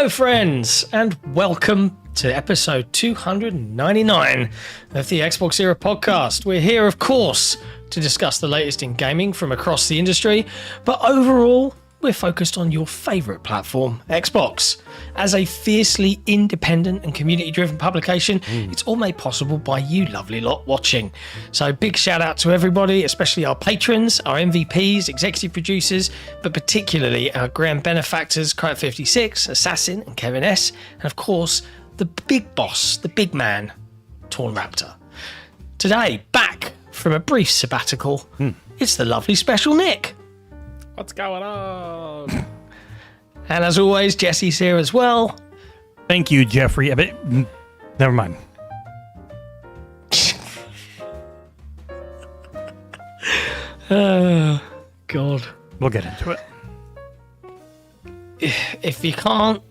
Hello, friends, and welcome to episode 299 of the XboxEra podcast. We're here, of course, to discuss the latest in gaming from across the industry, but overall, we're focused on your favourite platform, Xbox. As a fiercely independent and community-driven publication, it's all made possible by you lovely lot watching. So big shout out to everybody, especially our patrons, our MVPs, executive producers, but particularly our grand benefactors, Crime56, Assassin and Kevin S, and of course, the big boss, the big man, Torn Raptor. Today, back from a brief sabbatical, it's the lovely Special Nick. What's going on? And as always, Jesse's here as well. Thank you, Jeffrey. Never mind. God. We'll get into it. If you can't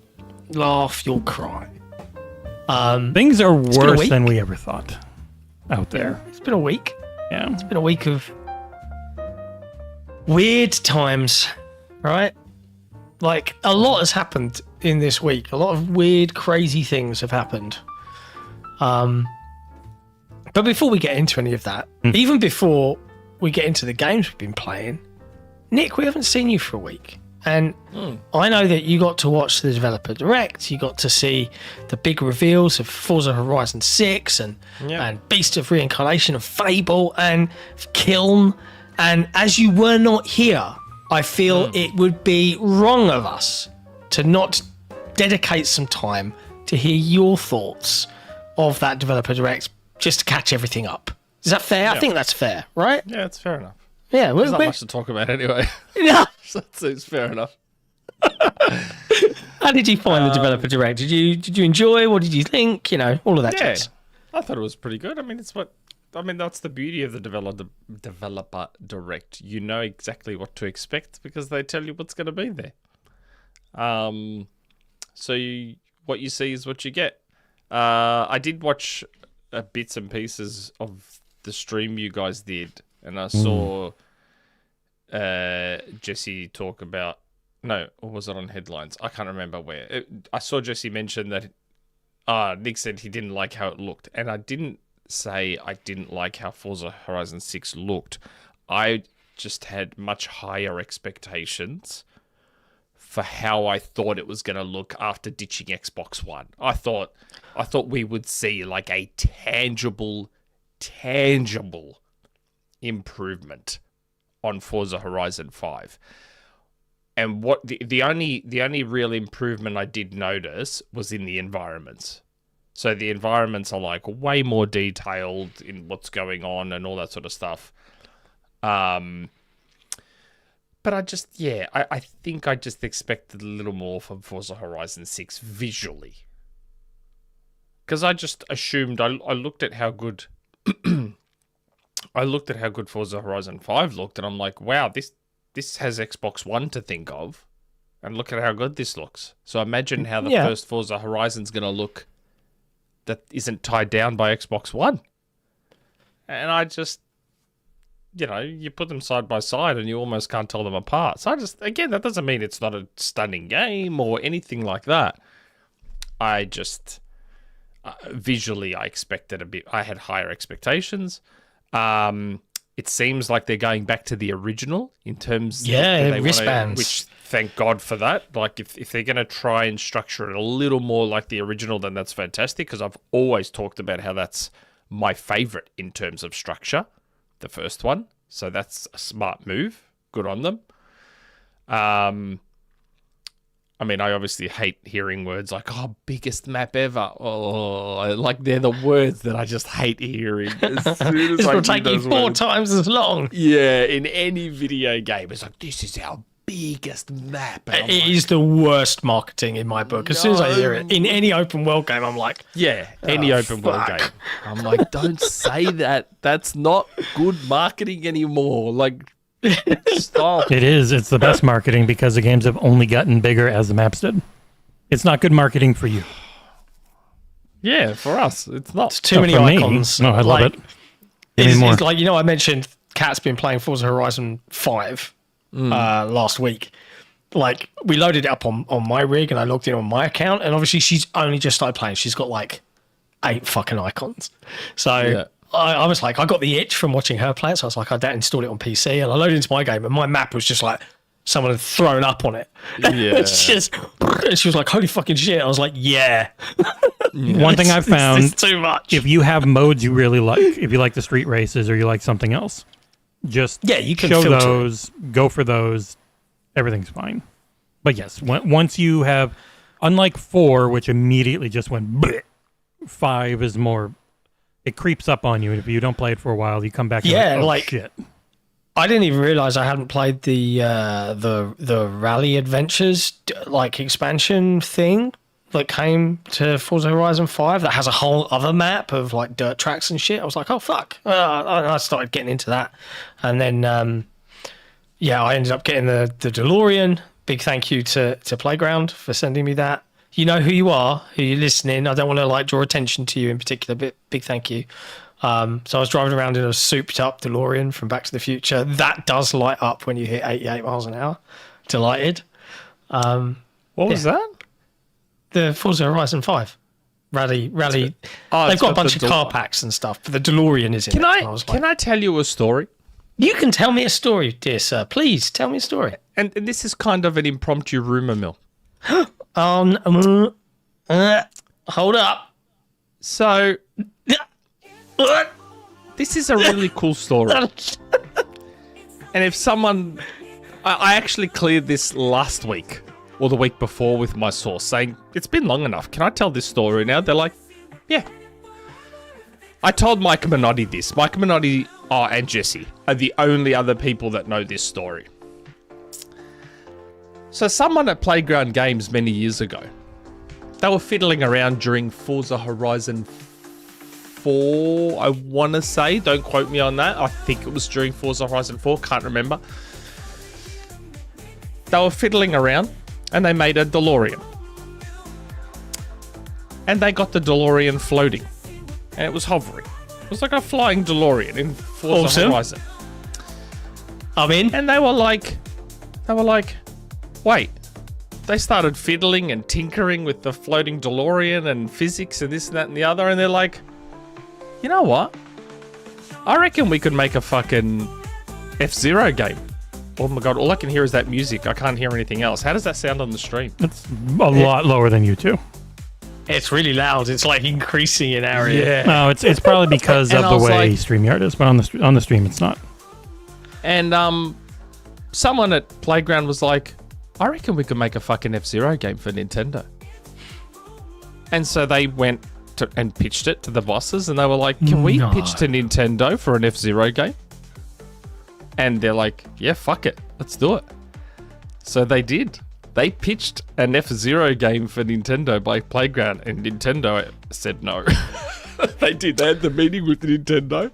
laugh, you'll cry. Things are been a worse week. than we ever thought out there. It's been a week. Yeah. It's been a week of weird times, right? Like, a lot has happened in this week. A lot of weird, crazy things have happened. But before we get into any of that, even before we get into the games we've been playing, Nick, we haven't seen you for a week. And I know that you got to watch the developer direct. You got to see the big reveals of Forza Horizon 6 and Beast of Reincarnation and Fable and Kiln. And as you were not here, I feel it would be wrong of us to not dedicate some time to hear your thoughts of that developer direct, just to catch everything up. Is that fair? Yeah. I think that's fair, right? Yeah, it's fair enough. Yeah, There's not much to talk about anyway. Yeah. So it's fair enough. How did you find the developer direct? Did you enjoy? What did you think? You know, all of that Yeah, jazz. I thought it was pretty good. I mean, that's the beauty of the developer direct. You know exactly what to expect because they tell you what's going to be there. So what you see is what you get. I did watch bits and pieces of the stream you guys did, and I saw Jesse talk about. No, or was it on headlines? I can't remember where. I saw Jesse mention that. Nick said he didn't like how it looked, and I didn't say I didn't like how Forza Horizon 6 looked. I just had much higher expectations for how I thought it was going to look after ditching Xbox One. I thought we would see like a tangible improvement on Forza Horizon 5. And what the only real improvement I did notice was in the environments. So the environments are like way more detailed in what's going on and all that sort of stuff. But I think I just expected a little more from Forza Horizon 6 visually. Because I just assumed I looked at how good Forza Horizon 5 looked, and I'm like, wow, this has Xbox One to think of, and look at how good this looks. So imagine how the first Forza Horizon's going to look that isn't tied down by Xbox One. And I just, you put them side by side and you almost can't tell them apart. So that doesn't mean it's not a stunning game or anything like that. I just, visually, I expected I had higher expectations. It seems like they're going back to the original in terms of wristbands. Which, thank God for that. Like, if they're going to try and structure it a little more like the original, then that's fantastic, because I've always talked about how that's my favorite in terms of structure, the first one. So that's a smart move. Good on them. I mean, I obviously hate hearing words like, biggest map ever. Oh, like they're the words that I just hate hearing. As soon as This will take you 4 times as long. Yeah, in any video game, it's like, this is our biggest map. It is the worst marketing in my book. As soon as I hear it, in any open world game, I'm like... Yeah, any open world game. I'm like, don't say that. That's not good marketing anymore. Like... Stop. It is. It's the best marketing because the games have only gotten bigger as the maps did. It's not good marketing for you. Yeah, for us, it's not. It's too many icons. No, I love it. It's like, I mentioned Kat's been playing Forza Horizon 5 last week. like we loaded it up on my rig and I logged in on my account, and obviously she's only just started playing. She's got like 8 fucking icons. So I was like, I got the itch from watching her play it, so I was like, I don't install it on PC, and I loaded into my game, and my map was just like someone had thrown up on it. It's just, and she was like, holy fucking shit. I was like, yeah. One thing I've found, it's too much. if you have modes you really like, if you like the street races or you like something else, just you can show filter those, go for those, everything's fine. But yes, once you have, unlike 4, which immediately just went bleh, 5 is more, it creeps up on you, and if you don't play it for a while, you come back and you're like, oh, shit. I didn't even realize I hadn't played the Rally Adventures like expansion thing that came to Forza Horizon 5 that has a whole other map of like dirt tracks and shit. I was like, oh fuck. I started getting into that, and then I ended up getting the DeLorean. Big thank you to Playground for sending me that. You know who you are, who you're listening. I don't want to like draw attention to you in particular, but big thank you. So I was driving around in a souped up DeLorean from Back to the Future. That does light up when you hit 88 miles an hour. Delighted. What was that? The Forza Horizon 5 rally. They've got a bunch of car packs and stuff, but the DeLorean is in it. Can I tell you a story? You can tell me a story, dear sir. Please tell me a story. And this is kind of an impromptu rumor mill. Hold up. So, this is a really cool story. And if someone... I actually cleared this last week, or the week before, with my source, saying, it's been long enough. Can I tell this story now? They're like, yeah. I told Mike Minotti this. Mike Minotti and Jesse are the only other people that know this story. So someone at Playground Games many years ago, they were fiddling around during Forza Horizon 4, I want to say. Don't quote me on that. I think it was during Forza Horizon 4. Can't remember. They were fiddling around and they made a DeLorean. And they got the DeLorean floating. And it was hovering. It was like a flying DeLorean in Forza Horizon. I'm in. And they were like, wait. They started fiddling and tinkering with the floating DeLorean and physics and this and that and the other. And they're like, you know what? I reckon we could make a fucking F-Zero game. Oh my God, all I can hear is that music. I can't hear anything else. How does that sound on the stream? It's a lot lower than you two. It's really loud. It's like increasing in area. Yeah. No, it's probably because of the way StreamYard is, but on the stream it's not. And someone at Playground was like, I reckon we could make a fucking F-Zero game for Nintendo. And so they went and pitched it to the bosses, and they were like, can we pitch to Nintendo for an F-Zero game? And they're like, yeah, fuck it. Let's do it. So they did. They pitched an F-Zero game for Nintendo by Playground, and Nintendo said no. They did. They had the meeting with Nintendo.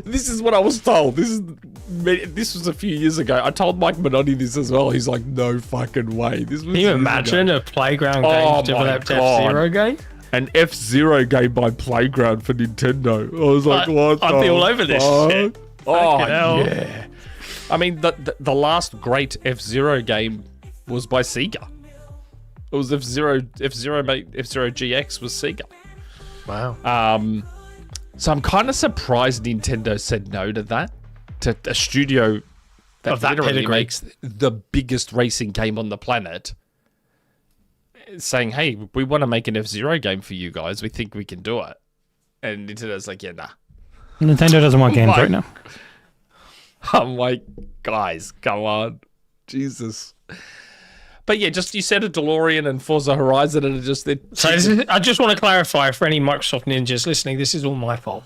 This is what I was told. This was a few years ago. I told Mike Minotti this as well. He's like, no fucking way. This was. Can you imagine a Playground game developed F-Zero game? An F-Zero game by Playground for Nintendo. I was like, what? I'd be all over this shit. Oh, yeah. I mean, the last great F-Zero game was by Sega. It was F-Zero GX was Sega. Wow. So I'm kind of surprised Nintendo said no to that. To a studio that literally makes the biggest racing game on the planet. Saying, hey, we want to make an F-Zero game for you guys. We think we can do it. And Nintendo's like, yeah, nah. Nintendo doesn't want games right now. I'm like, guys, come on. Jesus. But yeah, just you said a DeLorean and Forza Horizon, and I just want to clarify for any Microsoft ninjas listening, this is all my fault.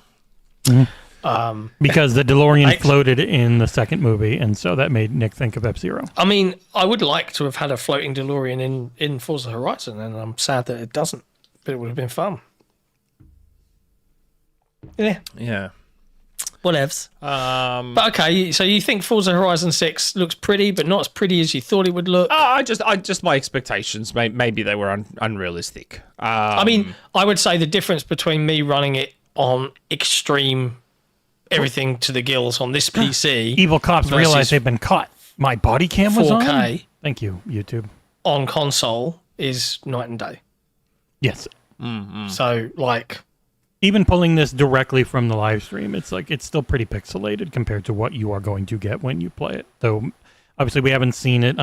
Mm-hmm. Because the DeLorean floated in the second movie, and so that made Nick think of F-Zero. I mean, I would like to have had a floating DeLorean in Forza Horizon, and I'm sad that it doesn't, but it would have been fun. Yeah. Yeah. Whatevs. But okay, so you think Forza Horizon 6 looks pretty, but not as pretty as you thought it would look? I just my expectations, maybe they were unrealistic. I mean, I would say the difference between me running it on extreme everything to the gills on this PC. Evil cops realize they've been caught. My body cam was 4K. on. Thank you, YouTube. on console is night and day. Yes. So, like, Even pulling this directly from the live stream, it's still pretty pixelated compared to what you are going to get when you play it. Though, obviously, we haven't seen it.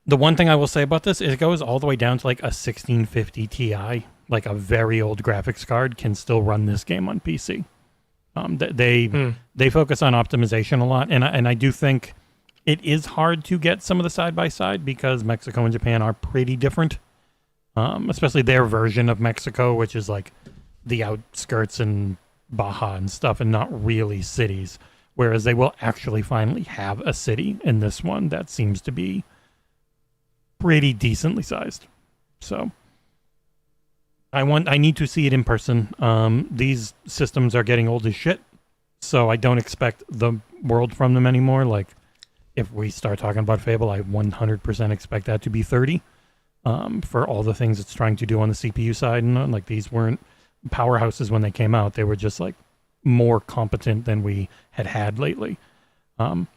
The one thing I will say about this is it goes all the way down to like a 1650 Ti. Like a very old graphics card can still run this game on PC. They focus on optimization a lot, and I do think it is hard to get some of the side-by-side because Mexico and Japan are pretty different. Especially their version of Mexico, which is like the outskirts and Baja and stuff, and not really cities. Whereas they will actually finally have a city in this one that seems to be pretty decently sized. So I need to see it in person. These systems are getting old as shit, so I don't expect the world from them anymore. Like, if we start talking about Fable, I 100% expect that to be 30 for all the things it's trying to do on the CPU side. And like, these weren't powerhouses when they came out. They were just like more competent than we had lately. But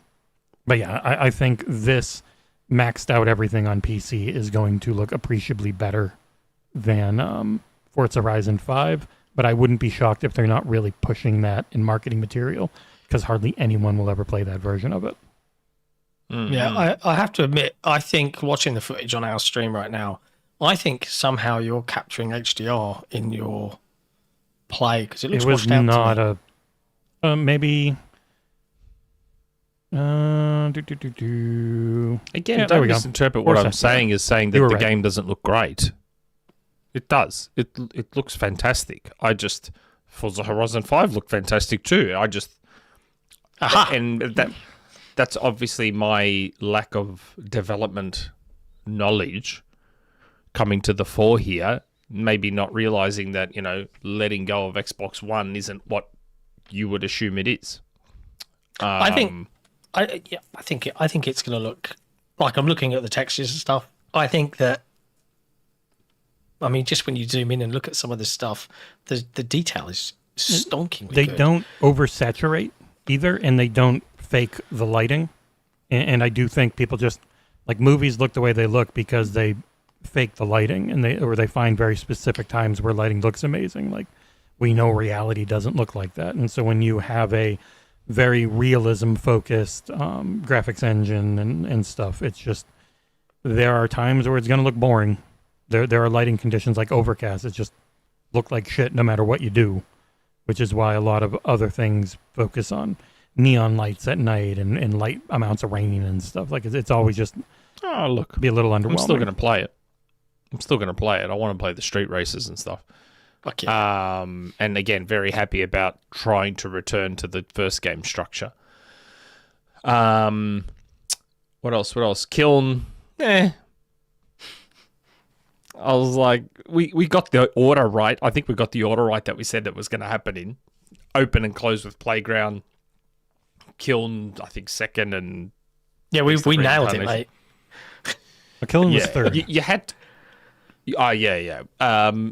yeah, I think this maxed out everything on PC is going to look appreciably better than Forza Horizon 5, but I wouldn't be shocked if they're not really pushing that in marketing material, because hardly anyone will ever play that version of it. Yeah, I have to admit, I think watching the footage on our stream right now, I think somehow you're capturing HDR in your play, because it looks washed out to me. Maybe... Again, don't misinterpret what I'm saying as saying that the game doesn't look great. It does. It looks fantastic. Forza Horizon 5 looked fantastic too. And that's obviously my lack of development knowledge coming to the fore here. Maybe not realizing that, letting go of Xbox One isn't what you would assume it is. I think it's going to look like, I'm looking at the textures and stuff. I think that, just when you zoom in and look at some of this stuff, the detail is stonkingly They good. don't oversaturate either, and they don't fake the lighting. And I do think people just, like, movies look the way they look because they fake the lighting, and they find very specific times where lighting looks amazing. Like, we know reality doesn't look like that. And so when you have a very realism-focused graphics engine and stuff, it's just, there are times where it's going to look boring. There are lighting conditions like overcast. It just look like shit no matter what you do, which is why a lot of other things focus on neon lights at night and light amounts of rain and stuff. Like, it's always just be a little underwhelming. I'm still going to play it. I want to play the street races and stuff. Fuck yeah. And again, very happy about trying to return to the first game structure. What else? Kiln. I was like, we got the order right. I think we got the order right that we said that was going to happen in. Open and close with Playground. Kiln, I think, second, and... Yeah, we nailed it, mate. Kiln was third. You had to... Oh, yeah.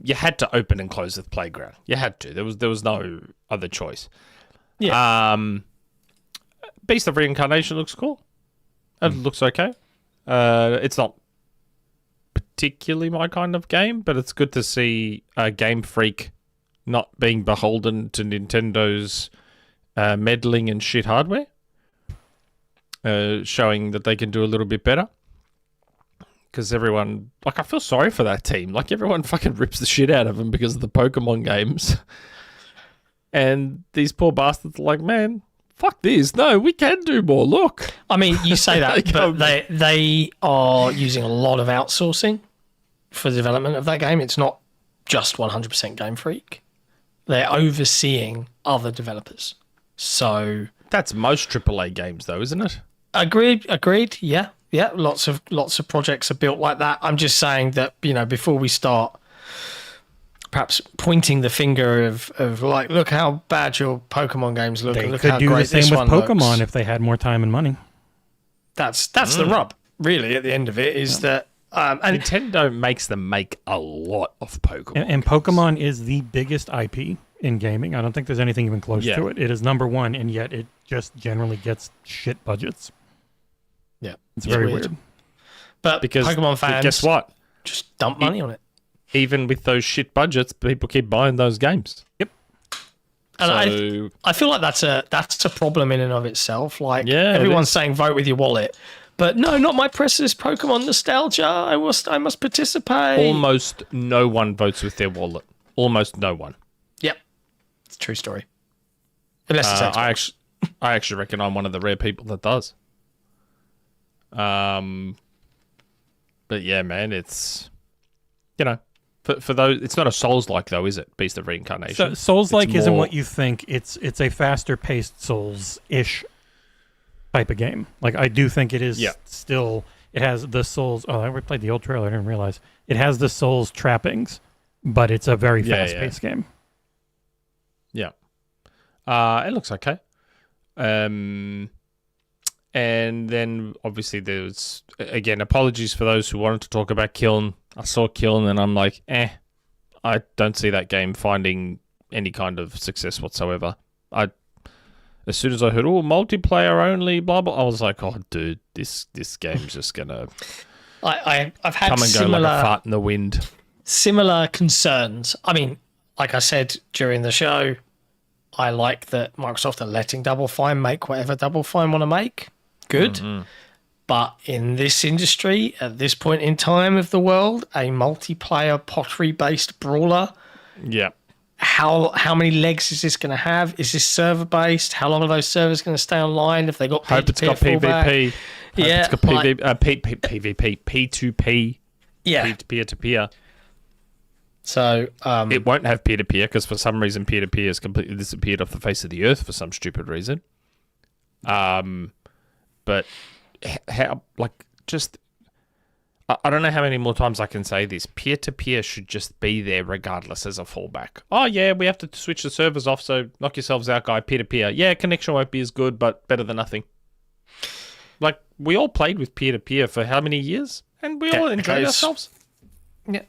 You had to open and close with Playground. You had to. There was no other choice. Yeah. Beast of Reincarnation looks cool. It looks okay. It's not particularly my kind of game, but it's good to see Game Freak not being beholden to Nintendo's meddling and shit hardware, showing that they can do a little bit better. Because everyone, I feel sorry for that team. Like, everyone fucking rips the shit out of them because of the Pokemon games. And these poor bastards are like, man, fuck this. No, we can do more. Look. You say that, but they are using a lot of outsourcing for the development of that game. It's not just 100% Game Freak. They're overseeing other developers. So that's most AAA games, though, isn't it? Agreed. Yeah. Lots of projects are built like that. I'm just saying that, before we start perhaps pointing the finger of like, look how bad your Pokemon games look, and look how great this one looks. They could do the same with Pokemon if they had more time and money. That's the rub, really, at the end of it, is that... and Nintendo makes them make a lot of Pokemon. And Pokemon is the biggest IP in gaming. I don't think there's anything even close to it. It is number one, and yet it just generally gets shit budgets. Yeah. It's very weird. But because Pokemon fans, guess what? just dump money on it. Even with those shit budgets, people keep buying those games. Yep. And I feel like that's a problem in and of itself. Like Yeah, everyone's saying vote with your wallet, but no, not my precious Pokemon nostalgia. I must participate. Almost no one votes with their wallet. Almost no one. Yep, it's a true story. Unless it's Xbox. I actually reckon I'm one of the rare people that does. But yeah, man, it's for those. It's not a Souls-like though, is it? Beast of Reincarnation. So Souls-like It's isn't more- what you think. It's a faster-paced Souls-ish type of game. Like I do think it is still. It has the Souls. Oh, I replayed the old trailer. I didn't realize it has the Souls trappings, but it's a very fast-paced game. Yeah. It looks okay. And then obviously there's again apologies for those who wanted to talk about Kiln. I saw Kiln and I'm like, I don't see that game finding any kind of success whatsoever. As soon as I heard, multiplayer only, blah blah, I was like, oh dude, this game's just gonna I've had come and go like a fart in the wind. Similar concerns. I mean, like I said during the show, I like that Microsoft are letting Double Fine make whatever Double Fine want to make. Good. Mm-hmm. But in this industry, at this point in time of the world, a multiplayer pottery-based brawler, Yeah. how many legs is this going to have? Is this server-based? How long are those servers going to stay online if they got Hope it's got PvP. Yeah, it's got PvP, P2P. Yeah. Peer-to-peer. So It won't have peer-to-peer because for some reason peer-to-peer has completely disappeared off the face of the earth for some stupid reason. But how, I don't know how many more times I can say this. Peer-to-peer should just be there regardless as a fallback. Oh, yeah, we have to switch the servers off, so knock yourselves out, guy. Peer-to-peer. Yeah, connection won't be as good, but better than nothing. Like, we all played with peer-to-peer for how many years? And we all enjoyed ourselves. Yeah.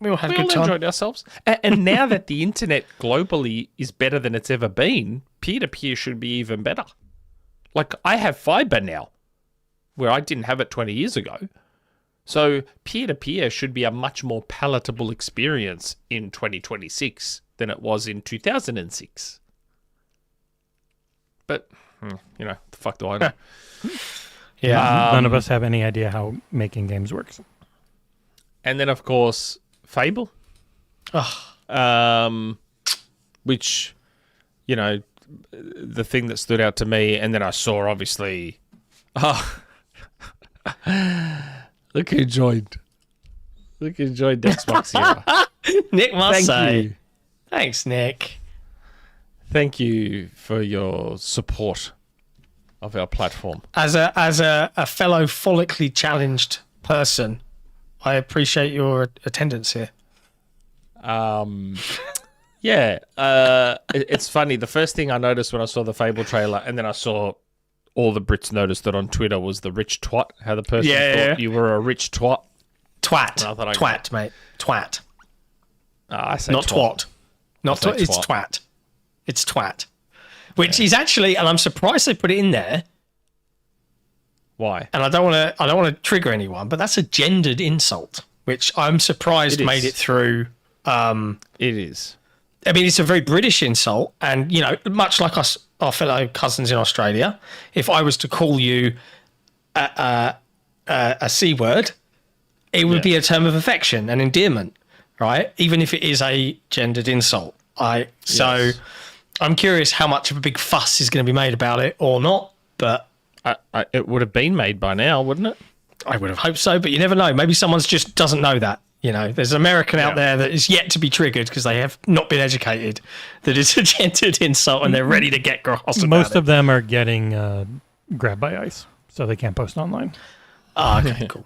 We all had a We good all time. enjoyed ourselves. And now that the internet globally is better than it's ever been, peer-to-peer should be even better. Like, I have fiber now, where I didn't have it 20 years ago. So peer-to-peer should be a much more palatable experience in 2026 than it was in 2006. But, the fuck do I know? Yeah. None of us have any idea how making games works. And then, of course, Fable. Which, the thing that stood out to me, and then I saw, obviously... Look who joined. Look who joined XboxEra. Nick must Thank say. you. Thanks, Nick. Thank you for your support of our platform. As a fellow follically challenged person, I appreciate your attendance here. Yeah. It's funny. The first thing I noticed when I saw the Fable trailer, and then I saw all the Brits noticed it on Twitter, was the rich twat. How the person thought you were a rich twat. Twat. And I thought Twat, mate. Twat. I say Not twat. Not say twat. It's twat. twat. It's twat. Which is actually, and I'm surprised they put it in there. Why? And I don't want to trigger anyone, but that's a gendered insult, which I'm surprised It is. made it through. It is. I mean, it's a very British insult, and much like us, our fellow cousins in Australia, if I was to call you a C word, it would be a term of affection and endearment, right? Even if it is a gendered insult. So I'm curious how much of a big fuss is going to be made about it or not, but It would have been made by now, wouldn't it? I would have hoped so, but you never know. Maybe someone's just doesn't know that. There's an American out there that is yet to be triggered because they have not been educated that it's a gendered insult and they're ready to get cross about Most it. of them are getting grabbed by ICE, so they can't post online. Okay, cool.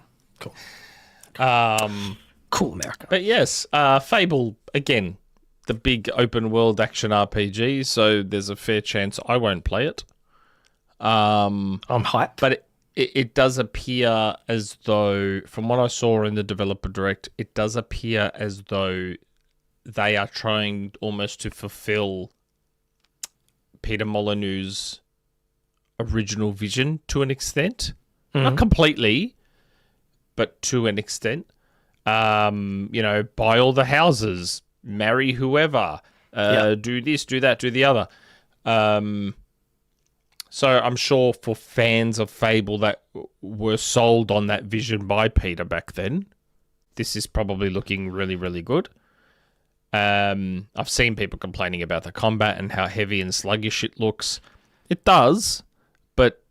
Cool, America. But yes, Fable, again, the big open world action RPG, so there's a fair chance I won't play it. I'm hyped. But it does appear as though, from what I saw in the developer direct, it does appear as though they are trying almost to fulfill Peter but to an extent. Buy all the houses, marry whoever, do this, do that, do the other. So I'm sure for fans of Fable that were sold on that vision by Peter back then, this is probably looking really, really good. I've seen people complaining about the combat and how heavy and sluggish it looks. It does, but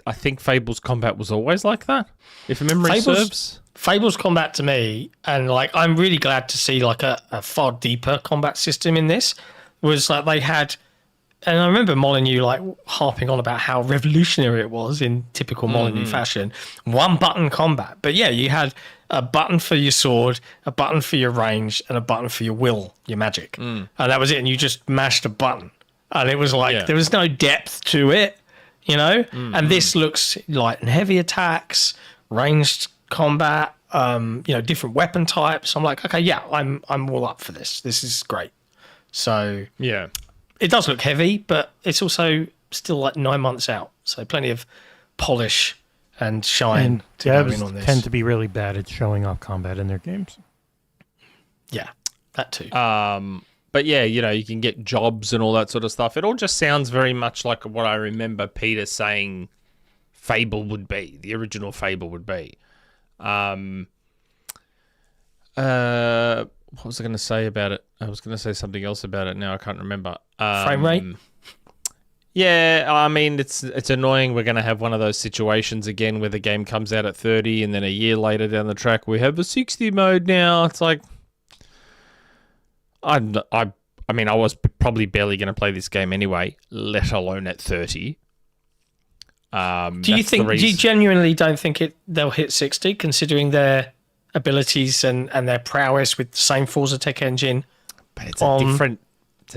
I think Fable's combat was always like that, if memory serves. Fable's combat to me, and like I'm really glad to see like a far deeper combat system in this, was like they had, and I remember Molyneux like harping on about how revolutionary it was in typical Molyneux fashion. One button combat, but yeah, you had a button for your sword, a button for your range, and a button for your will, your magic, and that was it. And you just mashed a button, and it was like there was no depth to it, And this looks light and heavy attacks, ranged combat, different weapon types. I'm like, okay, yeah, I'm all up for this. This is great. So yeah, it does look heavy, but it's also still like 9 months out, so plenty of polish and shine And to go in on devs this. tend to be really bad at showing off combat in their games. Yeah, that too. But yeah, you can get jobs and all that sort of stuff. It all just sounds very much like what I remember Peter saying Fable would be, the original Fable would be. What was I going to say about it? I was going to say something else about it. Now I can't remember. Frame rate? Yeah, I mean, it's annoying. We're going to have one of those situations again where the game comes out at 30 and then a year later down the track we have a 60 mode now. It's like, I mean, I was probably barely going to play this game anyway, let alone at 30. Do you genuinely don't think they'll hit 60, considering their abilities and their prowess with the same Forza Tech engine? But it's a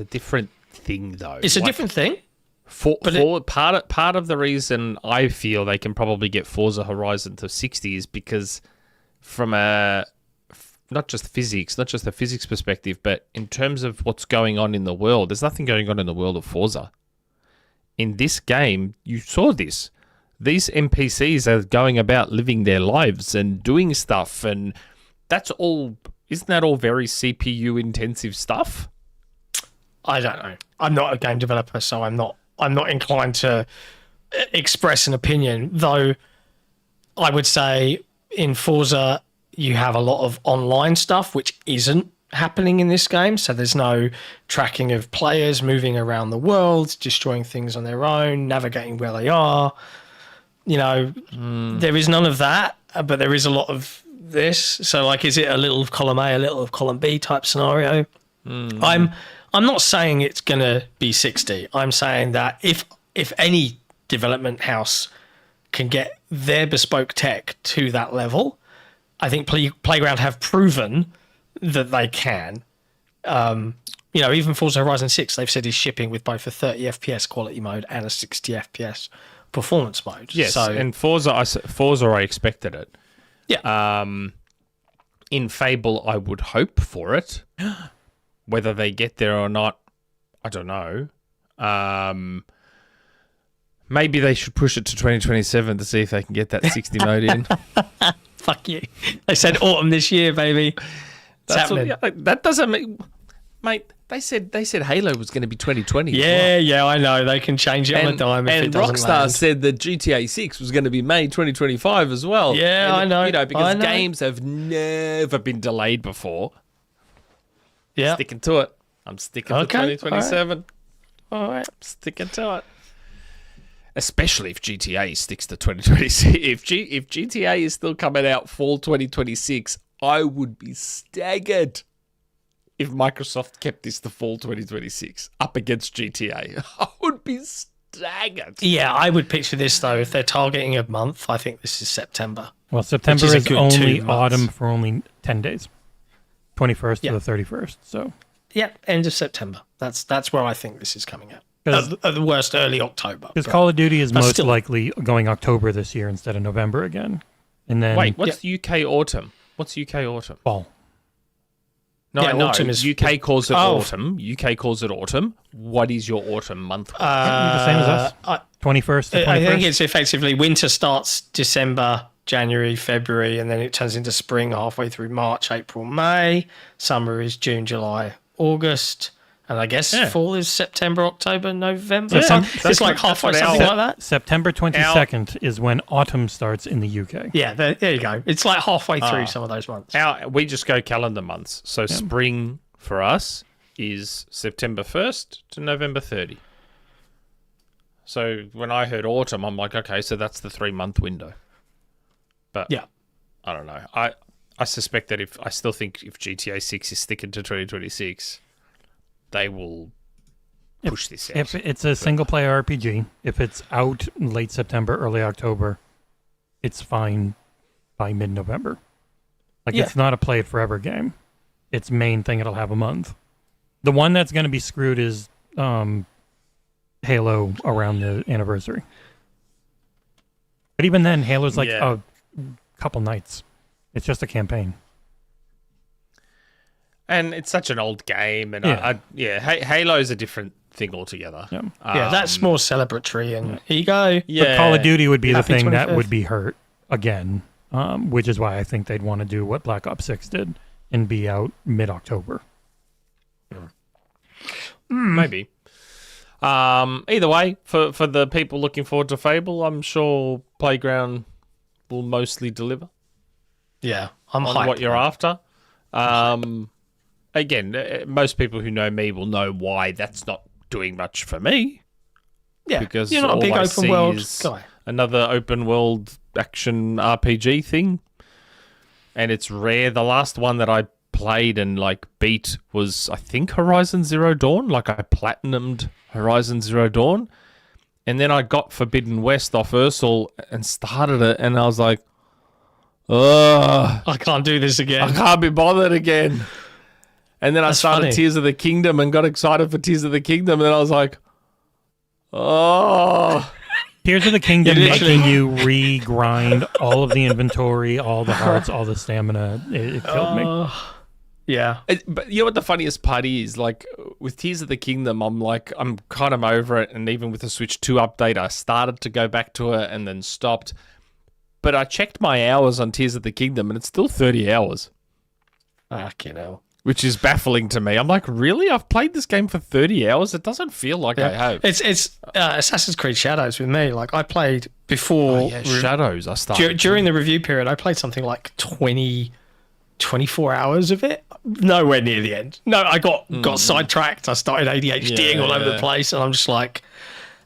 different thing, though. It's a different thing. Part of the reason I feel they can probably get Forza Horizon to 60 is because from not just the physics perspective, but in terms of what's going on in the world, there's nothing going on in the world of Forza. In this game, you saw this. These NPCs are going about living their lives and doing stuff, and that's all. Isn't that all very CPU intensive stuff? I don't know. I'm not a game developer, so I'm not inclined to express an opinion. Though I would say in Forza you have a lot of online stuff which isn't happening in this game. So there's no tracking of players moving around the world, destroying things on their own, navigating where they are. There is none of that, but there is a lot of this. So like, is it a little of column A, a little of column B type scenario? I'm not saying it's going to be 60. I'm saying that if any development house can get their bespoke tech to that level, I think Playground have proven that they can. Even Forza Horizon 6, they've said is shipping with both a 30 FPS quality mode and a 60 FPS performance mode. Yes, and Forza, I expected it. Yeah. In Fable, I would hope for it. Whether they get there or not, I don't know. Maybe they should push it to 2027 to see if they can get that 60 mode in. Fuck you. They said autumn this year, baby. That doesn't make... Mate, they said Halo was going to be 2020. Yeah, I know. They can change it on a dime if it doesn't Rockstar land. said that GTA 6 was going to be May 2025 as well. Yeah, I know. Because games have never been delayed before. Yeah. Sticking to it. I'm sticking to 2027. All right. I'm sticking to it. Especially if GTA sticks to 2026. If GTA is still coming out fall 2026, I would be staggered if Microsoft kept this to fall 2026 up against GTA. I would be staggered. Yeah, I would picture this, though. If they're targeting a month, I think this is September. Well, September is only autumn for only 10 days. 21st to the 31st. So yeah, end of September. That's where I think this is coming out. At the worst, early October. Because Call of Duty is most likely going October this year instead of November again. And then wait, what's UK autumn? What's UK autumn? Fall. No, yeah, no. Autumn is UK calls it autumn. UK calls it autumn. What is your autumn month? The same as us. 21st to 21st. I think it's effectively winter starts December January, February, and then it turns into spring halfway through March, April, May. Summer is June, July, August. And I guess fall is September, October, November. Yeah, it's like halfway, something like that. September 22nd is when autumn starts in the UK. Yeah, there you go. It's like halfway through some of those months. We just go calendar months. So spring for us is September 1st to November 30. So when I heard autumn, I'm like, okay, so that's the 3-month window. But yeah, I don't know. I suspect that if GTA 6 is sticking to 2026, they will push this out. If it's a single-player RPG, if it's out late September, early October, it's fine by mid-November. It's not a play it forever game. Its main thing, it'll have a month. The one that's going to be screwed is Halo around the anniversary. But even then, Halo's like a couple nights. It's just a campaign. And it's such an old game, and Halo's a different thing altogether. Yeah, that's more celebratory and ego. Yeah, but Call of Duty would be the thing 25th. That would be hurt again, which is why I think they'd want to do what Black Ops 6 did and be out mid-October. Maybe. Either way, for the people looking forward to Fable, I'm sure Playground will mostly deliver. Yeah, I'm on hyped, what you're after. Again, most people who know me will know why that's not doing much for me. Yeah, because you're not a big open world guy. Another open world action RPG thing, and it's rare. The last one that I played and beat was, I think, Horizon Zero Dawn. I platinumed Horizon Zero Dawn, and then I got Forbidden West off Ursel and started it, and I was like, ugh, I can't do this again. I can't be bothered again. And then I started Tears of the Kingdom and got excited for Tears of the Kingdom, and then I was like, oh. Tears of the Kingdom making you re-grind all of the inventory, all the hearts, all the stamina. It killed me. Yeah. But you know what the funniest part is? With Tears of the Kingdom, I'm kind of over it, and even with the Switch 2 update, I started to go back to it and then stopped. But I checked my hours on Tears of the Kingdom, and it's still 30 hours. Fucking hell. Which is baffling to me. I'm like, really? I've played this game for 30 hours? It doesn't feel like I have. It's Assassin's Creed Shadows with me. I played before... Shadows. I started... During the review period, I played something like 24 hours of it. Nowhere near the end. No, I got sidetracked. I started ADHDing all over the place, and I'm just like...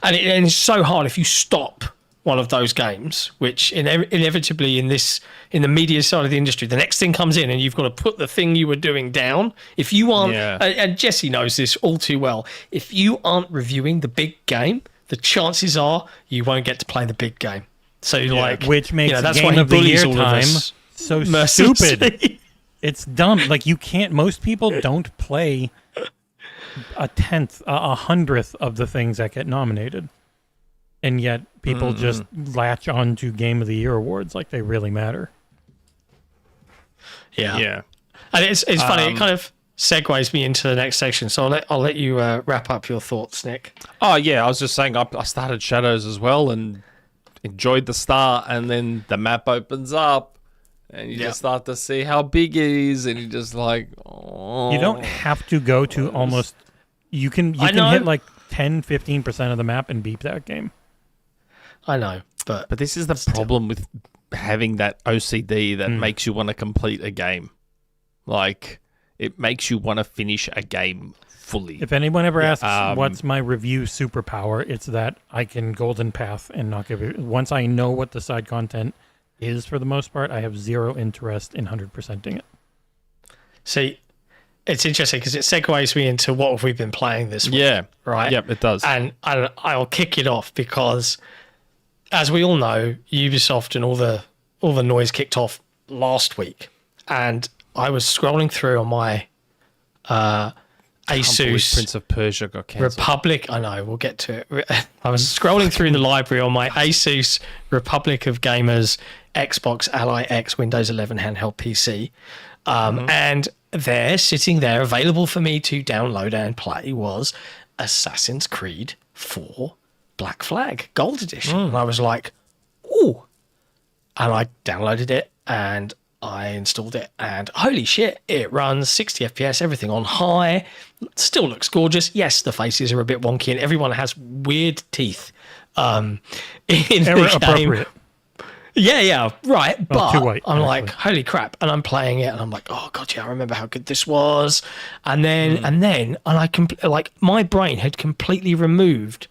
And it's so hard if you stop one of those games, which inevitably in the media side of the industry, the next thing comes in and you've got to put the thing you were doing down. If you aren't, and Jesse knows this all too well, if you aren't reviewing the big game, the chances are you won't get to play the big game. So which makes that's game why of the year time so stupid. It's dumb. You can't. Most people don't play a 100th of the things that get nominated. And yet people just latch on to Game of the Year awards like they really matter. Yeah. And it's funny. It kind of segues me into the next section. So I'll let you wrap up your thoughts, Nick. Oh, yeah. I was just saying I started Shadows as well and enjoyed the start. And then the map opens up and you just start to see how big it is. And you're just like, oh. You don't have to go to almost... You can hit 10-15% of the map and beat that game. I know, but this is the problem with having that OCD that makes you want to complete a game. It makes you want to finish a game fully. If anyone ever asks what's my review superpower, it's that I can golden path and not give it. Once I know what the side content is, for the most part, I have zero interest in 100%ing it. See, it's interesting because it segues me into what have we been playing this week. Yeah, right. Yep, it does. And I'll kick it off because, as we all know, Ubisoft and all the noise kicked off last week, and I was scrolling through on my Asus Prince of Persia got cancelled. Republic. I know, we'll get to it. I was scrolling through the library on my Asus Republic of Gamers Xbox Ally X Windows 11 handheld PC, and there, sitting there, available for me to download and play, was Assassin's Creed 4 Black Flag Gold Edition. And I was like, ooh, and I downloaded it and I installed it, and holy shit, it runs 60 FPS, everything on high, still looks gorgeous. Yes, the faces are a bit wonky, and everyone has weird teeth in the game. Appropriate. Yeah, right. But too white, I'm actually. like, holy crap. And I'm playing it and I'm like, oh God, yeah, I remember how good this was. And then my brain had completely removed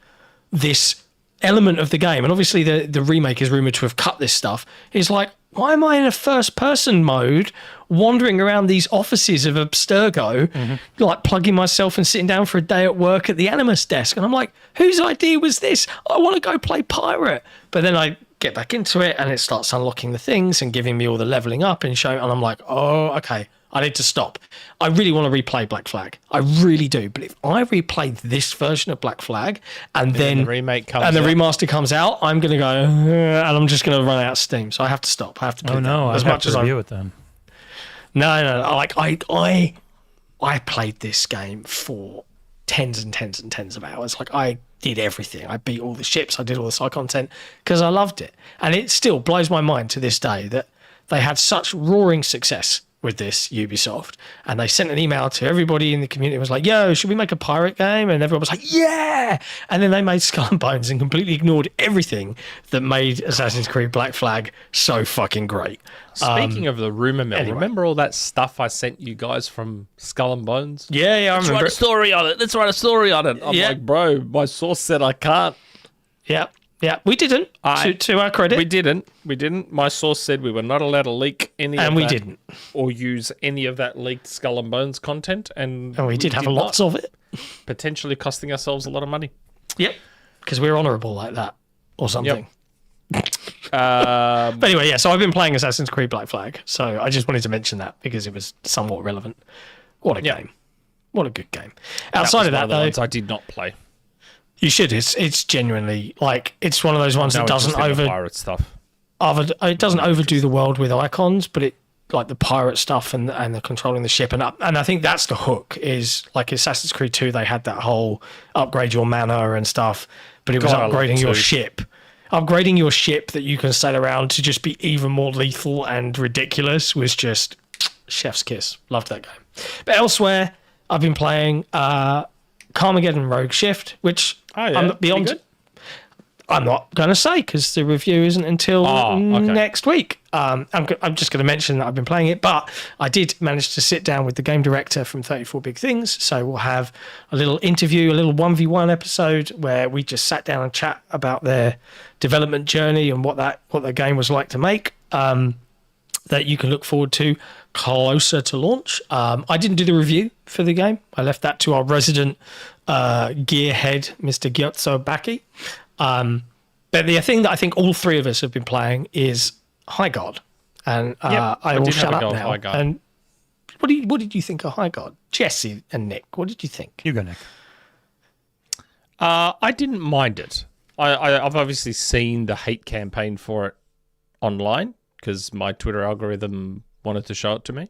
this element of the game. And obviously the remake is rumored to have cut this stuff. It's like, why am I in a first person mode wandering around these offices of Abstergo, like plugging myself and sitting down for a day at work at the Animus desk? And I'm like, whose idea was this? I want to go play pirate. But then I get back into it and it starts unlocking the things and giving me all the leveling up and showing, and I'm like, oh, okay, I need to stop. I really want to replay Black Flag. I really do. But if I replay this version of Black Flag and then the remake comes and the out. remaster comes out, I'm going to go, and I'm just going to run out of steam. So I have to stop. I have to. Oh no, as I have much to as review it then. No. Like I played this game for tens and tens and tens of hours. Like I did everything. I beat all the ships. I did all the side content because I loved it. And it still blows my mind to this day that they had such roaring success with this, Ubisoft. And they sent an email to everybody in the community. It was like, yo, should we make a pirate game? And everyone was like, yeah. And then they made Skull and Bones and completely ignored everything that made Assassin's Creed Black Flag so fucking great. Speaking of the rumor mill, anyway. remember all that stuff I sent you guys from Skull and Bones? Yeah, I Let's remember write a it. story on it. Let's write a story on it. I'm Yeah. like, bro, my source said I can't. Yeah. We didn't, to our credit. We didn't. My source said we were not allowed to leak any of that. And we didn't. Or use any of that leaked Skull and Bones content. And And we did have lots of it. Potentially costing ourselves a lot of money. Yep. Because we're honourable like that or something. Um, But anyway, yeah, so I've been playing Assassin's Creed Black Flag. So I just wanted to mention that because it was somewhat relevant. What a game. What a good game. Outside of that, though, ones I did not play. you should. It's genuinely, like, it's one of those ones No that doesn't interest in the pirate stuff. it doesn't overdo the world with icons, but it, like the pirate stuff and the controlling the ship. And I think that's the hook is, like, Assassin's Creed 2, they had that whole upgrade your mana and stuff, but it was God, I love upgrading your 2. ship. Upgrading your ship that you can sail around to just be even more lethal and ridiculous was just chef's kiss. Loved that game. But elsewhere, I've been playing Carmageddon Rogue Shift, which I'm Pretty beyond. good? I'm not going to say because the review isn't until next week. I'm just going to mention that I've been playing it, but I did manage to sit down with the game director from 34 Big Things. So we'll have a little interview, a little 1v1 episode where we just sat down and chat about their development journey and what the game was like to make. That you can look forward to closer to launch. I didn't do the review for the game. I left that to our resident gearhead, Mr. Gyotso Baki. But the thing that I think all three of us have been playing is Highguard. And I will shut up now. Highguard. And what did you think of Highguard? Jesse and Nick, what did you think? You go, Nick. I didn't mind it. I've obviously seen the hate campaign for it online because my Twitter algorithm wanted to show it to me,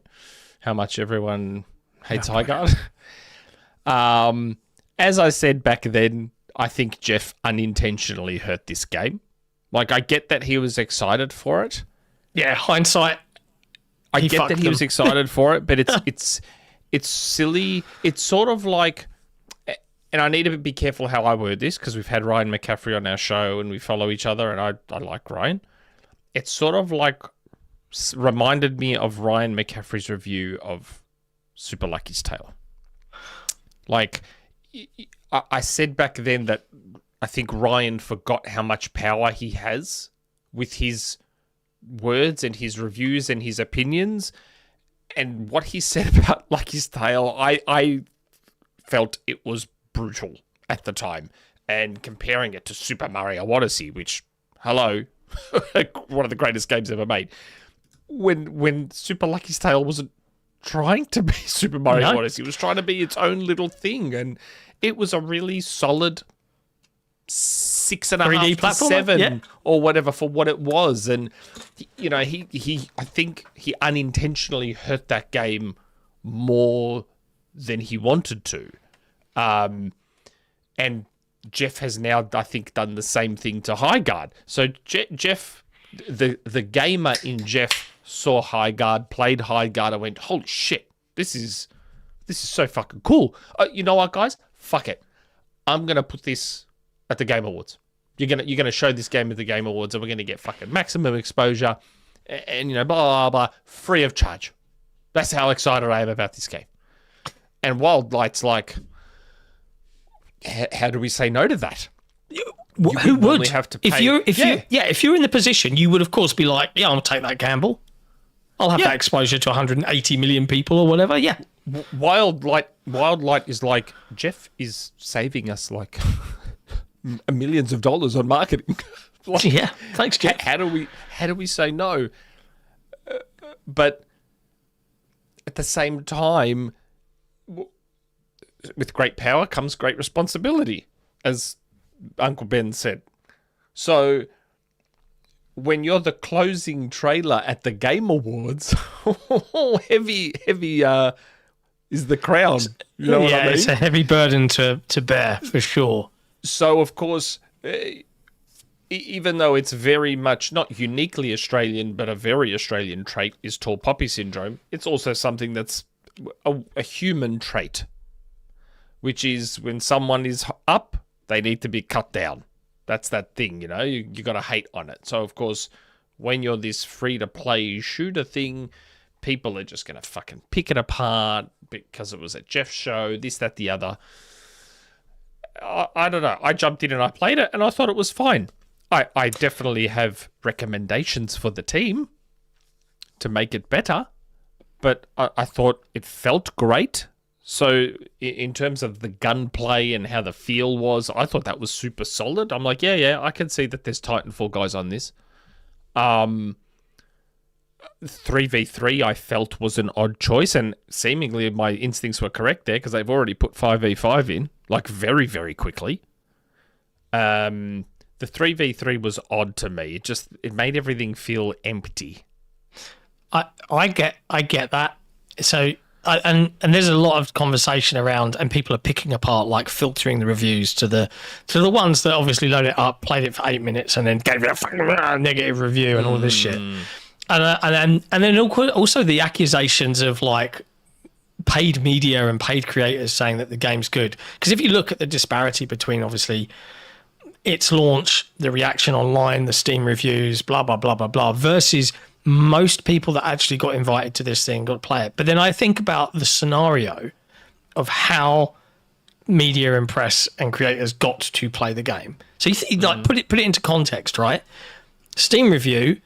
how much everyone hates Highguard. As I said back then, I think Jeff unintentionally hurt this game. Like, I get that he was excited for it. Yeah, hindsight. I get that he was excited for it, but it's silly. It's sort of like, and I need to be careful how I word this because we've had Ryan McCaffrey on our show and we follow each other, and I like Ryan. It's sort of like reminded me of Ryan McCaffrey's review of Super Lucky's Tale. Like, I said back then that I think Ryan forgot how much power he has with his words and his reviews and his opinions. And what he said about Lucky's Tale, I felt it was brutal at the time. And comparing it to Super Mario Odyssey, which, hello, one of the greatest games ever made. When Super Lucky's Tale wasn't trying to be Super Mario Odyssey, it was trying to be its own little thing. And it was a really solid 6.5 to 7 or whatever for what it was. And, you know, he I think he unintentionally hurt that game more than he wanted to. And Jeff has now, I think, done the same thing to Highguard. So Jeff the gamer in Jeff saw Highguard, played Highguard, and went, holy shit, this is so fucking cool. You know what, guys? Fuck it. I'm gonna put this at the Game Awards. You're gonna show this game at the Game Awards, and we're gonna get fucking maximum exposure, and blah blah blah, free of charge. That's how excited I am about this game. And Wildlight's like, how do we say no to that? Who would have to pay. If you're in the position, you would of course be like, yeah, I'll take that gamble. I'll have that exposure to 180 million people or whatever. Yeah. Wildlight is like, Jeff is saving us like millions of dollars on marketing. Like, yeah, thanks, Jeff. How do we say no? But at the same time, with great power comes great responsibility, as Uncle Ben said. So when you're the closing trailer at the Game Awards, heavy is the crown. You know what I mean? It's a heavy burden to bear for sure. So of course, even though it's very much not uniquely Australian, but a very Australian trait is tall poppy syndrome, it's also something that's a human trait, which is when someone is up, they need to be cut down. That's that thing, you got to hate on it. So, of course, when you're this free-to-play shooter thing, people are just going to fucking pick it apart because it was a Jeff show, this, that, the other. I don't know. I jumped in and I played it, and I thought it was fine. I definitely have recommendations for the team to make it better, but I thought it felt great. So in terms of the gunplay and how the feel was, I thought that was super solid. I'm like, yeah, I can see that there's Titanfall guys on this. 3v3 I felt was an odd choice, and seemingly my instincts were correct there because they've already put 5v5 in, like very, very quickly. The 3v3 was odd to me. It made everything feel empty. I get that. So and there's a lot of conversation around, and people are picking apart, like filtering the reviews to the ones that obviously load it up, played it for 8 minutes, and then gave it a fucking negative review and all this shit. And then also the accusations of like paid media and paid creators saying that the game's good. Because if you look at the disparity between obviously its launch, the reaction online, the Steam reviews, blah blah blah blah blah, versus most people that actually got invited to this thing got to play it. But then I think about the scenario of how media and press and creators got to play the game. So you like put it into context, right? Steam review,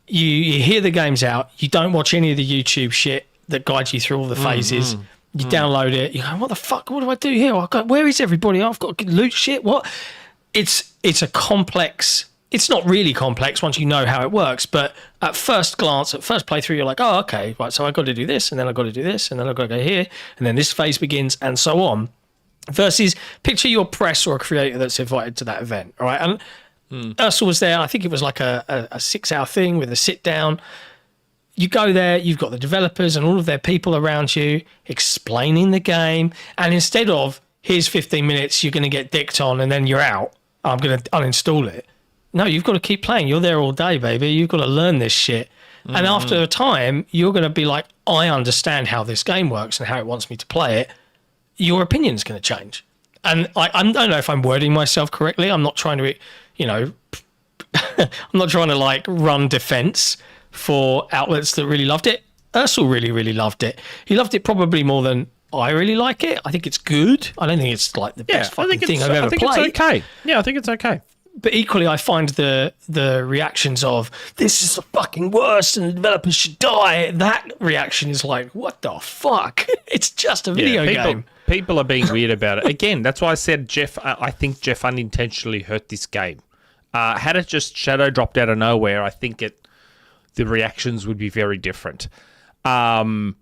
you hear the game's out, you don't watch any of the YouTube shit that guides you through all the phases. You download it, you go, what the fuck? What do I do here? Where is everybody? I've got to loot shit. What? It's a complex. It's not really complex once you know how it works, but at first glance, at first playthrough, you're like, oh, okay, right, so I've got to do this, and then I've got to do this, and then I've got to go here, and then this phase begins, and so on. Versus, picture your press or a creator that's invited to that event, all right? And Ursula was there. I think it was like a 6-hour thing with a sit-down. You go there, you've got the developers and all of their people around you explaining the game, and instead of, here's 15 minutes, you're going to get dicked on, and then you're out, I'm going to uninstall it. No, you've got to keep playing. You're there all day, baby. You've got to learn this shit. And after a time, you're going to be like, I understand how this game works and how it wants me to play it. Your opinion's going to change. And I don't know if I'm wording myself correctly. I'm not trying to, I'm not trying to like run defense for outlets that really loved it. Ursel really, really loved it. He loved it probably more than I really like it. I think it's good. I don't think it's like the best fucking thing I've ever played. I think it's okay. Yeah, I think it's okay. But equally, I find the reactions of, this is the fucking worst and the developers should die, that reaction is like, what the fuck? It's just a video game. People are being weird about it. Again, that's why I said I think Jeff unintentionally hurt this game. Had it just shadow dropped out of nowhere, I think the reactions would be very different. Again,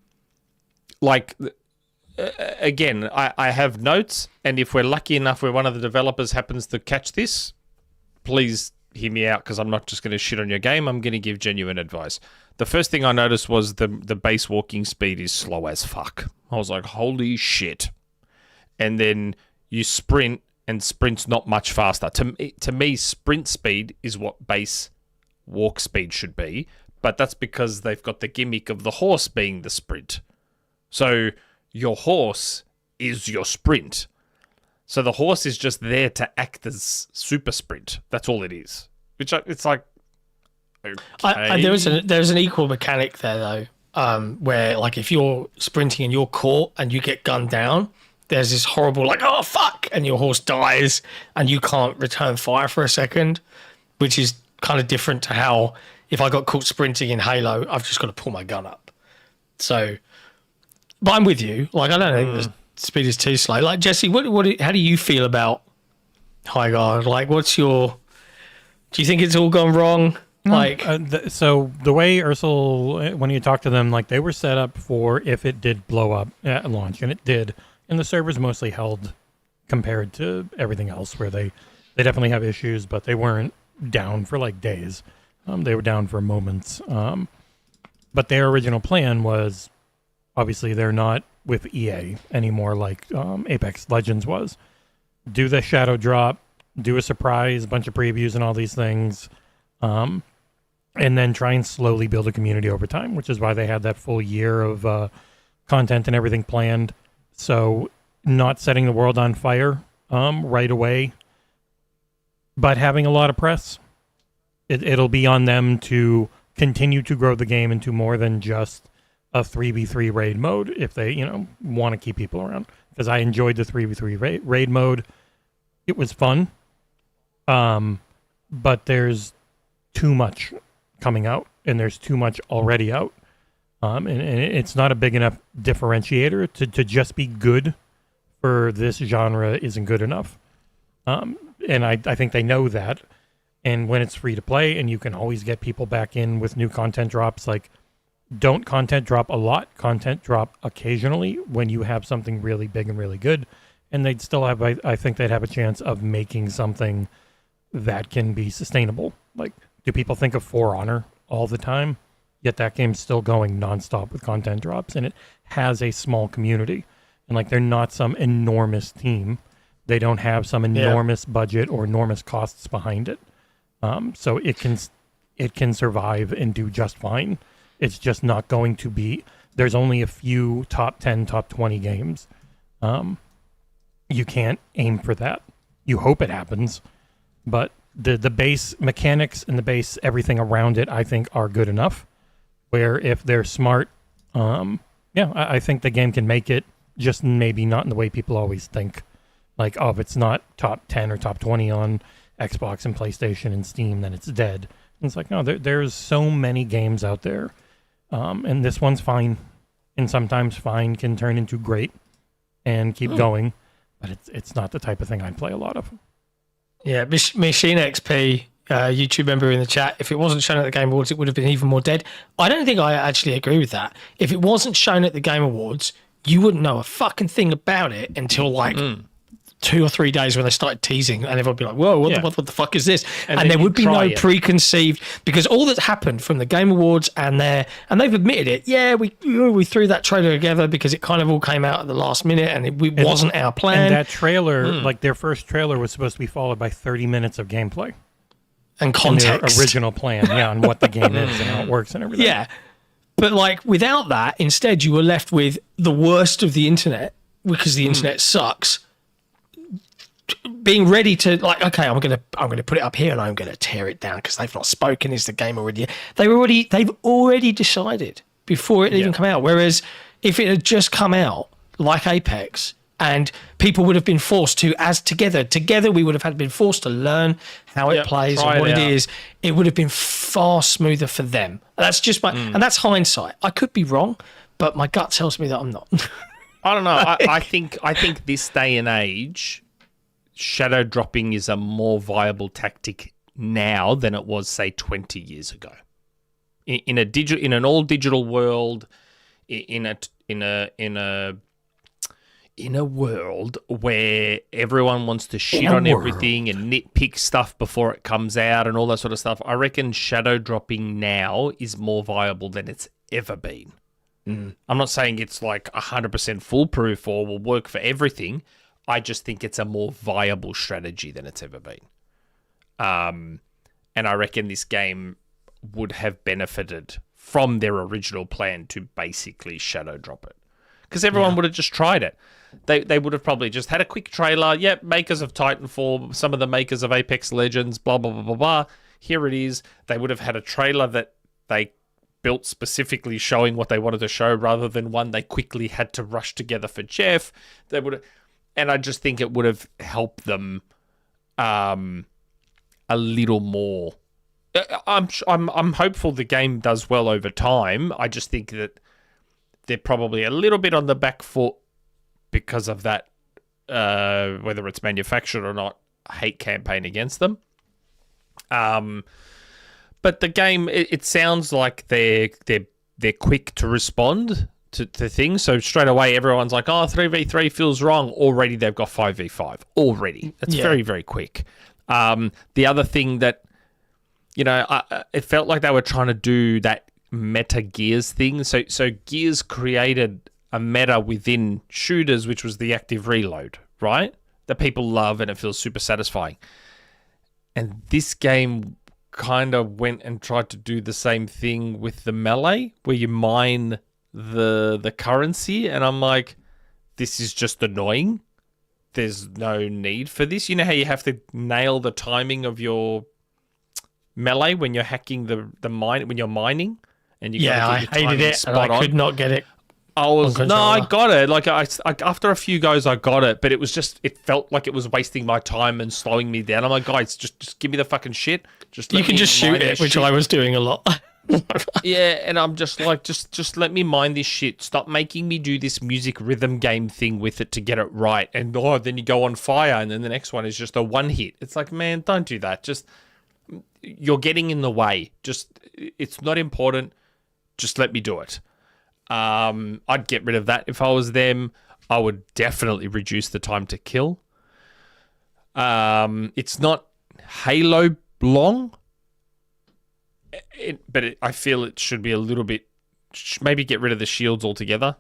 I have notes, and if we're lucky enough where one of the developers happens to catch this, please hear me out, because I'm not just going to shit on your game. I'm going to give genuine advice. The first thing I noticed was the base walking speed is slow as fuck. I was like, holy shit. And then you sprint, and sprint's not much faster. To me, sprint speed is what base walk speed should be, but that's because they've got the gimmick of the horse being the sprint. So your horse is your sprint. So the horse is just there to act as super sprint. That's all it is. Which it's like, okay. There's an equal mechanic there though, where like if you're sprinting and you're caught and you get gunned down, there's this horrible like, oh fuck, and your horse dies and you can't return fire for a second, which is kind of different to how if I got caught sprinting in Halo, I've just got to pull my gun up. So, but I'm with you. Like I don't think the speed is too slow. Like Jesse, how do you feel about Highguard? Like, do you think it's all gone wrong? Like, so the way Ursel, when you talk to them, like they were set up for if it did blow up at launch, and it did, and the servers mostly held compared to everything else, where they definitely have issues, but they weren't down for like days. They were down for moments. But their original plan was, obviously, they're not with EA anymore like Apex Legends was. Do the shadow drop, do a surprise, bunch of previews and all these things, and then try and slowly build a community over time, which is why they had that full year of content and everything planned. So not setting the world on fire right away, but having a lot of press. It'll be on them to continue to grow the game into more than just a 3v3 raid mode if they, want to keep people around. Because I enjoyed the 3v3 raid mode. It was fun. But there's too much coming out, and there's too much already out. And it's not a big enough differentiator to just be good for this genre isn't good enough. And I think they know that. And when it's free to play and you can always get people back in with new content drops, like don't content drop a lot, content drop occasionally when you have something really big and really good. And they'd still have, I think they'd have a chance of making something that can be sustainable. Like, do people think of For Honor all the time? Yet that game's still going nonstop with content drops, and it has a small community. And like, they're not some enormous team. They don't have some enormous budget or enormous costs behind it. So it can survive and do just fine. It's just not going to be. There's only a few top 10, top 20 games. You can't aim for that. You hope it happens, but the base mechanics and the base everything around it, I think, are good enough. Where if they're smart, I think the game can make it. Just maybe not in the way people always think. Like, oh, if it's not top 10 or top 20 on Xbox and PlayStation and Steam, then it's dead. And it's like, no, there's so many games out there. And this one's fine. And sometimes fine can turn into great and keep going. But it's not the type of thing I'd play a lot of. Yeah, Machine XP, YouTube member in the chat, if it wasn't shown at the Game Awards, it would have been even more dead. I don't think I actually agree with that. If it wasn't shown at the Game Awards, you wouldn't know a fucking thing about it until like 2 or 3 days when they started teasing, and everyone would be like, whoa, what the fuck is this? And there would be no preconceived, because all that's happened from the Game Awards and they've admitted it. Yeah, we threw that trailer together because it kind of all came out at the last minute and it wasn't our plan. And that trailer, like their first trailer was supposed to be followed by 30 minutes of gameplay. And context. And their original plan, on what the game is and how it works and everything. Yeah. But like without that, instead you were left with the worst of the internet, because the internet sucks. Being ready to like, okay, I'm gonna put it up here and I'm gonna tear it down because they've not spoken. Is the game already? They've already decided before it even come out. Whereas if it had just come out like Apex, and people would have been forced to, as together we would have been forced to learn how it plays and what it is. It would have been far smoother for them. That's just my, and that's hindsight. I could be wrong, but my gut tells me that I'm not. I don't know. I think this day and age, shadow dropping is a more viable tactic now than it was, say, 20 years ago. In an all digital world, in a world where everyone wants to shit on everything and nitpick stuff before it comes out and all that sort of stuff, I reckon shadow dropping now is more viable than it's ever been. I'm not saying it's like 100% foolproof or will work for everything. I just think it's a more viable strategy than it's ever been. And I reckon this game would have benefited from their original plan to basically shadow drop it. Because everyone would have just tried it. They would have probably just had a quick trailer. Yep, makers of Titanfall, some of the makers of Apex Legends, blah, blah, blah, blah, blah. Here it is. They would have had a trailer that they built specifically showing what they wanted to show rather than one they quickly had to rush together for Jeff. They would have, and I just think it would have helped them a little more. I'm hopeful the game does well over time. I just think that they're probably a little bit on the back foot because of that, whether it's manufactured or not, hate campaign against them. But the game, it sounds like they're quick to respond to things. So straight away, everyone's like, "Oh, 3v3 feels wrong." Already, they've got 5v5. Already, that's very, very quick. The other thing that, it felt like they were trying to do that meta Gears thing. So Gears created a meta within shooters, which was the active reload, right? That people love and it feels super satisfying. And this game kind of went and tried to do the same thing with the melee, where you mine the currency, and I'm like, this is just annoying. There's no need for this. You know how you have to nail the timing of your melee when you're hacking the mine, when you're mining, and you I hated it, and I could not get it. I got it. Like I after a few goes, I got it, but it felt like it was wasting my time and slowing me down. I'm like, guys, just give me the fucking shit. You can just shoot it, which I was doing a lot. Yeah, and I'm just like, just let me mine this shit. Stop making me do this music rhythm game thing with it to get it right. And then you go on fire, and then the next one is just a one hit. It's like, man, don't do that. Just, you're getting in the way. Just, it's not important. Just let me do it. I'd get rid of that if I was them. I would definitely reduce the time to kill. It's not Halo long, but I feel it should be a little bit. Maybe get rid of the shields altogether.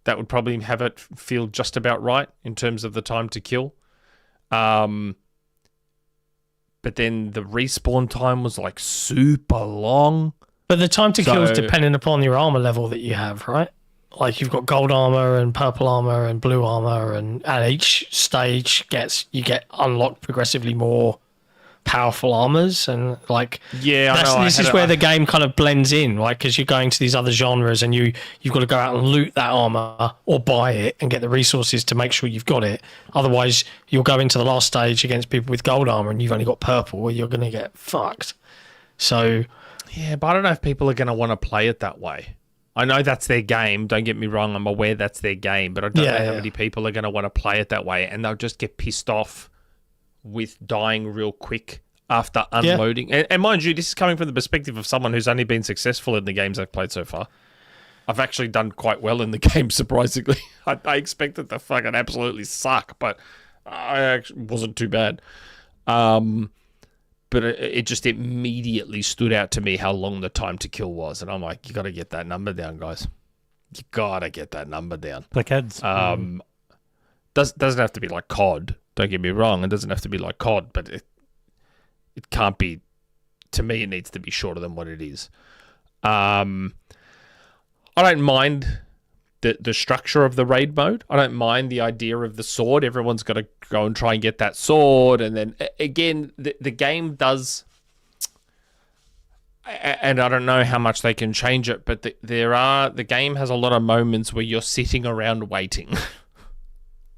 That would probably have it feel just about right in terms of the time to kill. But then the respawn time was like super long. But the time to kill is dependent upon your armor level that you have, right? Like you've got gold armor and purple armor and blue armor, and at each stage you get unlocked progressively more powerful armors, and like this is where the game kind of blends in, right? Because you're going to these other genres, and you've got to go out and loot that armor or buy it and get the resources to make sure you've got it. Otherwise, you'll go into the last stage against people with gold armor, and you've only got purple, or you're going to get fucked. So. Yeah, but I don't know if people are going to want to play it that way. I know that's their game. Don't get me wrong. I'm aware that's their game, but I don't know how many people are going to want to play it that way, and they'll just get pissed off with dying real quick after unloading. Yeah. And mind you, this is coming from the perspective of someone who's only been successful in the games I've played so far. I've actually done quite well in the game, surprisingly. I expected to fucking absolutely suck, but I actually wasn't too bad. But it just immediately stood out to me how long the time to kill was. And I'm like, you got to get that number down, guys. You got to get that number down. Like heads. Doesn't have to be like COD. Don't get me wrong. It doesn't have to be like COD, but it can't be, to me, it needs to be shorter than what it is. I don't mind the structure of the raid mode. I don't mind the idea of the sword. Everyone's got to go and try and get that sword. And then, again, the game does... And I don't know how much they can change it, but the game has a lot of moments where you're sitting around waiting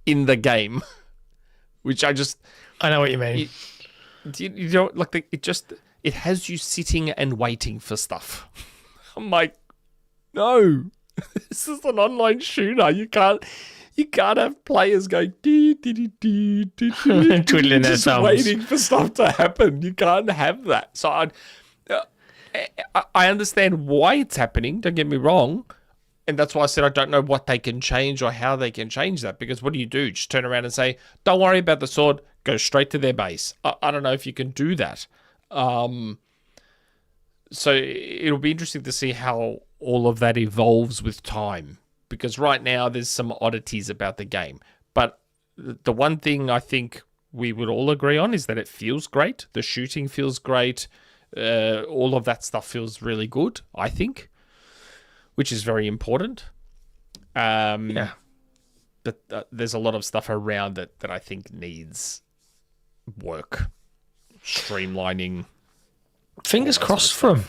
in the game, which I know what you mean. You don't like it has you sitting and waiting for stuff. I'm like, no, this is an online shooter. You can't have players going twiddling their thumbs, waiting for stuff to happen. You can't have that. So I understand why it's happening. Don't get me wrong. And that's why I said I don't know what they can change or how they can change that. Because what do? Just turn around and say, don't worry about the sword. Go straight to their base. I don't know if you can do that. So it'll be interesting to see how all of that evolves with time. Because right now there's some oddities about the game. But the one thing I think we would all agree on is that it feels great. The shooting feels great. All of that stuff feels really good, I think, which is very important. Yeah. But there's a lot of stuff around it that I think needs work, streamlining. Fingers crossed for him.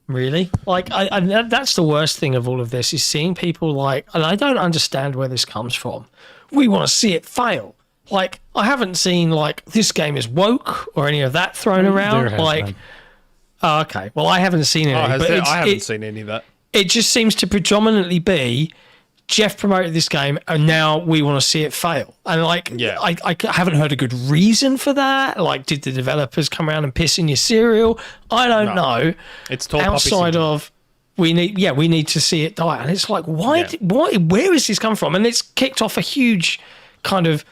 Really, like I that's the worst thing of all of this is seeing people like, and I don't understand where this comes from. We want to see it fail. Like, I haven't seen like this game is woke or any of that thrown around. Like, oh, okay, well, I haven't seen any. I haven't seen any of that. It just seems to predominantly be Jeff promoted this game and now we want to see it fail. And like, I haven't heard a good reason for that. Like, did the developers come around and piss in your cereal? I don't know. It's tall outside of we need to see it die. And it's like, why? Where is this come from? And it's kicked off a huge kind of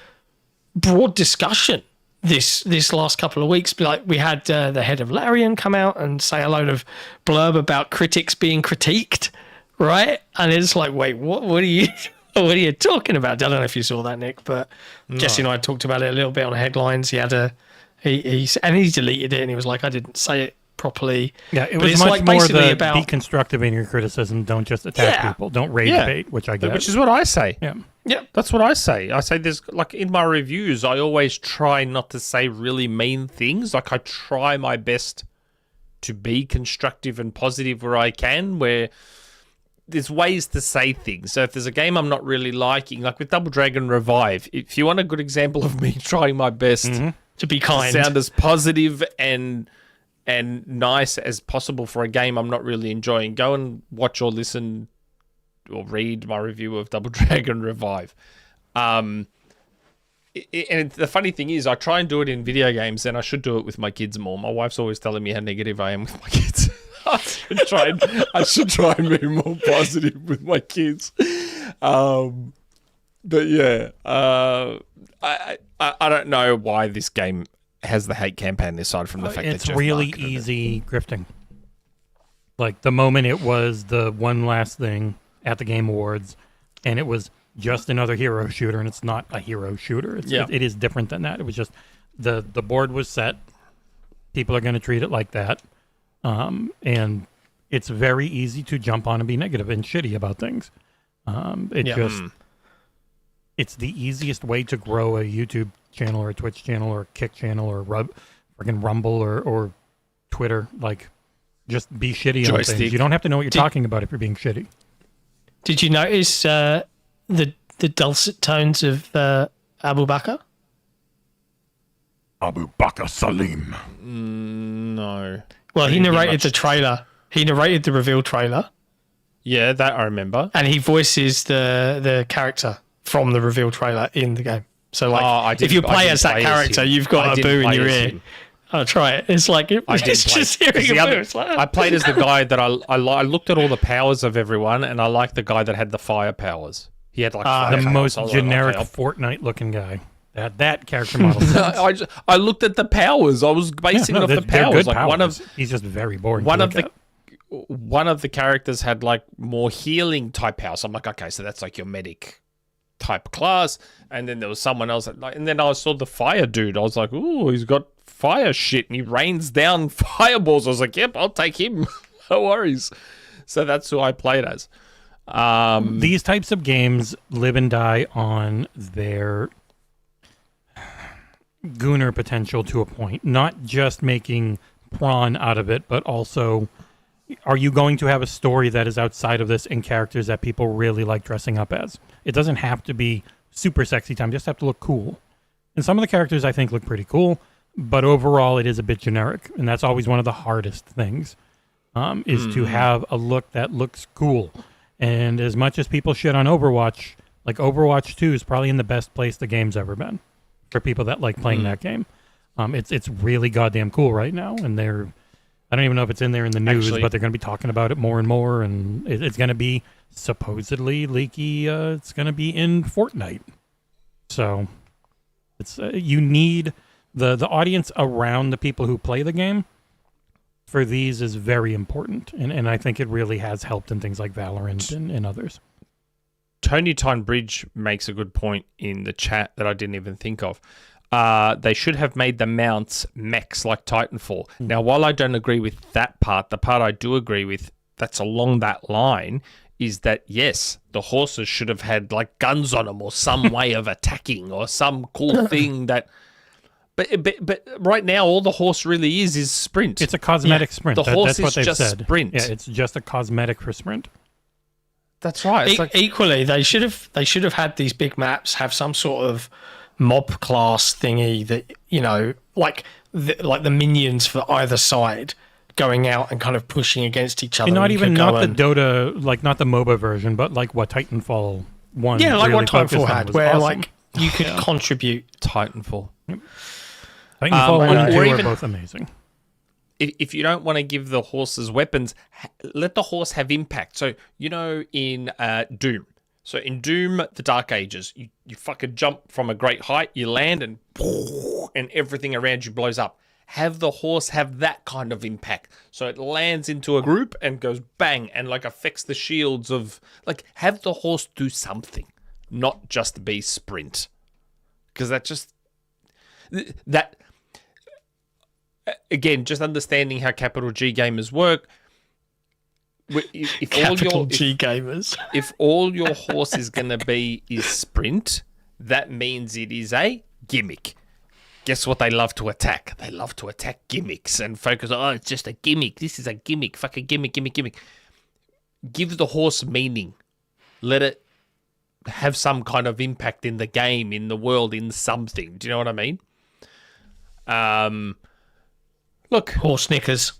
broad discussion this last couple of weeks. Like, we had the head of Larian come out and say a load of blurb about critics being critiqued. Right, and it's like, wait, what are you talking about? I don't know if you saw that, Nick, but Jesse and I talked about it a little bit on headlines. He had he deleted it, and he was like, I didn't say it properly. Yeah, it was much like more about be constructive in your criticism. Don't just attack people. Don't rage bait, which I get. Which is what I say. Yeah, that's what I say. I say there's like in my reviews, I always try not to say really mean things. Like, I try my best to be constructive and positive where I can. Where there's ways to say things. So if there's a game I'm not really liking, like with Double Dragon Revive, if you want a good example of me trying my best to be kind, to sound as positive and nice as possible for a game I'm not really enjoying, go and watch or listen or read my review of Double Dragon Revive. And the funny thing is, I try and do it in video games, and I should do it with my kids more. My wife's always telling me how negative I am with my kids. I should try and be more positive with my kids. But yeah, I don't know why this game has the hate campaign aside from the fact that it's really easy grifting. Like, the moment it was the one last thing at the Game Awards, and it was just another hero shooter, and it's not a hero shooter. It is different than that. It was just the board was set. People are going to treat it like that. And it's very easy to jump on and be negative and shitty about things. It's the easiest way to grow a YouTube channel or a Twitch channel or a Kick channel or freaking Rumble or Twitter. Like, just be shitty on things. You don't have to know what you're talking about if you're being shitty. Did you notice the dulcet tones of Abu Bakr? Abu Bakr Salim. No. Well, he narrated the trailer. He narrated the reveal trailer. Yeah, that I remember. And he voices the character from the reveal trailer in the game. So, like, if you play as that character, you've got a boo in your ear. Oh, try it. It's like it's just hearing a boo. It's like, I played as the guy that I looked at all the powers of everyone, and I liked the guy that had the fire powers. He had like the most generic Fortnite-looking guy. That character model. I looked at the powers. I was basing it off the powers. Like, powers. He's just very boring. One of the characters had like more healing type powers. I'm like, okay, so that's like your medic type class. And then there was someone else and then I saw the fire dude. I was like, ooh, he's got fire shit and he rains down fireballs. I was like, yep, I'll take him. No worries. So that's who I played as. These types of games live and die on their gooner potential to a point, not just making prawn out of it, but also, are you going to have a story that is outside of this and characters that people really like dressing up as? It doesn't have to be super sexy time, just have to look cool. And some of the characters I think look pretty cool, but overall it is a bit generic, and that's always one of the hardest things, is to have a look that looks cool. And as much as people shit on Overwatch, like Overwatch 2 is probably in the best place the game's ever been for people that like playing that game. It's really goddamn cool right now, and I don't even know if it's in there in the news, but they're going to be talking about it more and more, and it's going to be supposedly leaky. It's going to be in Fortnite. So it's you need the audience around the people who play the game for these is very important, and I think it really has helped in things like Valorant and others. Tony Tonbridge makes a good point in the chat that I didn't even think of. they should have made the mounts mechs like Titanfall. Now, while I don't agree with that part, the part I do agree with that's along that line is that, yes, the horses should have had like guns on them or some way of attacking or some cool thing that... But right now, all the horse really is sprint. It's a cosmetic sprint. The horse that's what is they've just said. sprint. Yeah, it's just a cosmetic for sprint. That's right. It's Equally, they should have had these big maps have some sort of mob class thingy that, you know, like the minions for either side going out and kind of pushing against each other. And not the Dota, like not the MOBA version, but like what Titanfall 1 Yeah, like really what Titanfall had, where awesome. like you could contribute. Titanfall. Titanfall 1 and 2 or are even- both amazing. If you don't want to give the horses weapons, let the horse have impact. So, you know, in Doom. So in Doom, the Dark Ages, you fucking jump from a great height, you land and everything around you blows up. Have the horse have that kind of impact. So it lands into a group and goes bang and like affects the shields of... Like, have the horse do something, not just be sprint. Because that... Again, just understanding how capital G gamers work. If Capital G gamers. If all your horse is going to be is sprint, that means it is a gimmick. Guess what they love to attack? They love to attack gimmicks and focus on, oh, it's just a gimmick. This is a gimmick. Fuck a gimmick. Give the horse meaning. Let it have some kind of impact in the game, in the world, in something. Do you know what I mean? Look, Horse knickers.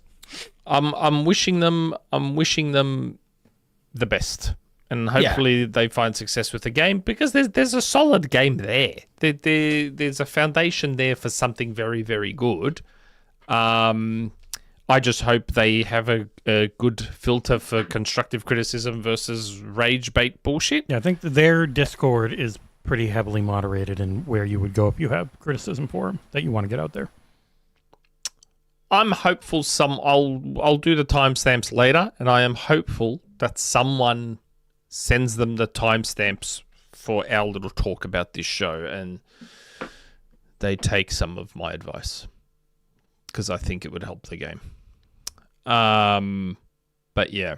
I'm wishing them the best, and hopefully they find success with the game, because there's a solid game there. There's a foundation there for something very, very good. I just hope they have a good filter for constructive criticism versus rage bait bullshit. Yeah, I think that their Discord is pretty heavily moderated in where you would go if you have criticism for them that you want to get out there. I'm hopeful I'll do the timestamps later, and I am hopeful that someone sends them the timestamps for our little talk about this show, and they take some of my advice, because I think it would help the game. But yeah.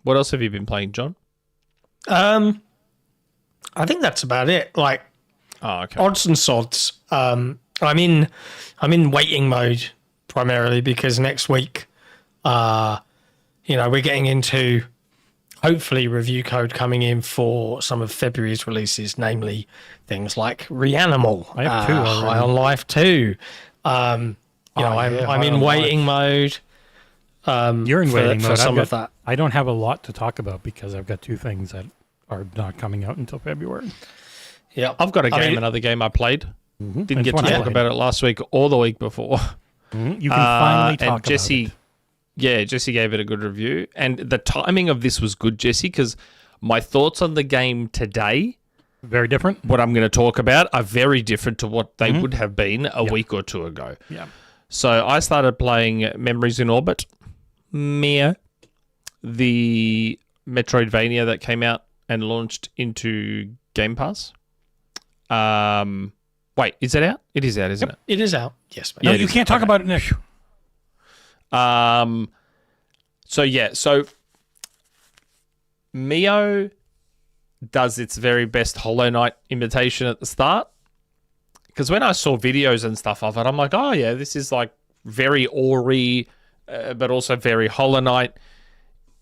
What else have you been playing, John? I think that's about it. Like, odds and sods. I'm in waiting mode primarily because next week, we're getting into hopefully review code coming in for some of February's releases, namely things like Reanimal, I have two already. High on Life 2. I'm in waiting mode. You're in waiting mode. for some of that. I don't have a lot to talk about because I've got two things that are not coming out until February. Yeah, I've got another game I played. Mm-hmm. Didn't get to talk about it last week or the week before. Mm-hmm. You can finally talk and Jesse, about it. Yeah, Jesse gave it a good review. And the timing of this was good, Jesse, because my thoughts on the game today, very different. what I'm going to talk about, are very different to what they would have been a week or two ago. Yeah. So I started playing Memories in Orbit, M.I.O, the Metroidvania that came out and launched into Game Pass. Wait, is it out? It is out, isn't it? It is out. Yes, mate. No, you can't talk about it, Nick. So M.I.O does its very best Hollow Knight imitation at the start. Because when I saw videos and stuff of it, I'm like, oh yeah, this is like very Ori, but also very Hollow Knight.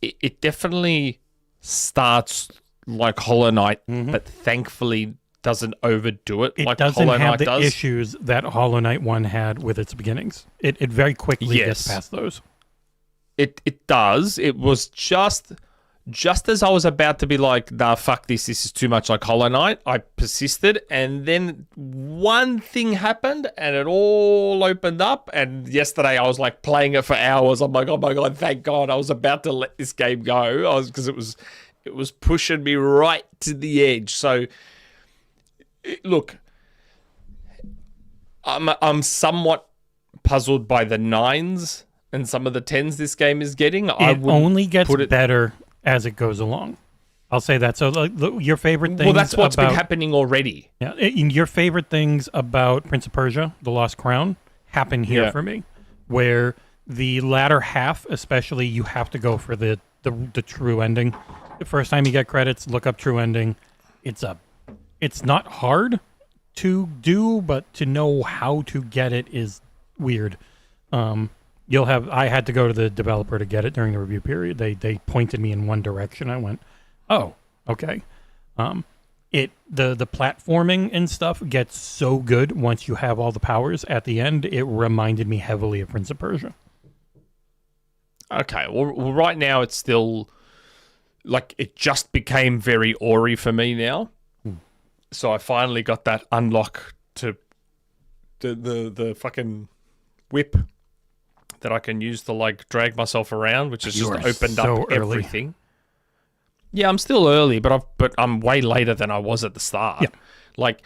It definitely starts like Hollow Knight, but thankfully doesn't overdo it, like doesn't Hollow have Knight the does. issues that Hollow Knight 1 had with its beginnings. It very quickly gets past those. It does. It was just as I was about to be like, nah, fuck this is too much like Hollow Knight, I persisted, and then one thing happened and it all opened up, and yesterday I was like playing it for hours. I'm like, oh my god, thank god, I was about to let this game go, because it was pushing me right to the edge. So look, I'm somewhat puzzled by the 9s and some of the 10s this game is getting. It only gets better as it goes along. I'll say that. So your favorite things. Well, that's what's been happening already. Yeah, your favorite things about Prince of Persia: The Lost Crown happen here for me, where the latter half, especially, you have to go for the true ending. The first time you get credits, look up true ending. It's not hard to do, but to know how to get it is weird. I had to go to the developer to get it during the review period. They pointed me in one direction. I went, oh, okay. The platforming and stuff gets so good once you have all the powers at the end. It reminded me heavily of Prince of Persia. Okay, well, right now it's still like it just became very Ori for me now. So I finally got that unlock to the fucking whip that I can use to like drag myself around, which has just opened up everything. Yeah, I'm still early, but I'm way later than I was at the start. Yeah. Like,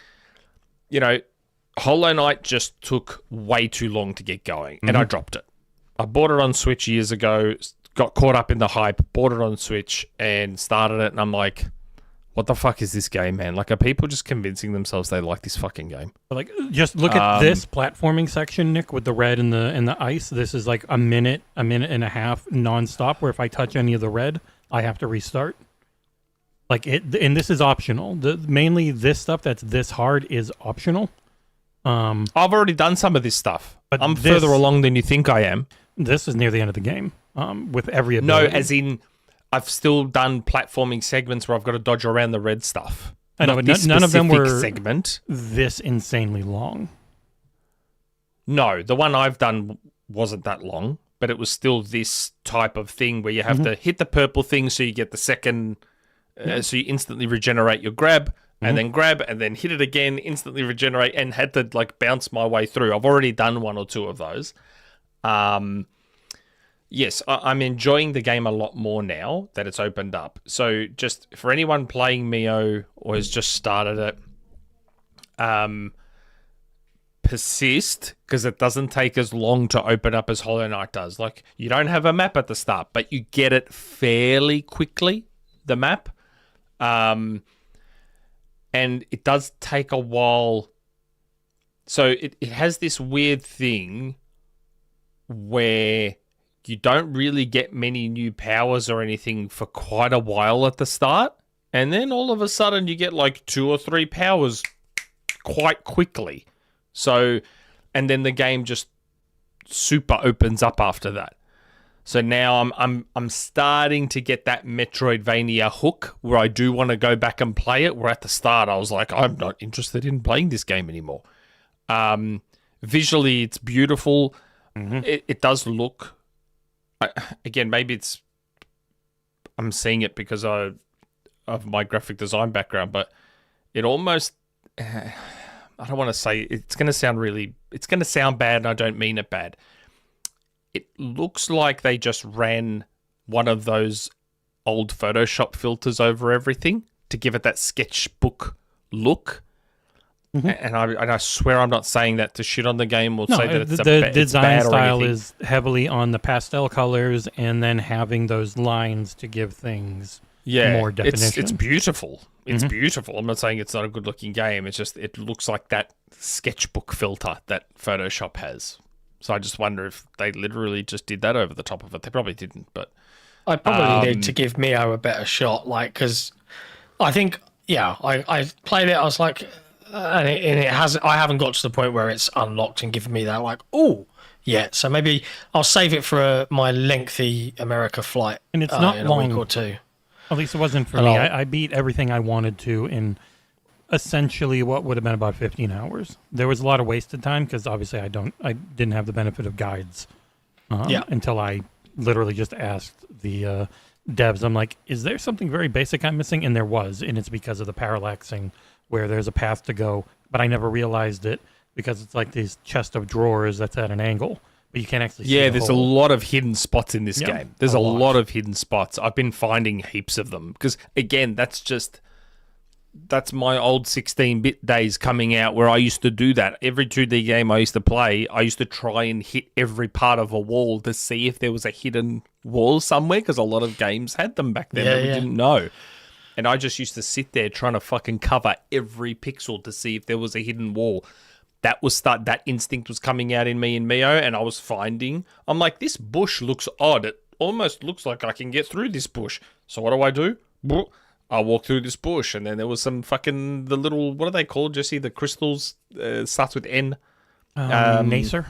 Hollow Knight just took way too long to get going, and I dropped it. I bought it on Switch years ago, got caught up in the hype, bought it on Switch, and started it, and I'm like, what the fuck is this game, man? Like, are people just convincing themselves they like this fucking game? Like, just look at this platforming section, Nick, with the red and the ice. This is like a minute and a half nonstop, where if I touch any of the red, I have to restart. Like, and this is optional. Mainly this stuff that's this hard is optional. I've already done some of this stuff. But I'm further along than you think I am. This is near the end of the game, with every ability. No, as in, I've still done platforming segments where I've got to dodge around the red stuff. I know, but none of them were segment. This insanely long. No, the one I've done wasn't that long, but it was still this type of thing where you have to hit the purple thing so you get the second, so you instantly regenerate your grab, and then grab, and then hit it again, instantly regenerate, and had to like bounce my way through. I've already done one or two of those. Yes, I'm enjoying the game a lot more now that it's opened up. So just for anyone playing M.I.O. or has just started it, persist, because it doesn't take as long to open up as Hollow Knight does. Like, you don't have a map at the start, but you get it fairly quickly, the map. And it does take a while. So it has this weird thing where you don't really get many new powers or anything for quite a while at the start. And then all of a sudden you get like 2 or 3 powers quite quickly. So, and then the game just super opens up after that. So now I'm starting to get that Metroidvania hook where I do want to go back and play it. Where at the start I was like, I'm not interested in playing this game anymore. Visually, it's beautiful. It does look. Again, maybe I'm seeing it because of my graphic design background, but it almost. I don't want to say it's going to sound bad, and I don't mean it bad. It looks like they just ran one of those old Photoshop filters over everything to give it that sketchbook look. And I swear I'm not saying that to shit on the game or say that it's the design style is heavily on the pastel colors and then having those lines to give things more definition. It's beautiful. It's beautiful. I'm not saying it's not a good looking game. It's just it looks like that sketchbook filter that Photoshop has. So I just wonder if they literally just did that over the top of it. They probably didn't, but I probably need to give M.I.O. a better shot, like, because I think, I played it. I was like, and it has. I haven't got to the point where it's unlocked and given me that like, oh, yeah. So maybe I'll save it for my lengthy America flight. And it's not in long. A week or two. At least it wasn't for me. I beat everything I wanted to in essentially what would have been about 15 hours. There was a lot of wasted time because obviously I didn't have the benefit of guides until I literally just asked the devs. I'm like, is there something very basic I'm missing? And there was, and it's because of the parallaxing where there's a path to go, but I never realized it because it's like this chest of drawers that's at an angle, but you can't actually see there's hole. a lot of hidden spots in this game. There's a lot of hidden spots. I've been finding heaps of them because, again, that's my old 16-bit days coming out where I used to do that. Every 2D game I used to play, I used to try and hit every part of a wall to see if there was a hidden wall somewhere because a lot of games had them back then that we didn't know. And I just used to sit there trying to fucking cover every pixel to see if there was a hidden wall. That instinct was coming out in me in M.I.O, and I was finding, I'm like, this bush looks odd. It almost looks like I can get through this bush. So what do? I walk through this bush, and then there was some fucking, the little, what are they called, Jesse? The crystals, starts with N. Nacer?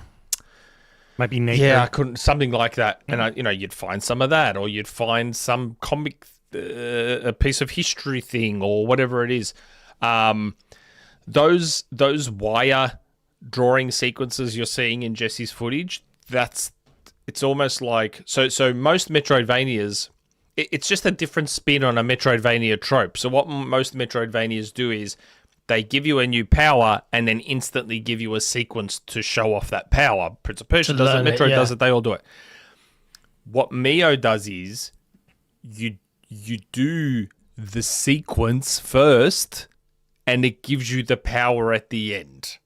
Might be Nacer. Yeah, I couldn't, something like that. And you'd find some of that, or you'd find some comic, a piece of history thing, or whatever it is. Those wire drawing sequences you're seeing in Jesse's footage, it's almost like, so most Metroidvanias, it's just a different spin on a Metroidvania trope. So what most Metroidvanias do is they give you a new power and then instantly give you a sequence to show off that power. Prince of Persia does it, Metroid does it, they all do it. What M.I.O does is you do the sequence first and it gives you the power at the end.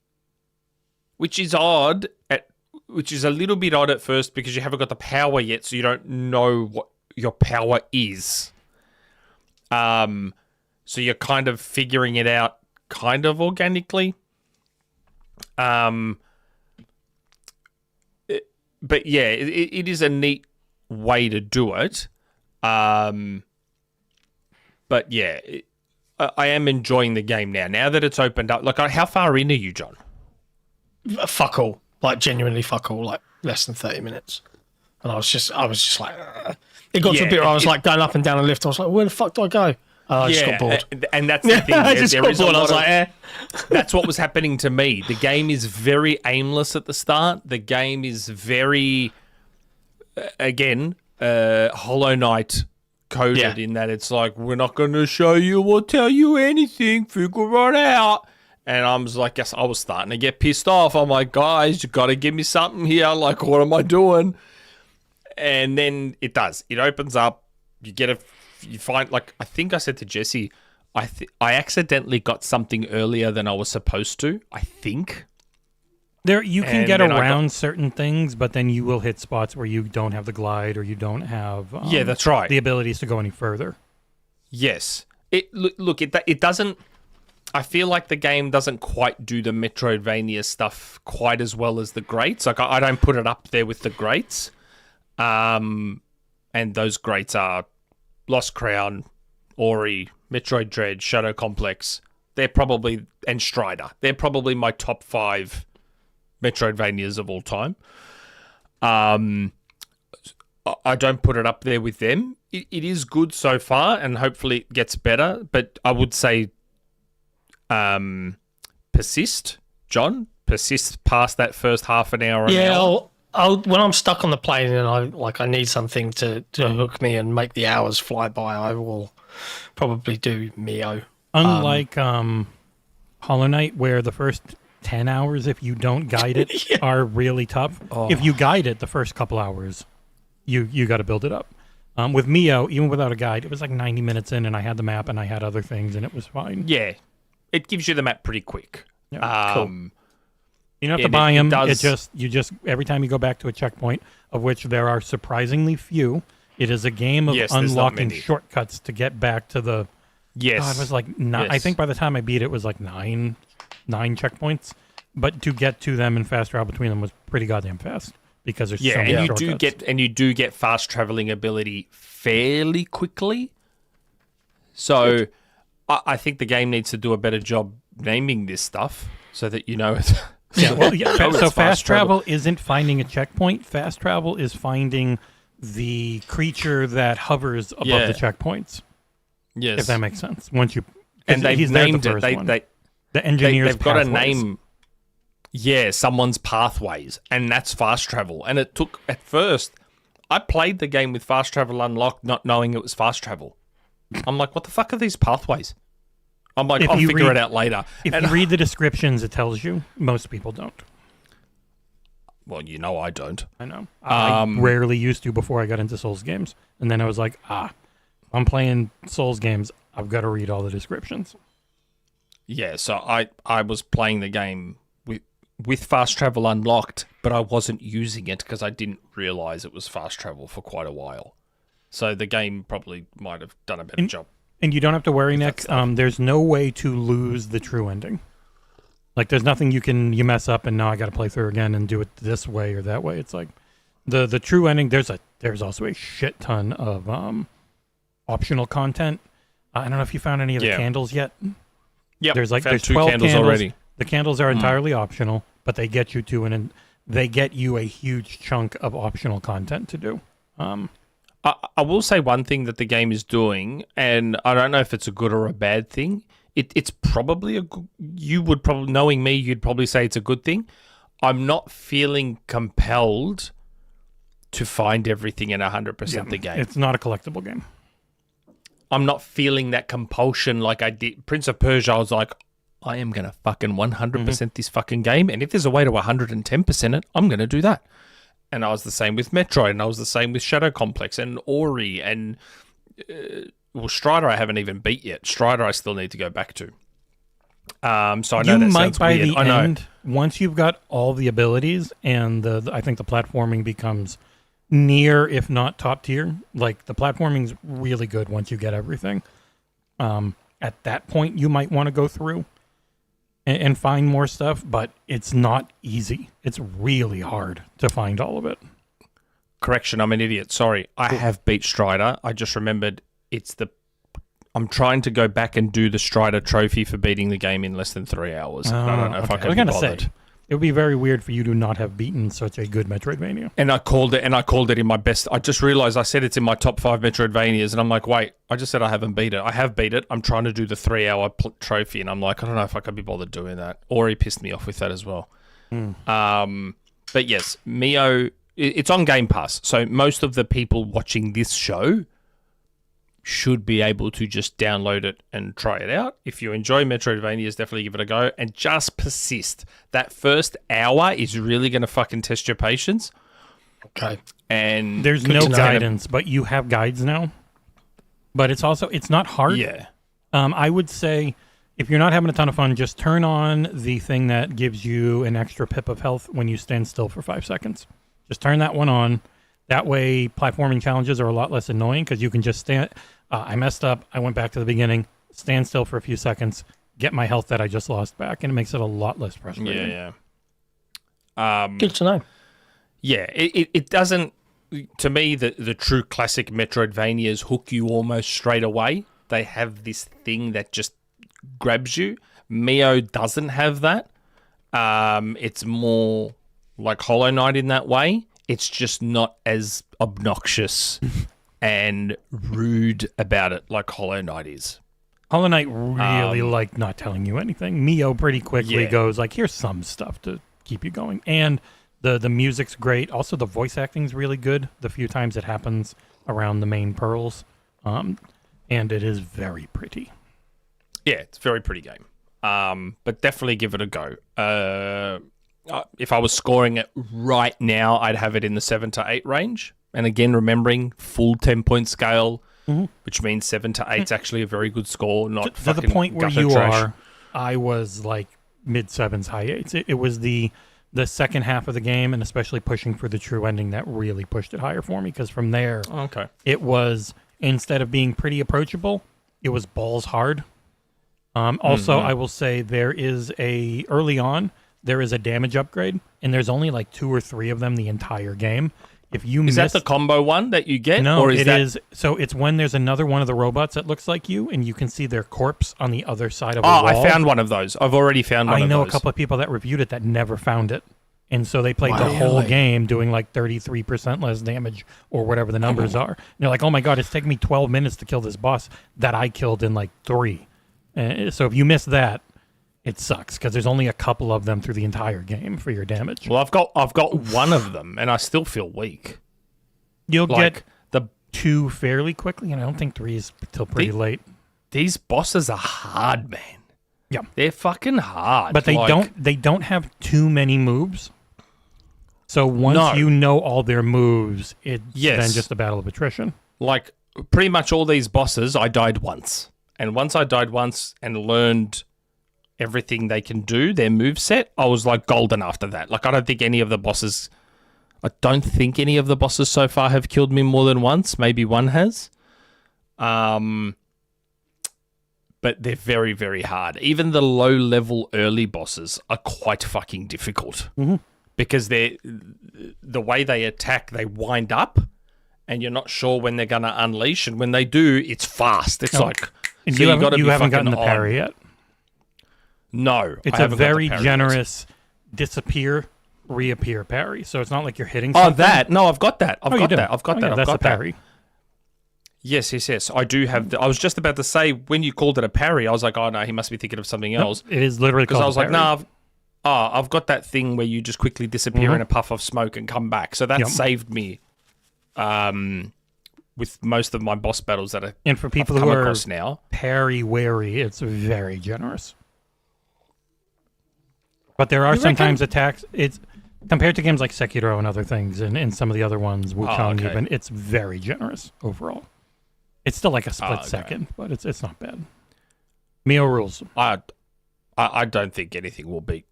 Which is odd, which is a little bit odd at first because you haven't got the power yet, so you don't know what your power is. So you're kind of figuring it out kind of organically. But yeah, it is a neat way to do it. But yeah, I am enjoying the game now. Now that it's opened up, like, how far in are you, John? Fuck all. Like, genuinely fuck all. Like, less than 30 minutes. And I was just like, It got to a bit where I was like going up and down a lift. I was like, where the fuck do I go? I just got bored. And that's the thing. I just got bored. I was like, That's what was happening to me. The game is very aimless at the start. The game is very, again, Hollow Knight coded in that it's like, we're not going to show you or tell you anything. Figure it out. And I was like, I was starting to get pissed off. I'm like, guys, you got to give me something here. Like, what am I doing? And then it does. It opens up. You find, like, I think I said to Jesse, I accidentally got something earlier than I was supposed to, I think. You can get around certain things, but then you will hit spots where you don't have the glide or you don't have that's right, the abilities to go any further. Yes. It doesn't... I feel like the game doesn't quite do the Metroidvania stuff quite as well as the greats. Like, I don't put it up there with the greats. And those greats are Lost Crown, Ori, Metroid Dread, Shadow Complex. They're probably... And Strider. They're probably my top 5 Metroidvanias of all time. I don't put it up there with them. It is good so far, and hopefully it gets better. But I would say... persist, John. Persist past that first half an hour. I'll when I'm stuck on the plane and I need something to hook me and make the hours fly by, I will probably do M.I.O. Unlike Hollow Knight, where the first 10 hours, if you don't guide it, are really tough. If you guide it the first couple hours, you got to build it up. With M.I.O, even without a guide, it was like 90 minutes in, and I had the map and I had other things, and it was fine. Yeah. It gives you the map pretty quick. Yeah, cool. You don't have to buy them. You just every time you go back to a checkpoint, of which there are surprisingly few, it is a game of unlocking shortcuts to get back to the. Yes, God, it was like I think by the time I beat it, it was like nine checkpoints. But to get to them and fast travel between them was pretty goddamn fast because there's so many shortcuts. You do get fast traveling ability fairly quickly. So. I think the game needs to do a better job naming this stuff so that you know it's... So fast travel isn't finding a checkpoint. Fast travel is finding the creature that hovers above the checkpoints. Yes. If that makes sense. Once you... And they've named it. The engineers' they've got a name. Yeah, someone's pathways. And that's fast travel. And it took... At first, I played the game with fast travel unlocked not knowing it was fast travel. I'm like, what the fuck are these pathways? I'm like, I'll figure it out later. If you read the descriptions, it tells you. Most people don't. Well, you know I don't. I know. I rarely used to before I got into Souls games. And then I was like, I'm playing Souls games. I've got to read all the descriptions. Yeah, so I was playing the game with fast travel unlocked, but I wasn't using it because I didn't realize it was fast travel for quite a while. So the game probably might have done a better job. And you don't have to worry, Nick. There's no way to lose the true ending. Like, there's nothing you mess up and now I got to play through again and do it this way or that way. It's like the true ending. There's also a shit ton of optional content. I don't know if you found any of the candles yet. Yeah, there's 2 12 candles already. The candles are entirely optional, but they get you to they get you a huge chunk of optional content to do. I will say one thing that the game is doing, and I don't know if it's a good or a bad thing. It's probably you would probably, knowing me, you'd probably say it's a good thing. I'm not feeling compelled to find everything in 100% the game. It's not a collectible game. I'm not feeling that compulsion like I did. Prince of Persia, I was like, I am going to fucking 100% this fucking game. And if there's a way to 110% it, I'm going to do that. And I was the same with Metroid, and I was the same with Shadow Complex and Ori, and Strider I haven't even beat yet. Strider I still need to go back to. So I know you that might sounds by weird. the end, once you've got all the abilities, and I think the platforming becomes near, if not top tier. Like, the platforming's really good once you get everything. At that point, you might want to go through and find more stuff, but it's not easy. It's really hard to find all of it. Correction, I'm an idiot. Sorry. I have beat Strider. I just remembered I'm trying to go back and do the Strider trophy for beating the game in less than 3 hours. I don't know if I can be bothered. Say, it would be very weird for you to not have beaten such a good Metroidvania. And I called it in my best. I just realized I said it's in my top 5 Metroidvanias, and I'm like, wait, I just said I haven't beat it. I have beat it. I'm trying to do the 3-hour trophy, and I'm like, I don't know if I could be bothered doing that. Ori pissed me off with that as well. But yes, M.I.O, it's on Game Pass, so most of the people watching this show should be able to just download it and try it out. If you enjoy Metroidvanias, definitely give it a go and just persist. That first hour is really going to fucking test your patience. Okay. And there's no guidance, but you have guides now. But it's not hard. Yeah. I would say if you're not having a ton of fun, just turn on the thing that gives you an extra pip of health when you stand still for 5 seconds. Just turn that one on. That way, platforming challenges are a lot less annoying because you can just stand. I messed up. I went back to the beginning, stand still for a few seconds, get my health that I just lost back, and it makes it a lot less frustrating. Yeah. Good to know. Yeah, it doesn't. To me, the true classic Metroidvanias hook you almost straight away. They have this thing that just grabs you. M.I.O doesn't have that. It's more like Hollow Knight in that way. It's just not as obnoxious and rude about it like Hollow Knight is. Hollow Knight really liked not telling you anything. M.I.O pretty quickly goes like, here's some stuff to keep you going. And the music's great. Also, the voice acting's really good the few times it happens around the main pearls. And it is very pretty. Yeah, it's a very pretty game. But definitely give it a go. If I was scoring it right now, I'd have it in the 7 to 8 range. And again, remembering full 10-point scale, which means 7 to 8 is actually a very good score. Not to the point where you are, I was like mid-7s, high 8s. It was the second half of the game, and especially pushing for the true ending, that really pushed it higher for me. Because from there, it was, instead of being pretty approachable, it was balls hard. Also, I will say early on, there is a damage upgrade, and there's only like 2 or 3 of them the entire game. If you is that the combo one that you get? No, or is. So it's when there's another one of the robots that looks like you, and you can see their corpse on the other side of a wall. I found one of those. I've already found one of those. I know a couple of people that reviewed it that never found it. And so they played the whole game doing like 33% less damage or whatever the numbers are. And they're like, oh my God, it's taking me 12 minutes to kill this boss that I killed in like 3. So if you miss that, it sucks because there's only a couple of them through the entire game for your damage. Well, I've got one of them, and I still feel weak. You'll get the 2 fairly quickly, and I don't think 3 is till pretty late. These bosses are hard, man. Yeah, they're fucking hard. But they don't have too many moves. So once you know all their moves, it's then just a battle of attrition. Like pretty much all these bosses, I died once, and once I died once and learned everything they can do, their moveset, I was like golden after that. Like I don't think any of the bosses so far have killed me more than once. Maybe one has. but they're very, very hard. Even the low-level early bosses are quite fucking difficult because the way they attack, they wind up, and you're not sure when they're going to unleash. And when they do, it's fast. It's like and so you be haven't gotten fucking the parry on. yet. No, it's I a haven't got the very parry generous disappear, reappear parry. So it's not like you're hitting. Oh, something. that? No, I've got that. I've got that. That's I've got the parry. Yes. I do have. I was just about to say when you called it a parry, I was like, oh no, he must be thinking of something else. It is literally because called I was a like, parry. no, I've got that thing where you just quickly disappear in a puff of smoke and come back. So that saved me. With most of my boss battles that and for people I've who come are across now, parry wary, it's very generous. But there are sometimes attacks. It's compared to games like Sekiro and other things, and some of the other ones, Wukong even. It's very generous overall. It's still like a split second, but it's not bad. M.I.O rules. I don't think anything will beat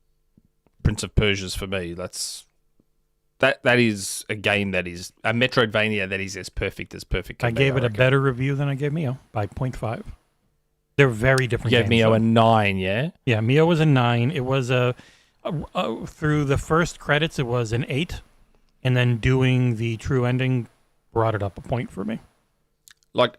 Prince of Persia's for me. That is a game that is a Metroidvania that is as perfect can I be, gave it a reckon. better review than I gave M.I.O by 0.5. They're very different You games. gave M.I.O a 9, yeah? Yeah, M.I.O was a 9. It was through the first credits, it was an 8. And then doing the true ending brought it up a point for me. Like,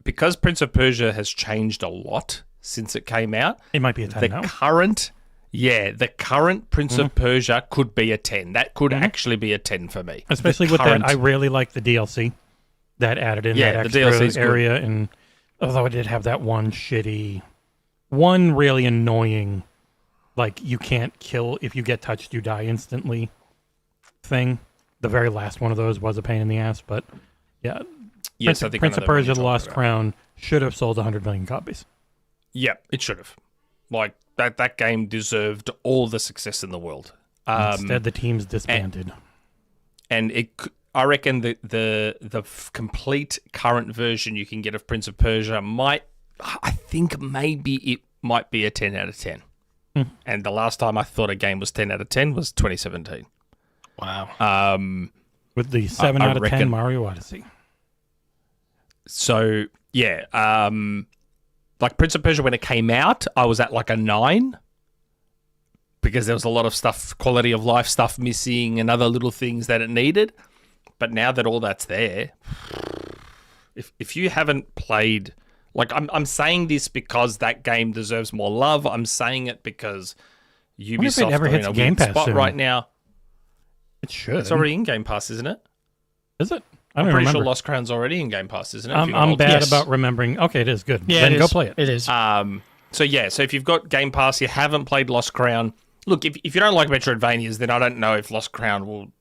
because Prince of Persia has changed a lot since it came out. It might be a 10 the now. The current Prince of Persia could be a 10. That could actually be a 10 for me. Especially with that, I really like the DLC that added in that extra DLC's area. And although it did have that one really annoying, like you can't kill, if you get touched, you die instantly thing. The very last one of those was a pain in the ass, but yeah. Yes, Prince of Persia, The Lost Crown should have sold 100 million copies. Yep, it should have. Like, that game deserved all the success in the world. Instead, the team's disbanded. And I reckon the complete current version you can get of Prince of Persia I think maybe it might be a 10 out of 10. And the last time I thought a game was 10 out of 10 was 2017. Wow. With the 7 out of 10 Mario Odyssey. So, yeah. Like Prince of Persia, when it came out, I was at like a 9 because there was a lot of stuff, quality of life stuff missing and other little things that it needed. But now that all that's there, if you haven't played, like I'm saying this because that game deserves more love. I'm saying it because Ubisoft are in a weird spot right now. It should. It's already in Game Pass, isn't it? Is it? I'm pretty sure Lost Crown's already in Game Pass, isn't it? I'm bad about remembering. Okay, it is good. Yeah, then go play it. It is. So if you've got Game Pass, you haven't played Lost Crown. Look, if you don't like Metroidvanias, then I don't know if Lost Crown will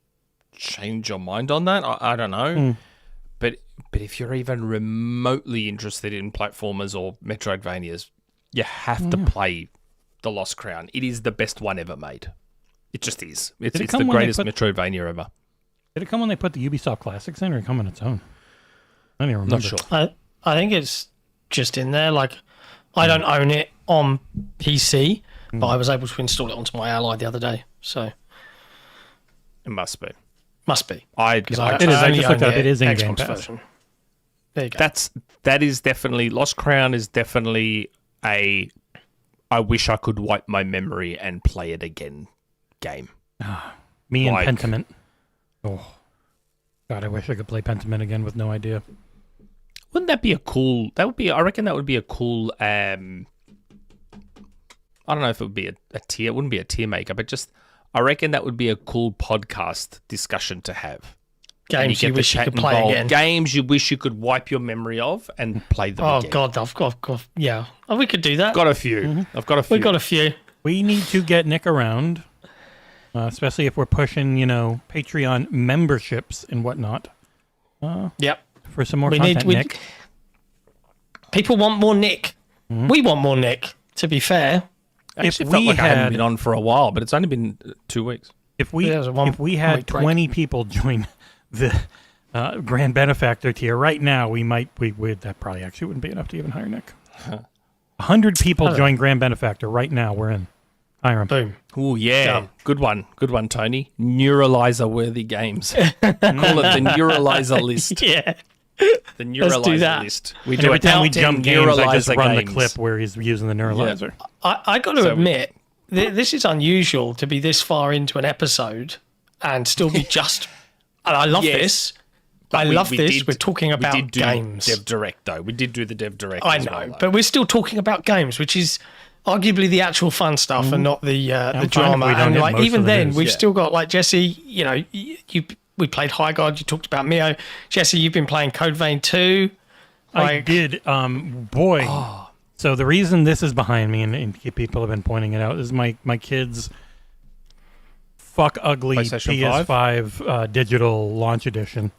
change your mind on that. I don't know. But if you're even remotely interested in platformers or Metroidvanias, you have to play The Lost Crown. It is the best one ever made. It just is. It's the greatest Metroidvania ever. Did it come when they put the Ubisoft Classics in, or it come on its own? I don't even remember. Not sure. I think it's just in there. Like, I don't own it on PC, but I was able to install it onto my Ally the other day. So it must be. Must be. I just looked it up. It is in Game Pass. Version. There you go. That is definitely Lost Crown is definitely a I wish I could wipe my memory and play it again game. Me and Pentiment. Oh, God, I wish I could play Pentiment again with no idea. Wouldn't that be a cool... I reckon that would be a cool... I don't know if it would be a tier... It wouldn't be a tier maker, but just... I reckon that would be a cool podcast discussion to have. Games you wish you could play again. Games you wish you could wipe your memory of and play them again. Oh, God, I've got... Yeah. Oh, we could do that. Got a few. I've got a few. We've got a few. We need to get Nick around... especially if we're pushing, Patreon memberships and whatnot. Yep. For some more content, Nick. People want more Nick. We want more Nick, to be fair. I felt like I hadn't been on for a while, but it's only been 2 weeks. If we had 20 people join the Grand Benefactor tier right now, that probably actually wouldn't be enough to even hire Nick. 100 people join Grand Benefactor right now. We're in. Hire him. Boom. Oh, yeah. Done. Good one, Tony. Neuralizer-worthy games. Call it the Neuralizer list. Yeah. The Let's do neuralizer that. list. We And do every a time top we 10 jump games, I just neuralizer run the games. clip where he's using the neuralizer. I got to So- admit, this is unusual to be this far into an episode and still be just. And I love Yes. this. But I we- love we this. did- We're talking we about did do games. Dev Direct, though. We did do the Dev Direct. I as know, well, though. but we're still talking about games, which is arguably the actual fun stuff and not the fine if drama. we don't And hit like most even of the then, news. we've Yeah. still got like Jesse. You know, we played Highguard. You talked about M.I.O. Jesse, you've been playing Code Vein 2. I did. Boy. So the reason this is behind me, and people have been pointing it out, is my kids' fuck ugly PlayStation PS5 digital launch edition.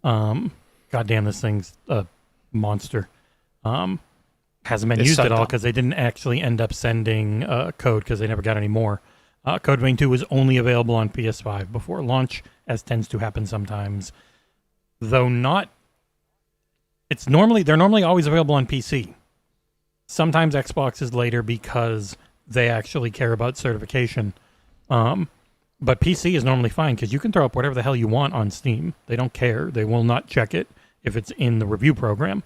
Goddamn, this thing's a monster. Hasn't been It's used so at all dumb. because they didn't actually end up sending code because they never got any more. Code Vein 2 was only available on PS5 before launch, as tends to happen sometimes. Though not, they're normally always available on PC. Sometimes Xbox is later because they actually care about certification. But PC is normally fine because you can throw up whatever the hell you want on Steam. They don't care. They will not check it if it's in the review program.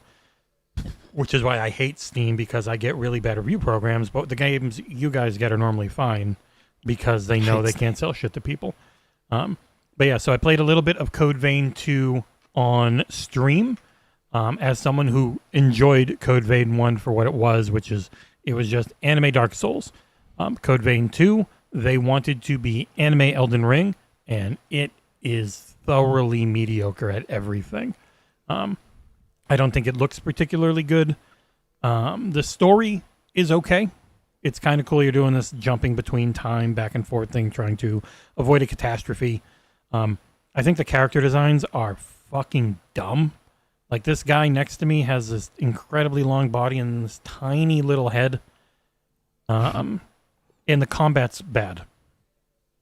Which is why I hate Steam, because I get really bad review programs, but the games you guys get are normally fine because they know they can't sell shit to people. But yeah, so I played a little bit of Code Vein 2 on stream. As someone who enjoyed Code Vein 1 for what it was, it was just anime Dark Souls. Code Vein 2, they wanted to be anime Elden Ring, and it is thoroughly mediocre at everything. I don't think it looks particularly good. The story is okay. It's kind of cool you're doing this jumping between time, back and forth thing, trying to avoid a catastrophe. I think the character designs are fucking dumb. Like, this guy next to me has this incredibly long body and this tiny little head. And the combat's bad,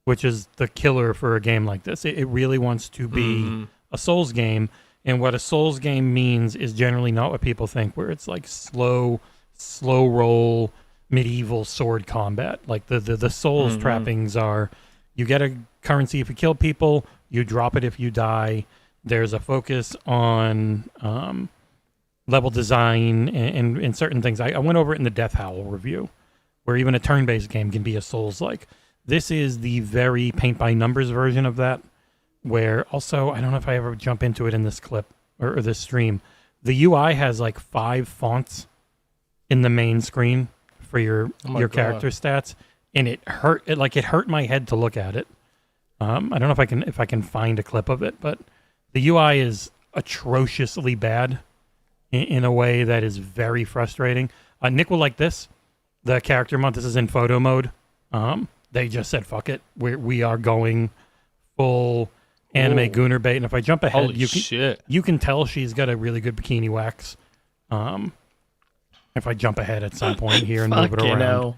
which is the killer for a game like this. It really wants to be a Souls game, and what a Souls game means is generally not what people think, where it's like slow roll, medieval sword combat. Like, the Souls trappings are, you get a currency if you kill people, you drop it if you die. There's a focus on level design and certain things. I went over it in the Death Howl review, where even a turn-based game can be a Souls-like. This is the very paint-by-numbers version of that, where also, I don't know if I ever jump into it in this clip or this stream, the UI has like 5 fonts in the main screen for your character stats, and it hurt my head to look at it. I don't know if I can find a clip of it, but the UI is atrociously bad in a way that is very frustrating. Nick will like this. The character mod, this is in photo mode. They just said, fuck it. We are going full anime Gooner bait. And if I jump ahead, Holy shit. you can tell she's got a really good bikini wax. If I jump ahead at some point here and move it around.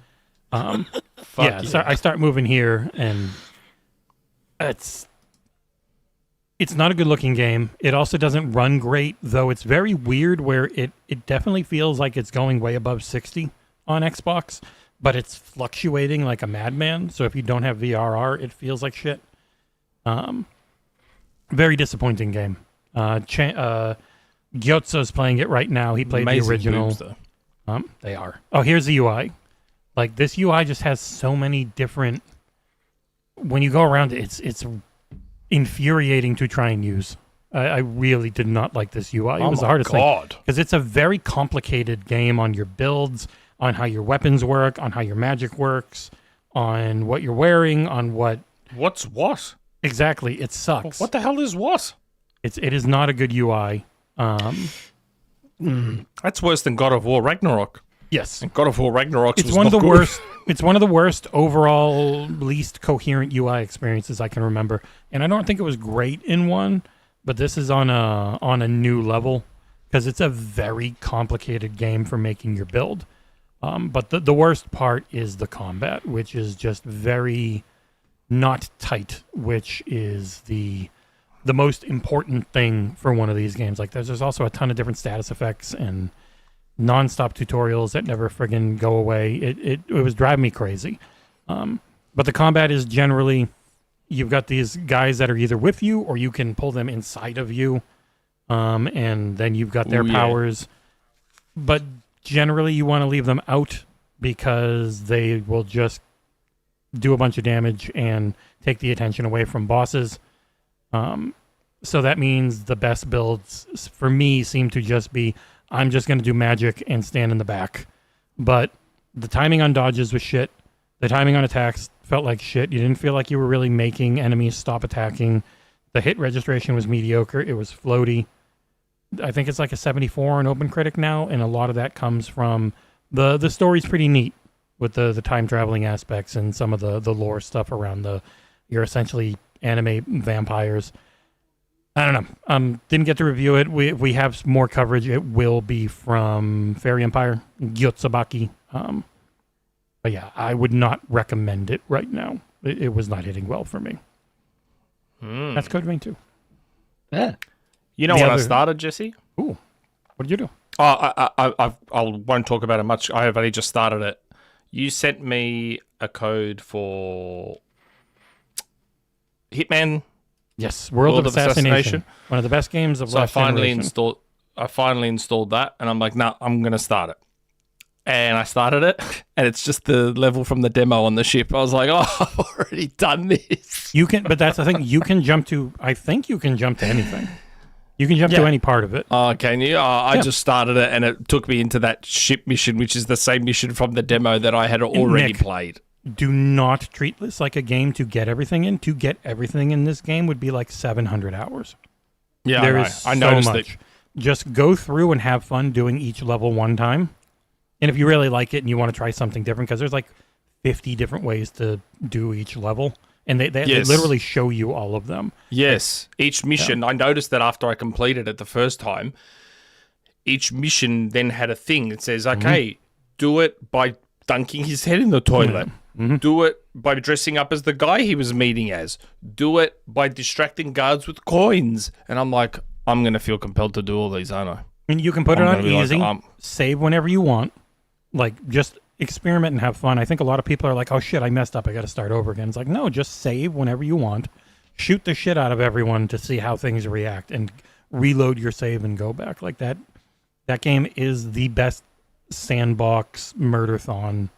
So I start moving here, and it's not a good looking game. It also doesn't run great, though it's very weird where it definitely feels like it's going way above 60 on Xbox, but it's fluctuating like a madman. So if you don't have VRR, it feels like shit. Very disappointing game. Gyotzo's playing it right now. He played Amazing the original. boobs, though. They are. Oh, here's the UI. Like, this UI just has so many different. When you go around it, it's infuriating to try and use. I really did not like this UI. It was the hardest thing because it's a very complicated game on your builds, on how your weapons work, on how your magic works, on what you're wearing, on what. What's what? Exactly, it sucks. What the hell is what? It is not a good UI. That's worse than God of War Ragnarok. Yes, God of War Ragnarok. it's one of the worst. It's one of the worst overall, least coherent UI experiences I can remember. And I don't think it was great in one, but this is on a new level because it's a very complicated game for making your build. But the worst part is the combat, which is just very not tight, which is the most important thing for one of these games. Like, there's also a ton of different status effects and non-stop tutorials that never friggin' go away. It was driving me crazy. But the combat is generally, you've got these guys that are either with you or you can pull them inside of you. and then you've got their Ooh, yeah. powers. But generally, you want to leave them out because they will just do a bunch of damage and take the attention away from bosses. So that means the best builds for me seem to just be, I'm just going to do magic and stand in the back. But the timing on dodges was shit. The timing on attacks felt like shit. You didn't feel like you were really making enemies stop attacking. The hit registration was mediocre. It was floaty. I think it's like a 74 on OpenCritic now, and a lot of that comes from the story's pretty neat with the time traveling aspects and some of the lore stuff around you're essentially anime vampires. I don't know. Didn't get to review it. We have more coverage. It will be from Fairy Empire, Gyotsubaki. But yeah, I would not recommend it right now. It was not hitting well for me. That's Code Vein 2. Yeah. You know what I started, Jesse? Ooh, what did you do? I won't talk about it much. I have only just started it. You sent me a code for Hitman. Yes, World of Assassination. One of the best games of last generation. I finally installed that, and I'm like, nah, I'm going to start it. And I started it, and it's just the level from the demo on the ship. I was like, oh, I've already done this. You can, but that's the thing. I think you can jump to anything. You can jump to any part of it. Oh, can you? I just started it, and it took me into that ship mission, which is the same mission from the demo that I had already played. Do not treat this like a game to get everything in. To get everything in this game would be like 700 hours. Yeah, there is I so noticed much. it. Just go through and have fun doing each level one time. And if you really like it and you want to try something different, because there's like 50 different ways to do each level, and they literally show you all of them. Yes, each mission. I noticed that after I completed it the first time, each mission then had a thing that says, okay, do it by dunking his head in the toilet. Mm-hmm. Do it by dressing up as the guy he was meeting as. Do it by distracting guards with coins. And I'm like, I'm going to feel compelled to do all these, aren't I? And you can put it on easy, save whenever you want. Like, just experiment and have fun. I think a lot of people are like, oh shit, I messed up, I got to start over again. It's like, no, just save whenever you want. Shoot the shit out of everyone to see how things react and reload your save and go back. Like that game is the best sandbox murder-thon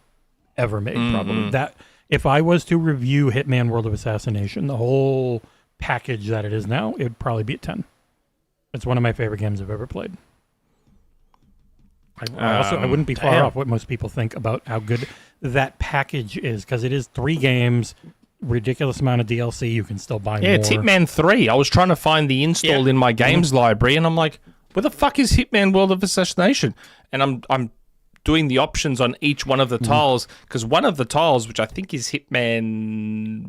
ever made, probably. That if I was to review Hitman World of Assassination, the whole package that it is now, it would probably be a 10. It's one of my favorite games I've ever played. I wouldn't be far off what most people think about how good that package is, because it is 3 games, ridiculous amount of DLC. You can still buy more. Yeah, it's Hitman 3. I was trying to find the install in my games library, and I'm like, where the fuck is Hitman World of Assassination? And I'm doing the options on each one of the tiles, because one of the tiles, which I think is Hitman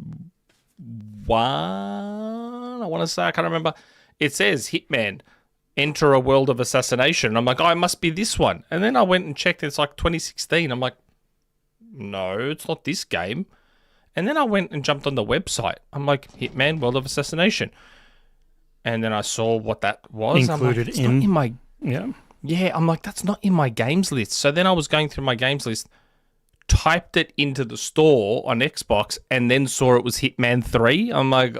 1, I want to say, I can't remember, it says Hitman. Enter a world of assassination. I'm like, oh, it must be this one. And then I went and checked. It's like 2016. I'm like, no, it's not this game. And then I went and jumped on the website. I'm like, Hitman World of Assassination. And then I saw what that was. Included I'm like, not in my... Yeah, I'm like, that's not in my games list. So then I was going through my games list, typed it into the store on Xbox, and then saw it was Hitman 3. I'm like,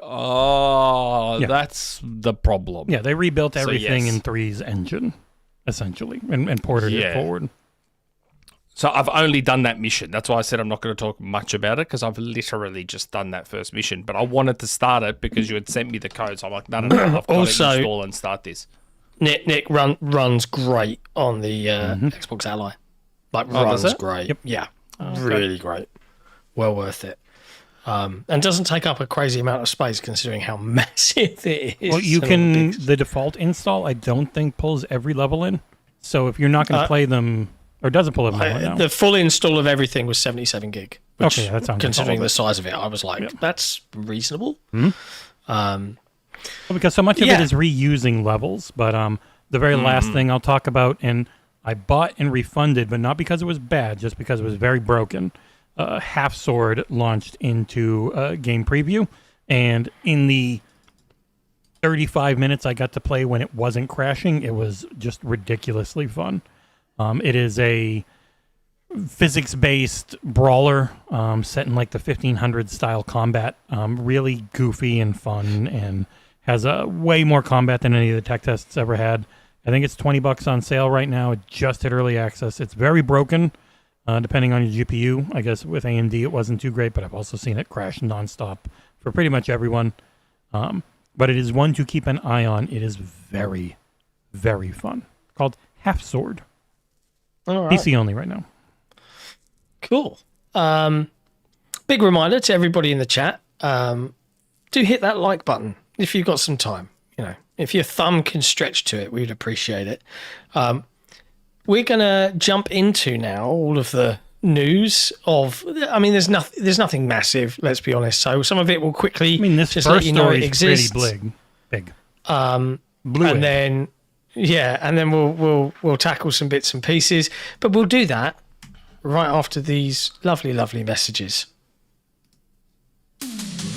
that's the problem. Yeah, they rebuilt everything in 3's engine, essentially, and ported it forward. So I've only done that mission. That's why I said I'm not going to talk much about it, because I've literally just done that first mission. But I wanted to start it because you had sent me the code. So I'm like, no, I've got to install and start this. Nick runs great on the Xbox Ally. Like, runs great. Yep. Yeah. Really great. Well worth it. And doesn't take up a crazy amount of space considering how massive it is. Well, the default install, I don't think pulls every level in. So if you're not going to play them, or doesn't pull them right now. The full install of everything was 77 gig. Which, that sounds considering the size of it, I was like, that's reasonable. Because so much of it is reusing levels. But the very last thing I'll talk about, and I bought and refunded, but not because it was bad, just because it was very broken. Halfsword launched into game preview, and in the 35 minutes I got to play when it wasn't crashing, it was just ridiculously fun. It is a physics-based brawler set in like the 1500s style combat, really goofy and fun, and Has way more combat than any of the tech tests ever had. I think it's $20 on sale right now. It just hit early access. It's very broken, depending on your GPU. I guess with AMD it wasn't too great, but I've also seen it crash nonstop for pretty much everyone. But it is one to keep an eye on. It is very, very fun. Called Halfsword. All right. PC only right now. Cool. Big reminder to everybody in the chat. Do hit that like button if you've got some time. You know, if your thumb can stretch to it, we'd appreciate it. We're going to jump into now all of the news of, I mean, there's nothing massive, let's be honest. So some of it will quickly this just first let you know story it is exists. pretty big. Blue and then we'll tackle some bits and pieces, but we'll do that right after these lovely messages.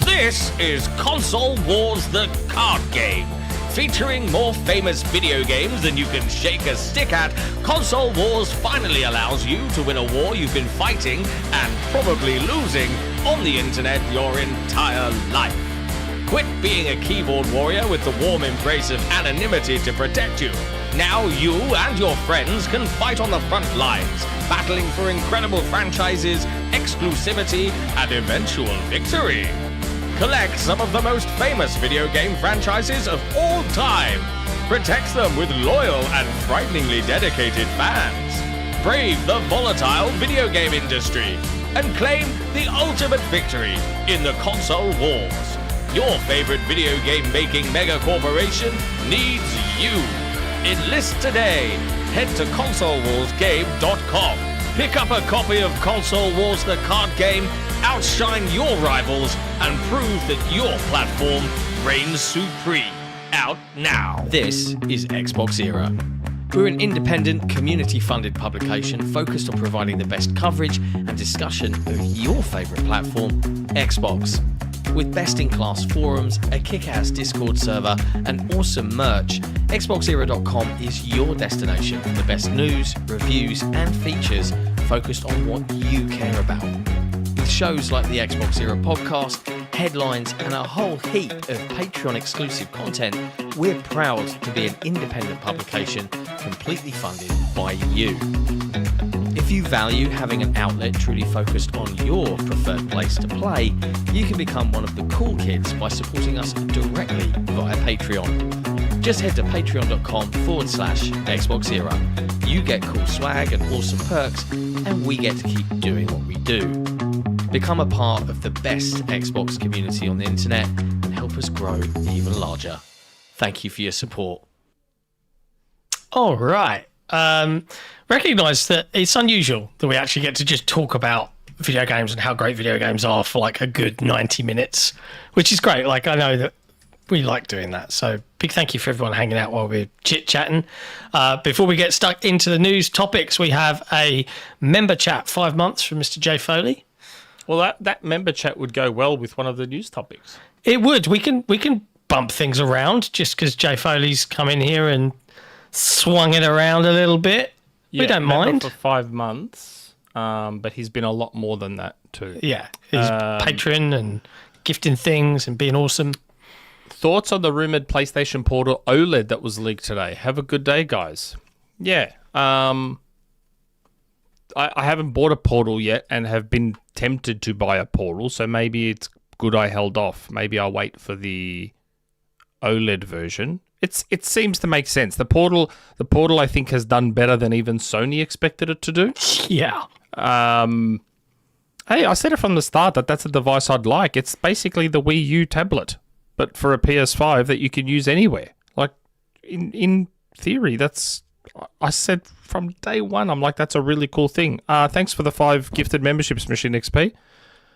This is Console Wars the card game. Featuring more famous video games than you can shake a stick at, Console Wars finally allows you to win a war you've been fighting and probably losing on the internet your entire life. Quit being a keyboard warrior with the warm embrace of anonymity to protect you. Now you and your friends can fight on the front lines, battling for incredible franchises, exclusivity, and eventual victory. Collect some of the most famous video game franchises of all time. Protect them with loyal and frighteningly dedicated fans. Brave the volatile video game industry and claim the ultimate victory in the console wars. Your favorite video game making mega corporation needs you. Enlist today. Head to consolewarsgame.com. Pick up a copy of Console Wars the card game, outshine your rivals, and prove that your platform reigns supreme. Out now. This is XboxEra. We're an independent, community-funded publication focused on providing the best coverage and discussion of your favourite platform, Xbox. With best-in-class forums, a kick-ass Discord server, and awesome merch, XboxEra.com is your destination for the best news, reviews, and features focused on what you care about. With shows like the Xbox Era podcast, headlines, and a whole heap of Patreon-exclusive content, we're proud to be an independent publication completely funded by you. If you value having an outlet truly focused on your preferred place to play, you can become one of the cool kids by supporting us directly via Patreon. Just head to patreon.com/XboxEra. You get cool swag and awesome perks, and we get to keep doing what we do. Become a part of the best Xbox community on the internet and help us grow even larger. Thank you for your support. All right. Recognise that it's unusual that we actually get to just talk about video games and how great video games are for like a good 90 minutes, which is great. Like, I know that we like doing that. So big thank you for everyone hanging out while we're chit-chatting. Before we get stuck into the news topics, we have a member chat 5 months from Mr. Jay Foley. Well, that member chat would go well with one of the news topics. It would. We can bump things around just because Jay Foley's come in here and swung it around a little bit. Yeah, we don't mind. For 5 months, but he's been a lot more than that too. Yeah, he's patron and gifting things and being awesome. Thoughts on the rumoured PlayStation Portal OLED that was leaked today? Have a good day, guys. Yeah. I haven't bought a Portal yet and have been tempted to buy a Portal, so maybe it's good I held off. Maybe I'll wait for the OLED version. It seems to make sense. The Portal I think has done better than even Sony expected it to do. Yeah. Hey, I said it from the start that that's a device I'd like. It's basically the Wii U tablet, but for a PS5 that you can use anywhere. Like, in theory, I said from day one, I'm like, that's a really cool thing. Thanks for the 5 gifted memberships, Machine XP.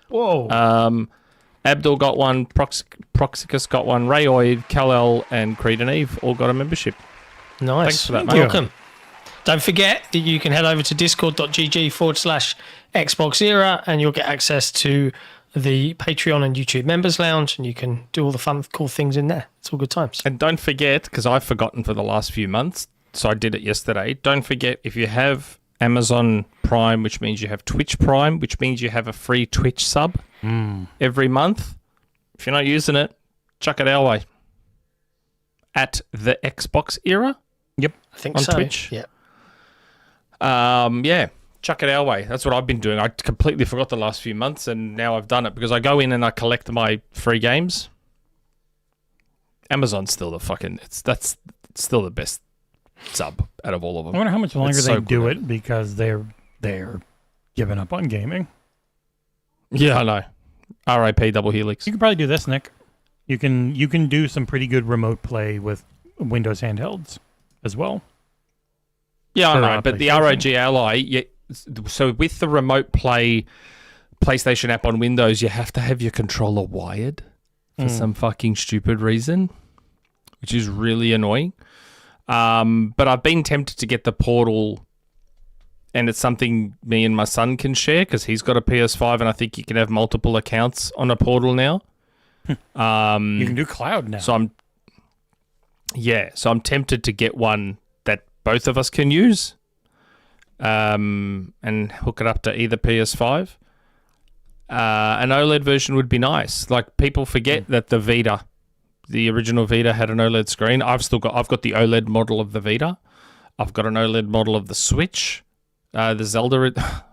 Whoa. Abdul got one, Proxicus got one, Rayoid, Kal-El, and Creed and Eve all got a membership. Nice. Thanks for that, mate. Welcome. Don't forget that you can head over to discord.gg/XboxEra and you'll get access to the Patreon and YouTube members lounge, and you can do all the fun, cool things in there. It's all good times. And don't forget, because I've forgotten for the last few months, so I did it yesterday, don't forget, if you have Amazon Prime, which means you have Twitch Prime, which means you have a free Twitch sub every month. If you're not using it, chuck it our way. at the XboxEra. Yep. I think on so. Twitch. Yeah. Yeah, chuck it our way. That's what I've been doing. I completely forgot the last few months, and now I've done it because I go in and I collect my free games. Amazon's still that's still the best sub out of all of them. I wonder how much longer It's they so do good. it because they're giving up on gaming. Yeah, I know. RIP Double Helix. You can probably do this, Nick. You can do some pretty good remote play with Windows handhelds as well. Yeah, I for, know, but the PlayStation. ROG Ally, so with the remote play PlayStation app on Windows, you have to have your controller wired for some fucking stupid reason, which is really annoying. But I've been tempted to get the Portal, and it's something me and my son can share because he's got a PS5, and I think you can have multiple accounts on a Portal now. You can do cloud now. So I'm tempted to get one that both of us can use, and hook it up to either PS5. An OLED version would be nice. Like, people forget that the Vita, the original Vita, had an OLED screen. I've got the OLED model of the Vita. I've got an OLED model of the Switch, the Zelda,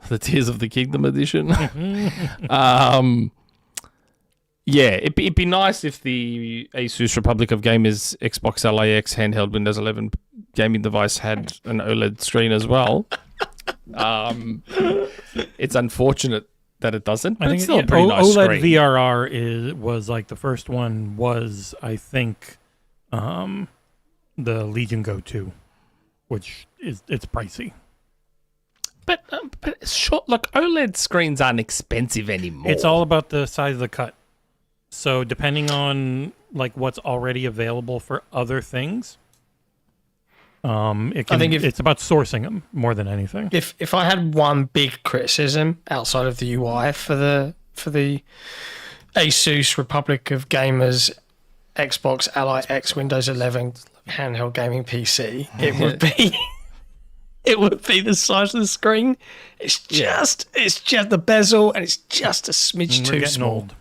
the Tears of the Kingdom edition. Yeah, it'd be nice if the Asus Republic of Gamers Xbox LAX handheld Windows 11 gaming device had an OLED screen as well. It's unfortunate that it doesn't, but it's still a pretty nice OLED screen. VRR was like the first one was, I think, the Legion Go 2, which it's pricey. But short, like, OLED screens aren't expensive anymore. It's all about the size of the cut. So depending on like what's already available for other things, it's about sourcing them more than anything. If I had one big criticism outside of the UI for the Asus Republic of Gamers Xbox Ally X Windows 11 handheld gaming PC, it would be the size of the screen. It's just the bezel, and it's just a smidge We're too getting small. old.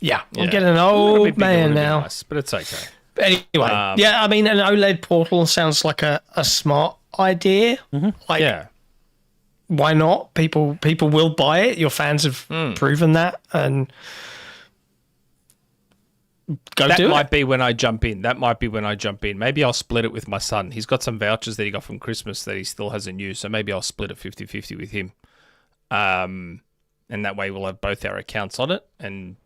Yeah, I'm Yeah. getting an A little old bit bigger man would be now. nice, but it's okay. But anyway, yeah, I mean, an OLED portal sounds like a smart idea. Like, Yeah. why not? People will buy it. Your fans have proven that, and That do might it. be when I jump in. Maybe I'll split it with my son. He's got some vouchers that he got from Christmas that he still hasn't used, so maybe I'll split it 50-50 with him. And that way we'll have both our accounts on it and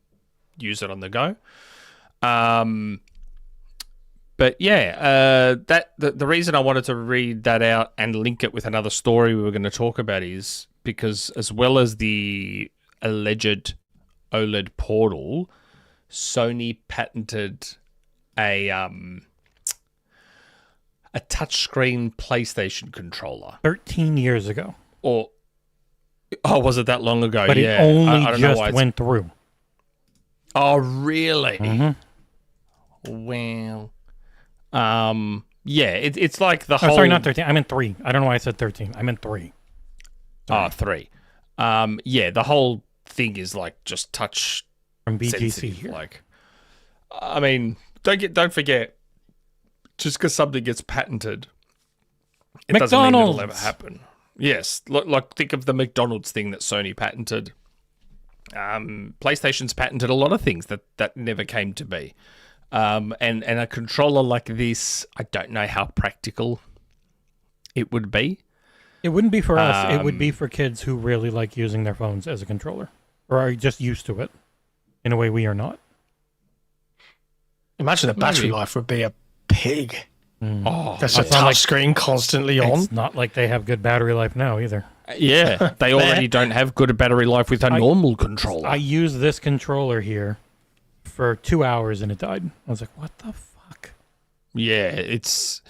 use it on the go. But yeah, the reason I wanted to read that out and link it with another story we were going to talk about is because, as well as the alleged OLED portal, Sony patented a touchscreen PlayStation controller. 13 years ago. Was it that long ago? But yeah. it only I don't know just why went through. Oh, really? Mm-hmm. Wow. Yeah, it's like the Oh, whole... sorry, not 13. I meant 3. I don't know why I said 13. I meant 3. Oh, 3. Yeah, the whole thing is like just touch From BGC sensitive. here. Like, I mean, don't forget, just because something gets patented, it doesn't mean it'll ever happen. Yes, like think of the McDonald's thing that Sony patented. PlayStation's patented a lot of things that never came to be. And a controller like this, I don't know how practical it would be. It wouldn't be for us. It would be for kids who really like using their phones as a controller or are just used to it in a way we are not. Imagine the battery Maybe. life would be a pig. Oh, That's a It's not like- touch screen constantly on. It's not like they have good battery life now either. yeah, they already don't have good battery life with a normal controller. I used this controller here for 2 hours and it died. I was like, what the fuck? Yeah, it's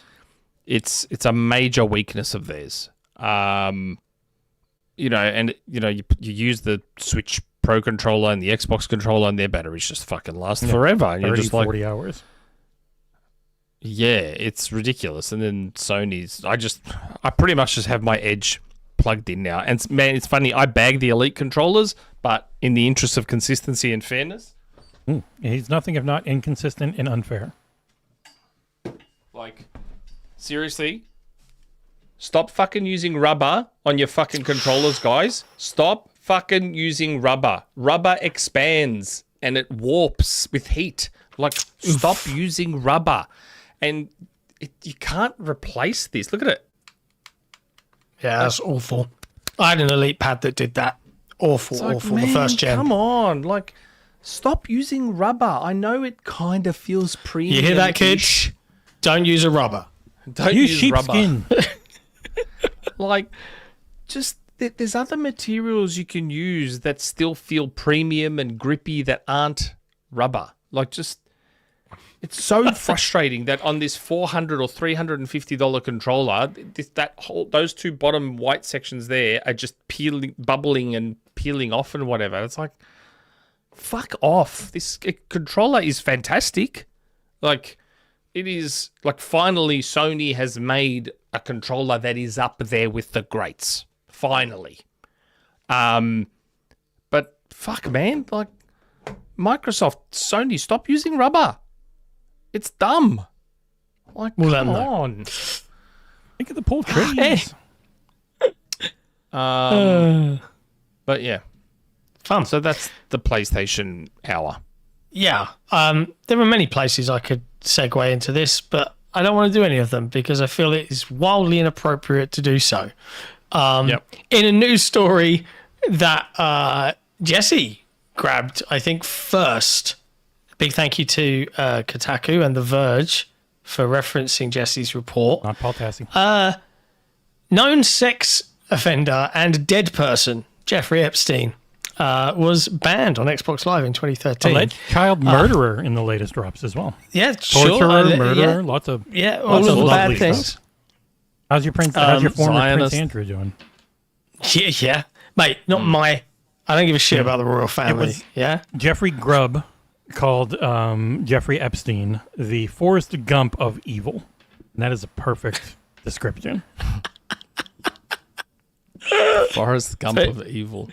a major weakness of theirs. You use the Switch Pro controller and the Xbox controller, and their batteries just fucking last forever. And 30, you're just like, 40 hours. yeah, it's ridiculous. And then Sony's, I pretty much just have my Edge plugged in now. And man, it's funny, I bag the Elite controllers, but in the interest of consistency and fairness, He's nothing if not inconsistent and unfair. Seriously? Stop fucking using rubber on your fucking controllers, guys. Stop fucking using rubber. Rubber expands and it warps with heat. Like, stop using rubber. And you can't replace this. Look at it. Yeah, that's awful. I had an Elite pad that did that. Awful. Man, The first gen. Come on. Like, stop using rubber. I know it kind of feels premium. You hear that, kids? Don't use a rubber. Don't Use use rubber. sheepskin. Like, just there's other materials you can use that still feel premium and grippy that aren't rubber. Like, just it's so frustrating that on this $400 or $350 controller, those two bottom white sections there are just bubbling and peeling off and whatever. It's like, fuck off. This controller is fantastic. Like, it is like finally Sony has made a controller that is up there with the greats. Finally. But fuck, man, like Microsoft, Sony, stop using rubber. It's dumb. Like, We'll let come them know. on. Think of the poor trees. But yeah. Fun. So that's the PlayStation hour. Yeah. There are many places I could segue into this, but I don't want to do any of them because I feel it is wildly inappropriate to do so. In a news story that Jesse grabbed, I think, first. Big thank you to Kotaku and The Verge for referencing Jesse's report. Not Paul Tassi. Known sex offender and dead person, Jeffrey Epstein, was banned on Xbox Live in 2013. Alleged child murderer in the latest drops as well. Yeah, Torturer, sure. murderer, lots of all lots of the bad lovely things. stuff. How's your former Zionist. Prince Andrew doing? Yeah. Mate, not my... I don't give a shit about the royal family. was- Yeah? Jeffrey Grubb called Jeffrey Epstein the Forrest Gump of evil. And that is a perfect description. Forrest Gump of evil.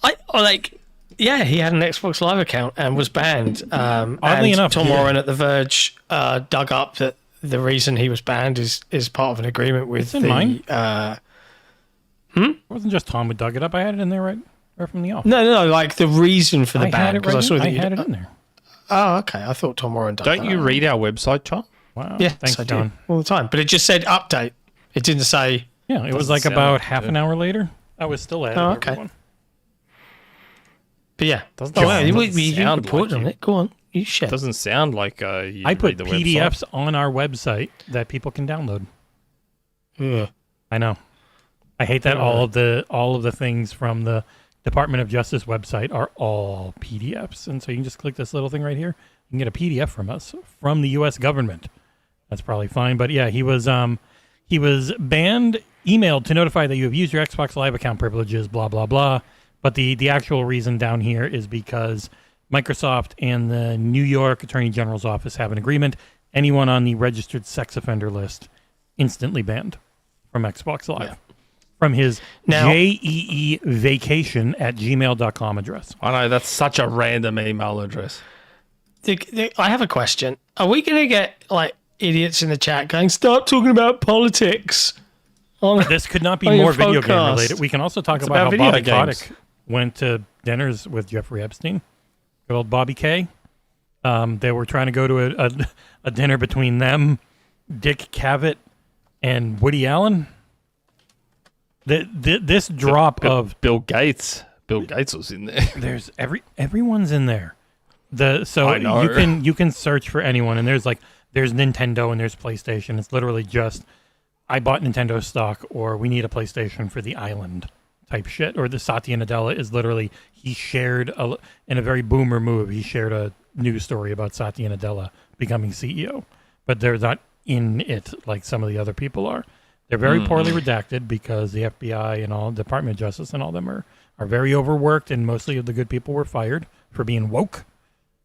He had an Xbox Live account and was banned. Oddly enough, Tom yeah. Warren at The Verge dug up that the reason he was banned is part of an agreement with It's in mine. Hmm? It wasn't just Tom who dug it up. I had it in there right from the off. No, like the reason for the I ban. had it right I saw in, that I you had it in there. Oh, okay. I thought Tom Warren dug Don't that you up. read our website, Tom? Wow. Yes, Thanks, I Don. do all the time. But it just said update. It didn't say. Yeah, it was Doesn't like sound about like half it. an hour later. I was still at Oh, it. okay. Everyone. But yeah. Doesn't Oh, sound- you doesn't can sound report like on you. it. Go on. You share. Doesn't sound like you I put read the website. PDFs on our website that people can download. Ugh. I know. I hate that all of the things from the Department of Justice website are all PDFs, and so you can just click this little thing right here. You can get a PDF from us from the U.S. government. That's probably fine. But yeah, he was banned, emailed to notify that you have used your Xbox Live account privileges, blah blah blah. But the actual reason down here is because Microsoft and the New York Attorney General's office have an agreement. Anyone on the registered sex offender list instantly banned from Xbox Live. Yeah. From his Now- jeevacation@gmail.com address. I know, that's such a random email address. I have a question. Are we going to get like idiots in the chat going, stop talking about politics? This could not be On your more video game podcast. related. We can also talk It's about how about video Bobby games. Kotick went to dinners with Jeffrey Epstein. Good old Bobby K. They were trying to go to a dinner between them, Dick Cavett, and Woody Allen. This drop of Bill Gates. Bill Gates was in there. there's everyone's in there. So I know. you can search for anyone, and there's Nintendo and there's PlayStation. It's literally just I bought Nintendo stock, or we need a PlayStation for the island type shit. Or the Satya Nadella is literally he shared in a very boomer move. He shared a news story about Satya Nadella becoming CEO, but they're not in it like some of the other people are. They're very poorly redacted because the FBI and all Department of Justice and all them are very overworked, and mostly of the good people were fired for being woke.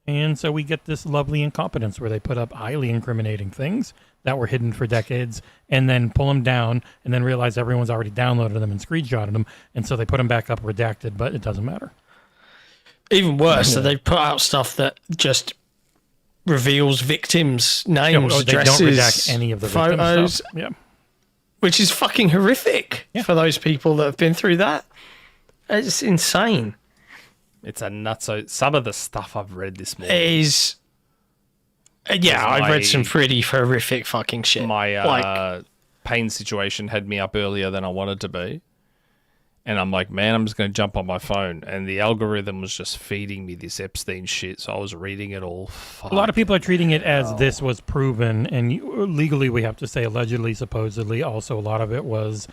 And so we get this lovely incompetence where they put up highly incriminating things that were hidden for decades and then pull them down and then realize everyone's already downloaded them and screenshotted them. And so they put them back up redacted, but it doesn't matter. Even worse, so they put out stuff that just reveals victims' names, They don't addresses, redact any of the victim photos, stuff. Yeah. which is fucking horrific for those people that have been through that. It's insane. It's a nutso. Some of the stuff I've read this morning. It is. Yeah, I've read some pretty horrific fucking shit. My pain situation had me up earlier than I wanted to be. And I'm like, man, I'm just going to jump on my phone. And the algorithm was just feeding me this Epstein shit. So I was reading it all. Fuck. A lot of people are treating it as this was proven. And legally, we have to say allegedly, supposedly. Also, a lot of it was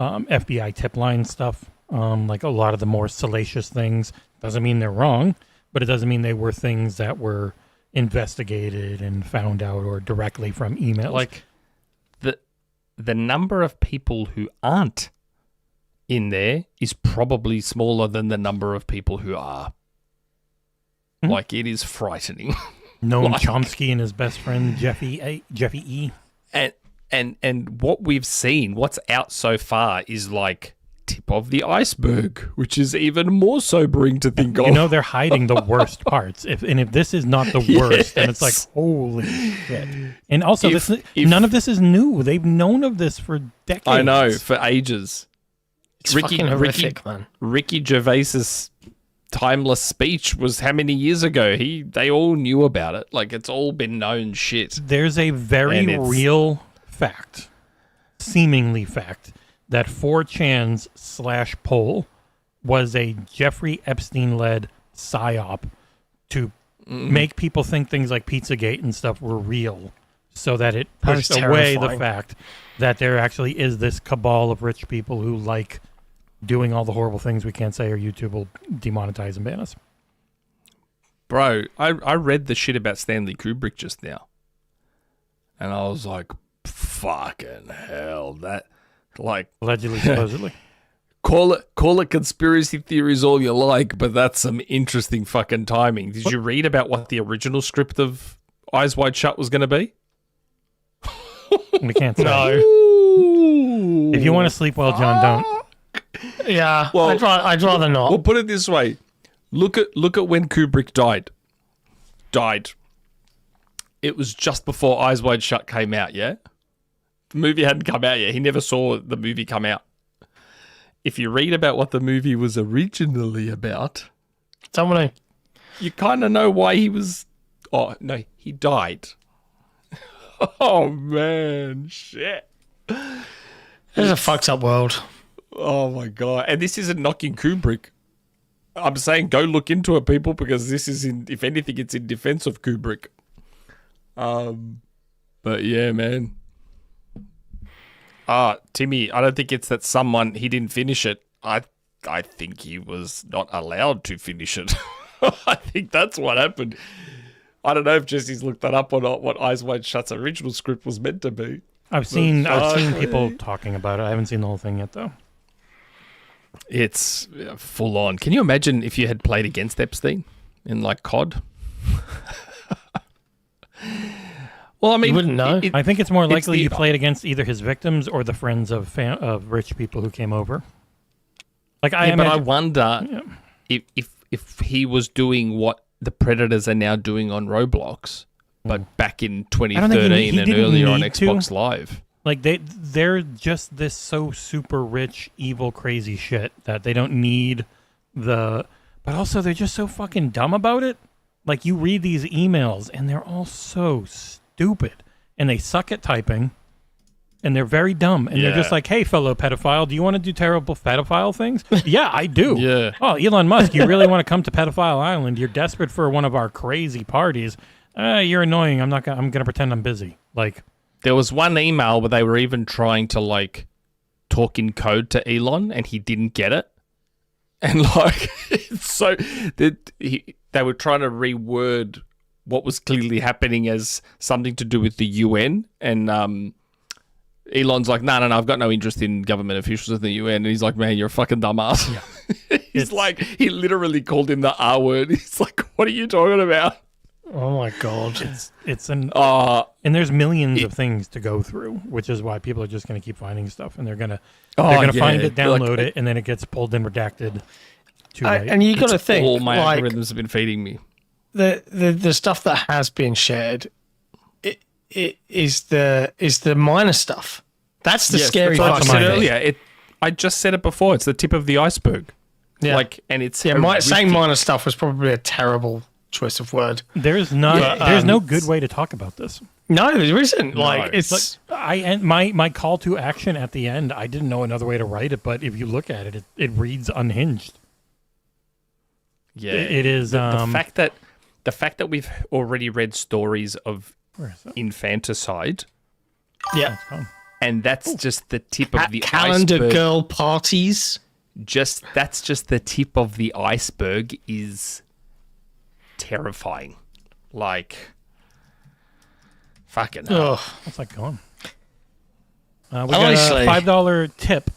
FBI tip line stuff. Like a lot of the more salacious things. Doesn't mean they're wrong, but it doesn't mean they were things that were investigated and found out or directly from emails. Like the number of people who aren't in there is probably smaller than the number of people who are. Mm-hmm. Like, it is frightening. Noam Chomsky and his best friend Jeffy E. And what we've seen, what's out so far is like tip of the iceberg, which is even more sobering to think of. You know, they're hiding the worst parts. If this is not the worst, then it's like, holy shit. And also, none of this is new. They've known of this for decades. I know, for ages. It's fucking horrific, man. Ricky Gervais's timeless speech was how many years ago? They all knew about it. Like, it's all been known shit. There's a very real fact, seemingly fact, that 4chan's /poll was a Jeffrey Epstein-led psyop to make people think things like Pizzagate and stuff were real, so that it pushed away the fact that there actually is this cabal of rich people who like doing all the horrible things we can't say or YouTube will demonetize and ban us. Bro, I read the shit about Stanley Kubrick just now, and I was like, fucking hell, that... Like, allegedly, supposedly. Call it conspiracy theories all you like, but that's some interesting fucking timing. Did you read about what the original script of Eyes Wide Shut was going to be? We can't say. No. Ooh, if you want to sleep well, John, don't. Yeah, well, I'd rather not. We'll put it this way: look at when Kubrick died. It was just before Eyes Wide Shut came out. Yeah. The movie hadn't come out yet. He never saw the movie come out. If you read about what the movie was originally about, you kind of know why he was... Oh, no, he died. Oh, man, shit. It's a fucked up world. Oh, my God. And this isn't knocking Kubrick. I'm saying go look into it, people, because this is, if anything, it's in defense of Kubrick. But, yeah, man. Timmy, I don't think it's that he didn't finish it. I think he was not allowed to finish it. I think that's what happened. I don't know if Jesse's looked that up or not, what Eyes Wide Shut's original script was meant to be. I've seen people talking about it. I haven't seen the whole thing yet, though. It's full on. Can you imagine if you had played against Epstein in, like, COD? Well, I mean, you wouldn't know. I think it's more likely you played against either his victims or the friends of rich people who came over. Like, but I wonder if he was doing what the Predators are now doing on Roblox, but back in 2013 and earlier on Xbox Live. Like, they're just this so super rich, evil, crazy shit that they don't need but also they're just so fucking dumb about it. Like, you read these emails and they're all so stupid, and they suck at typing, and they're very dumb, and they're just like, hey, fellow pedophile, do you want to do terrible pedophile things? Yeah, I do. Yeah. Oh, Elon Musk, you really want to come to Pedophile Island? You're desperate for one of our crazy parties. You're annoying. I'm gonna pretend I'm busy. Like, there was one email where they were even trying to, like, talk in code to Elon, and he didn't get it, and, like, so they were trying to reword what was clearly happening as something to do with the UN, and Elon's like, no, I've got no interest in government officials in the UN, and he's like, man, you're a fucking dumbass. Yeah. He's like, he literally called him the R word. He's like, what are you talking about? Oh my God. And there's millions of things to go through, which is why people are just going to keep finding stuff, and they're going to find it, download it, and then it gets pulled and redacted. And you got to think, all my algorithms have been feeding me. the stuff that has been shared, it is the minor stuff. That's the scary part. part. I said earlier. I just said it before. It's the tip of the iceberg. Yeah. Like, and it's saying minor stuff was probably a terrible choice of word. There's no good way to talk about this. No, there isn't. Like, it's my call to action at the end. I didn't know another way to write it, but if you look at it, it reads unhinged. Yeah, it is. The fact that we've already read stories of infanticide. Yeah, and that's just the tip of the calendar iceberg. Girl parties. That's just the tip of the iceberg is terrifying. Like, fucking hell. What's that going? We got a $5 tip.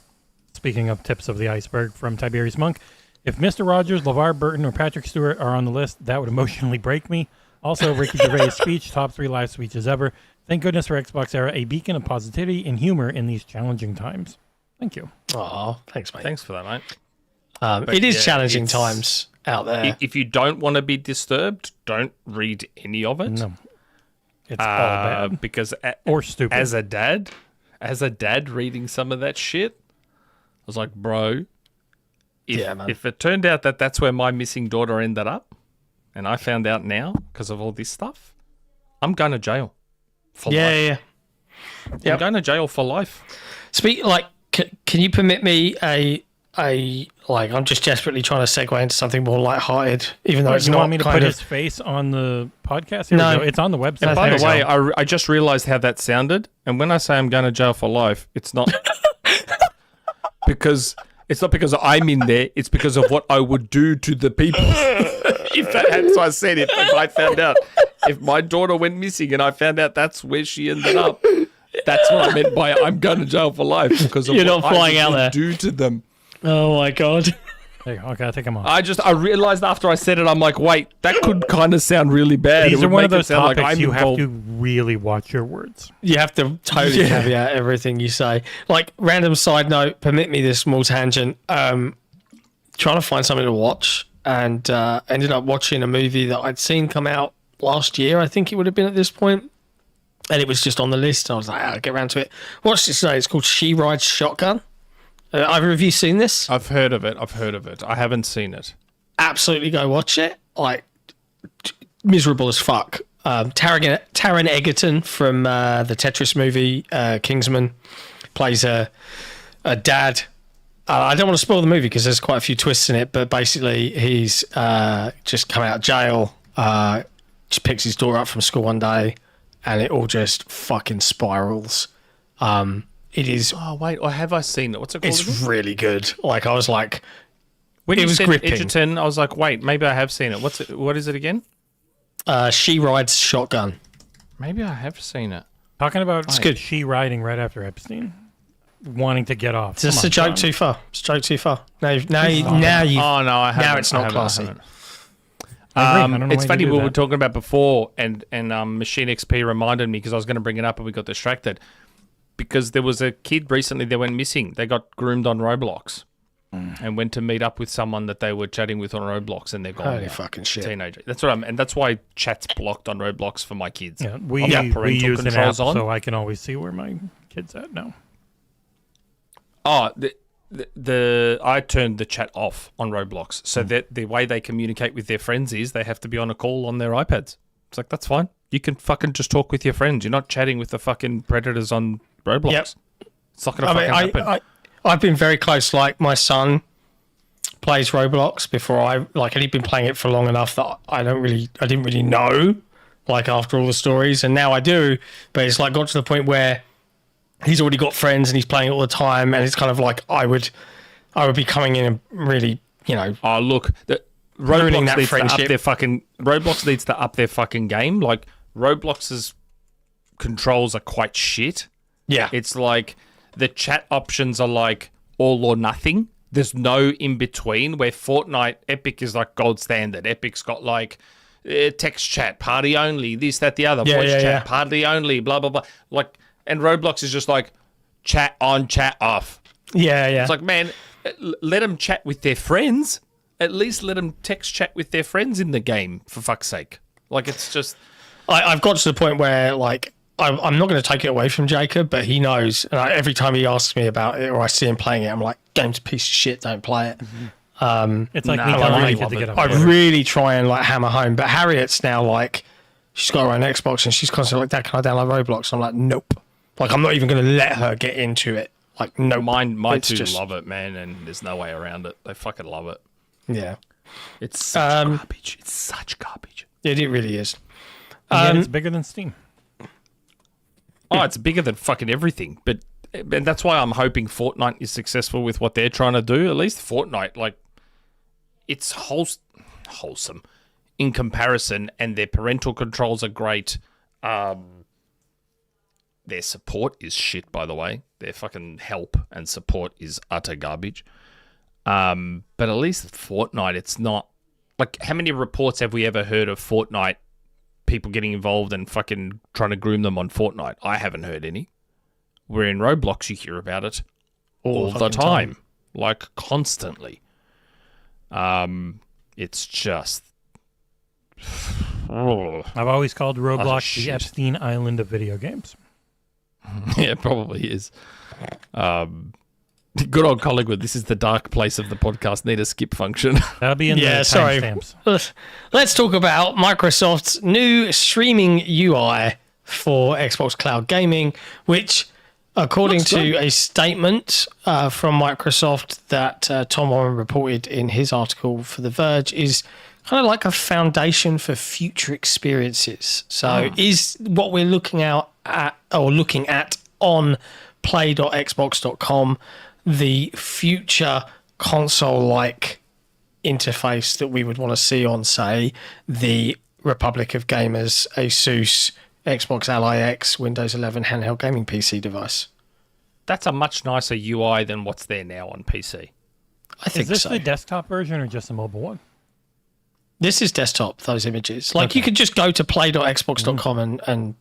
Speaking of tips of the iceberg from TiberiusMonk. If Mr. Rogers, LeVar Burton, or Patrick Stewart are on the list, that would emotionally break me. Also, Ricky Gervais' speech, top 3 live speeches ever. Thank goodness for XboxEra, a beacon of positivity and humor in these challenging times. Thank you. Oh, thanks, mate. Thanks for that, mate. It is challenging times out there. If you don't want to be disturbed, don't read any of it. No. It's all bad. Because or stupid. As a dad reading some of that shit, I was like, bro, if it turned out that that's where my missing daughter ended up, and I found out now because of all this stuff, I'm going to jail for life. I'm going to jail for life. Can you permit me a I'm just desperately trying to segue into something more lighthearted, even though it's you not. Want me to put his face on the podcast? Here No, it's on the website. And by the way, I just realized how that sounded, and when I say I'm going to jail for life, it's not because I'm in there. It's because of what I would do to the people. So I said, if I found out, if my daughter went missing and I found out that's where she ended up, that's what I meant by I'm going to jail for life because of You're what not flying out there. Do to them. Oh my god. Hey, okay, I think I'm on. I realized after I said it, I'm like, wait, that could kind of sound really bad. These are one of those topics you have to really watch your words. You have to totally caveat everything you say. Like, random side note, permit me this small tangent. Trying to find something to watch, and ended up watching a movie that I'd seen come out last year, I think it would have been at this point. And it was just on the list. I was like, I'll get around to it. Watch this today. It's called She Rides Shotgun. Either of you seen this? I've heard of it. I haven't seen it. Absolutely go watch it. Like, miserable as fuck. Taron Egerton from the Tetris movie, Kingsman, plays a dad. I don't want to spoil the movie because there's quite a few twists in it, but basically he's just come out of jail, just picks his daughter up from school one day, and it all just fucking spirals. It is. Oh wait, or have I seen it? What's it called? It's really good. Like, I was like, when it you was said gripping. Edgerton, I was like, wait, maybe I have seen it. What is it again? She Rides Shotgun. Maybe I have seen it. Talking about it's good. She riding right after Epstein, wanting to get off. It's a joke too far. It's a joke too far. Now you. Oh no, I haven't. Now it's not classy. It's funny we were talking about before, and Machine XP reminded me because I was going to bring it up and we got distracted. Because there was a kid recently that went missing. They got groomed on Roblox and went to meet up with someone that they were chatting with on Roblox, and they're gone. Holy fucking shit! Teenager. That's what and that's why chat's blocked on Roblox for my kids. Yeah, we use an app, so I can always see where my kid's at now. Oh, I turned the chat off on Roblox, so that the way they communicate with their friends is they have to be on a call on their iPads. It's like, that's fine. You can fucking just talk with your friends. You're not chatting with the fucking predators on Roblox. Yep. It's not going to happen. I've been very close. Like, my son plays Roblox before and he'd been playing it for long enough that I didn't really know, like, after all the stories, and now I do. But it's like got to the point where he's already got friends and he's playing it all the time, and it's kind of like I would be coming in and really, Oh, look, Roblox needs to up their fucking game. Like, Roblox's controls are quite shit. Yeah. It's like the chat options are like all or nothing. There's no in between, where Fortnite, Epic is like gold standard. Epic's got like text chat, party only, this, that, the other, voice chat, party only, blah, blah, blah. Like, and Roblox is just like chat on, chat off. Yeah. It's like, man, let them chat with their friends. at least let them text chat with their friends in the game, for fuck's sake. Like, it's just... I've got to the point where, like, I'm not going to take it away from Jacob, but he knows. And every time he asks me about it or I see him playing it, I'm like, game's a piece of shit, don't play it. It's like me I telling really my kid to get on I Twitter. really try and, like, hammer home. But Harriet's now, like, she's got her own Xbox and she's constantly like, Dad, can I download Roblox? I'm like, nope. Like, I'm not even going to let her get into it. Like, no. My It's two just- love it, man, and there's no way around it. They fucking love it. Yeah. It's such garbage. It's such garbage. It really is. And it's bigger than Steam. Oh, it's bigger than fucking everything. And that's why I'm hoping Fortnite is successful with what they're trying to do. At least Fortnite, like, it's wholesome in comparison, and their parental controls are great. Their support is shit, by the way. Their fucking help and support is utter garbage. But at least Fortnite, it's not... Like, how many reports have we ever heard of Fortnite people getting involved and fucking trying to groom them on Fortnite? I haven't heard any. Where in Roblox you hear about it all the time. Like, constantly. It's just... I've always called Roblox shit. the Epstein Island of video games. Yeah, it probably is. Good old Collingwood, this is the dark place of the podcast. Need a skip function. That'll be in the timestamps. Let's talk about Microsoft's new streaming UI for Xbox Cloud Gaming, which, according to a statement from Microsoft that Tom Warren reported in his article for The Verge, is kind of like a foundation for future experiences. So is what we're looking at on play.xbox.com the future console-like interface that we would want to see on, say, the Republic of Gamers, Asus, Xbox Ally X, Windows 11 handheld gaming PC device? That's a much nicer UI than what's there now on PC. I think Is this so. the desktop version or just the mobile one? This is desktop, those images. Like, you could just go to play.xbox.com and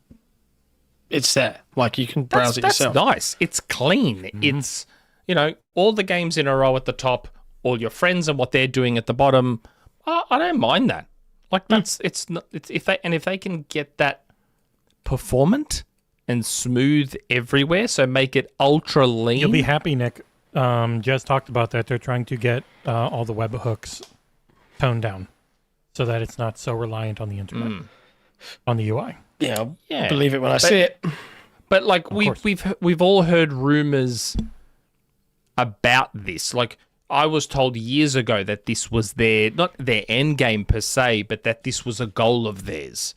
it's there. Like, you can browse it yourself. That's nice. It's clean. It's, you know, all the games in a row at the top, all your friends and what they're doing at the bottom. I don't mind that. Like, it's if they can get that performant and smooth everywhere, so make it ultra lean. You'll be happy, Nick. Jez talked about that. They're trying to get all the webhooks toned down so that it's not so reliant on the internet, on the UI. Yeah, Yeah. believe it when I see it. But like course. we've all heard rumors about this. Like, I was told years ago that this was not their end game per se, but that this was a goal of theirs.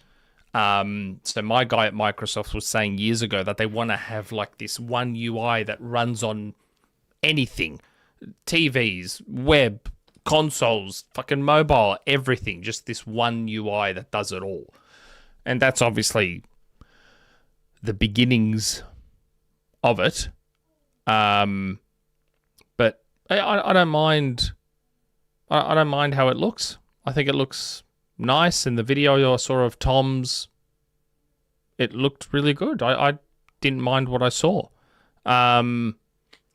So my guy at Microsoft was saying years ago that they want to have like this one UI that runs on anything, TVs, web, consoles, fucking mobile, everything. Just this one UI that does it all. And that's obviously the beginnings of it. But I don't mind. I don't mind how it looks. I think it looks nice. In the video I saw of Tom's, it looked really good. I didn't mind what I saw. I'm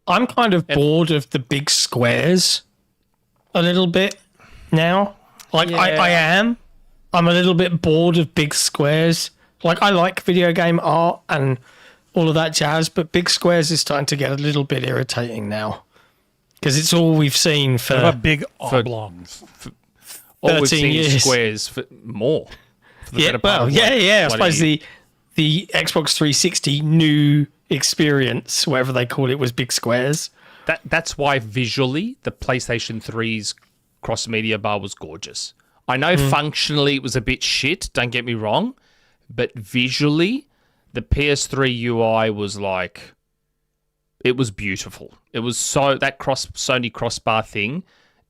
kind of bored of the big squares a little bit now. Like, I am. I'm a little bit bored of big squares. Like, I like video game art and all of that jazz, but big squares is starting to get a little bit irritating now. Because it's all we've seen for... What about big oblongs? All we've 13 seen is years. squares for more. For the Yeah, better part well, of, yeah, like, yeah. I 20 suppose the Xbox 360 new experience, whatever they call it, was big squares. That's why visually the PlayStation 3's cross-media bar was gorgeous. I know functionally it was a bit shit, don't get me wrong, but visually the PS3 UI was like, it was beautiful. It was so, that Sony crossbar thing,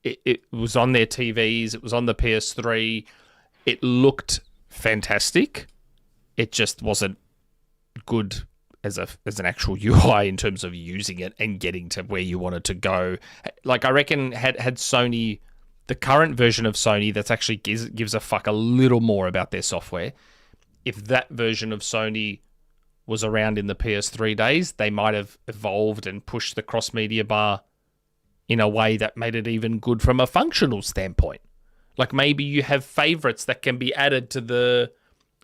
it was on their TVs, it was on the PS3, it looked fantastic. It just wasn't good as an actual UI in terms of using it and getting to where you wanted to go. Like, I reckon had Sony, the current version of Sony that's actually gives a fuck a little more about their software, if that version of Sony was around in the PS3 days, they might have evolved and pushed the cross-media bar in a way that made it even good from a functional standpoint. Like maybe you have favorites that can be added to the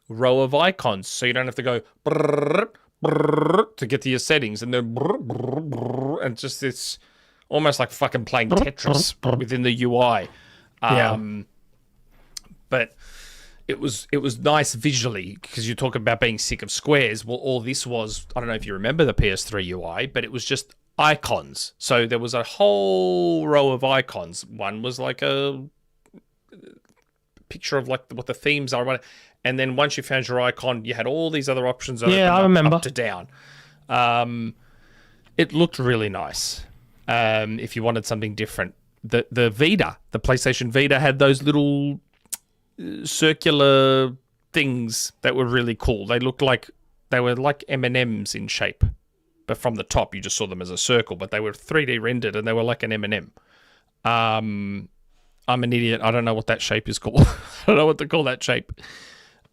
row of icons, so you don't have to go brrr, brrr, to get to your settings, and then brrr, brrr, brrr, and just it's almost like fucking playing Tetris within the UI. But it was nice visually, because you talk about being sick of squares. Well, all this was, I don't know if you remember the PS3 UI, but it was just icons. So there was a whole row of icons. One was like a picture of like what the themes are, and then once you found your icon, you had all these other options. I remember. Up to down. It looked really nice. If you wanted something different, the Vita, the PlayStation Vita, had those little circular things that were really cool. They looked like they were like M&Ms in shape, but from the top you just saw them as a circle, but they were 3D rendered and they were like an M&M. I'm an idiot. I don't know what that shape is called. I don't know what to call that shape.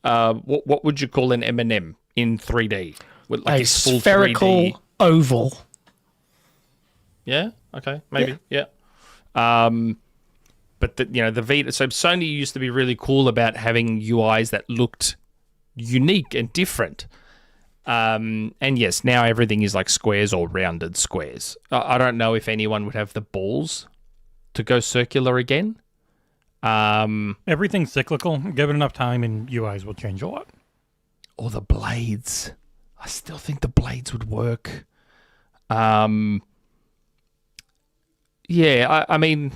What would you call an M&M in 3D? With like a spherical 3D... oval. Yeah. Okay. Maybe. Yeah. But the Vita. So Sony used to be really cool about having UIs that looked unique and different. And yes, now everything is like squares or rounded squares. I don't know if anyone would have the balls to go circular again. Everything's cyclical. Give it enough time and UIs will change a lot. Or the blades. I still think the blades would work. I mean,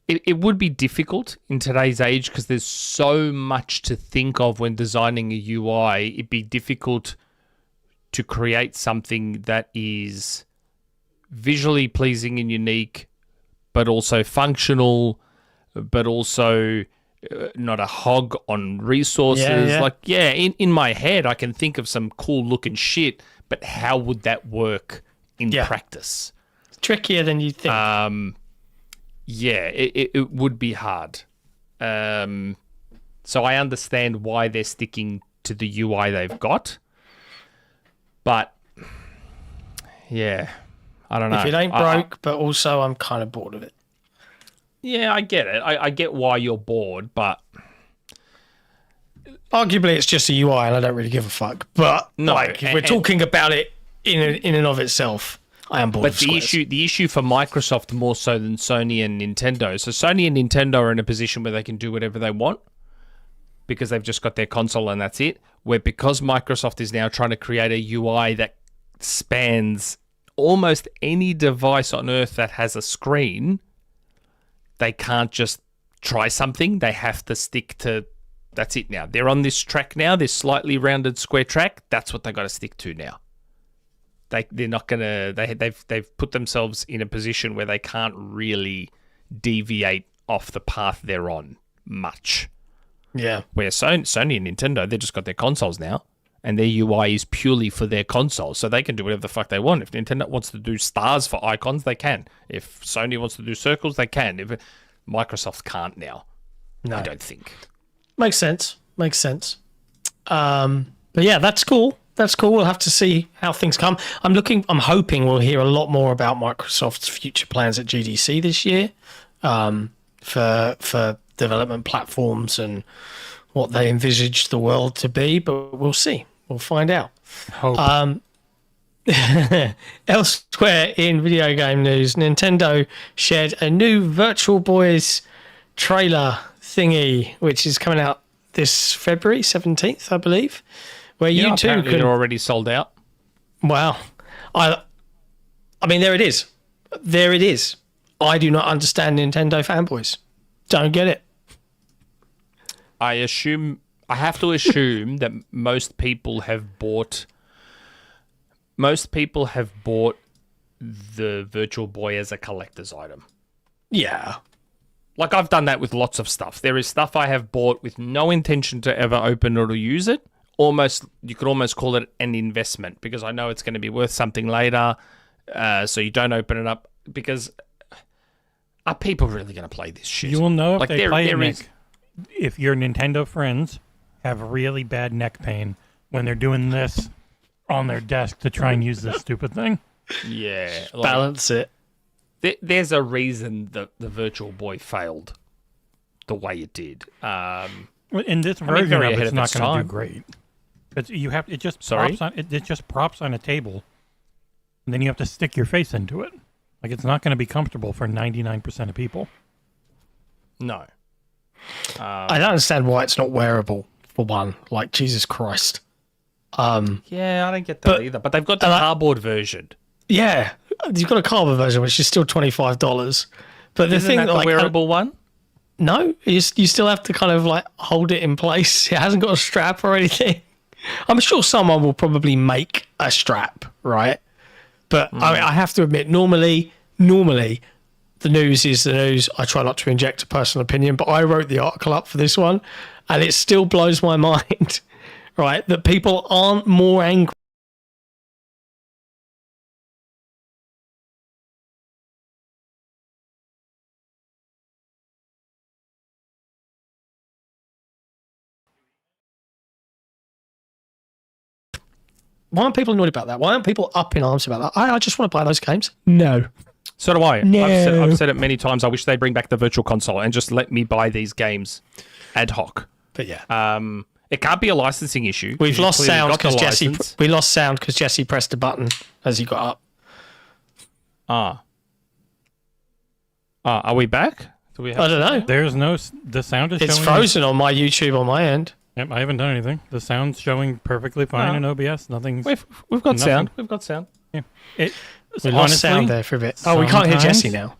it would be difficult in today's age because there's so much to think of when designing a UI. It'd be difficult to create something that is visually pleasing and unique, but also functional, but also not a hog on resources. In my head, I can think of some cool looking shit, but how would that work in practice? Trickier than you think. It would be hard. So I understand why they're sticking to the UI they've got. But, yeah, I don't know. If it ain't broke, but also I'm kind of bored of it. Yeah, I get it. I get why you're bored, but... Arguably, it's just a UI and I don't really give a fuck. But, if we're talking about it in and of itself... I am bored of squares. The issue for Microsoft more so than Sony and Nintendo. So Sony and Nintendo are in a position where they can do whatever they want because they've just got their console and that's it. Where because Microsoft is now trying to create a UI that spans almost any device on Earth that has a screen, they can't just try something. They have to stick to, that's it now. They're on this track now, this slightly rounded square track. That's what they got to stick to now. They're not gonna. They've put themselves in a position where they can't really deviate off the path they're on much. Yeah. Where Sony and Nintendo, they've just got their consoles now, and their UI is purely for their consoles, so they can do whatever the fuck they want. If Nintendo wants to do stars for icons, they can. If Sony wants to do circles, they can. If Microsoft can't now, no. I don't think. Makes sense. But yeah, that's cool. That's cool. We'll have to see how things come. I'm hoping we'll hear a lot more about Microsoft's future plans at GDC this year, for development platforms and what they envisage the world to be. But we'll see. We'll find out. Hope. Elsewhere in video game news, Nintendo shared a new Virtual Boys trailer thingy, which is coming out this February 17th, I believe. Where you too can... They're already sold out. Wow. I mean, there it is. There it is. I do not understand Nintendo fanboys. Don't get it. I have to assume that most people have bought the Virtual Boy as a collector's item. Yeah. Like, I've done that with lots of stuff. There is stuff I have bought with no intention to ever open or to use it. You could almost call it an investment because I know it's going to be worth something later. So you don't open it up because are people really going to play this shit? You will know if they play it, Nick, if your Nintendo friends have really bad neck pain when they're doing this on their desk to try and use this stupid thing. Yeah. Balance it. there's a reason that the Virtual Boy failed the way it did. In this version very of ahead it's of not its going to time. do great. It just Sorry? props on it just props on a table, and then you have to stick your face into it. Like it's not going to be comfortable for 99% of people. No. I don't understand why it's not wearable, for one. Like, Jesus Christ. Yeah, I don't get that either. But they've got the cardboard version. Yeah, you've got a cardboard version, which is still $25. But the Isn't thing, that the like, wearable one? no, you still have to kind of like hold it in place. It hasn't got a strap or anything. I'm sure someone will probably make a strap, right? But I have to admit, normally, the news is the news. I try not to inject a personal opinion, but I wrote the article up for this one, and it still blows my mind, right, that people aren't more angry. Why aren't people annoyed about that? Why aren't people up in arms about that? I just want to buy those games. No. So do I. No. I've said it many times. I wish they'd bring back the Virtual Console and just let me buy these games ad hoc. But yeah. It can't be a licensing issue. We've lost clearly sound got the because Jesse. license. We lost sound because Jesse pressed a button as he got up. Are we back? Do we have I don't know. There's no the sound is It's showing. frozen on my YouTube on my end. Yep, I haven't done anything. The sound's showing perfectly fine in OBS. Nothing's. We've got Nothing. sound. We've got sound. Yeah. We lost sound there for a bit. Oh, we can't hear Jesse now.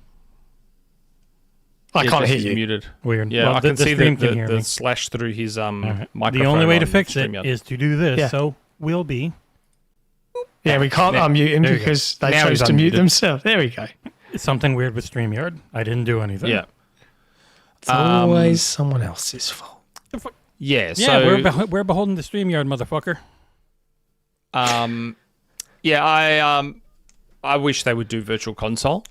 I can't hear Jesse's you. Muted. Weird. Yeah, Well, I can see stream can hear the me. slash through his Right. microphone. The only way to on fix it StreamYard. is to do this. Yeah. So we'll be. Yeah, we can't unmute him There you go. because they Now chose he's to mute unmuted. themselves. There we go. It's something weird with StreamYard. I didn't do anything. Yeah. It's always someone else's fault. Yeah. Yeah, So we're beholden to StreamYard, motherfucker. I wish they would do Virtual Console,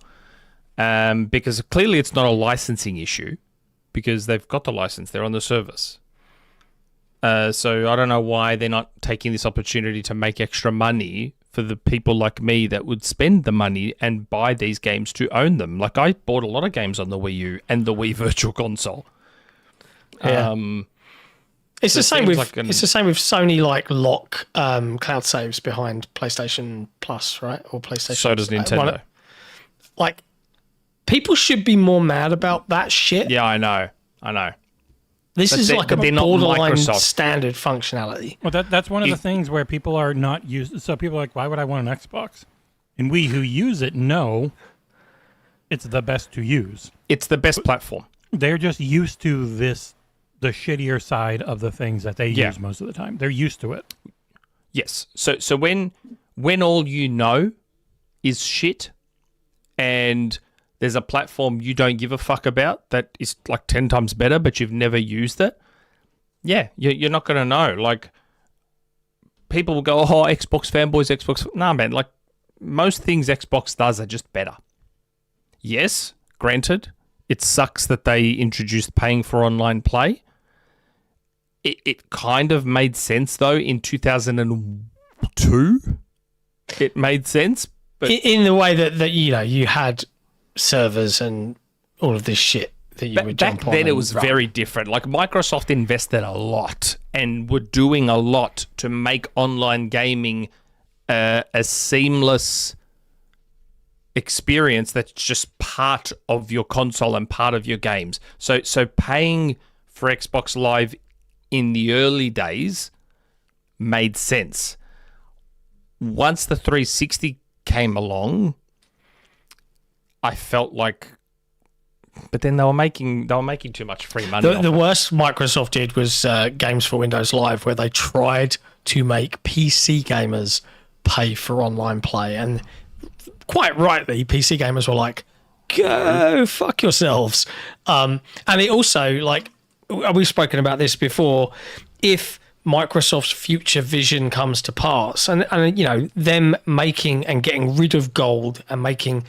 because clearly it's not a licensing issue, because they've got the license, they're on the service. So I don't know why they're not taking this opportunity to make extra money for the people like me that would spend the money and buy these games to own them. Like, I bought a lot of games on the Wii U and the Wii Virtual Console. Yeah. It's the it same seems with like it's the same with Sony like lock cloud saves behind PlayStation Plus, right? Or PlayStation. So does Nintendo. Like, people should be more mad about that shit. Yeah, I know. This But is like a they're not borderline Microsoft. standard functionality. Well, that's one of the things where people are not used. So people are like, why would I want an Xbox? And we who use it know it's the best to use. It's the best platform. They're just used to the shittier side of the things that they use most of the time. They're used to it. Yes. So when all you know is shit, and there's a platform you don't give a fuck about that is like 10 times better, but you've never used it, yeah, you're not going to know. Like, people will go, oh, Xbox fanboys, Xbox. Nah, man, like, most things Xbox does are just better. Yes, granted, it sucks that they introduced paying for online play. It kind of made sense, though, in 2002. It made sense. But In the way that you had servers and all of this shit that you would jump back on. then, it and was run. very different. Like, Microsoft invested a lot and were doing a lot to make online gaming a seamless experience that's just part of your console and part of your games. So paying for Xbox Live in the early days made sense. Once the 360 came along, I felt like, but then they were making too much free money. The worst Microsoft did was Games for Windows Live, where they tried to make PC gamers pay for online play, and quite rightly, PC gamers were like, "Go fuck yourselves." And it also, like, we've spoken about this before. If Microsoft's future vision comes to pass, and them making and getting rid of gold and making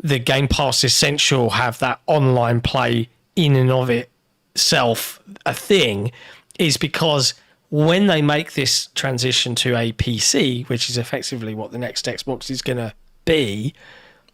the Game Pass Essential have that online play in and of itself a thing, is because when they make this transition to a PC, which is effectively what the next Xbox is going to be,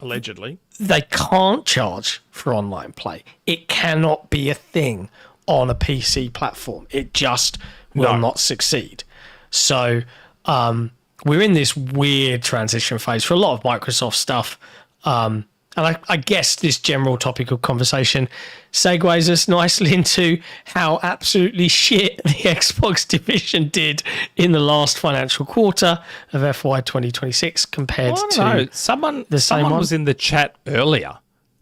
Allegedly. They can't charge for online play. It cannot be a thing on a PC platform. It just will not succeed. So we're in this weird transition phase for a lot of Microsoft stuff. And I guess this general topic of conversation segues us nicely into how absolutely shit the Xbox division did in the last financial quarter of FY 2026 compared to someone one. was in the chat earlier,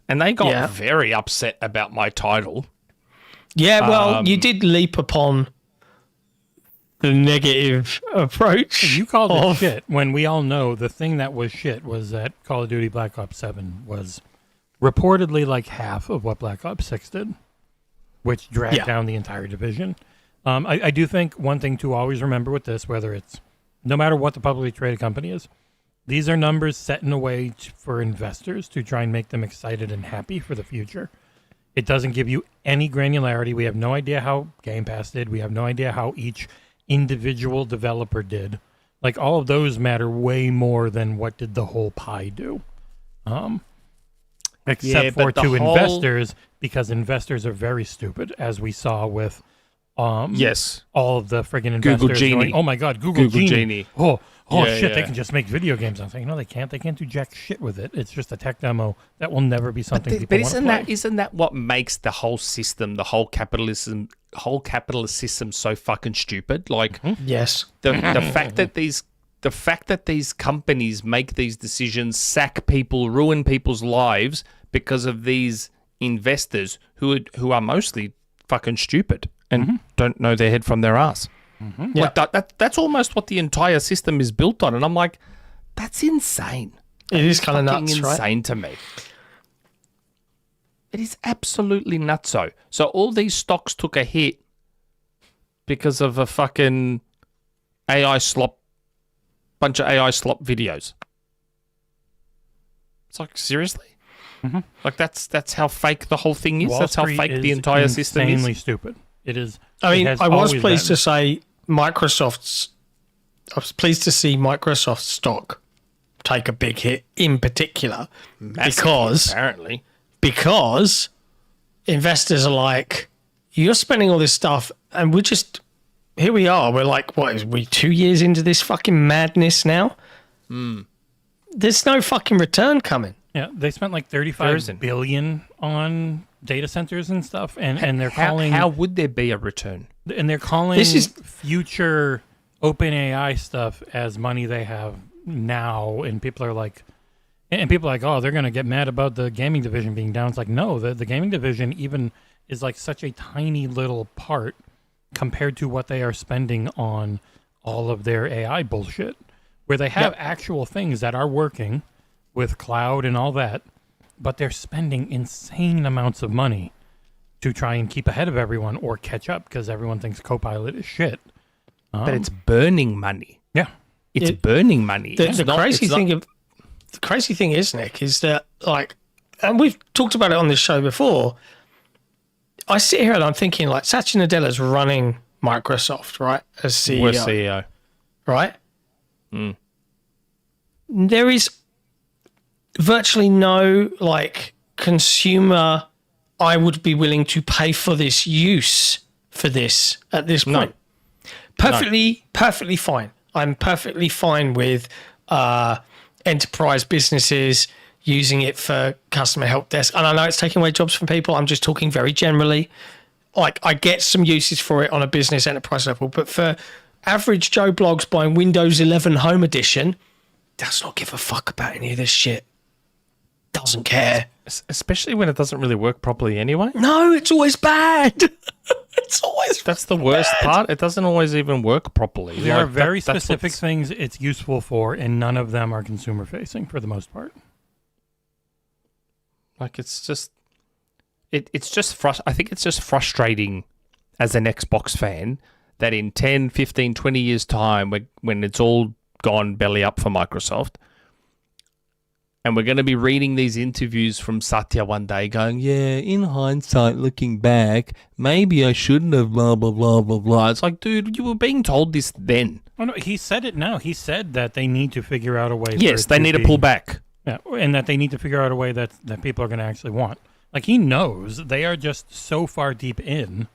and they got very upset about my title. Yeah, well, you did leap upon the negative approach. You called it shit when we all know the thing that was shit was that Call of Duty Black Ops 7 was reportedly like half of what Black Ops 6 did, which dragged down the entire division. I do think one thing to always remember with this, whether it's no matter what the publicly traded company is, these are numbers set in a way for investors to try and make them excited and happy for the future. It doesn't give you any granularity. We have no idea how Game Pass did. We have no idea how each individual developer did. Like, all of those matter way more than what did the whole pie do. Except for to investors, because investors are very stupid, as we saw with all of the friggin' investors Google Genie. going, oh my god, Google Genie. Oh Yeah, shit, they can just make video games. I'm saying, no, they can't. They can't do jack shit with it. It's just a tech demo that will never be something people want to play. Isn't that what makes the whole system, the whole capitalist system so fucking stupid? Like, yes, the fact that these companies make these decisions, sack people, ruin people's lives because of these investors who are mostly fucking stupid and don't know their head from their ass. Yeah. Like that's almost what the entire system is built on, and I'm like, that's insane. It is kind of nuts, insane right? to me. It is absolutely nutso. So all these stocks took a hit because of a fucking bunch of AI slop videos. It's like, seriously? Like that's how fake the whole thing is. That's how fake the entire system is. Insanely stupid. It is. I mean, I was pleased to say I was pleased to see Microsoft's stock take a big hit in particular. Massively, because investors are like, you're spending all this stuff and here we are. We're like, what is we 2 years into this fucking madness now? There's no fucking return coming. Yeah, they spent like $35 billion on data centers and stuff, and they're calling. How would there be a return? And they're calling future OpenAI stuff as money they have now, and people are like, oh, they're gonna get mad about the gaming division being down. It's like, no, the gaming division even is like such a tiny little part compared to what they are spending on all of their AI bullshit, where they have actual things that are working with cloud and all that, but they're spending insane amounts of money to try and keep ahead of everyone or catch up because everyone thinks Copilot is shit. But it's burning money. Yeah. It's burning money. The crazy thing is, Nick, is that, like, and we've talked about it on this show before, I sit here and I'm thinking, like, Satya Nadella's running Microsoft, right, as CEO. Worst CEO. Right? There is virtually no, like, consumer I would be willing to pay for this use for this at this point. Perfectly fine. I'm perfectly fine with enterprise businesses using it for customer help desk. And I know it's taking away jobs from people. I'm just talking very generally. Like, I get some uses for it on a business enterprise level, but for average Joe Blogs buying Windows 11 Home Edition, does not give a fuck about any of this shit. Doesn't care. Especially when it doesn't really work properly anyway. No, it's always bad. That's the worst part. It doesn't always even work properly. There are very specific things it's useful for, and none of them are consumer facing for the most part. Like, it's just, I think it's just frustrating as an Xbox fan that in 10, 15, 20 years' time, when it's all gone belly up for Microsoft, and we're going to be reading these interviews from Satya one day going, yeah, in hindsight, looking back, maybe I shouldn't have blah, blah, blah, blah, blah. It's like, dude, you were being told this then. Oh, no, he said it now. He said that they need to figure out a way. Yes, they need to pull back. Yeah, and that they need to figure out a way that people are going to actually want. Like, he knows they are just so far deep in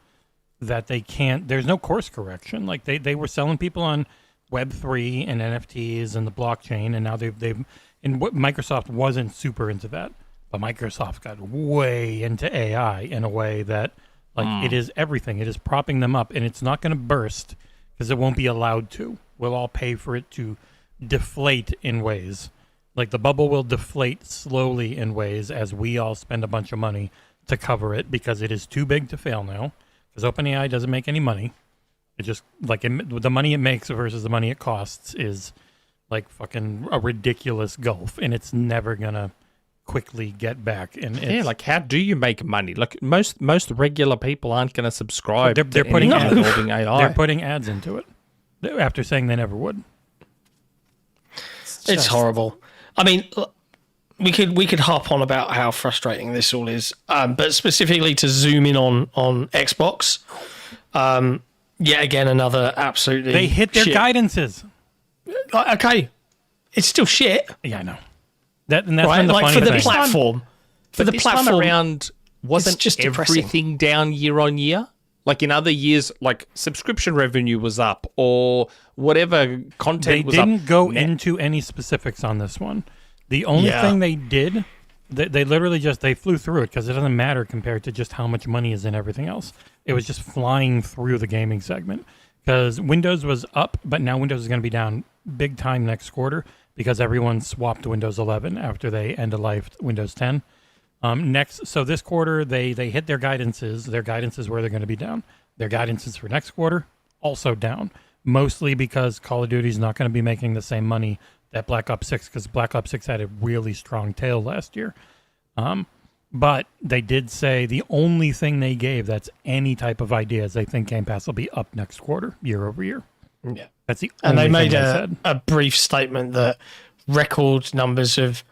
that they can't. There's no course correction. Like, they were selling people on Web3 and NFTs and the blockchain, and now they've and what Microsoft wasn't super into that, but Microsoft got way into AI in a way that, like, it is everything. It is propping them up, and it's not going to burst because it won't be allowed to. We'll all pay for it to deflate in ways. Like, the bubble will deflate slowly in ways as we all spend a bunch of money to cover it because it is too big to fail now. Because OpenAI doesn't make any money. It just, like, the money it makes versus the money it costs is, like, fucking a ridiculous gulf. And it's never going to quickly get back. And yeah, like, how do you make money? Like, most regular people aren't going to subscribe they're to putting anything involving AI. They're putting ads into it after saying they never would. It's horrible. I mean, we could harp on about how frustrating this all is, but specifically to zoom in on Xbox, yet again another absolutely They hit their shit. guidances. Okay, it's still shit, Yeah, I know. That's one right? of the Like, funny for the things. platform, for But the this platform time around, wasn't just depressing. everything down year on year? Like, in other years, like, subscription revenue was up or whatever content They was up. didn't go into any specifics on this one. The only Yeah. thing they did, they literally just they flew through it because it doesn't matter compared to just how much money is in everything else. It was just flying through the gaming segment because Windows was up, but now Windows is going to be down big time next quarter because everyone swapped to Windows 11 after they end of life Windows 10. So this quarter they hit their guidances. Their guidances where they're going to be down. Their guidances for next quarter also down, mostly because Call of Duty is not going to be making the same money that Black Ops 6, because Black Ops 6 had a really strong tail last year. But they did say the only thing they gave that's any type of idea is they think Game Pass will be up next quarter, year over year. Yeah. That's the And only they made thing they said. a brief statement that record numbers of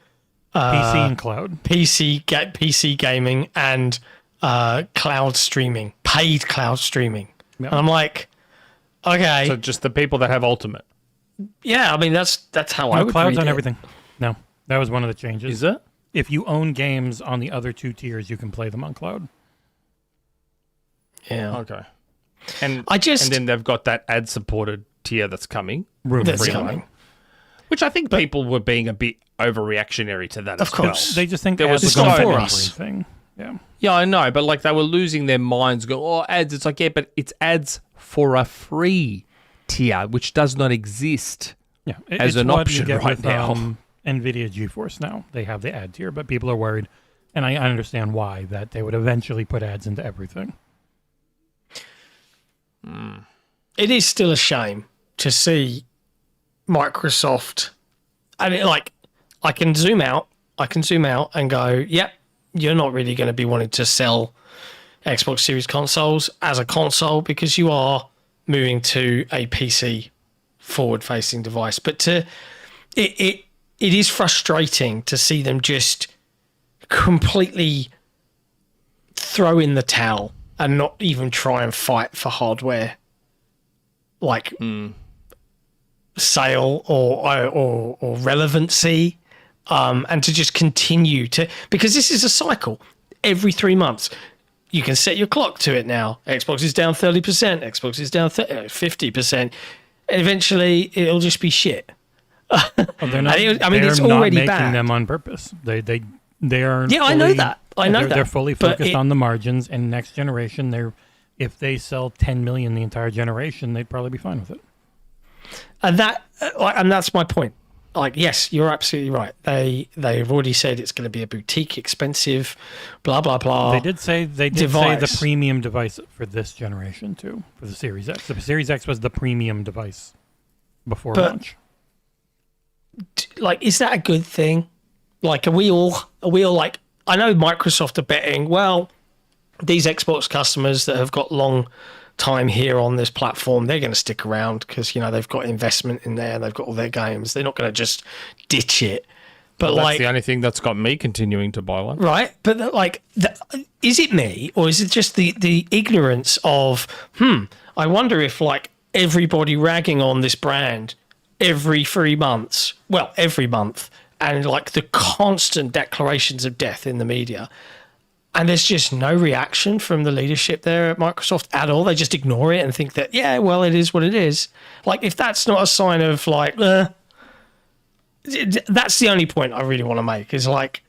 PC and cloud. PC gaming and cloud streaming, paid cloud streaming. Yeah. And I'm like, okay, So just the people that have Ultimate. yeah. I mean, that's how I No would clouds read on it. everything. No, that was one of the changes. Is it? If you own games on the other two tiers, you can play them on cloud. Yeah, Okay. And I just- and then they've got that ad supported tier that's coming, that's free coming. one, which I think people were being a bit overreactionary to that. Of as well. course. They just think There ads was are going so- to for be us. everything. Yeah. Yeah, I know, but like they were losing their minds. Go, oh, ads. It's like, yeah, but it's ads for a free tier, which does not exist. Yeah, As it's an what option you get right with, now. NVIDIA GeForce now. They have the ad tier, but people are worried, and I understand why, that they would eventually put ads into everything. It is still a shame to see Microsoft. I mean, like, I can zoom out and go, yep, you're not really going to be wanting to sell Xbox Series consoles as a console because you are moving to a PC forward-facing device. But it is frustrating to see them just completely throw in the towel and not even try and fight for hardware, like sale or relevancy, and to just continue to, because this is a cycle. Every 3 months, you can set your clock to it now. Xbox is down 30%, Xbox is down 50%. Eventually, it'll just be shit. Oh, they're not, I mean, it's they're not already making bad. them on purpose. They are. Yeah, I know that. I know they're, that. They're fully But focused on the margins. And next generation, if they sell 10 million the entire generation, they'd probably be fine with it. And that's my point. Like, yes, you're absolutely right. They've already said it's going to be a boutique, expensive, blah blah blah. They did say the device. premium device for this generation too, for the Series X. The Series X was the premium device before launch. Like, is that a good thing? Like, are we all like, I know Microsoft are betting, well, these Xbox customers that have got long time here on this platform, they're going to stick around because, you know, they've got investment in there and they've got all their games. They're not going to just ditch it. But That's like, the only thing that's got me continuing to buy one. right? But like, is it me, or is it just the ignorance of, I wonder if, like, everybody ragging on this brand every 3 months, well, every month, and like the constant declarations of death in the media. And there's just no reaction from the leadership there at Microsoft at all. They just ignore it and think that, yeah, well, it is what it is. Like, if that's not a sign of like, that's the only point I really want to make is like,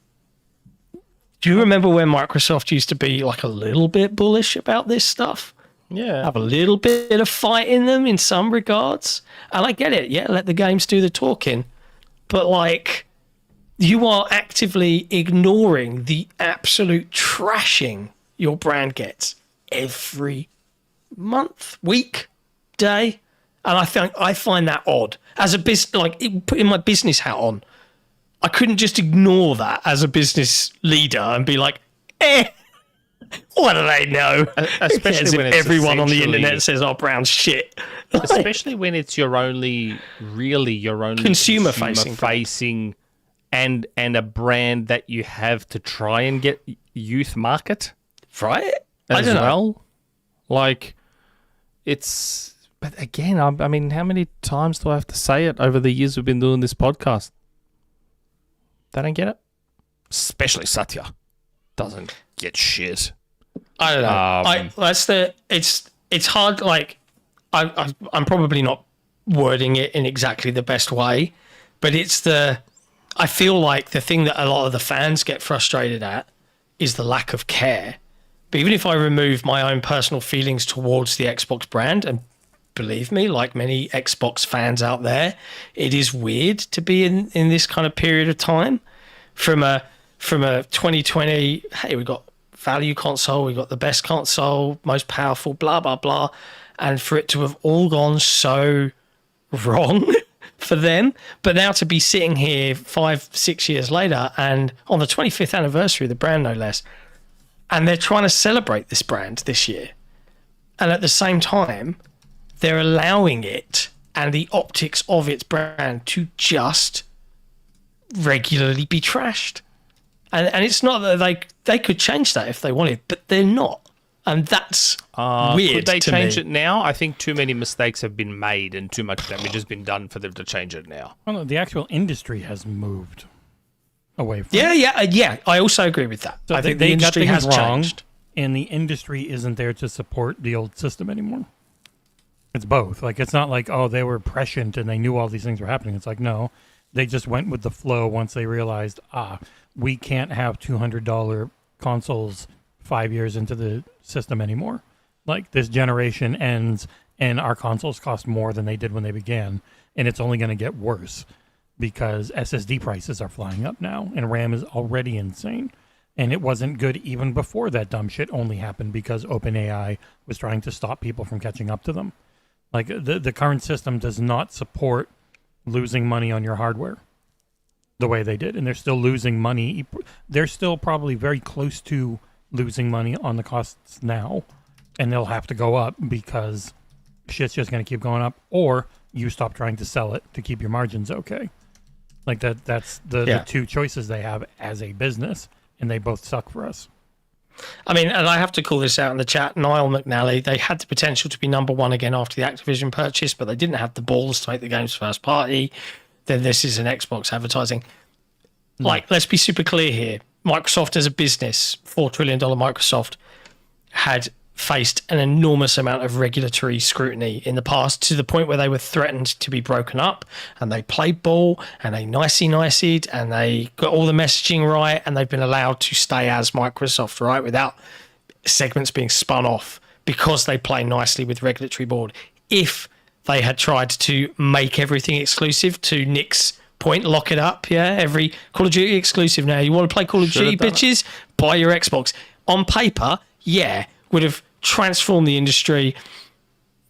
do you remember when Microsoft used to be like a little bit bullish about this stuff? Yeah. Have a little bit of fight in them in some regards. And I get it. Yeah, let the games do the talking. But like, you are actively ignoring the absolute trashing your brand gets every month, week, day. And I find that odd. As a business, like putting my business hat on, I couldn't just ignore that as a business leader and be like, what do they know? Especially when it's everyone on the internet says our brand's shit. Especially when it's your only consumer facing and a brand that you have to try and get youth market, right? As well. Like, it's. But again, I mean, how many times do I have to say it over the years we've been doing this podcast? They don't get it. Especially Satya doesn't get shit. I don't know. It's hard. Like, I'm probably not wording it in exactly the best way, but I feel like the thing that a lot of the fans get frustrated at is the lack of care. But even if I remove my own personal feelings towards the Xbox brand, and believe me, like many Xbox fans out there, it is weird to be in this kind of period of time. From a 2020, hey, we got value console, we got the best console, most powerful, blah blah blah, and for it to have all gone so wrong for them, but now to be sitting here 5-6 years later, and on the 25th anniversary of the brand, no less, and they're trying to celebrate this brand this year, and at the same time, they're allowing it and the optics of its brand to just regularly be trashed. And it's not that they could change that if they wanted, but they're not. And that's weird. Could they to change me. it now? I think too many mistakes have been made and too much damage has been done for them to change it now. Well, the actual industry has moved away from Yeah. I also agree with that. So I think the industry has changed. And the industry isn't there to support the old system anymore. It's both. Like, it's not like, oh, they were prescient and they knew all these things were happening. It's like, no, they just went with the flow once they realized, we can't have $200 consoles 5 years into the system anymore. Like, this generation ends and our consoles cost more than they did when they began. And it's only going to get worse because SSD prices are flying up now and RAM is already insane. And it wasn't good even before that dumb shit only happened because OpenAI was trying to stop people from catching up to them. Like, the current system does not support losing money on your hardware the way they did. And they're still losing money. They're still probably very close to losing money on the costs now. And they'll have to go up because shit's just going to keep going up. Or you stop trying to sell it to keep your margins okay. Like, that's the two choices they have as a business. And they both suck for us. I mean, and I have to call this out in the chat, Niall McNally, they had the potential to be number one again after the Activision purchase, but they didn't have the balls to make the games first party. Then this is an Xbox advertising. Like, let's be super clear here. Microsoft as a business, $4 trillion Microsoft, had faced an enormous amount of regulatory scrutiny in the past to the point where they were threatened to be broken up, and they played ball and they nicey-nicey'd and they got all the messaging right, and they've been allowed to stay as Microsoft, right, without segments being spun off because they play nicely with regulatory board. If they had tried to make everything exclusive, to Nick's point, lock it up, every Call of Duty exclusive now. You want to play Call of Duty, bitches? Buy your Xbox. On paper, would have transformed the industry,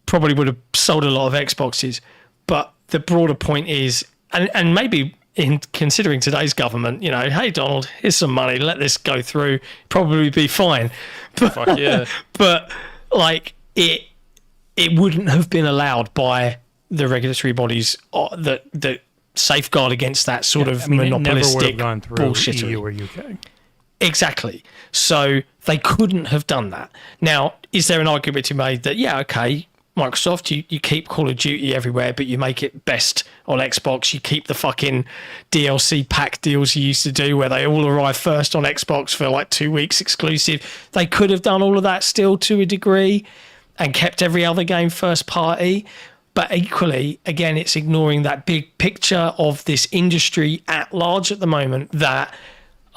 probably would have sold a lot of Xboxes. But the broader point is, and maybe in considering today's government, hey, Donald, here's some money, let this go through, probably be fine. But, Fuck yeah. But, like, it wouldn't have been allowed by the regulatory bodies that safeguard against that sort of monopolistic it never would have gone through bullshittery. EU or UK. Exactly. So they couldn't have done that. Now, is there an argument to be made that, Microsoft. You keep Call of Duty everywhere, but you make it best on Xbox. You keep the fucking DLC pack deals you used to do where they all arrive first on Xbox for like 2 weeks exclusive. They could have done all of that still to a degree and kept every other game first party. But equally, again, it's ignoring that big picture of this industry at large at the moment that,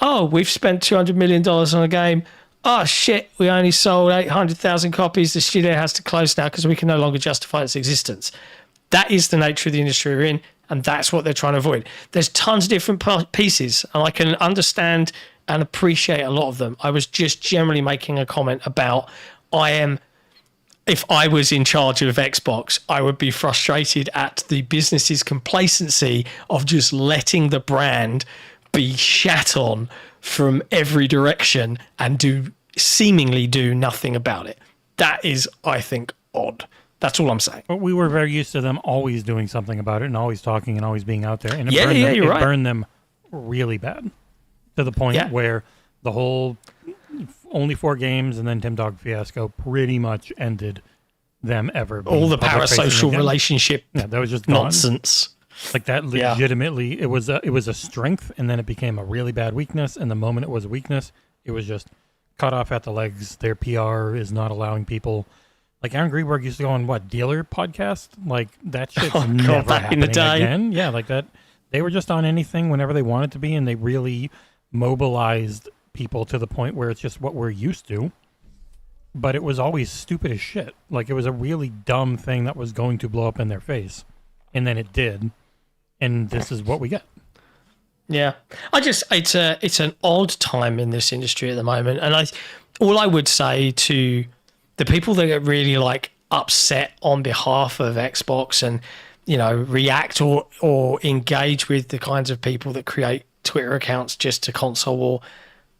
oh, we've spent $200 million on a game. Oh, shit, we only sold 800,000 copies. The studio has to close now because we can no longer justify its existence. That is the nature of the industry we're in, and that's what they're trying to avoid. There's tons of different pieces, and I can understand and appreciate a lot of them. I was just generally making a comment about if I was in charge of Xbox, I would be frustrated at the business's complacency of just letting the brand be shat on from every direction and seemingly do nothing about it. That is, I think, odd. That's all I'm saying. But we were very used to them always doing something about it and always talking and always being out there. And it burned them really bad to the point where the whole only 4 games and then Tim Dog fiasco pretty much ended them ever being all the parasocial relationship that was just nonsense. Gone. Like that legitimately, it was a strength, and then it became a really bad weakness. And the moment it was a weakness, it was just cut off at the legs. Their PR is not allowing people. Like Aaron Greenberg used to go on Dealer podcast. Like that shit's never back in the day again. Yeah, like that. They were just on anything whenever they wanted to be, and they really mobilized people to the point where it's just what we're used to. But it was always stupid as shit. Like it was a really dumb thing that was going to blow up in their face, and then it did. And this is what we get. Yeah, it's an odd time in this industry at the moment, and all I would say to the people that get really like upset on behalf of Xbox and react or engage with the kinds of people that create Twitter accounts just to console war,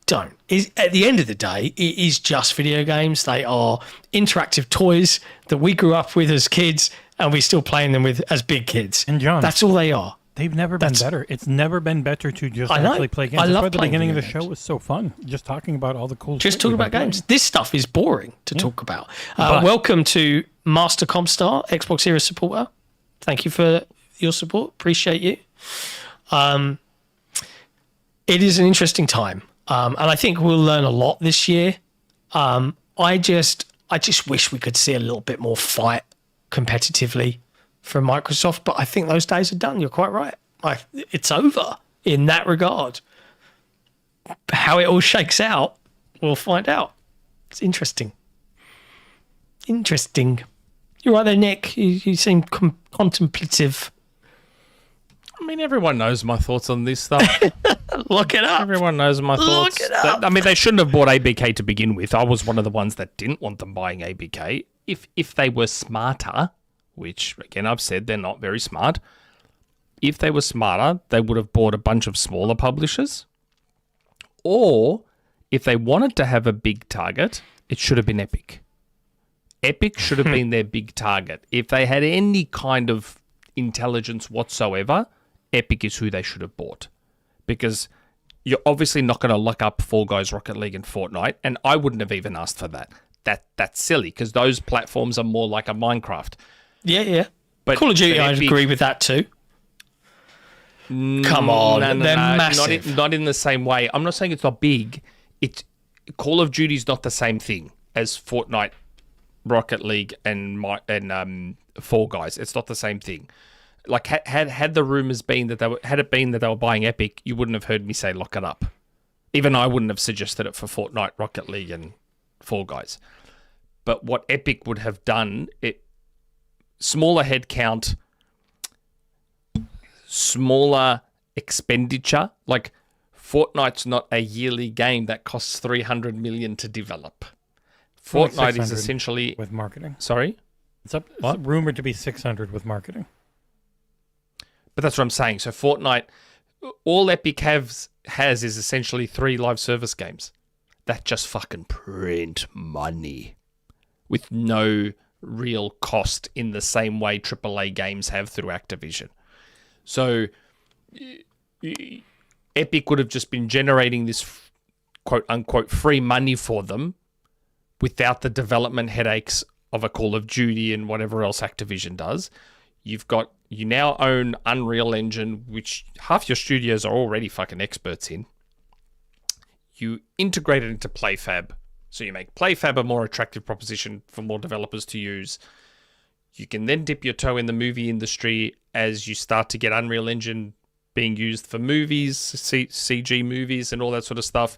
don't. At the end of the day, it is just video games. They are interactive toys that we grew up with as kids. And we're still playing them as big kids. And John, that's all they are. They've never been better. It's never been better to just actually play games. I love the beginning of the games. show was so fun. Just talking about all the cool shit. Just talking about games. This stuff is boring to talk about. Welcome to Master Comstar, XboxEra supporter. Thank you for your support. Appreciate you. It is an interesting time. And I think we'll learn a lot this year. I just wish we could see a little bit more fight competitively from Microsoft, but I think those days are done. You're quite right. It's over in that regard. How it all shakes out, we'll find out. It's interesting. You're right there, Nick. You seem contemplative. I mean, everyone knows my thoughts on this stuff. Look it up. Everyone knows my thoughts. Look it up. I mean, they shouldn't have bought ABK to begin with. I was one of the ones that didn't want them buying ABK. If they were smarter, which, again, I've said they're not very smart. If they were smarter, they would have bought a bunch of smaller publishers. Or, if they wanted to have a big target, it should have been Epic. Epic should have been their big target. If they had any kind of intelligence whatsoever, Epic is who they should have bought. Because you're obviously not going to look up Fall Guys, Rocket League, and Fortnite, and I wouldn't have even asked for that. That's silly, because those platforms are more like a Minecraft. Yeah. But Call of Duty, I'd agree with that too. Come on, they're massive. Not in the same way. I'm not saying it's not big. Call of Duty is not the same thing as Fortnite, Rocket League, and Fall Guys. It's not the same thing. Like had the rumors been that they were buying Epic, you wouldn't have heard me say lock it up. Even I wouldn't have suggested it for Fortnite, Rocket League, and Fall Guys. But what Epic would have done, smaller headcount, smaller expenditure. Like Fortnite's not a yearly game that costs $300 million to develop. Fortnite is essentially with marketing. Sorry, it's rumored to be 600 with marketing. But that's what I'm saying. So Fortnite, all Epic has is essentially 3 live service games that just fucking print money with no real cost in the same way AAA games have through Activision. So Epic would have just been generating this quote unquote free money for them without the development headaches of a Call of Duty and whatever else Activision does. You now own Unreal Engine, which half your studios are already fucking experts in. You integrate it into PlayFab. So you make PlayFab a more attractive proposition for more developers to use. You can then dip your toe in the movie industry as you start to get Unreal Engine being used for movies, CG movies and all that sort of stuff.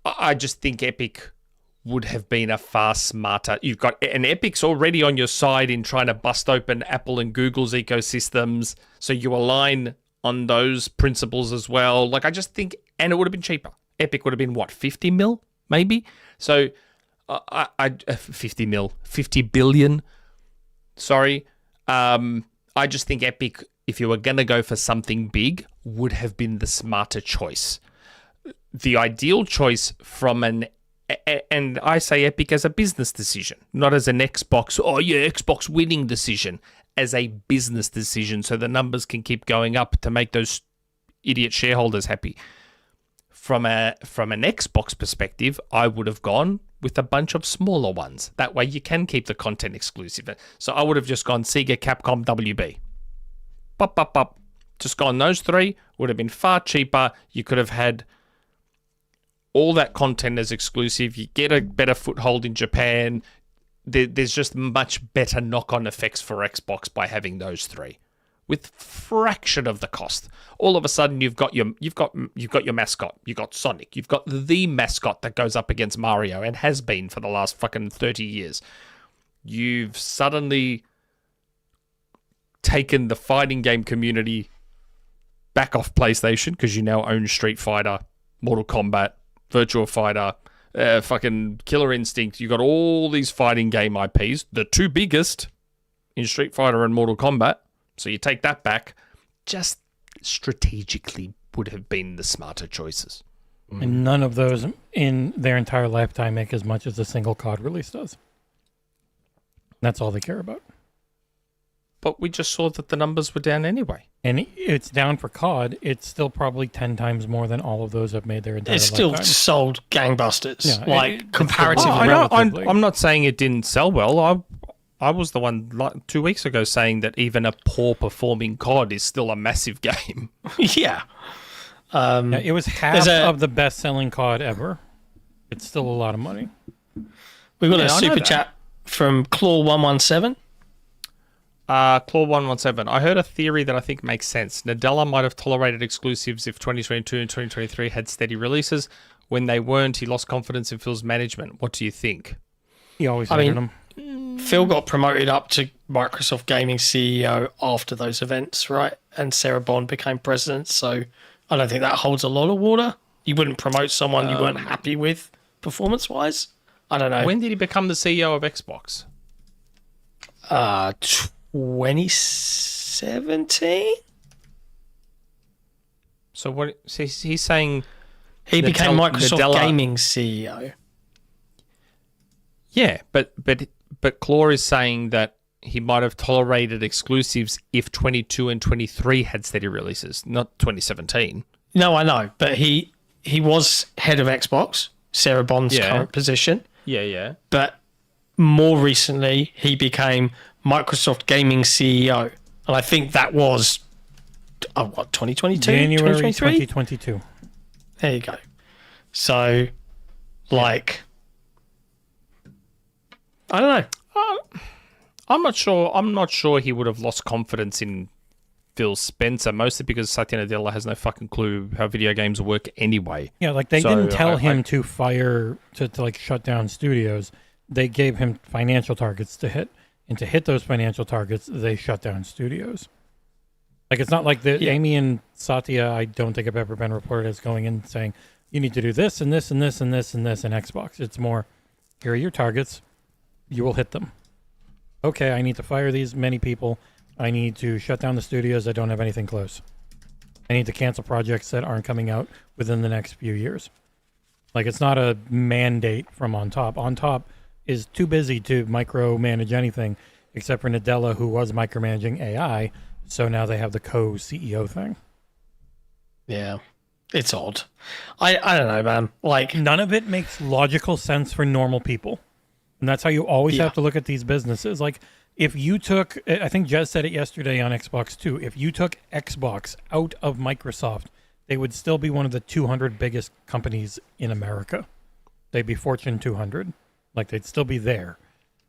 I just think Epic would have been a far smarter. You've got an Epic's already on your side in trying to bust open Apple and Google's ecosystems. So you align on those principles as well. Like, I just think, and it would have been cheaper. Epic would have been what, 50 mil maybe? So 50 billion. Sorry. I just think Epic, if you were going to go for something big, would have been the smarter choice. The ideal choice from and I say Epic as a business decision, not as an Xbox, Xbox winning decision, as a business decision so the numbers can keep going up to make those idiot shareholders happy. From an Xbox perspective, I would have gone with a bunch of smaller ones. That way you can keep the content exclusive. So I would have just gone Sega, Capcom, WB. Just gone those three. Would have been far cheaper. You could have had all that content as exclusive. You get a better foothold in Japan. There's just much better knock-on effects for Xbox by having those three, with fraction of the cost. All of a sudden, you've got your mascot. You've got Sonic. You've got the mascot that goes up against Mario and has been for the last fucking 30 years. You've suddenly taken the fighting game community back off PlayStation because you now own Street Fighter, Mortal Kombat, Virtua Fighter, fucking Killer Instinct. You've got all these fighting game IPs, the two biggest in Street Fighter and Mortal Kombat. So you take that back, just strategically would have been the smarter choices. And none of those in their entire lifetime make as much as a single COD release does. That's all they care about. But we just saw that the numbers were down anyway. And it's down for COD. It's still probably 10 times more than all of those have made their entire It's still lifetime. sold gangbusters. Yeah, Comparatively. I'm not saying it didn't sell well. I was the one 2 weeks ago saying that even a poor performing COD is still a massive game. Yeah. Yeah, it was half of the best selling COD ever. It's still a lot of money. We've got a super chat from Claw117. Claw117. I heard a theory that I think makes sense. Nadella might have tolerated exclusives if 2022 and 2023 had steady releases. When they weren't, he lost confidence in Phil's management. What do you think? He always hated them. Phil got promoted up to Microsoft Gaming CEO after those events, right? And Sarah Bond became president, so I don't think that holds a lot of water. You wouldn't promote someone you weren't happy with performance-wise. I don't know. When did he become the CEO of Xbox? 2017? So what he's saying... He became Microsoft Gaming CEO. Yeah, but Claw is saying that he might have tolerated exclusives if 22 and 23 had steady releases, not 2017. No, I know, but he was head of Xbox, Sarah Bond's current position. Yeah. But more recently, he became Microsoft Gaming CEO. And I think that was, 2022? January 2023? 2022. There you go. So, I don't know. I'm not sure he would have lost confidence in Phil Spencer, mostly because Satya Nadella has no fucking clue how video games work anyway. Yeah, like they didn't tell him to fire, to shut down studios. They gave him financial targets to hit. And to hit those financial targets, they shut down studios. Like, it's not like Amy and Satya, I don't think I've ever been reported as going in saying, you need to do this and this and this and this and this in Xbox. It's more, here are your targets. You will hit them. Okay, I need to fire these many people. I need to shut down the studios that don't have anything close. I need to cancel projects that aren't coming out within the next few years. Like, it's not a mandate from on top. On top is too busy to micromanage anything except for Nadella, who was micromanaging AI. So now they have the co-CEO thing. Yeah, it's odd. I don't know, man. Like, none of it makes logical sense for normal people. And that's how you always have to look at these businesses. Like, if you took, I think Jez said it yesterday on Xbox too, if you took Xbox out of Microsoft, they would still be one of the 200 biggest companies in America. They'd be Fortune 200. Like, they'd still be there.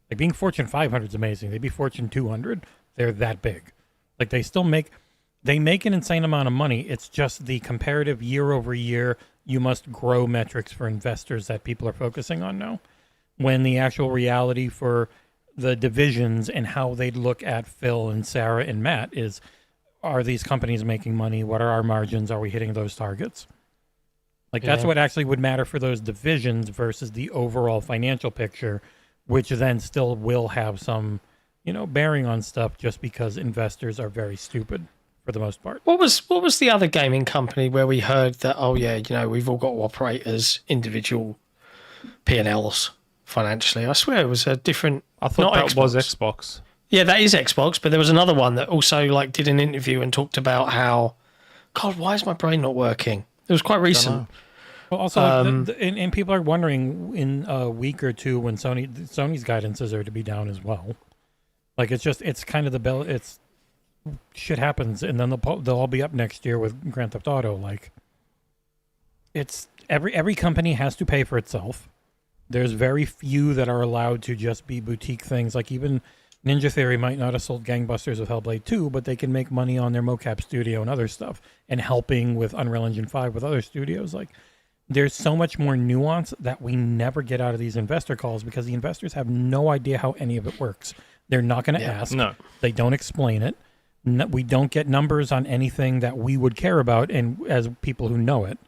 Like, being Fortune 500 is amazing. They'd be Fortune 200. They're that big. Like, they make an insane amount of money. It's just the comparative year over year, you must grow metrics for investors that people are focusing on now. When the actual reality for the divisions and how they'd look at Phil and Sarah and Matt is, are these companies making money? What are our margins? Are we hitting those targets? Like, that's what actually would matter for those divisions versus the overall financial picture, which then still will have some, bearing on stuff just because investors are very stupid for the most part. What was the other gaming company where we heard that, we've all got to operate as individual P&Ls financially? I swear it was a different... I thought that was Xbox. Yeah, that is Xbox, but there was another one that also did an interview and talked about how... God, why is my brain not working? It was quite recent. Well, also, and people are wondering in a week or two when Sony's guidances are to be down as well. Like, it's kind of the bell. It's shit happens, and then they'll all be up next year with Grand Theft Auto. Like, it's every company has to pay for itself. There's very few that are allowed to just be boutique things. Like, even Ninja Theory might not have sold gangbusters with Hellblade 2, but they can make money on their mocap studio and other stuff, and helping with Unreal Engine 5 with other studios. Like, there's so much more nuance that we never get out of these investor calls because the investors have no idea how any of it works. They're not going to ask. No. They don't explain it. We don't get numbers on anything that we would care about, and as people who know it.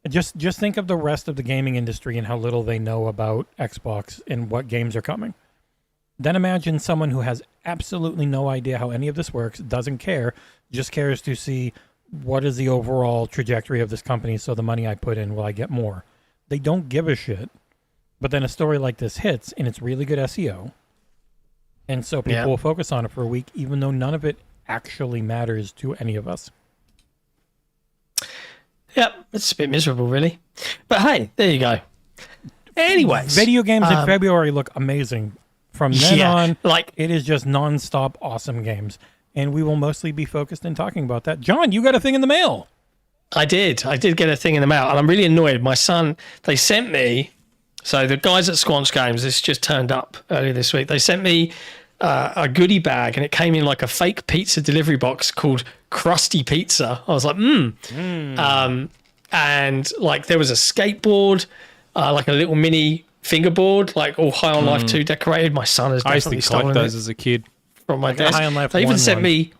Just think of the rest of the gaming industry and how little they know about Xbox and what games are coming. Then imagine someone who has absolutely no idea how any of this works, doesn't care, just cares to see what is the overall trajectory of this company, so the money I put in, will I get more? They don't give a shit. But then a story like this hits, and it's really good SEO. And so people will focus on it for a week, even though none of it actually matters to any of us. Yep, it's a bit miserable, really. But hey, there you go. Anyways. Video games in February look amazing. From then on, it is just non-stop awesome games. And we will mostly be focused in talking about that. John, you got a thing in the mail. I did get a thing in the mail, and I'm really annoyed. My son, they sent me, so the guys at Squanch Games, this just turned up earlier this week, they sent me a goodie bag, and it came in like a fake pizza delivery box called Krusty Pizza. I was like, and like there was a skateboard, like a little mini fingerboard, like all High on Life 2 decorated. My son has definitely stolen those it as a kid from my desk. High on Life They even 1 sent me.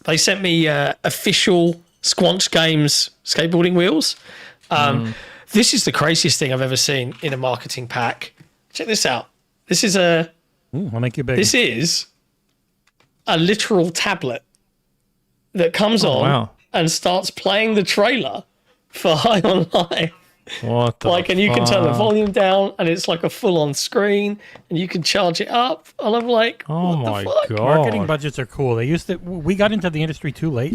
They sent me official Squanch Games skateboarding wheels. This is the craziest thing I've ever seen in a marketing pack. Check this out. This is a. I'll make you big. This is a literal tablet that comes on and starts playing the trailer for High on Life. What the and you can turn the volume down, and it's like a full-on screen, and you can charge it up. And I'm like, oh what my the fuck? god! Marketing budgets are cool. They used to. We got into the industry too late.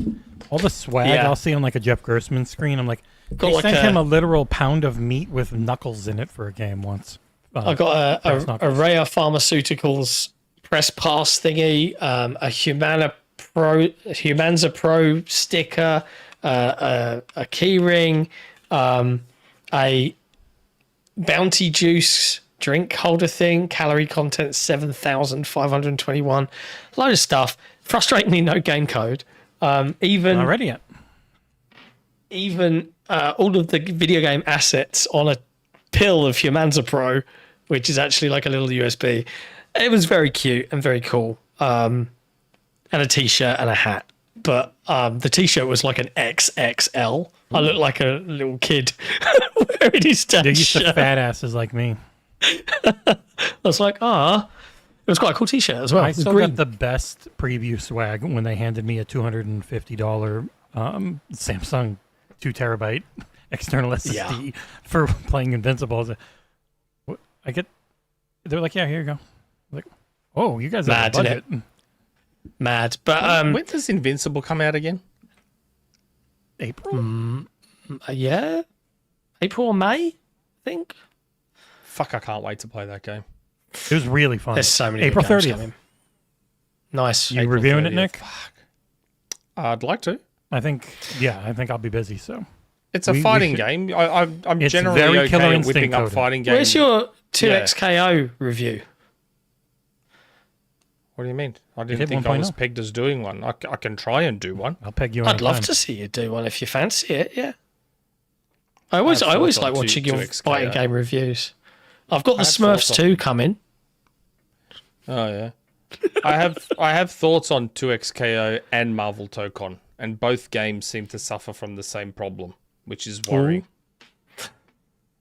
All the swag I'll see on like a Jeff Gerstmann screen. I'm like, they sent him a literal pound of meat with knuckles in it for a game once. I got a Rare Pharmaceuticals press pass thingy, a Humanza Pro sticker, a key ring, a Bounty Juice drink holder thing, calorie content 7,521, load of stuff. Frustratingly, no game code. Even not ready yet. Even all of the video game assets on a pill of Humanza Pro, which is actually like a little USB. It was very cute and very cool. And a t-shirt and a hat. But the t-shirt was like an XXL. I looked like a little kid wearing his dad They're used shirt. to fat asses like me. I was like, it was quite a cool t-shirt as well. I still got the best preview swag when they handed me a $250 Samsung 2 terabyte external SSD for playing Invincible. They're like, yeah, here you go. I'm like, oh, you guys have a budget. Mad. But when does Invincible come out again? April? April or May, I think. Fuck, I can't wait to play that game. It was really fun. There's so many April good games 30th. coming. Nice. You April reviewing it, 30th. Nick? Fuck. I'd like to. I think I'll be busy. So It's a We fighting should- game. I'm It's generally very okay Killer at Instinct whipping up coded. fighting games. Where's your 2XKO review? What do you mean? I hit didn't think I was 1.0. pegged as doing one. I can try and do one. I'll peg you. I'd love anytime. to see you do one if you fancy it. Yeah. I always thoughts like on watching your 2XKO. fighting game reviews. I've got the I have Smurfs thoughts on- 2 coming. Oh yeah. I have thoughts on 2XKO and Marvel Tokon, and both games seem to suffer from the same problem, which is worrying.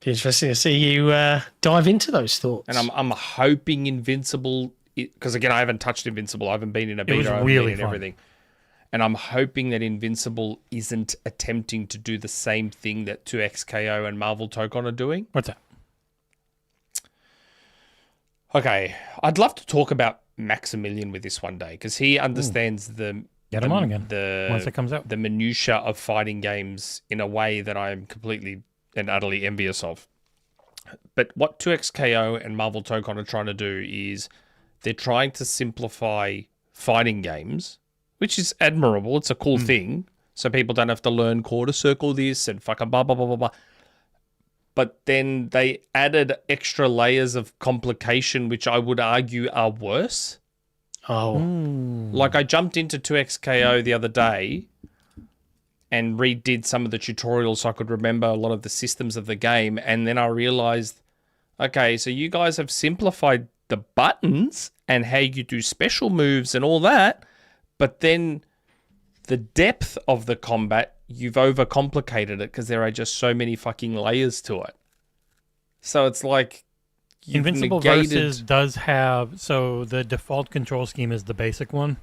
Be interesting to see you dive into those thoughts. And I'm hoping Invincible, because again I haven't touched Invincible. I haven't been in a was beta. I haven't really been in fun. everything. And I'm hoping that Invincible isn't attempting to do the same thing that 2XKO and Marvel Tokon are doing. What's that? Okay, I'd love to talk about Maximilian with this one day because he understands the Get him on again the once it comes out. the minutia of fighting games in a way that I am completely and utterly envious of. But what 2XKO and Marvel Tokon are trying to do is they're trying to simplify fighting games, which is admirable. It's a cool thing, so people don't have to learn quarter circle this and fucking blah blah blah blah blah. But then they added extra layers of complication, which I would argue are worse. oh, Like I jumped into 2XKO the other day and redid some of the tutorials so I could remember a lot of the systems of the game. And then I realized, okay, so you guys have simplified the buttons and how you do special moves and all that. But then the depth of the combat, you've overcomplicated it because there are just so many fucking layers to it. So it's like you've Invincible negated... Versus does have, so the default control scheme is the basic one.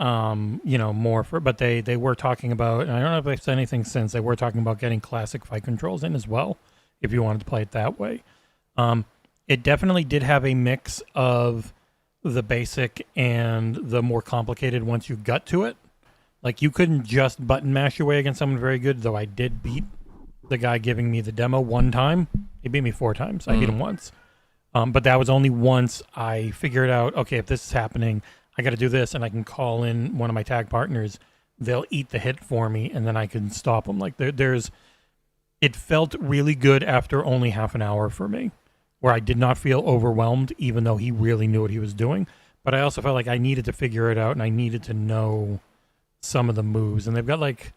More for, but they were talking about, and I don't know if they've said anything since, they were talking about getting classic fight controls in as well, if you wanted to play it that way. It definitely did have a mix of the basic and the more complicated once you got to it. Like, you couldn't just button mash your way against someone very good, though I did beat the guy giving me the demo one time. He beat me 4 times. I beat him once. But that was only once I figured out, okay, if this is happening, I got to do this, and I can call in one of my tag partners. They'll eat the hit for me, and then I can stop them. Like, it felt really good after only half an hour for me, where I did not feel overwhelmed, even though he really knew what he was doing. But I also felt like I needed to figure it out, and I needed to know some of the moves. And they've got, like,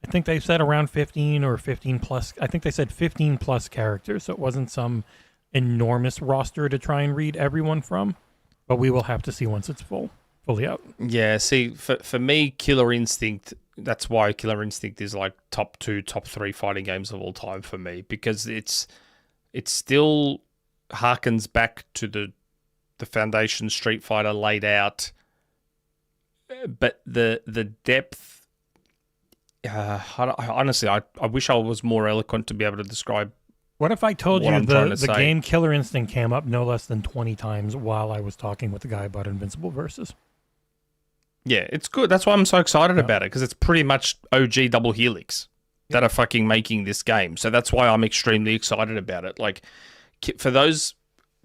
I think they said around 15 or 15 plus. I think they said 15 plus characters, so it wasn't some enormous roster to try and read everyone from. But we will have to see once it's fully out. Yeah, see, for me, Killer Instinct, that's why Killer Instinct is like top 2, top 3 fighting games of all time for me, because it still harkens back to the foundation Street Fighter laid out, but the depth, honestly, I wish I was more eloquent to be able to describe. What if I told What you I'm trying the to say. game Killer Instinct came up no less than 20 times while I was talking with the guy about Invincible Versus? Yeah, it's good. That's why I'm so excited about it, because it's pretty much OG Double Helix that are fucking making this game. So that's why I'm extremely excited about it. Like, for those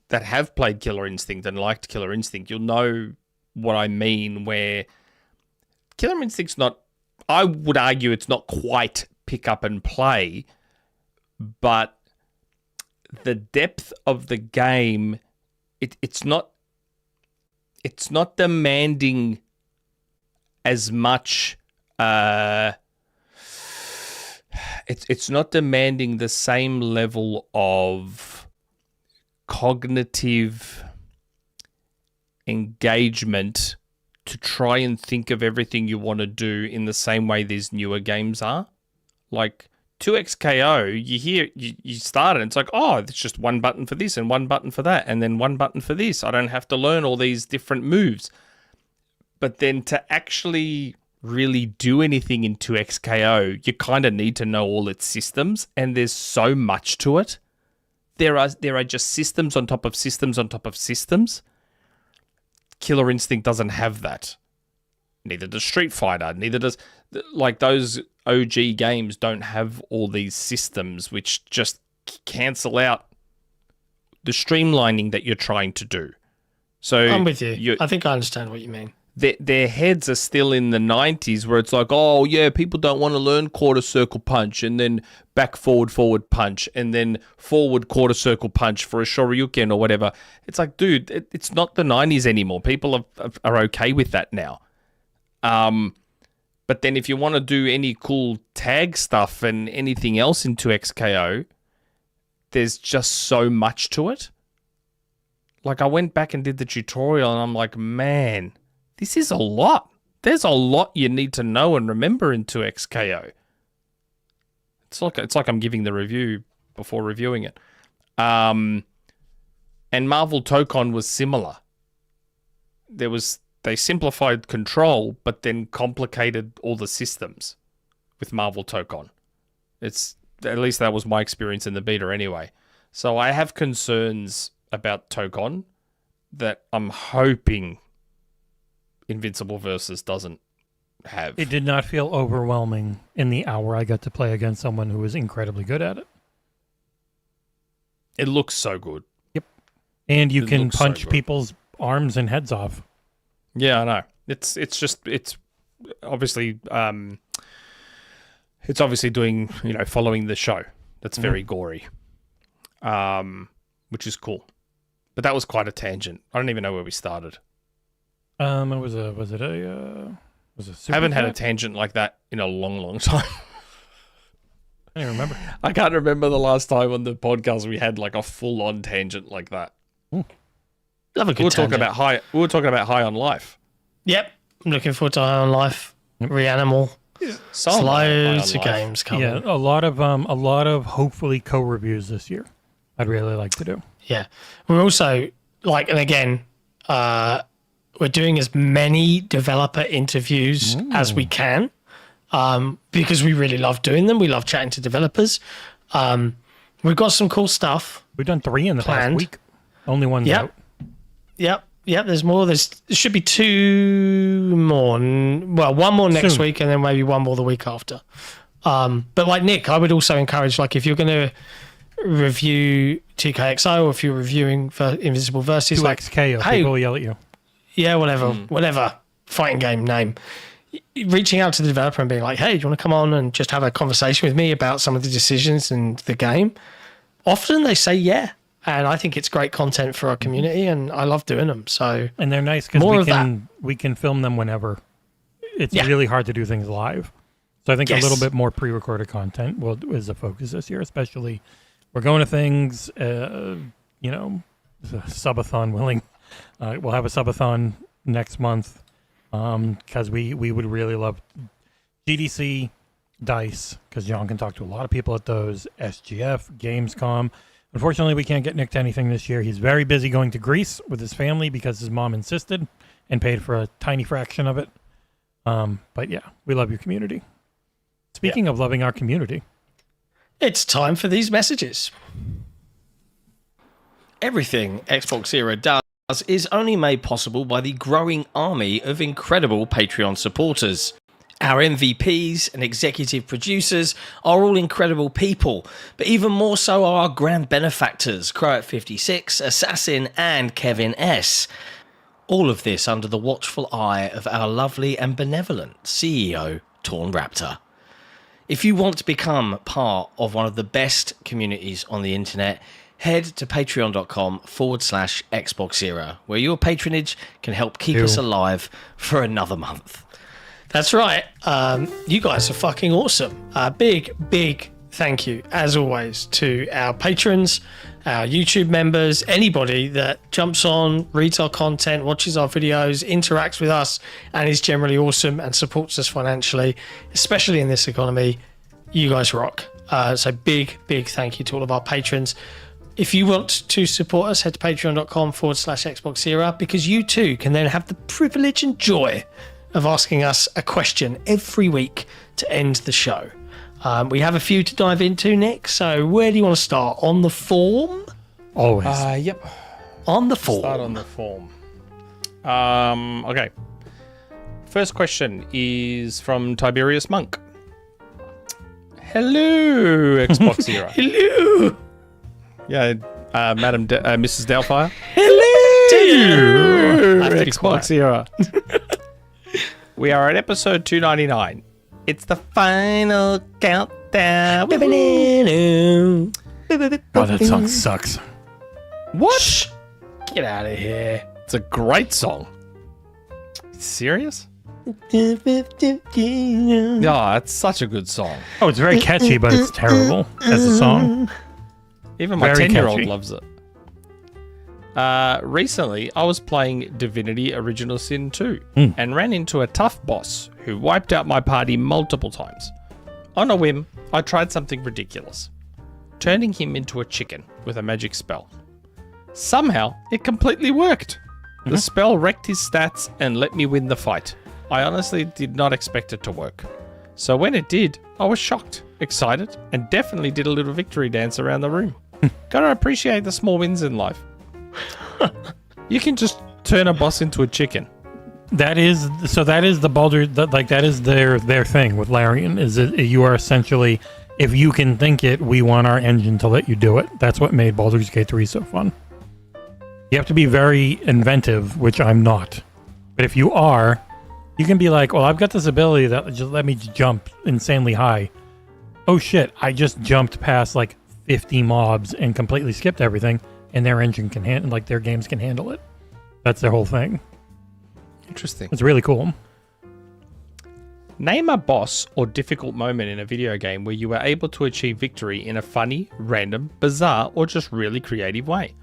that have played Killer Instinct and liked Killer Instinct, you'll know what I mean, where Killer Instinct's not, I would argue it's not quite pick up and play, but the depth of the game, it's not demanding as much. It's not demanding the same level of cognitive engagement to try and think of everything you want to do in the same way these newer games are. Like 2XKO, you start it, and it's like, oh, it's just one button for this and one button for that, and then one button for this. I don't have to learn all these different moves. But then to actually really do anything in 2XKO, you kind of need to know all its systems, and there's so much to it. There are just systems on top of systems on top of systems. Killer Instinct doesn't have that. Neither does Street Fighter. Neither does, like, those OG games don't have all these systems which just cancel out streamlining that you're trying to do. So I'm with you. I think I understand what you mean. Their heads are still in the 90s where it's like, oh, yeah, people don't want to learn quarter circle punch and then back forward punch and then forward quarter circle punch for a Shoryuken or whatever. It's like, dude, it's not the 90s anymore. People are okay with that now. But then if you want to do any cool tag stuff and anything else into XKO, there's just so much to it. Like, I went back and did the tutorial and I'm like, man, this is a lot. There's a lot you need to know and remember into XKO. It's like I'm giving the review before reviewing it. And Marvel Tokon was similar. They simplified control, but then complicated all the systems with Marvel Tokon. At least that was my experience in the beta anyway. So I have concerns about Tokon that I'm hoping Invincible Versus doesn't have. It did not feel overwhelming in the hour I got to play against someone who was incredibly good at it. It looks so good. Yep. And you can punch people's arms and heads off. Yeah, I know. It's obviously doing, following the show. That's very gory. Which is cool. But that was quite a tangent. I don't even know where we started. Was it a super I haven't had a chat? tangent like that in a long, long time. I don't remember. I can't remember the last time on the podcast we had like a full-on tangent like that. Love a good We were tangent. talking about High on Life. Yep. I'm looking forward to High on Life. Reanimal. Loads of games coming. Yeah, a lot of hopefully co-reviews this year. I'd really like to do. Yeah. We're also and again, we're doing as many developer interviews as we can because we really love doing them. We love chatting to developers. We've got some cool stuff. We've done 3 in the past week. Only one's out. Yep. There's more. There should be 2 more. Well, 1 more next week and then maybe 1 more the week after. But like Nick, I would also encourage, if you're going to review TKXO or if you're reviewing for Invisible Versus, 2XKO, people will yell at you. Yeah, whatever fighting game name. Reaching out to the developer and being like, hey, do you want to come on and just have a conversation with me about some of the decisions in the game? Often they say yeah. And I think it's great content for our community and I love doing them. So and they're nice because we can film them whenever. It's really hard to do things live. So I think a little bit more pre-recorded content is a focus this year, especially we're going to things, subathon willing. We'll have a subathon next month because we would really love GDC, DICE, because John can talk to a lot of people at those, SGF, Gamescom. Unfortunately, we can't get Nick to anything this year. He's very busy going to Greece with his family because his mom insisted and paid for a tiny fraction of it. But yeah, we love your community. Speaking of loving our community, it's time for these messages. Everything XboxEra does is only made possible by the growing army of incredible Patreon supporters. Our MVPs and executive producers are all incredible people, but even more so are our grand benefactors, Croat56, Assassin, and Kevin S. All of this under the watchful eye of our lovely and benevolent CEO, Torn Raptor. If you want to become part of one of the best communities on the internet, head to patreon.com/XboxEra, where your patronage can help keep us alive for another month. That's right. You guys are fucking awesome. Big thank you, as always, to our patrons, our YouTube members, anybody that jumps on, reads our content, watches our videos, interacts with us, and is generally awesome and supports us financially, especially in this economy. You guys rock. So big thank you to all of our patrons. If you want to support us, head to patreon.com/XboxEra, because you too can then have the privilege and joy of asking us a question every week to end the show. We have a few to dive into, Nick. So where do you want to start? On the form? Always. Yep. On the form. Start on the form. Okay. First question is from TiberiusMonk. Hello, XboxEra. Hello. Yeah, Mrs. Doubtfire. Hello! XboxEra. We are at episode 299. It's the final countdown. Oh, that song sucks. What? Get out of here. It's a great song. Serious? Yeah, it's such a good song. Oh, it's very catchy, but it's terrible as a song. Even my Very 10-year-old catchy. loves it. Recently, I was playing Divinity Original Sin 2 and ran into a tough boss who wiped out my party multiple times. On a whim, I tried something ridiculous, turning him into a chicken with a magic spell. Somehow, it completely worked. The spell wrecked his stats and let me win the fight. I honestly did not expect it to work. So when it did, I was shocked, excited, and definitely did a little victory dance around the room. Gotta appreciate the small wins in life. You can just turn a boss into a chicken. That is the Baldur, that is their thing with Larian, is that you are essentially, if you can think it, we want our engine to let you do it. That's what made Baldur's Gate 3 so fun. You have to be very inventive, which I'm not. But if you are, you can be like, well, I've got this ability that just let me jump insanely high. Oh shit, I just jumped past like 50 mobs and completely skipped everything, and their engine can handle, like their games can handle it. That's their whole thing. Interesting. It's really cool. Name a boss or difficult moment in a video game where you were able to achieve victory in a funny, random, bizarre, or just really creative way.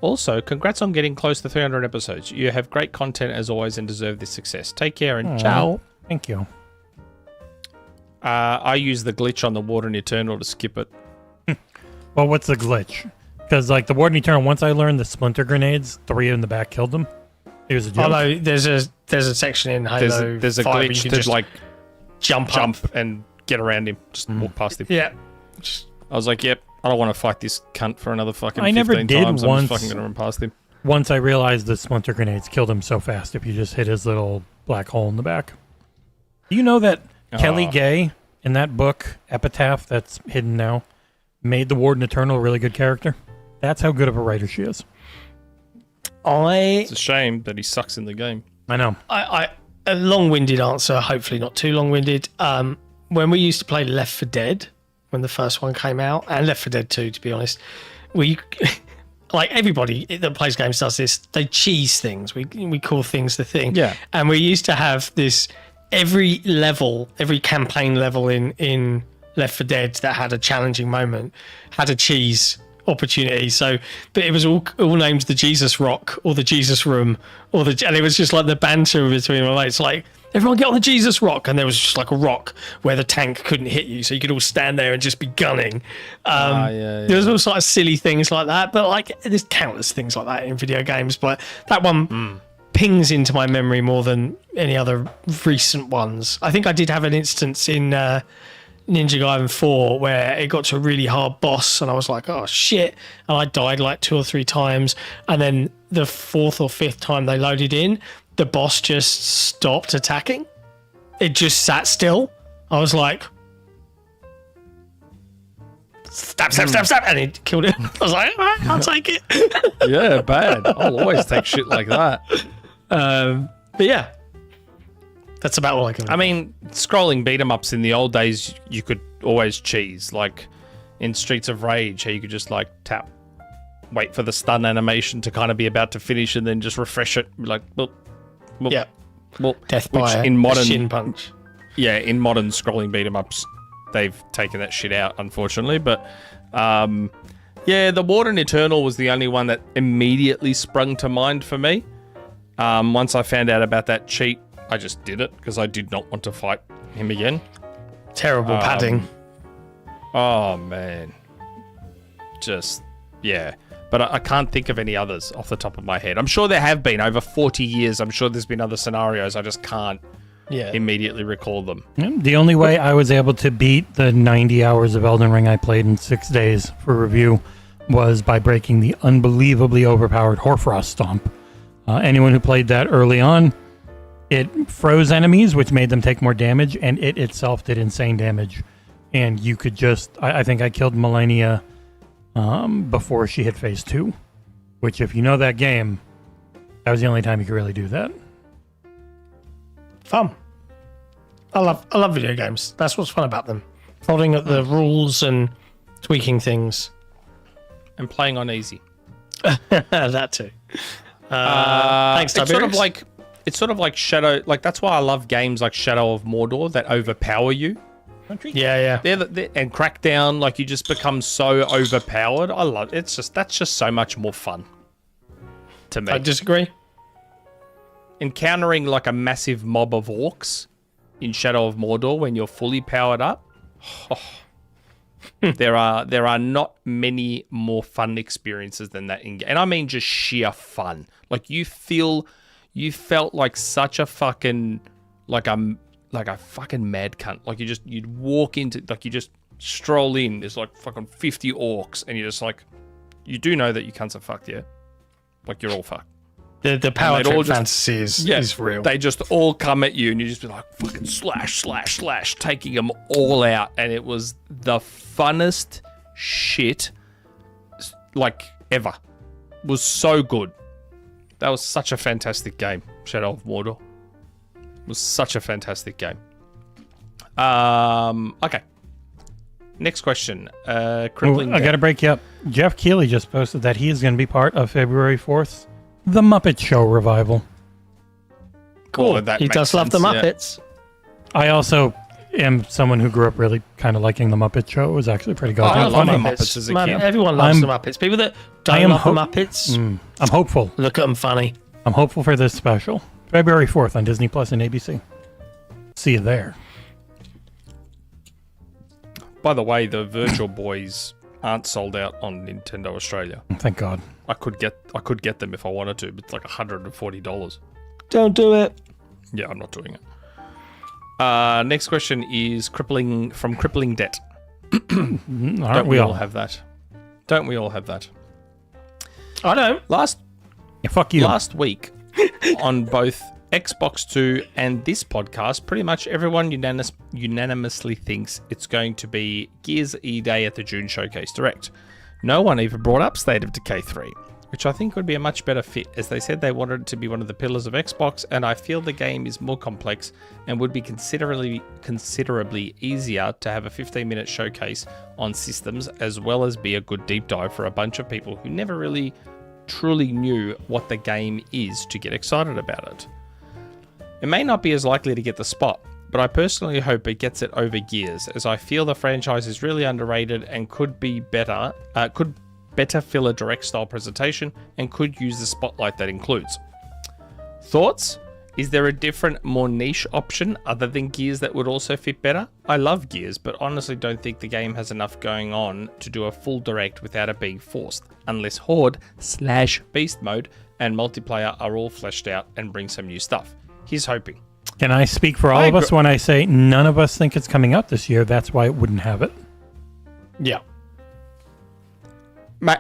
Also, congrats on getting close to 300 episodes. You have great content as always and deserve this success. Take care and ciao. Thank you. I use the glitch on the Warden Eternal to skip it. Well, what's the glitch? Because like the Warden Eternal, once I learned the splinter grenades, 3 in the back killed them. It was a joke. Although there's a section in Halo There's a 5 where you glitch can to just like jump jump up. and get around him. Just walk past him. Yeah. I was like, yep, I don't want to fight this cunt for another fucking 15 never did times. I'm once. just fucking going to run past him. Once I realized the splinter grenades killed him so fast if you just hit his little black hole in the back. Do you know that Kelly Gay in that book, Epitaph, that's hidden now, made the Warden Eternal a really good character? That's how good of a writer she is. It's a shame that he sucks in the game. I know. A long-winded answer, hopefully not too long-winded. When we used to play Left 4 Dead, when the first one came out, and Left 4 Dead 2, to be honest, we, like everybody that plays games does this, they cheese things. We call things the thing. Yeah. And we used to have this, every campaign level in Left 4 Dead that had a challenging moment had a cheese opportunity. So, but it was all named the Jesus Rock or the Jesus Room and it was just like the banter between my mates, like everyone get on the Jesus Rock, and there was just like a rock where the tank couldn't hit you, so you could all stand there and just be gunning. There was all sort of silly things like that, but like there's countless things like that in video games. But that one pings into my memory more than any other recent ones. I think I did have an instance in Ninja Gaiden 4 where it got to a really hard boss and I was like, oh shit, and I died like 2 or 3 times, and then the 4th or 5th time they loaded in, the boss just stopped attacking. It just sat still. I was like, stab, and he killed it. I was like, all right, I'll take it. Yeah, bad. I'll always take shit like that. But yeah, that's about all I can. I mean, scrolling beat 'em ups in the old days, you could always cheese. Like in Streets of Rage, how you could just like tap, wait for the stun animation to kind of be about to finish, and then just refresh it. Like, boop, boop, Yeah, boop. death Which by in modern a shin punch. Yeah, in modern scrolling beat 'em ups, they've taken that shit out, unfortunately. But yeah, the Warden Eternal was the only one that immediately sprung to mind for me. Once I found out about that cheat, I just did it because I did not want to fight him again. Terrible padding. Oh, man. Just, yeah. But I can't think of any others off the top of my head. I'm sure there have been over 40 years. I'm sure there's been other scenarios. I just can't immediately recall them. The only way I was able to beat the 90 hours of Elden Ring I played in 6 days for review was by breaking the unbelievably overpowered Hoarfrost Stomp. Anyone who played that early on, it froze enemies, which made them take more damage, and it itself did insane damage. And you could just, I think I killed Millennia before she hit phase 2. Which, if you know that game, that was the only time you could really do that. Fun. I love video games. That's what's fun about them. Following up the rules and tweaking things. And playing on easy. That too. Thanks, Tiberius. It's sort of like Shadow. Like, that's why I love games like Shadow of Mordor that overpower you. Yeah. And Crackdown, like, you just become so overpowered. I love it. That's just so much more fun to me. I disagree. Encountering like a massive mob of orcs in Shadow of Mordor when you're fully powered up. There are not many more fun experiences than that in game. And I mean just sheer fun. Like, you felt like such a fucking like a fucking mad cunt. Like, you'd walk into, like, you just stroll in, there's like fucking 50 orcs, and you're just like, you do know that you cunts are fucked, yeah? Like, you're all fucked. The power trip fantasy is real. They just all come at you, and you just be like, fucking slash, taking them all out. And it was the funnest shit, like, ever. It was so good. That was such a fantastic game, Shadow of Mordor. It was such a fantastic game. Okay. Next question. Crippling. I got to break you up. Jeff Keighley just posted that he is going to be part of February 4th, The Muppet Show revival. Cool. Well, he does love the Muppets. Yeah. I also am someone who grew up really kind of liking the Muppet Show. It was actually pretty I goddamn love the funny. Muppets as a kid. Everyone loves the Muppets. People that don't love the Muppets, I'm hopeful. look at them funny. I'm hopeful for this special. February 4th on Disney Plus and ABC. See you there. By the way, the Virtual Boys aren't sold out on Nintendo Australia. Thank God. I could get them if I wanted to, but it's like $140. Don't do it. Yeah, I'm not doing it. Next question is from CripplingDet. Aren't we all have that? Don't we all have that? I don't. Fuck you. Last week, on both Xbox 2 and this podcast, pretty much everyone unanimously thinks it's going to be Gears E-Day at the June Showcase Direct. No one even brought up State of Decay 3, which I think would be a much better fit, as they said they wanted it to be one of the pillars of Xbox, and I feel the game is more complex and would be considerably easier to have a 15-minute showcase on systems, as well as be a good deep dive for a bunch of people who never really truly knew what the game is to get excited about it. It may not be as likely to get the spot, but I personally hope it gets it over Gears, as I feel the franchise is really underrated and could better fill a direct style presentation and could use the spotlight that includes. Thoughts? Is there a different, more niche option other than Gears that would also fit better? I love Gears, but honestly don't think the game has enough going on to do a full direct without it being forced, unless Horde/Beast mode and multiplayer are all fleshed out and bring some new stuff. Here's hoping. Can I speak for all of us when I say none of us think it's coming out this year? That's why it wouldn't have it. Yeah.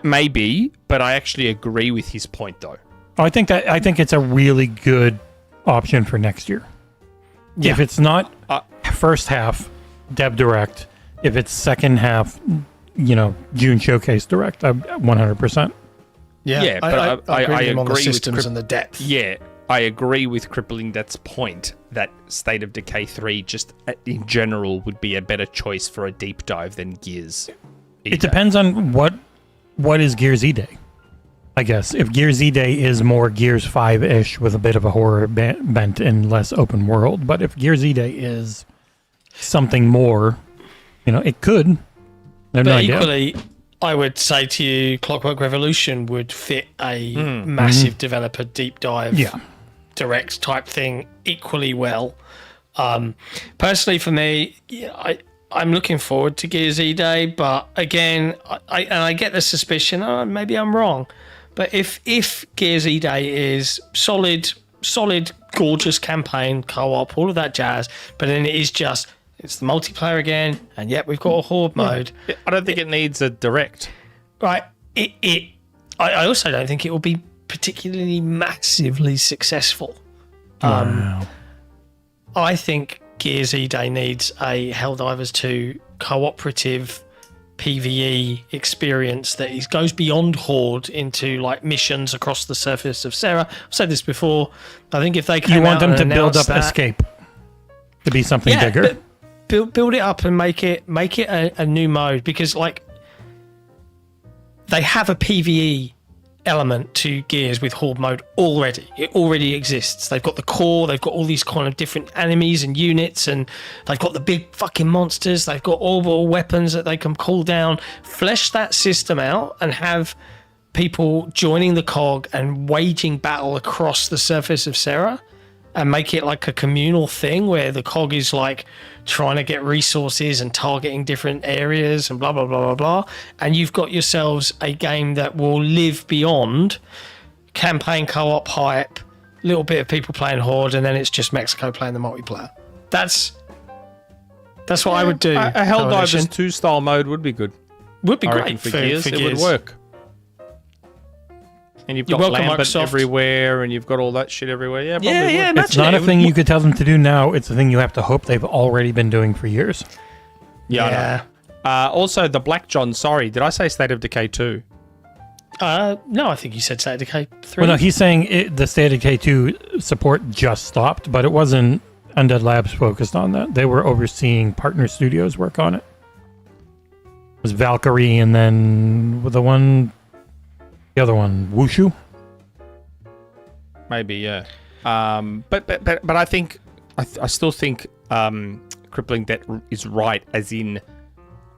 Maybe, but I actually agree with his point, though. I think it's a really good option for next year. Yeah. If it's not first half Dev Direct, if it's second half, June Showcase Direct, 100%. Yeah, but I agree on the with systems and the depth. Yeah, I agree with CripplingDet's point that State of Decay 3 just in general would be a better choice for a deep dive than Gears. It depends on what is Gears E-Day. I guess if Gears E-Day is more Gears 5-ish with a bit of a horror bent and less open world, but if Gears E-Day is something more, it could. But equally, I would say to you, Clockwork Revolution would fit a massive developer deep dive, direct type thing equally well. Personally, for me, I'm looking forward to Gears E-Day, but again, I get the suspicion, maybe I'm wrong. But if Gears E-Day is solid, gorgeous campaign, co-op, all of that jazz, but then it's the multiplayer again, and yet we've got a horde mode. I don't think it needs a direct. Right. I also don't think it will be particularly massively successful. Wow. I think Gears E-Day needs a Helldivers 2 cooperative PvE experience that goes beyond Horde into like missions across the surface of Sarah. I've said this before. I think if they came You want out them to and build up announced that, Escape to be something bigger. build it up and make it a new mode, because like they have a PvE element to Gears with Horde mode already. It already exists. They've got the core, they've got all these kind of different enemies and units, and they've got the big fucking monsters, they've got orbital weapons that they can call down. Flesh that system out and have people joining the cog and waging battle across the surface of Sarah, and make it like a communal thing where the cog is like trying to get resources and targeting different areas and blah, blah, blah, blah, blah. And you've got yourselves a game that will live beyond campaign co-op hype, little bit of people playing Horde, and then it's just Mexico playing the multiplayer. That's what I would do. A Helldivers 2 style mode would be good. Would be I great reckon for Gears. It would Gears. work. And you've got welcome, Lambert Microsoft. everywhere, and you've got all that shit everywhere. Yeah, probably Yeah, would. imagine It's not it. a thing you could tell them to do now. It's a thing you have to hope they've already been doing for years. Yeah, I know. Yeah. Also, the Black John, sorry, did I say State of Decay 2? No, I think you said State of Decay 3. Well, no, he's saying the State of Decay 2 support just stopped, but it wasn't Undead Labs focused on that. They were overseeing partner studios work on it. It was Valkyrie, and then the other one, Wushu. Maybe, yeah. But I think I still think CripplingDet is right, as in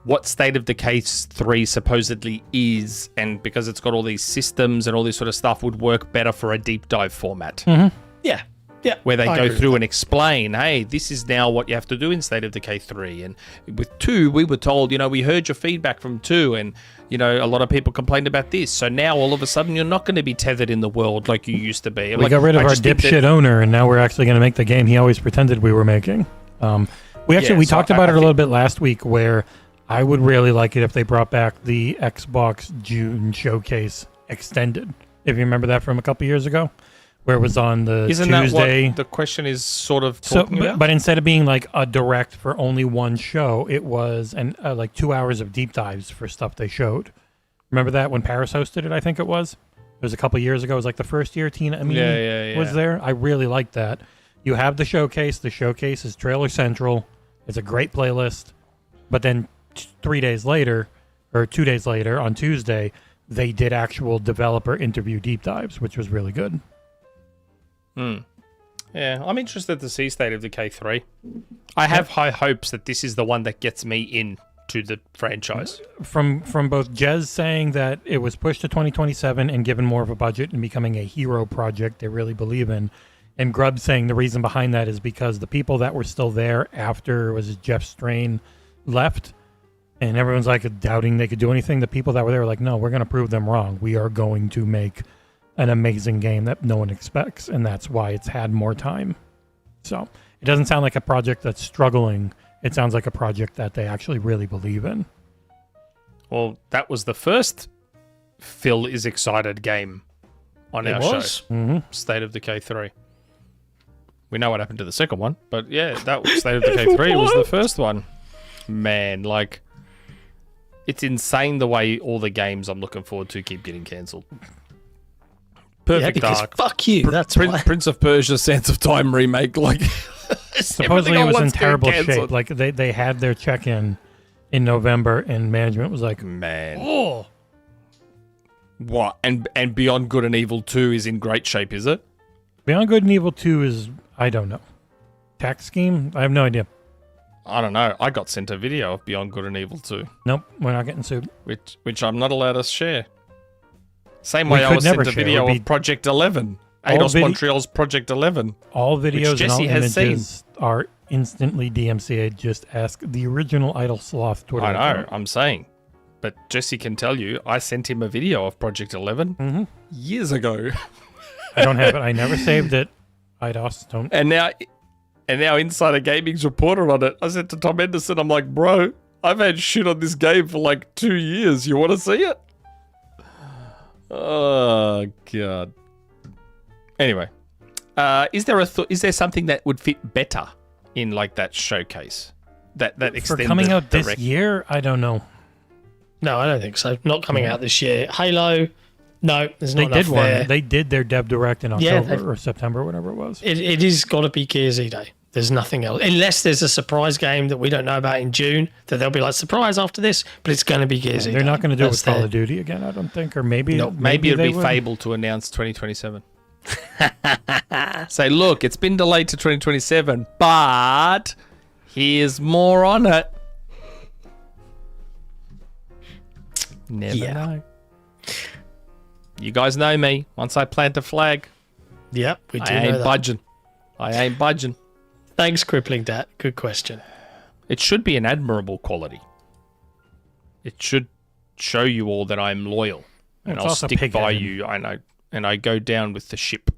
what State of Decay 3 supposedly is, and because it's got all these systems and all this sort of stuff, would work better for a deep dive format. Mm-hmm. Yeah. Where they I go agree through with and explain, hey, this is now what you have to do in State of Decay 3. And with 2, we were told, we heard your feedback from 2, and, a lot of people complained about this. So now all of a sudden you're not going to be tethered in the world like you used to be. We got rid of our dipshit owner, and now we're actually going to make the game he always pretended we were making. We talked about it a little bit last week, where I would really like it if they brought back the Xbox June showcase extended. If you remember that from a couple years ago, where it was on the Isn't Tuesday. that what the question is sort of talking about? But instead of being like a direct for only one show, it was like 2 hours of deep dives for stuff they showed. Remember that when Paris hosted it? I think it was. It was a couple years ago. It was like the first year Tina Amini was there. I really liked that. You have the showcase. The showcase is Trailer Central. It's a great playlist. But then 3 days later, or 2 days later, on Tuesday, they did actual developer interview deep dives, which was really good. Yeah, I'm interested to see State of Decay 3. I have high hopes that this is the one that gets me into the franchise. From both Jez saying that it was pushed to 2027 and given more of a budget and becoming a hero project they really believe in, and Grubb saying the reason behind that is because the people that were still there after Jeff Strain left, and everyone's like doubting they could do anything. The people that were there were like, no, we're going to prove them wrong. We are going to make an amazing game that no one expects, and that's why it's had more time. So it doesn't sound like a project that's struggling. It sounds like a project that they actually really believe in. Well, that was the first Phil is excited game on our show. Mm-hmm. State of Decay 3. We know what happened to the second one, but yeah, that was State of Decay 3 was the first one. Man, like, it's insane the way all the games I'm looking forward to keep getting cancelled. Perfect Dark. Fuck you. That's why. Prince of Persia: Sands of Time remake. Like, supposedly it was in terrible shape. Like they had their check-in November, and management was like, man, oh, what? And Beyond Good and Evil 2 is in great shape, is it? Beyond Good and Evil 2 is, I don't know, tax scheme. I have no idea. I don't know. I got sent a video of Beyond Good and Evil 2. Nope, we're not getting sued. Which I'm not allowed to share. Same way I was sent a video of Project 11. Eidos Montreal's Project 11. All videos and all has images are instantly DMCA'd. Just ask the original Idle Sloth Twitter I know, account. I'm saying. But Jesse can tell you, I sent him a video of Project 11 years ago. I don't have it. I never saved it. Eidos don't. And now Insider Gaming's reported on it. I said to Tom Henderson, I'm like, bro, I've had shit on this game for like 2 years. You want to see it? Oh, God. Anyway, is there something that would fit better in like that showcase? That extended for coming out direct... this year? I don't know. No, I don't think so. Not coming out this year. Halo, no, there's not They enough did there. one. They did their Dev Direct in Yeah, October or September, whatever it was. It is got to be Gears Day. There's nothing else. Unless there's a surprise game that we don't know about in June, that they'll be like, surprise after this, but it's going to be Gears Day. They're not going to do it with Call of Duty again, I don't think. Or maybe, Maybe it'll they be would. Fable to announce 2027. Say, look, it's been delayed to 2027, but here's more on it. Never know. You guys know me. Once I plant a flag, Yep, we do I know ain't that. budging. I ain't budging. Thanks, CripplingDet. Good question. It should be an admirable quality. It should show you all that I'm loyal and It's I'll also stick by pig-headed. you. And I go down with the ship.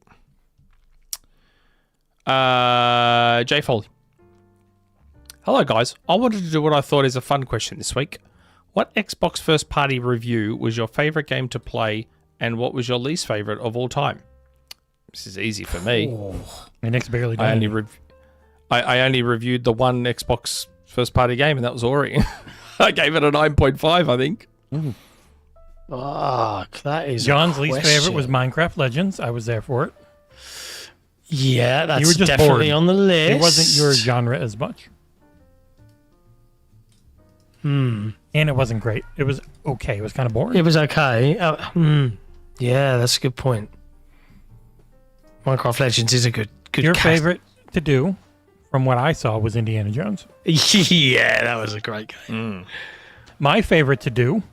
Jay Foley. Hello, guys. I wanted to do what I thought is a fun question this week. What Xbox first party review was your favorite game to play, and what was your least favorite of all time? This is easy for me. And Nick's barely I done only it. I only reviewed the one Xbox first party game, and that was Ori. I gave it a 9.5, I think. Fuck, that is John's a least question. favorite was Minecraft Legends. I was there for it. Yeah, that's You were just definitely bored. on the list. It wasn't your genre as much. And it wasn't great. It was okay. It was kind of boring. It was okay. Yeah, that's a good point. Minecraft Legends is a good Your cast. favorite to do, from what I saw, was Indiana Jones. Yeah, that was a great game. My favorite to do,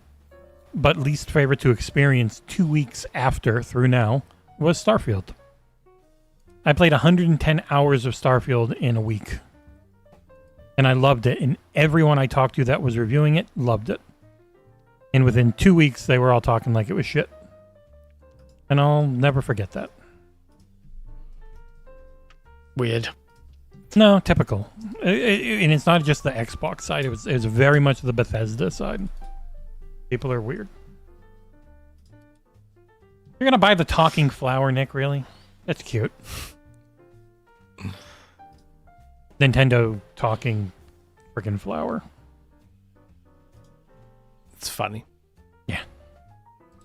but least favorite to experience 2 weeks after through now, was Starfield. I played 110 hours of Starfield in a week. And I loved it. And everyone I talked to that was reviewing it loved it. And within 2 weeks, they were all talking like it was shit. And I'll never forget that. Weird. No, typical. And it's not just the Xbox side. It was very much the Bethesda side. People are weird. You're going to buy the talking flower, Nick, really? That's cute. Nintendo talking freaking flower. It's funny.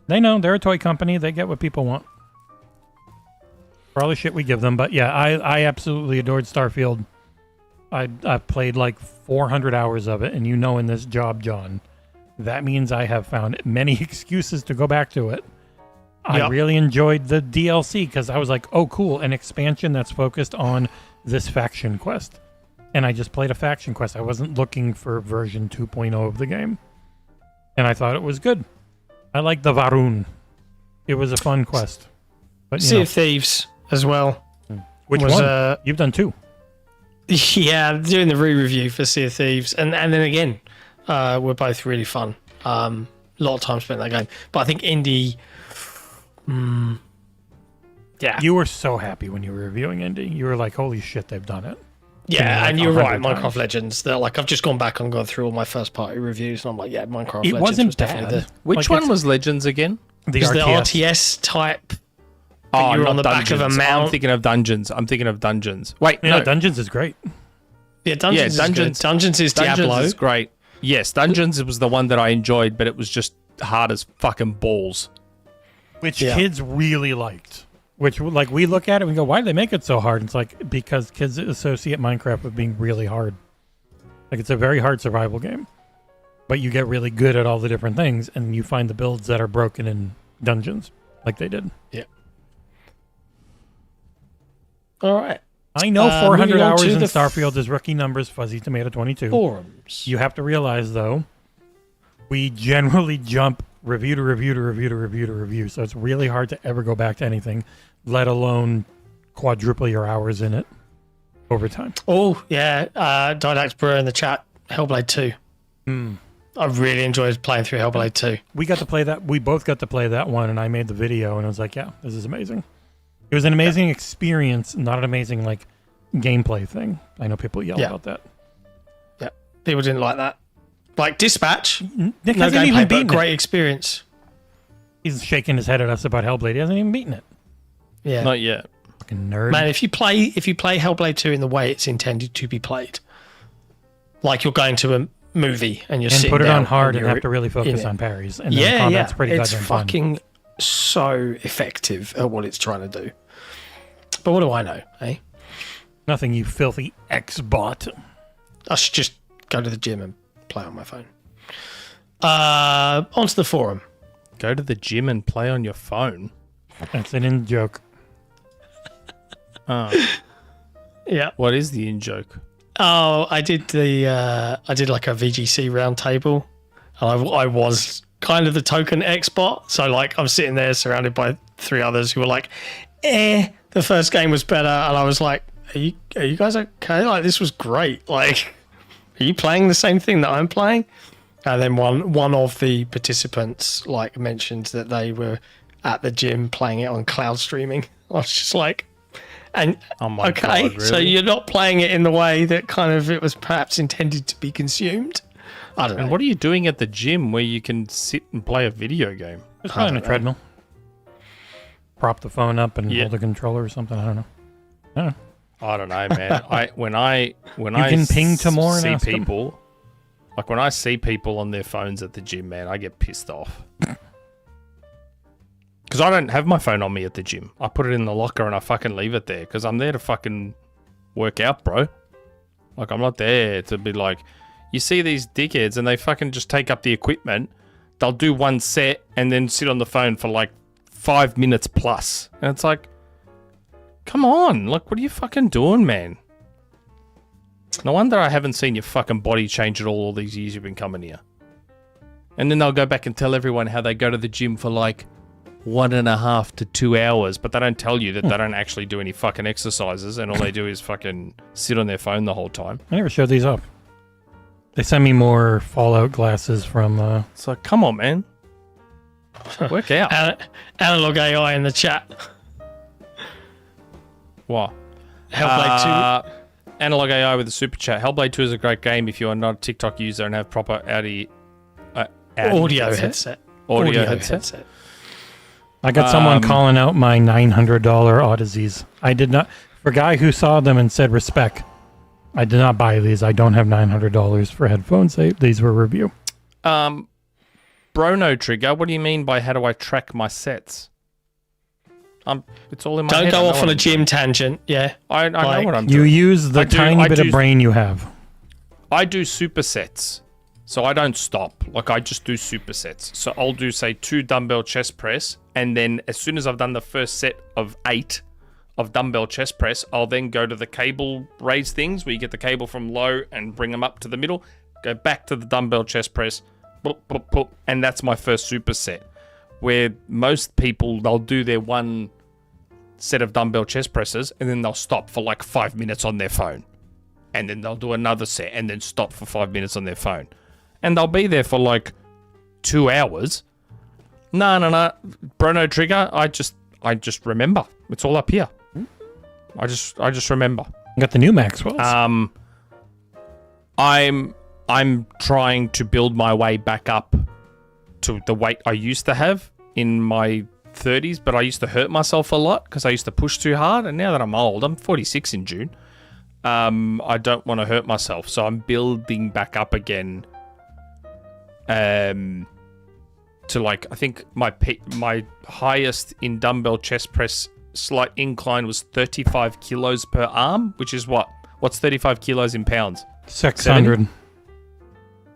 They know. They're a toy company. They get what people want. For all the shit we give them. But yeah, I absolutely adored Starfield. I played like 400 hours of it. And you know in this job, John, that means I have found many excuses to go back to it. I Yep. really enjoyed the DLC because I was like, oh, cool, an expansion that's focused on this faction quest. And I just played a faction quest. I wasn't looking for version 2.0 of the game. And I thought it was good. I liked the Varun. It was a fun quest. But, you Sea know, of Thieves as well. which was, one? You've done two. Yeah, doing the re-review for Sea of Thieves. And then again, were both really fun. A lot of time spent in that game. But I think Indie... yeah. You were so happy when you were reviewing Indy. You were like, holy shit, they've done it. Yeah, like and you're right, 100 Minecraft times. Legends. They're like, I've just gone back and gone through all my first party reviews, and I'm like, yeah, Minecraft It Legends wasn't was definitely bad. the... Which Like, one it's- was Legends again? The It's the RTS. RTS type. Oh, you were not on the back of a Dungeons. mount. I'm thinking of Dungeons. Wait, Yeah, no. Dungeons is great. Yeah, Dungeons is good. Dungeons is Dungeons Diablo. is great. Yes, Dungeons was the one that I enjoyed, but it was just hard as fucking balls. Which Yeah. kids really liked. Which, like, we look at it and we go, why do they make it so hard? It's like, because kids associate Minecraft with being really hard. Like, it's a very hard survival game. But you get really good at all the different things, and you find the builds that are broken in dungeons, like they did. All right. I know 400 moving on hours to in the Starfield is rookie numbers, Fuzzy Tomato 22. Forums. You have to realize, though, we generally jump review to review to review to review to review. So it's really hard to ever go back to anything, let alone quadruple your hours in it over time. Oh, yeah. Didax Brewer in the chat. Hellblade 2. I really enjoyed playing through Hellblade 2. We got to play that. We both got to play that one, and I made the video, and I was like, yeah, this is amazing. It was an amazing experience, not an amazing, like, gameplay thing. I know people yell Yeah. about that. Yeah. People didn't like that. Like Dispatch. Nick No hasn't gameplay, even but beaten great it. experience. He's shaking his head at us about Hellblade. He hasn't even beaten it. Yeah. Not yet. Fucking nerd. Man, if you play Hellblade 2 in the way it's intended to be played, like you're going to movie, and you're And sitting put it down on hard and you're have to really focus in it. on parries. And then the combat's pretty it's goddamn fun. fucking so effective at what it's trying to do. But what do I know, eh? Nothing, you filthy X-bot. I should just go to the gym and play on my phone. Onto the forum. Go to the gym and play on your phone. That's an in-joke. Oh. Yeah. What is the in-joke? Oh, I did like a VGC round table, and I was kind of the token X-bot. So like I'm sitting there surrounded by 3 others who were like, the first game was better, and I was like, are you guys okay? Like this was great. Like, are you playing the same thing that I'm playing? And then one of the participants like mentioned that they were at the gym playing it on cloud streaming. I was just like, and Oh my okay, God, really? so you're not playing it in the way that kind of it was perhaps intended to be consumed. I don't know. And what are you doing at the gym where you can sit and play a video game? Just probably on a don't know. treadmill. Prop the phone up and Yeah. hold the controller or something. I don't know. I don't know, man. When I can ping to more and see ask 'em. people, like when I see people on their phones at the gym, man, I get pissed off. Because I don't have my phone on me at the gym. I put it in the locker and I fucking leave it there because I'm there to fucking work out, bro. Like, I'm not there to be like, you see these dickheads and they fucking just take up the equipment. They'll do one set and then sit on the phone for like 5 minutes plus. And it's like, come on. Like, what are you fucking doing, man? No wonder I haven't seen your fucking body change at all these years you've been coming here. And then they'll go back and tell everyone how they go to the gym for like 1.5 to 2 hours, but they don't tell you that they don't actually do any fucking exercises and all they do is fucking sit on their phone the whole time. I never showed these up. They sent me more Fallout glasses from... It's like, come on, man. Work out. Analog AI in the chat. What? Hellblade 2. Analog AI with the super chat. Hellblade 2 is a great game if you are not a TikTok user and have proper Audi Audio headset. Audio headset. I got someone calling out my $900 Odysseys. I did not... For a guy who saw them and said respect, I did not buy these. I don't have $900 for headphones. These were review. Brono Trigger, what do you mean by how do I track my sets? It's all in my Don't head. go I know off what on a I'm gym doing. tangent, yeah. I know Like, what I'm You doing. use the tiny bit of brain you have. I do supersets. So I don't stop. Like, I just do supersets. So I'll do, say, 2 dumbbell chest press. And then as soon as I've done the first set of 8 of dumbbell chest press, I'll then go to the cable raise things where you get the cable from low and bring them up to the middle. Go back to the dumbbell chest press. Boop, boop, boop, and that's my first superset. Where most people, they'll do their one set of dumbbell chest presses and then they'll stop for like 5 minutes on their phone. And then they'll do another set and then stop for 5 minutes on their phone. And they'll be there for like 2 hours. No. Bruno Trigger, I just remember. It's all up here. I just remember. You got the new Maxwells. I'm trying to build my way back up to the weight I used to have in my 30s, but I used to hurt myself a lot because I used to push too hard. And now that I'm old, I'm 46 in June. I don't want to hurt myself, so I'm building back up again. To like, I think my highest in dumbbell chest press slight incline was 35 kilos per arm, which is what? What's 35 kilos in pounds? 600.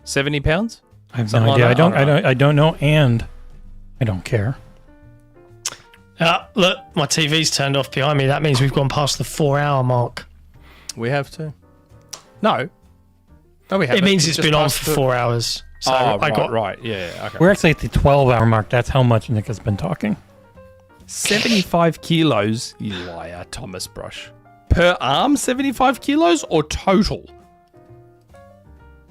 70 pounds? I have Something no like idea. that? I don't know, and I don't care. Look, my TV's turned off behind me. That means we've gone past the 4-hour mark. We have to. No, we haven't. It means it's just been on passed for the- 4 hours. So Oh, I got right. Yeah, okay. We're actually at the 12-hour mark. That's how much Nick has been talking. 75 kilos, you liar, Thomas Brush. Per arm, 75 kilos or total?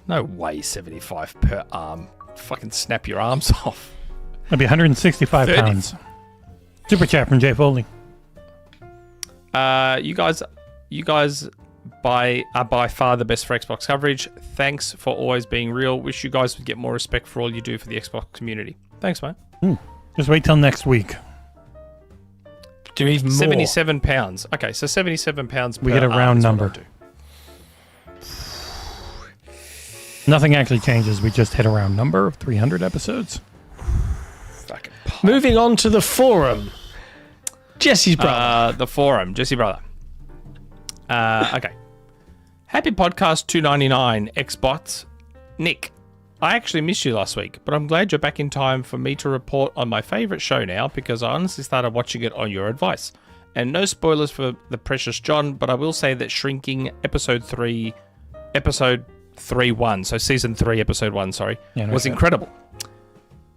No way, 75 per arm. Fucking snap your arms off. That'd be 165 30. pounds. Super chat from Jay Foley. You guys are by far the best for Xbox coverage. Thanks for always being real. Wish you guys would get more respect for all you do for the Xbox community. Thanks, mate. Just wait till next week. do even more. 77 pounds. Okay, so 77 pounds per We get a arm round is what number. I do. Nothing actually changes. We just hit a round number of 300 episodes. Fucking Moving on to the forum. Jesse's brother. the forum, Jesse brother. Okay. Happy podcast 299, Xbox. Nick, I actually missed you last week, but I'm glad you're back in time for me to report on my favourite show now, because I honestly started watching it on your advice. And no spoilers for the precious John, but I will say that Shrinking episode 3, so season 3, episode 1, was incredible.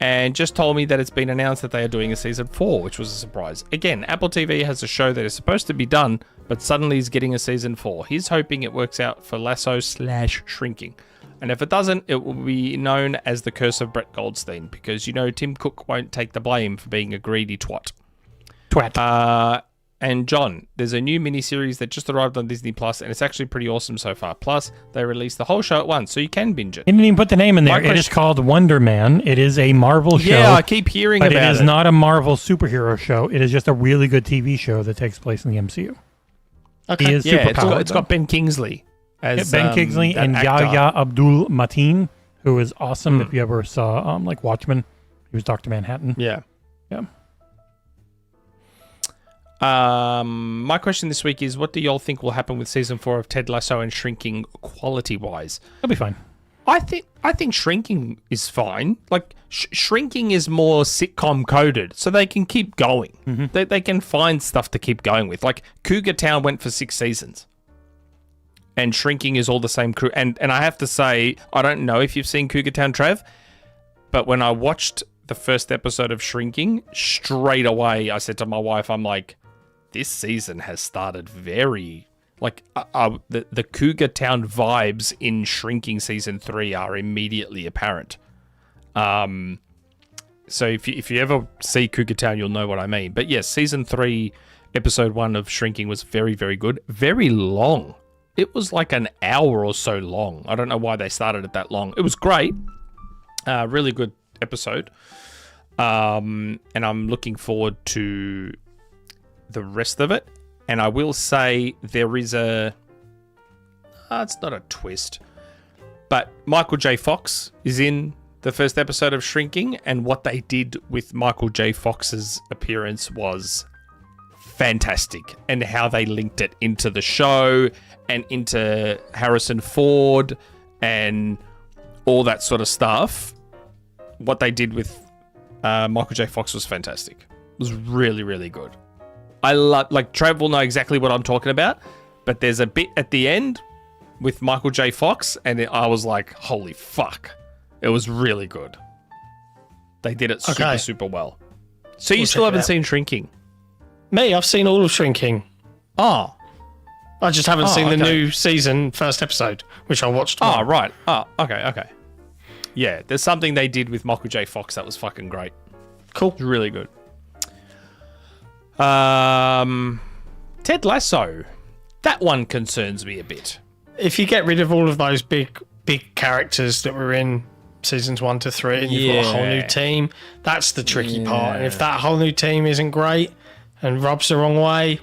And just told me that it's been announced that they are doing a season 4, which was a surprise. Again, Apple TV has a show that is supposed to be done, but suddenly is getting a season 4. He's hoping it works out for Lasso/Shrinking. And if it doesn't, it will be known as the curse of Brett Goldstein, because, Tim Cook won't take the blame for being a greedy twat. And John, there's a new miniseries that just arrived on Disney Plus, and it's actually pretty awesome so far. Plus, they released the whole show at once, so you can binge it. You didn't even put the name in there. It is called Wonder Man. It is a Marvel show. Yeah, I keep hearing about it. But it is not a Marvel superhero show. It is just a really good TV show that takes place in the MCU. Okay. He is superpowered. It's got Ben Kingsley as Ben Kingsley and Yahya Abdul Mateen, who is awesome. If you ever saw Watchmen, he was Dr. Manhattan. Yeah. Yeah. My question this week is, what do y'all think will happen with season 4 of Ted Lasso and Shrinking quality-wise? It'll be fine. I think Shrinking is fine. Like, Shrinking is more sitcom coded, so they can keep going. Mm-hmm. They can find stuff to keep going with. Like, Cougar Town went for 6 seasons. And Shrinking is all the same crew. And I have to say, I don't know if you've seen Cougar Town, Trev, but when I watched the first episode of Shrinking, straight away I said to my wife, I'm like, this season has started very... the Cougar Town vibes in Shrinking season 3 are immediately apparent. So if you ever see Cougar Town, you'll know what I mean. But yes, season 3, episode 1 of Shrinking was very, very good. Very long. It was like an hour or so long. I don't know why they started it that long. It was great. Really good episode. And I'm looking forward to the rest of it. And I will say there is it's not a twist, but Michael J. Fox is in the first episode of Shrinking, and what they did with Michael J. Fox's appearance was fantastic, and how they linked it into the show and into Harrison Ford and all that sort of stuff. What they did with Michael J. Fox was fantastic. It was really, really good. I love, Trev will know exactly what I'm talking about, but there's a bit at the end with Michael J. Fox, and I was like, holy fuck. It was really good. They did it super, super well. So you still haven't seen Shrinking? Me, I've seen all of Shrinking. Oh. I just haven't seen the new season first episode, which I watched. Oh, right. Oh, okay. Yeah, there's something they did with Michael J. Fox that was fucking great. Cool. It was really good. Ted Lasso. That one concerns me a bit. If you get rid of all of those big characters that were in seasons 1 to 3 and you've got a whole new team, that's the tricky part. And if that whole new team isn't great and rubs the wrong way,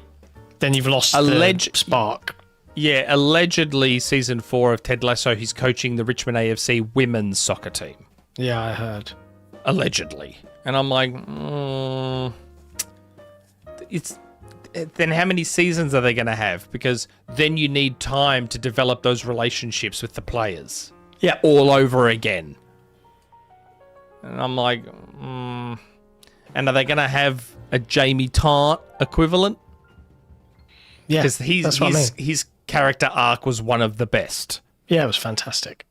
then you've lost the spark. Yeah, allegedly season 4 of Ted Lasso, he's coaching the Richmond AFC women's soccer team. Yeah, I heard. Allegedly. And I'm like, then how many seasons are they going to have? Because then you need time to develop those relationships with the players. Yeah. All over again. And I'm like, and are they going to have a Jamie Tart equivalent? Yeah, because his character arc was one of the best. Yeah, it was fantastic.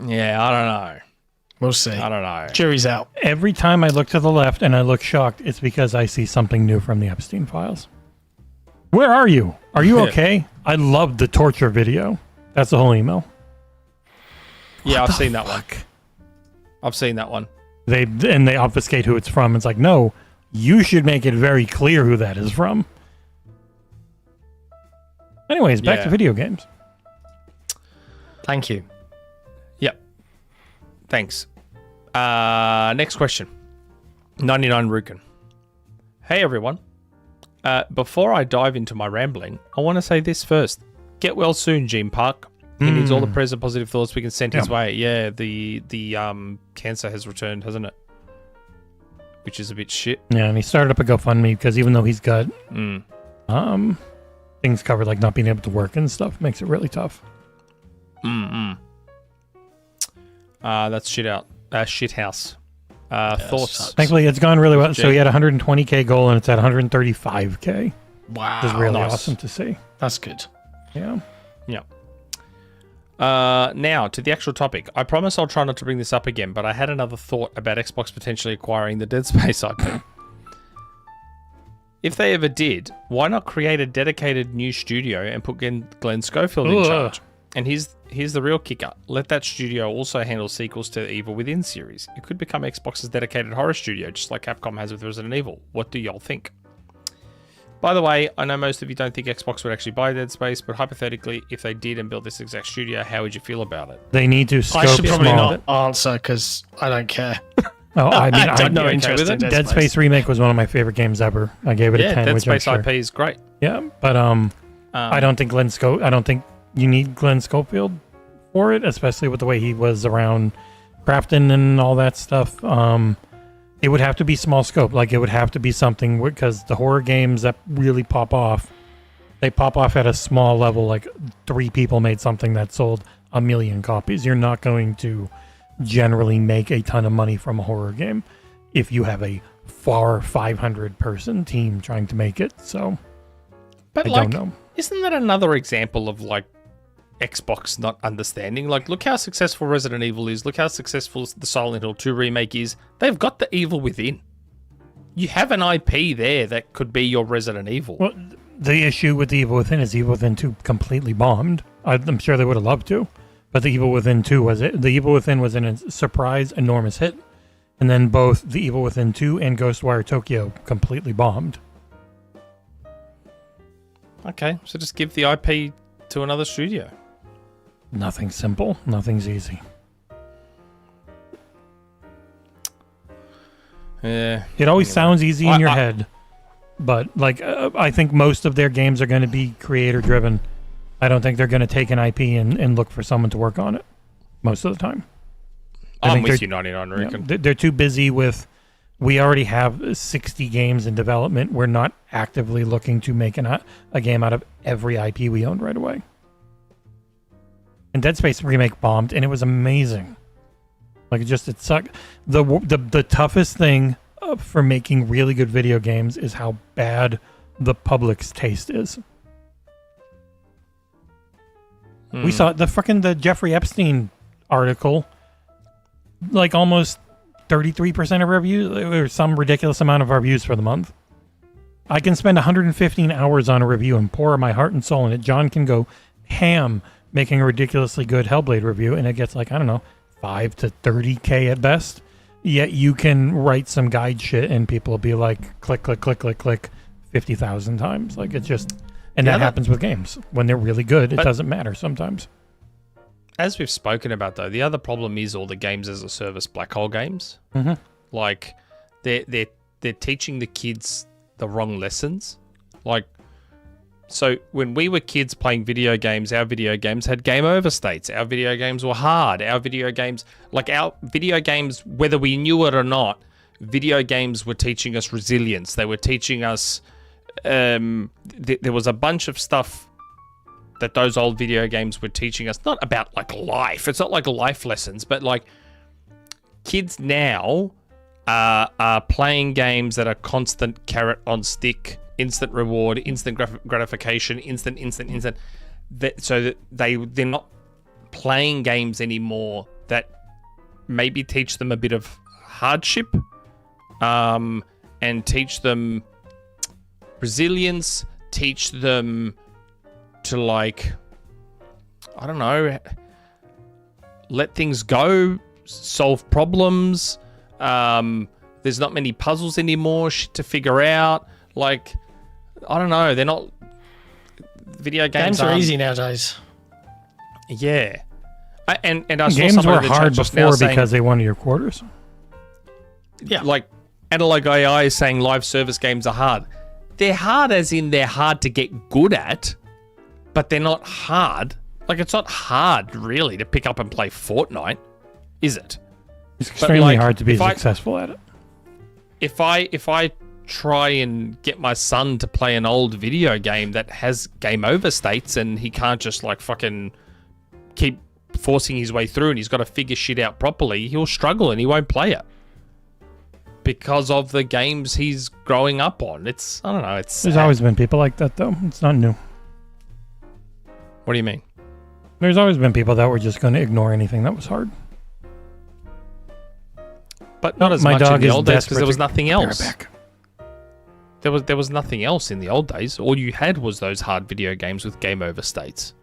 Yeah, I don't know. We'll see. I don't know. Jury's out. Every time I look to the left and I look shocked, it's because I see something new from the Epstein files. Where are you? Are you okay? I loved the torture video. That's the whole email. Yeah, I've seen that one. I've seen that one. They obfuscate who it's from. It's like, no, you should make it very clear who that is from. Anyways, back to video games. Thank you. Yep. Thanks. Next question. 99 Rukin. Hey, everyone. Before I dive into my rambling, I want to say this first. Get well soon, Gene Park. He needs all the prayers and positive thoughts we can send his Yeah. way. Yeah, the cancer has returned, hasn't it? Which is a bit shit. Yeah, and he started up a GoFundMe because even though he's got things covered like not being able to work and stuff, makes it really tough. That's shit out. Shit house. Thoughts? sucks. Thankfully, it's gone really well. So Jake? he had a 120K goal and it's at 135K. Wow. Which is really nice. awesome to see. That's good. Yeah. Yeah. Now, to the actual topic. I promise I'll try not to bring this up again, but I had another thought about Xbox potentially acquiring the Dead Space IP. If they ever did, why not create a dedicated new studio and put Glenn Schofield in charge? And here's the real kicker. Let that studio also handle sequels to the Evil Within series. It could become Xbox's dedicated horror studio, just like Capcom has with Resident Evil. What do y'all think? By the way, I know most of you don't think Xbox would actually buy Dead Space, but hypothetically, if they did and built this exact studio, how would you feel about it? They need to scope I should probably small. not answer because I don't care. Oh, I mean, I have no I- interest in Dead Space Remake was one of my favorite games ever. I gave it a 10, Dead which Space I'm sure. IP is great. Yeah, but I don't think I don't think you need Glenn Schofield for it, especially with the way he was around crafting and all that stuff. It would have to be small scope. Like, it would have to be something because the horror games that really pop off, they pop off at a small level. Like 3 people made something that sold 1 million copies. You're not going to generally make a ton of money from a horror game if you have a 500 person team trying to make it. So But I like, don't know. isn't that another example of like Xbox not understanding? Like, look how successful Resident Evil is. Look how successful the Silent Hill 2 remake is. They've got the Evil Within. You have an IP there that could be your Resident Evil. Well, the issue with the Evil Within is Evil Within 2 completely bombed. I'm sure they would have loved to, but the Evil Within 2 was it. The Evil Within was a surprise, enormous hit, and then both the Evil Within 2 and Ghostwire Tokyo completely bombed. Okay, so just give the IP to another studio. Nothing's simple. Nothing's easy. Yeah. It always sounds easy in your I- head, but like I think most of their games are going to be creator driven. I don't think they're going to take an IP and look for someone to work on it most of the time. I I'm think with they're- you, 99, I Yeah, reckon. they're too busy with, we already have 60 games in development. We're not actively looking to make a game out of every IP we own right away. And Dead Space Remake bombed, and it was amazing. Like, it sucked. The toughest thing for making really good video games is how bad the public's taste is. We saw the Jeffrey Epstein article, like almost 33% of our views, or some ridiculous amount of our views for the month. I can spend 115 hours on a review and pour my heart and soul in it. John can go ham making a ridiculously good Hellblade review, and it gets like, I don't know, 5 to 30K at best. Yet you can write some guide shit and people will be like, click, click, click, click, click, 50,000 times. Like, it's just, and that happens with games. When they're really good, it doesn't matter sometimes. As we've spoken about, though, the other problem is all the games as a service black hole games. Mm-hmm. Like, they're teaching the kids the wrong lessons. Like, so when we were kids playing video games, our video games had game over states. Our video games were hard. Our video games, whether we knew it or not, video games were teaching us resilience. They were teaching us, there was a bunch of stuff that those old video games were teaching us, not about like life. It's not like life lessons, but like kids now are playing games that are constant carrot on stick, instant reward, instant gratification, instant. So that they're not playing games anymore that maybe teach them a bit of hardship, and teach them resilience, teach them to, like, I don't know, let things go, solve problems. There's not many puzzles anymore, shit to figure out. Like, I don't know, they're not... Video games are easy nowadays. Yeah. And I saw Games someone were in the chat hard just now before saying, because they wanted your quarters. Yeah. like, Analog AI is saying live service games are hard. They're hard as in they're hard to get good at, but they're not hard Like, it's not hard, really, to pick up and play Fortnite, is it? It's extremely hard to be if successful at it. If I try and get my son to play an old video game that has game over states and he can't just, like, fucking keep forcing his way through and he's got to figure shit out properly, he'll struggle and he won't play it. Because of the games he's growing up on. It's, I don't know, it's sad. There's always been people like that, though. It's not new. What do you mean? There's always been people that were just going to ignore anything that was hard. But not as My much dog in the is old days because desperate there was to nothing bear else. back. There was nothing else in the old days. All you had was those hard video games with game over states.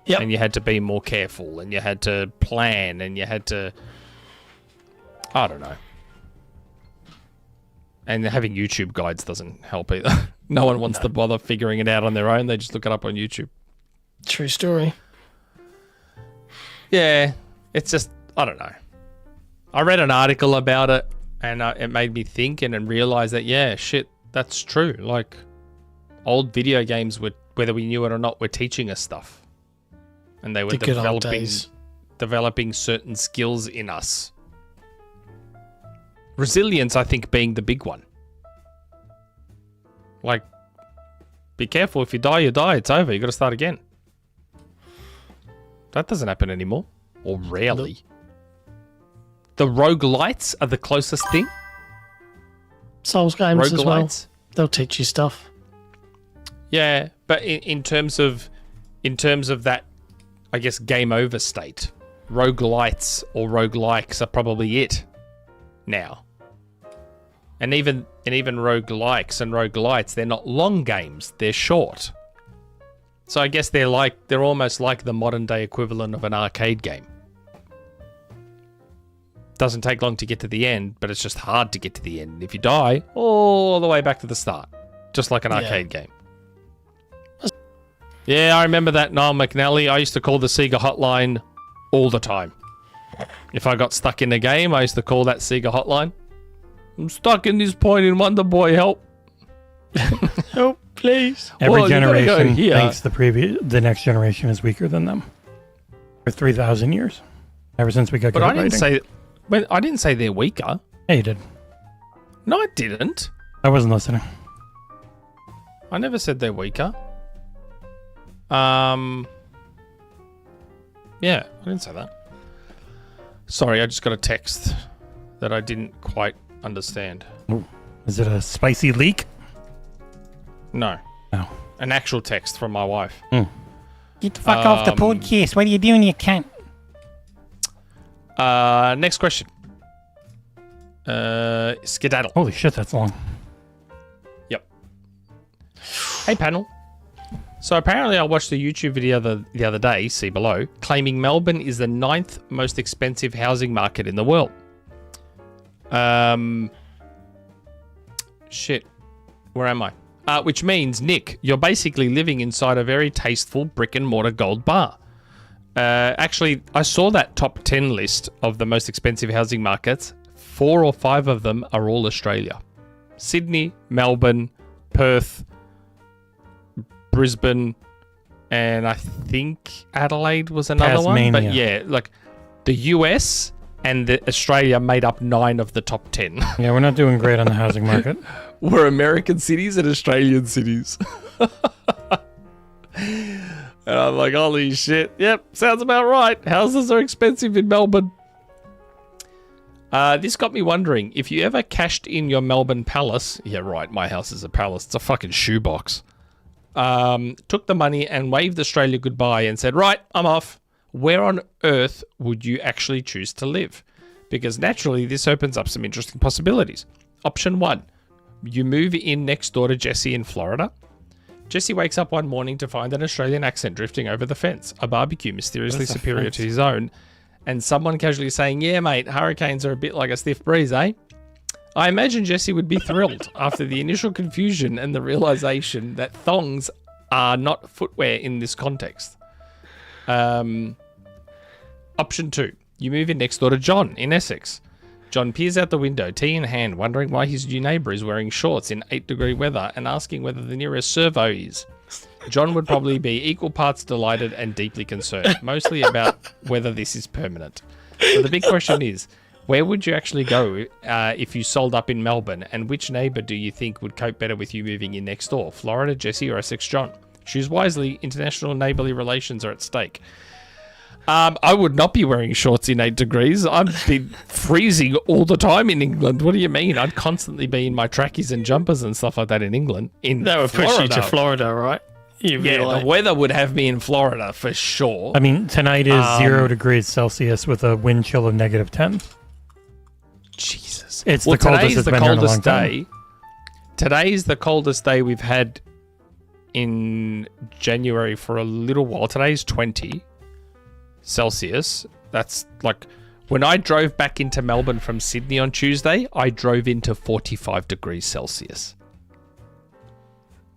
Yep. And you had to be more careful and you had to plan and you had to... I don't know. And having YouTube guides doesn't help either. No one wants to bother figuring it out on their own. They just look it up on YouTube. True story. Yeah, it's just, I don't know. I read an article about it and it made me think and realize that, yeah, shit, that's true. Like, old video games, were, whether we knew it or not, were teaching us stuff. And they were The good old days. developing certain skills in us. Resilience, I think, being the big one. Like, be careful. If you die, you die. It's over. You got to start again. That doesn't happen anymore. Or rarely. The roguelites are the closest thing. Souls games as well. Roguelites. They'll teach you stuff. Yeah, but in terms of that, I guess, game over state, roguelites or roguelikes are probably it now. And even roguelikes and roguelites, they're not long games, they're short. So I guess they're almost like the modern day equivalent of an arcade game. Doesn't take long to get to the end, but it's just hard to get to the end. If you die, all the way back to the start. Just like an arcade game. Yeah, I remember that, Niall McNally. I used to call the Sega hotline all the time. If I got stuck in a game, I used to call that Sega hotline. I'm stuck in this point in Wonder Boy, help. Help, please. Every Well, you gotta go generation here. thinks the next generation is weaker than them. For 3,000 years. Ever since we got But good I at didn't writing. I didn't say they're weaker. Yeah, you did. No, I didn't. I wasn't listening. I never said they're weaker. Yeah, I didn't say that. Sorry, I just got a text that I didn't quite understand. Ooh. Is it a spicy leak? No. No. An actual text from my wife. Get the fuck off the podcast. What are you doing, you cunt? Next question. Skedaddle. Holy shit, that's long. Yep. Hey, panel. So apparently I watched a YouTube video the other day, see below, claiming Melbourne is the 9th most expensive housing market in the world. Shit. Where am I? Which means, Nick, you're basically living inside a very tasteful brick and mortar gold bar. Actually, I saw that top 10 list of the most expensive housing markets. 4 or 5 of them are all Australia. Sydney, Melbourne, Perth, Brisbane, and I think Adelaide was another one. But yeah, like the US and Australia made up 9 of the top 10. Yeah, we're not doing great on the housing market. We're American cities and Australian cities. And I'm like, holy shit. Yep, sounds about right. Houses are expensive in Melbourne. This got me wondering, if you ever cashed in your Melbourne palace, yeah, right, my house is a palace, it's a fucking shoebox, took the money and waved Australia goodbye and said, right, I'm off, where on earth would you actually choose to live? Because naturally, this opens up some interesting possibilities. Option 1, you move in next door to Jesse in Florida. Jesse wakes up one morning to find an Australian accent drifting over the fence, a barbecue mysteriously superior to his own, and someone casually saying, yeah, mate, hurricanes are a bit like a stiff breeze, eh? I imagine Jesse would be thrilled after the initial confusion and the realization that thongs are not footwear in this context. Option 2, you move in next door to John in Essex. John peers out the window, tea in hand, wondering why his new neighbour is wearing shorts in 8-degree weather and asking whether the nearest servo is. John would probably be equal parts delighted and deeply concerned, mostly about whether this is permanent. So the big question is, where would you actually go if you sold up in Melbourne, and which neighbour do you think would cope better with you moving in next door? Florida, Jesse, or Essex, John? Choose wisely. International neighbourly relations are at stake. I would not be wearing shorts in 8 degrees. I'd be freezing all the time in England. What do you mean? I'd constantly be in my trackies and jumpers and stuff like that in England. That would push you to Florida, right? The weather would have me in Florida for sure. I mean, tonight is 0 degrees Celsius with a wind chill of -10. Jesus. It's the coldest it's been here in a long time. Today's the coldest day we've had in January for a little while. Today's 20 Celsius. That's like when I drove back into Melbourne from Sydney on Tuesday, I drove into 45 degrees Celsius.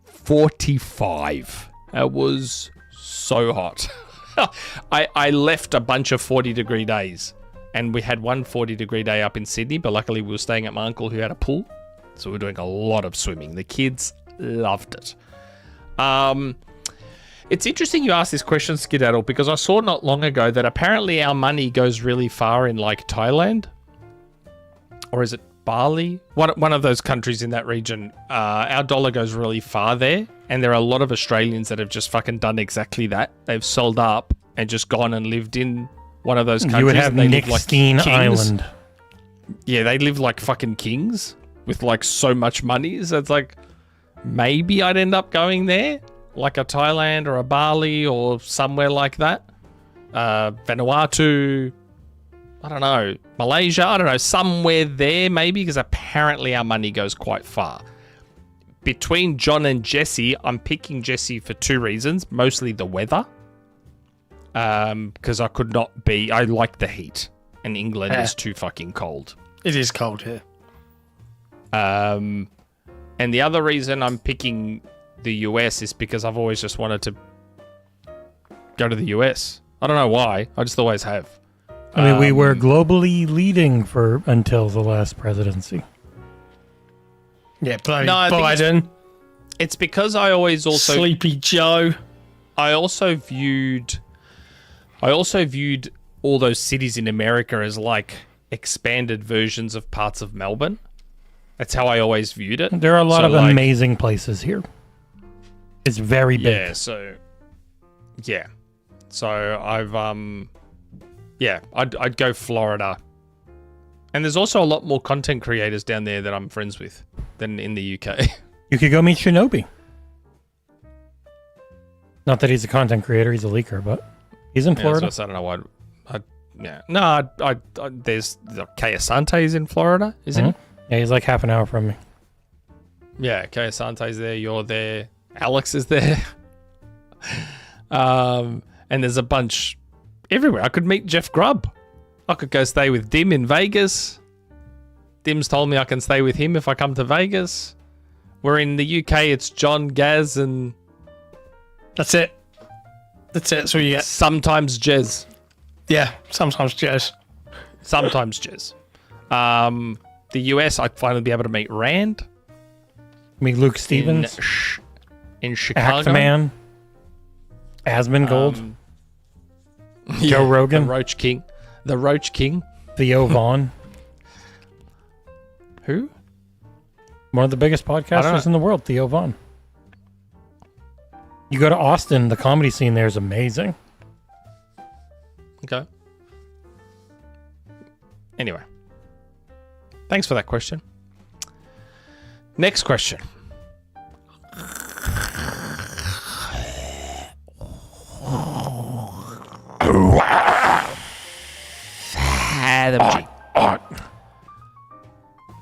45. That was so hot. I left a bunch of 40-degree days, and we had one 40-degree day up in Sydney, but luckily we were staying at my uncle who had a pool, so we were doing a lot of swimming. The kids loved it. It's interesting you asked this question, Skedaddle, because I saw not long ago that apparently our money goes really far in like Thailand, or is it Bali? One of those countries in that region. Our dollar goes really far there, and there are a lot of Australians that have just fucking done exactly that. They've sold up and just gone and lived in one of those countries. You would have Nixteen Island. Yeah, they live like fucking kings with like so much money. So it's like, maybe I'd end up going there, like a Thailand or a Bali or somewhere like that. Vanuatu, I don't know, Malaysia, I don't know, somewhere there maybe, because apparently our money goes quite far. Between John and Jesse, I'm picking Jesse for 2 reasons, mostly the weather. Because I like the heat, and England is too fucking cold. It is cold here. And the other reason I'm picking the US is because I've always just wanted to go to the US. I don't know why. I just always have. I mean, we were globally leading until the last presidency. Yeah, bloody Biden. It's because I always also... Sleepy Joe. I also viewed all those cities in America as like expanded versions of parts of Melbourne. That's how I always viewed it. There are a lot of amazing places here. It's very big. Yeah, so I've I'd go Florida. And there's also a lot more content creators down there that I'm friends with than in the UK. You could go meet Shinobi. Not that he's a content creator, he's a leaker, but he's in Florida. I don't know why. There's Kay Asante's in Florida, isn't he? Yeah, he's like half an hour from me. Yeah, Kay Asante's there, you're there, Alex is there. And there's a bunch everywhere. I could meet Jeff Grubb. I could go stay with Dim in Vegas. Dim's told me I can stay with him if I come to Vegas. We're in the UK, it's John, Gaz, and... That's it. That's all you get. Sometimes Jez. Yeah, sometimes Jez. Sometimes Jez. The US, I'd finally be able to meet Rand. Meet Luke Stevens. In Chicago. Actman. Asmongold. Joe Rogan. The Roach King. Theo Vaughn. Who? One of the biggest podcasters in the world, Theo Vaughn. You go to Austin, the comedy scene there is amazing. Okay. Anyway. Thanks for that question. Next question.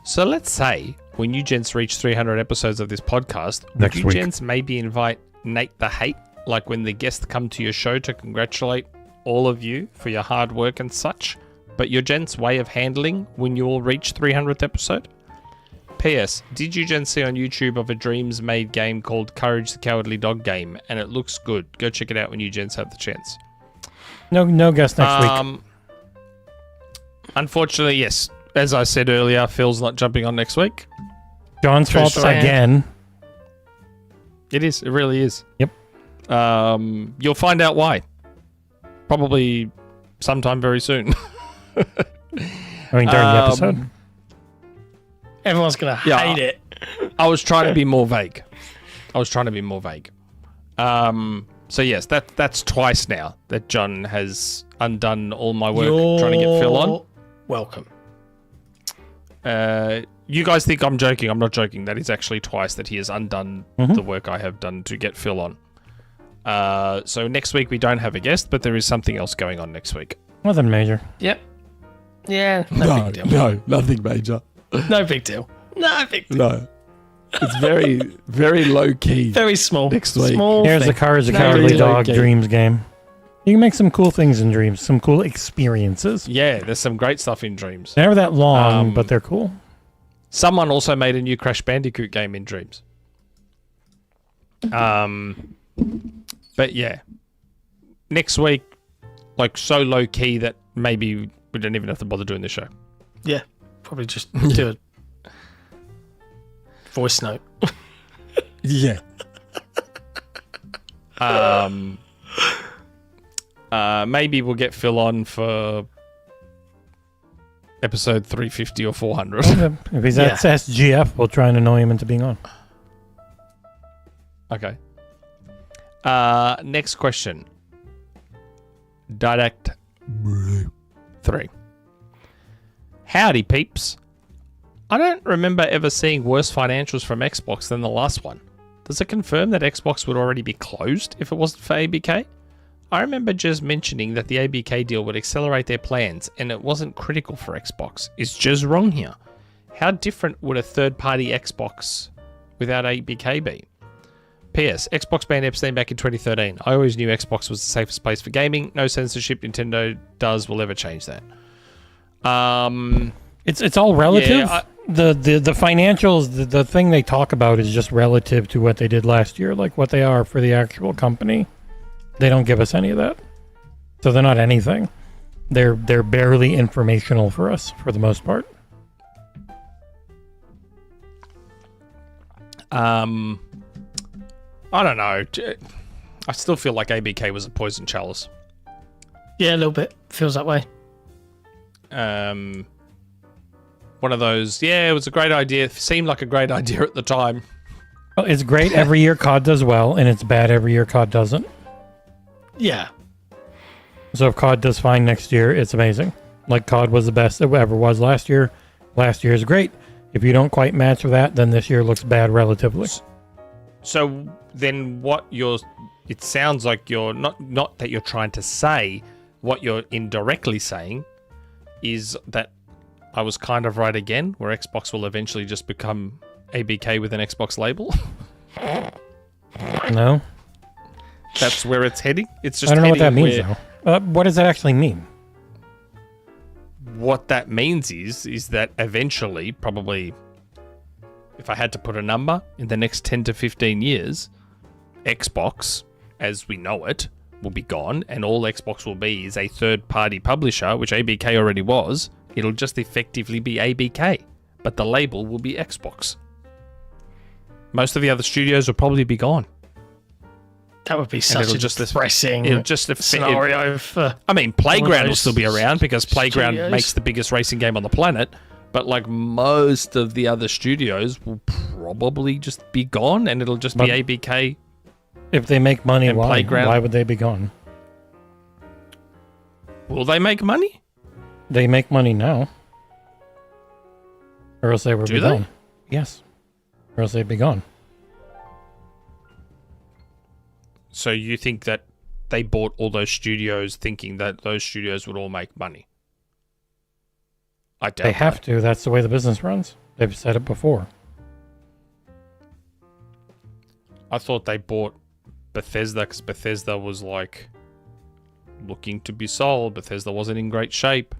So let's say when you gents reach 300 episodes of this podcast, would you gents maybe invite NatetheHate, like when the guests come to your show to congratulate all of you for your hard work and such, but your gents' way of handling when you all reach 300th episode? P.S. Did you gents see on YouTube of a Dreams made game called Courage the Cowardly Dog Game, and it looks good. Go check it out when you gents have the chance. No guest next week. Unfortunately, yes. As I said earlier, Phil's not jumping on next week. John's fault again. It is. It really is. Yep. You'll find out why. Probably sometime very soon. I mean, during the episode. Everyone's going to hate it. I was trying to be more vague. So yes, that's twice now that John has undone all my work trying to get Phil on. Welcome. You guys think I'm joking. I'm not joking. That is actually twice that he has undone the work I have done to get Phil on. So next week we don't have a guest, but there is something else going on next week. Nothing major. Yep. Yeah, no big deal. No, nothing major. No big deal. No big deal. No. It's very, very low key. Very small. Next week. Small Here's thing. the Courage the No, Cowardly really Dog okay. Dreams game. You can make some cool things in Dreams, some cool experiences. Yeah, there's some great stuff in Dreams. They're never that long, but they're cool. Someone also made a new Crash Bandicoot game in Dreams. But yeah, next week, like so low key that maybe we don't even have to bother doing the show. Yeah, probably just do a voice note. Yeah. Maybe we'll get Phil on for episode 350 or 400. If he's at SGF, we'll try and annoy him into being on. Okay. Next question. Direct 3. Howdy, peeps. I don't remember ever seeing worse financials from Xbox than the last one. Does it confirm that Xbox would already be closed if it wasn't for ABK? I remember Jez mentioning that the ABK deal would accelerate their plans and it wasn't critical for Xbox. Is Jez wrong here? How different would a third-party Xbox without ABK be? P.S. Xbox banned Epstein back in 2013. I always knew Xbox was the safest place for gaming. No censorship Nintendo will ever change that. It's all relative. Yeah, the financials, the thing they talk about is just relative to what they did last year, like what they are for the actual company. They don't give us any of that, so they're not anything. They're barely informational for us for the most part. I don't know. I still feel like ABK was a poison chalice. Yeah, a little bit. Feels that way. One of those, yeah, it was a great idea. It seemed like a great idea at the time. Well, it's great every year COD does well, and it's bad every year COD doesn't. Yeah. So if COD does fine next year, it's amazing. Like COD was the best it ever was last year. Last year is great. If you don't quite match with that, then this year looks bad relatively. So then it sounds like you're not that you're trying to say, what you're indirectly saying is that I was kind of right again, where Xbox will eventually just become ABK with an Xbox label. No? That's where it's heading? It's just I don't know what that heading means, though. What does that actually mean? What that means is that eventually, probably, if I had to put a number, in the next 10 to 15 years, Xbox, as we know it, will be gone, and all Xbox will be is a third-party publisher, which ABK already was. It'll just effectively be ABK, but the label will be Xbox. Most of the other studios will probably be gone. That would be such a depressing scenario for... I mean, Playground will still be around because Playground studios. makes the biggest racing game on the planet, but like most of the other studios will probably just be gone, and it'll just be ABK. If they make money, and Playground. Why would they be gone? Will they make money? They make money now. Or else they would be gone. Yes. Or else they'd be gone. So you think that they bought all those studios thinking that those studios would all make money? I doubt They have to. That's the way the business runs. They've said it before. I thought they bought Bethesda because Bethesda was like looking to be sold. Bethesda wasn't in great shape.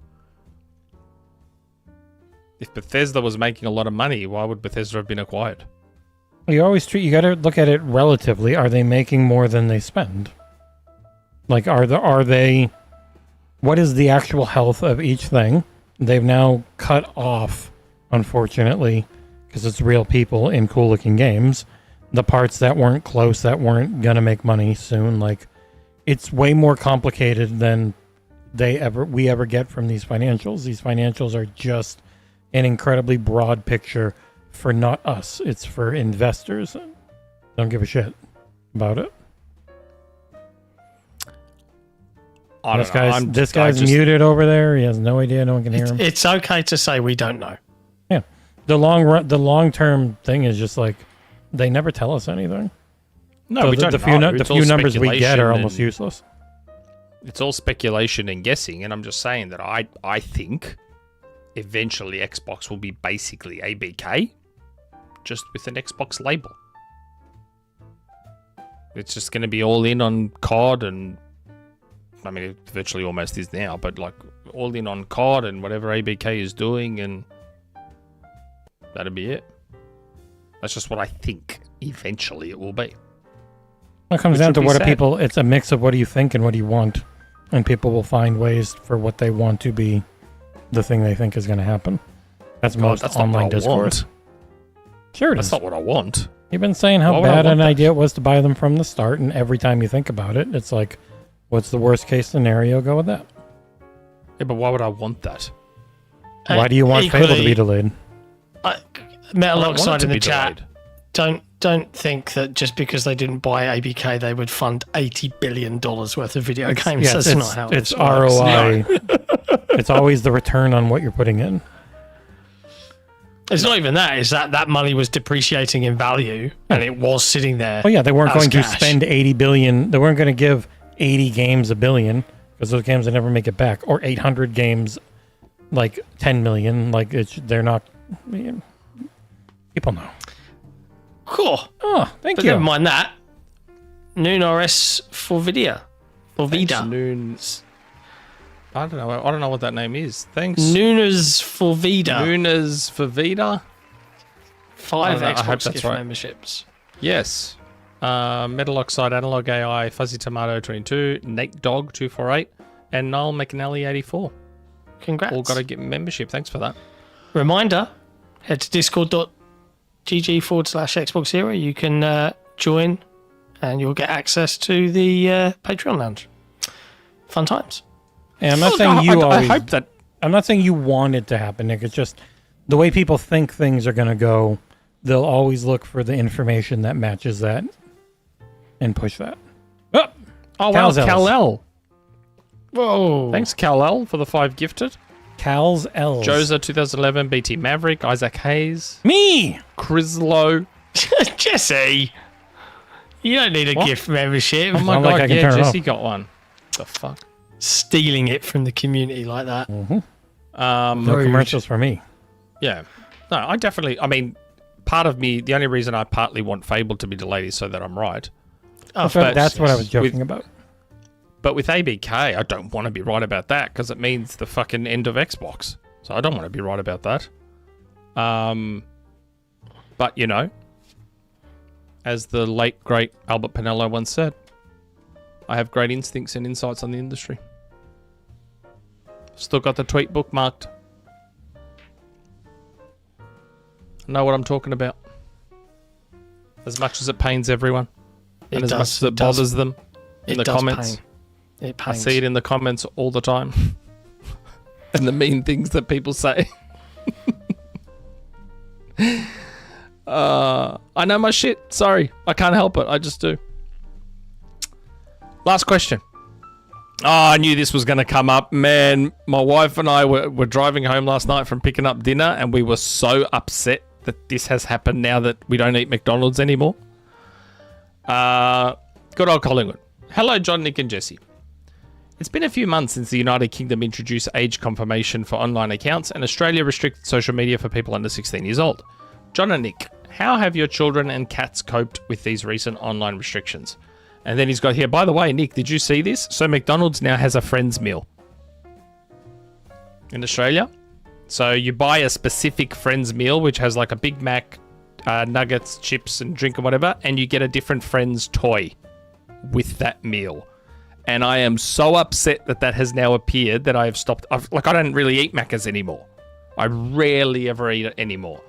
If Bethesda was making a lot of money, why would Bethesda have been acquired? You got to look at it relatively. Are they making more than they spend? Like, are they? What is the actual health of each thing? They've now cut off, unfortunately, because it's real people in cool-looking games. the parts that weren't close, that weren't gonna make money soon. Like, it's way more complicated than we ever get from these financials. These financials are just an incredibly broad picture for not us. It's for investors. Don't give a shit about it. This guy's muted over there. He has no idea. No one can hear him. It's okay to say we don't know. Yeah, the long term thing is just like they never tell us anything. No, so we don't know. The few numbers we get are almost useless. It's all speculation and guessing, and I'm just saying that I think eventually Xbox will be basically ABK, just with an Xbox label. It's just going to be all in on COD and, I mean, it virtually almost is now, but like all in on COD and whatever ABK is doing, and that'll be it. That's just what I think eventually it will be. It comes down to what are people, it's a mix of what do you think and what do you want. And people will find ways for what they want to be the thing they think is going to happen. That's most online discourse. Sure it is. That's not what I want. You've been saying how bad an idea it was to buy them from the start, and every time you think about it, it's like, what's the worst case scenario? Go with that. Yeah, but why would I want that? Why do you want Fable to be delayed? Metal Oxide in the chat. Don't think that just because they didn't buy ABK, they would fund $80 billion worth of video games. Yes, That's not how it's ROI. It's always the return on what you're putting in. It's not even that. It's that money was depreciating in value, and it was sitting there. Oh yeah, they weren't going to cash. spend 80 billion. They weren't going to give 80 games $1 billion because those games will never make it back. Or 800 games, like 10 million. Like they're not. People know. Cool. Oh, thank but you. Never mind that. Noon RS for Vida. For Vida. Noon's. I don't know what that name is. Thanks. Nooners for Vida. Nooners for Vida. 5 I hope Xbox that's gift right. memberships. Yes. Metal Oxide, Analog AI, Fuzzy Tomato 22, Nate Dog 248, and Niall McNally 84. Congrats. All got to get membership. Thanks for that. Reminder, head to discord.gg/XboxEra. You can join and you'll get access to the Patreon lounge. Fun times. Yeah, I'm not saying you always. I hope that. I'm not saying you want it to happen, Nick. It's just the way people think things are going to go. They'll always look for the information that matches that and push that. Oh wow, Kal-El. Whoa. Thanks, Kal-El, for the 5 gifted. Cal's L's. Joza 2011, BT Maverick, Isaac Hayes, Me! Crislow. Jesse. You don't need a gift membership. Oh my Not god, like I can yeah, turn it Jesse off. got one. The fuck? Stealing it from the community like that. No Rude. commercials for me. Yeah. No, I mean, part of me, the only reason I partly want Fable to be delayed is so that I'm right. Oh, That's what I was joking about. But with ABK, I don't want to be right about that because it means the fucking end of Xbox. So I don't want to be right about that. But, you know, as the late, great Albert Pinello once said, I have great instincts and insights on the industry. Still got the tweet bookmarked. I know what I'm talking about. As much as it pains everyone. And as much as it bothers them in the comments. It I pains. see it in the comments all the time. And the mean things that people say. I know my shit. Sorry. I can't help it. I just do. Last question. Oh, I knew this was going to come up. Man, my wife and I were driving home last night from picking up dinner, and we were so upset that this has happened now that we don't eat McDonald's anymore. Good old Collingwood. Hello, John, Nick, and Jesse. It's been a few months since the United Kingdom introduced age confirmation for online accounts, and Australia restricted social media for people under 16 years old. John and Nick, how have your children and cats coped with these recent online restrictions? And then he's got here, by the way, Nick, did you see this? So McDonald's now has a friends meal in Australia. So you buy a specific friends meal, which has like a Big Mac, nuggets, chips, and drink and whatever, and you get a different friends toy with that meal. And I am so upset that that has now appeared that I have stopped. I don't really eat Maccas anymore. I rarely ever eat it anymore.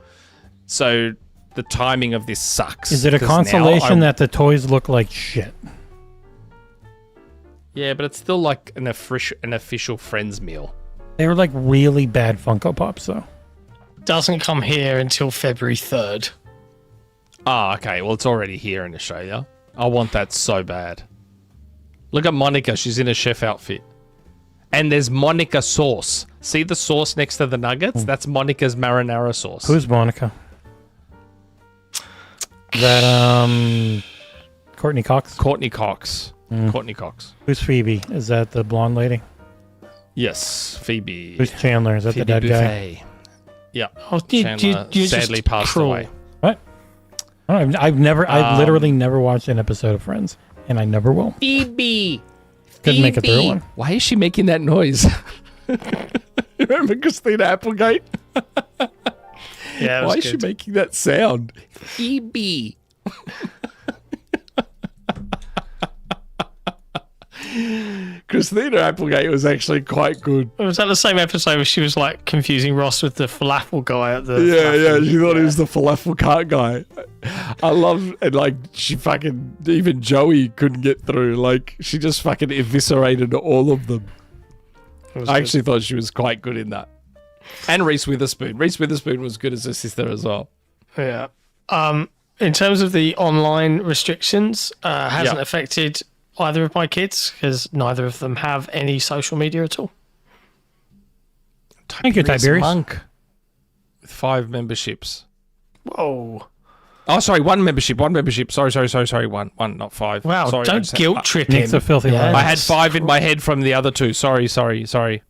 So the timing of this sucks. Is it a 'cause now consolation that the toys look like shit? Yeah, but it's still like an official friends meal. They were like really bad Funko Pops, though. Doesn't come here until February 3rd. Ah, okay. Well, it's already here in Australia. I want that so bad. Look at Monica. She's in a chef outfit. And there's Monica sauce. See the sauce next to the nuggets? That's Monica's marinara sauce. Who's Monica? That, Courtney Cox? Courtney Cox. Courtney Cox. Who's Phoebe? Is that the blonde lady? Yes, Phoebe. Who's Chandler? Is that Phoebe the dead guy? Buffet. Yeah. Oh, Chandler you're sadly just passed cruel. away. What? I've literally never watched an episode of Friends, and I never will. Phoebe. Couldn't make it through one. Why is she making that noise? Remember Christina Applegate? Yeah, Why is she making that sound? Phoebe. Christina Applegate was actually quite good. Was that the same episode where she was like confusing Ross with the falafel guy at the Yeah, falafel? she thought he was the falafel cart guy. I love, and like, she fucking, even Joey couldn't get through. Like, she just fucking eviscerated all of them. I actually thought she was quite good in that. And Reese Witherspoon. Reese Witherspoon was good as her sister as well. Yeah. In terms of the online restrictions, hasn't affected either of my kids because neither of them have any social media at all. Thank you, Tiberius. Monk. With 5 memberships. Whoa. Oh, sorry, 1 membership. Sorry. One, not 5. Wow, sorry, don't guilt trip him. Nick's a filthy liar. I had 5 in my head from the other 2. Sorry. 99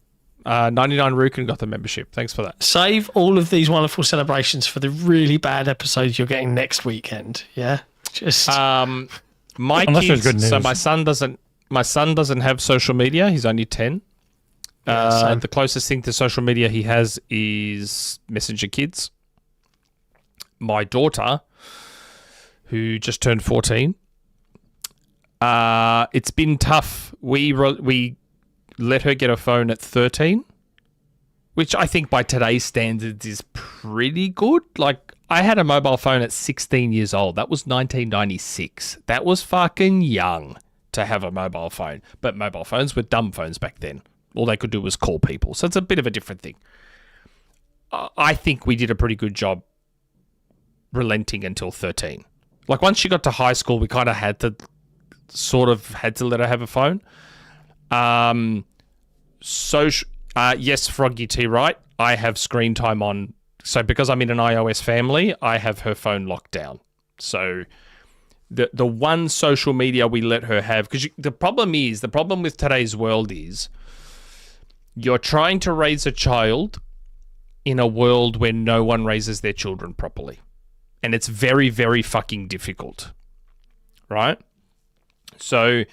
Rukin got the membership. Thanks for that. Save all of these wonderful celebrations for the really bad episodes you're getting next weekend. Yeah? Just... My Unless there's kids, good so news. my son doesn't have social media. He's only 10. same. The closest thing to social media he has is Messenger Kids. My daughter, who just turned 14, it's been tough. We let her get a phone at 13, which I think by today's standards is pretty good. Like, I had a mobile phone at 16 years old. That was 1996. That was fucking young to have a mobile phone. But mobile phones were dumb phones back then. All they could do was call people. So it's a bit of a different thing. I think we did a pretty good job relenting until 13. Like, once she got to high school, we kind of had to let her have a phone. Yes, Froggy T, right? I have screen time on. So because I'm in an iOS family, I have her phone locked down. So the one social media we let her have, because the problem with today's world is you're trying to raise a child in a world where no one raises their children properly. And it's very, very fucking difficult, right? So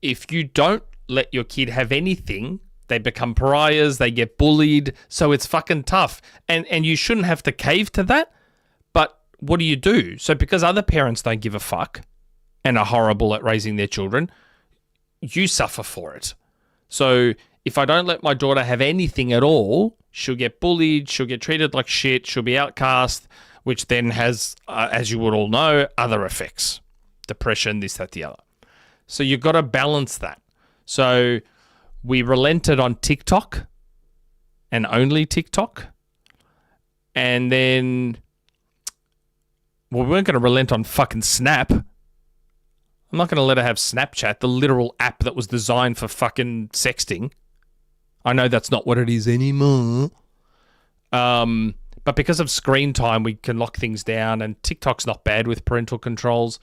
if you don't let your kid have anything, they become pariahs, they get bullied, so it's fucking tough. And you shouldn't have to cave to that, but what do you do? So because other parents don't give a fuck and are horrible at raising their children, you suffer for it. So if I don't let my daughter have anything at all, she'll get bullied, she'll get treated like shit, she'll be outcast, which then has, as you would all know, other effects. Depression, this, that, the other. So you've got to balance that. So we relented on TikTok and only TikTok. And then, well, we weren't going to relent on fucking Snap. I'm not going to let her have Snapchat, the literal app that was designed for fucking sexting. I know that's not what it is anymore. But because of screen time, we can lock things down, and TikTok's not bad with parental controls.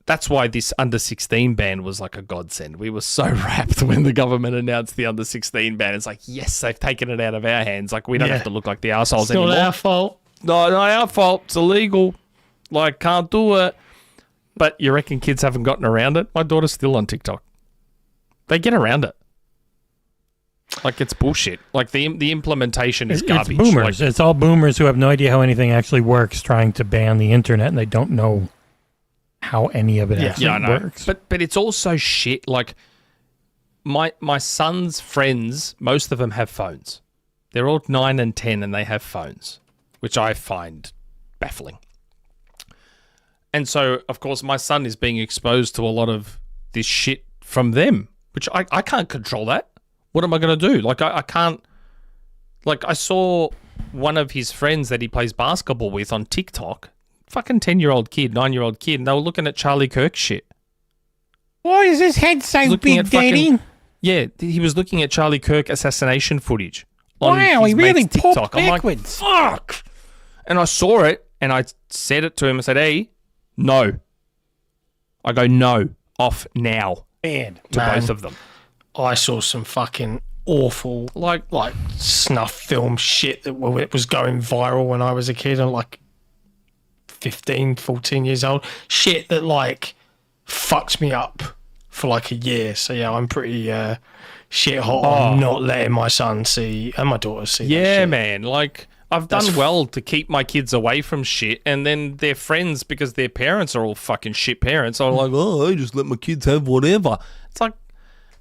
That's why this under 16 ban was like a godsend. We were so rapt when the government announced the under 16 ban. It's like, yes, they've taken it out of our hands. Like, we don't have to look like the assholes anymore. It's not our fault. No, not our fault. It's illegal. Like, can't do it. But you reckon kids haven't gotten around it? My daughter's still on TikTok. They get around it. Like, it's bullshit. Like, the implementation is garbage. It's boomers. It's all boomers who have no idea how anything actually works trying to ban the internet, and they don't know how any of it actually works. But it's also shit. Like, my son's friends, most of them have phones. They're all 9 and 10 and they have phones, which I find baffling. And so, of course, my son is being exposed to a lot of this shit from them, which I can't control that. What am I going to do? Like, I can't... Like, I saw one of his friends that he plays basketball with on TikTok, fucking 10-year-old kid, 9-year-old kid, and they were looking at Charlie Kirk shit. Why is his head so big, Daddy? Yeah, he was looking at Charlie Kirk assassination footage. Wow, he really TikTok. popped I'm backwards. like, fuck! And I saw it, and I said it to him. I said, hey, no. I go, no, off now. Man, to both of them. I saw some fucking awful, like snuff film shit that it was going viral when I was a kid and like 15, 14 years old. Shit that like fucked me up for like a year. So yeah, I'm pretty shit hot on not letting my son see and my daughter see that shit. Man. Like, I've done well to keep my kids away from shit, and then their friends, because their parents are all fucking shit parents, are like, oh, I just let my kids have whatever. It's like,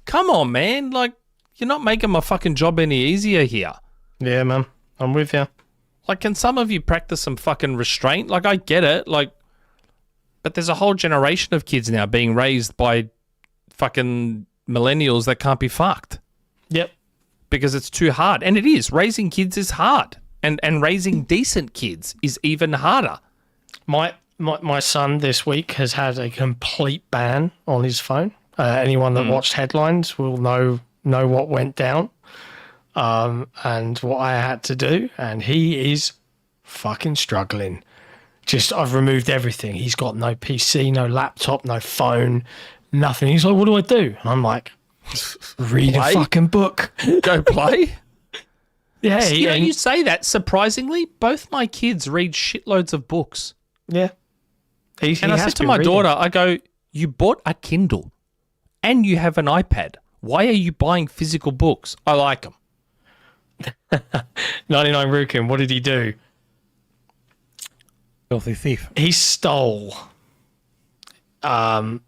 come on, man. Like, you're not making my fucking job any easier here. Yeah, man. I'm with you. Like, can some of you practice some fucking restraint? Like, I get it. Like, but there's a whole generation of kids now being raised by fucking millennials that can't be fucked. Yep. Because it's too hard. And it is. Raising kids is hard. And raising decent kids is even harder. My son this week has had a complete ban on his phone. Anyone that watched headlines will know what went down and what I had to do. And he is fucking struggling. I've removed everything. He's got no PC, no laptop, no phone, nothing. He's like, what do I do? And I'm like, read a fucking book. Go play. Yeah. You say that, surprisingly, both my kids read shitloads of books. Yeah. I said to my daughter, I go, you bought a Kindle and you have an iPad. Why are you buying physical books? I like them. 99 Rukin, what did he do? Filthy thief. He stole like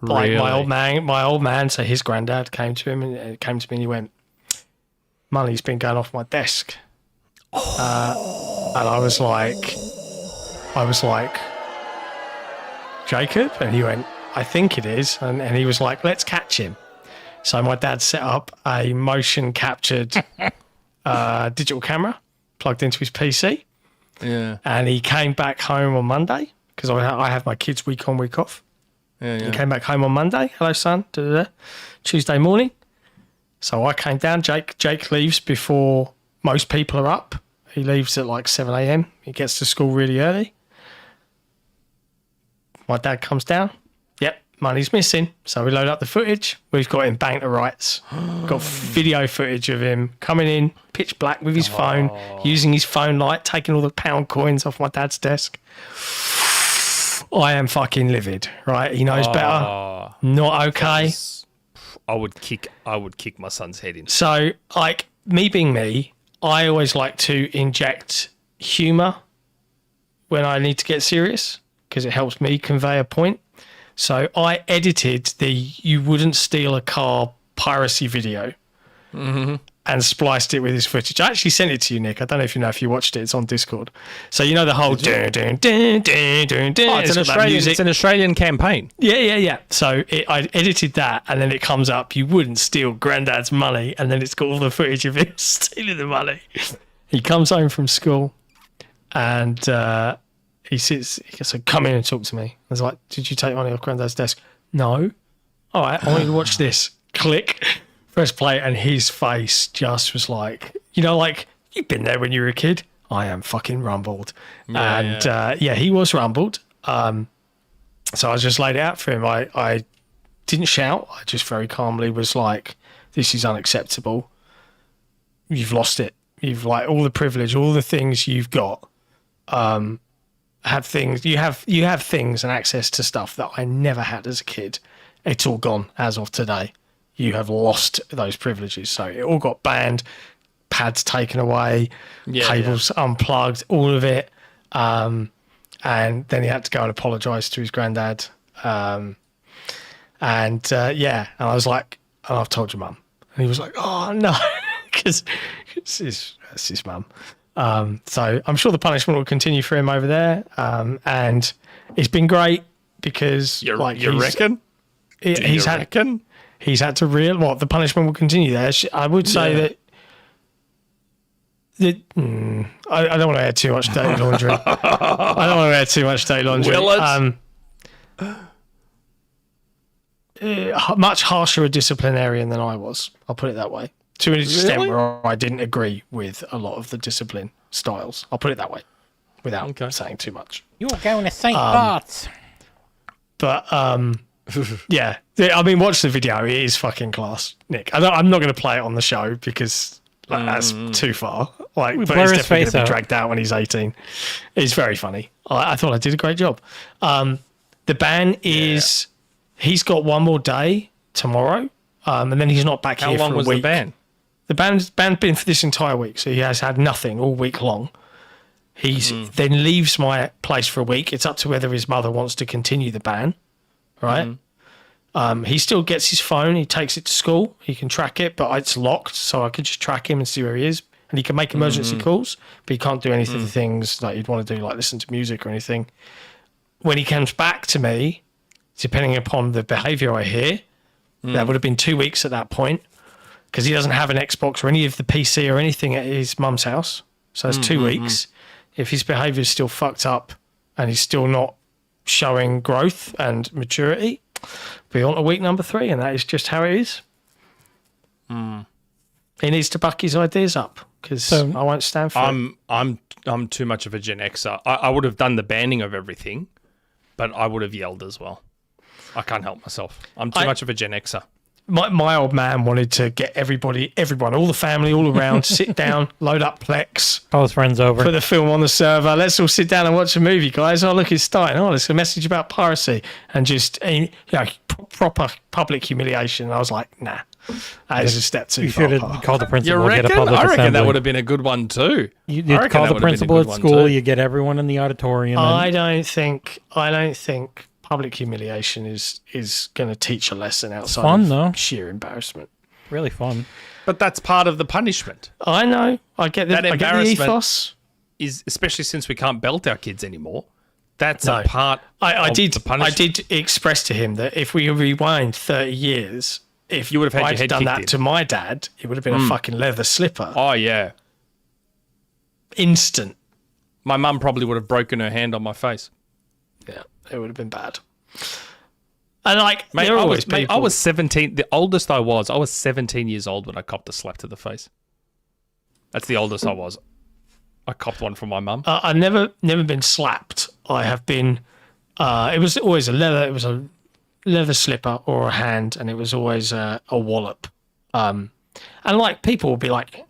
my old man, so his granddad came to him and he went, money's been going off my desk. And I was like, Jacob? And he went, I think it is. And he was like, let's catch him. So my dad set up a motion captured digital camera plugged into his PC. Yeah. And he came back home on Monday because I have my kids week on, week off. Yeah. He came back home on Monday. Hello, son. Da-da-da. Tuesday morning. So I came down. Jake leaves before most people are up. He leaves at like 7 a.m. He gets to school really early. My dad comes down. Yep, money's missing. So we load up the footage. We've got him bang to rights. Got video footage of him coming in, pitch black with his phone, using his phone light, taking all the pound coins off my dad's desk. I am fucking livid, right? He knows better. Not okay. I would kick my son's head in. So, like, me being me, I always like to inject humour when I need to get serious because it helps me convey a point. So I edited the "you wouldn't steal a car" piracy video and spliced it with his footage. I actually sent it to you, Nick. I don't know if you watched it. It's on Discord. So you know the whole dun, dun, dun, dun, dun, dun. It's an Australian campaign. Yeah. So I edited that, and then it comes up, "You wouldn't steal Granddad's money," and then it's got all the footage of him stealing the money. He comes home from school, and he says, "Come in and talk to me." I was like, "Did you take money off Granddad's desk?" "No." "All right, I want you to watch this." Click. Press play, and his face just was like, like you've been there when you were a kid. I am fucking rumbled. He was rumbled. So I just laid it out for him. I didn't shout. I just very calmly was like, this is unacceptable. You've lost it. You've like all the privilege, all the things you've got. You have things and access to stuff that I never had as a kid. It's all gone as of today. You have lost those privileges. So it all got banned, pads taken away, cables unplugged, all of it. And then he had to go and apologise to his granddad. And I was like, "Oh, I've told your mum." And he was like, "Oh, no," because that's his mum. So I'm sure the punishment will continue for him over there. And it's been great because You reckon? He's had to the punishment will continue there. I would say that I don't want to add too much dirty laundry. Will it? Much harsher a disciplinarian than I was. I'll put it that way. To an extent where I didn't agree with a lot of the discipline styles. I'll put it that way, without saying too much. You're going to St. Bart's. But yeah, I mean, watch the video. It is fucking class, Nick. I'm not going to play it on the show because that's too far. But it's definitely going to be dragged out when he's 18. It's very funny. I thought I did a great job. The ban is he's got one more day tomorrow, and then he's not back here for a week. How long was the ban? The ban's been for this entire week, so he has had nothing all week long. He's then leaves my place for a week. It's up to whether his mother wants to continue the ban, right? He still gets his phone. He takes it to school. He can track it, but it's locked, so I could just track him and see where he is. And he can make emergency calls, but he can't do any of the things that you'd want to do, like listen to music or anything. When he comes back to me, depending upon the behaviour I hear, that would have been 2 weeks at that point, because he doesn't have an Xbox or any of the PC or anything at his mum's house. So that's 2 weeks. If his behaviour is still fucked up and he's still not showing growth and maturity, we're on to week number 3, and that is just how it is. He needs to buck his ideas up, because I won't stand for it. I'm too much of a Gen Xer. I would have done the banning of everything, but I would have yelled as well. I can't help myself. I'm too much of a Gen Xer. My old man wanted to get everyone, all the family, all around, sit down, load up Plex. Call his friends over. Put the film on the server. Let's all sit down and watch a movie, guys. Oh, look, it's starting. Oh, there's a message about piracy. And just, proper public humiliation. And I was like, nah, that is a step too far. You should have called the principal. You reckon? Get a public I reckon assembly. that would have been a good one too. You'd call the principal at school. You get everyone in the auditorium. I don't think public humiliation is going to teach a lesson outside of sheer embarrassment. Really fun. But that's part of the punishment. I know. I get the ethos. Is especially since we can't belt our kids anymore. That's a part of the punishment. I did express to him that if we rewind 30 years, if you would have had I'd done that to my dad, it would have been a fucking leather slipper. Oh, yeah. Instant. My mum probably would have broken her hand on my face. Yeah, it would have been bad. And mate, I was 17. The oldest I was 17 years old when I copped a slap to the face. That's the oldest I was. I copped one from my mum. I've never been slapped. I have been. It was always a leather slipper or a hand, and it was always a wallop. And people will be like,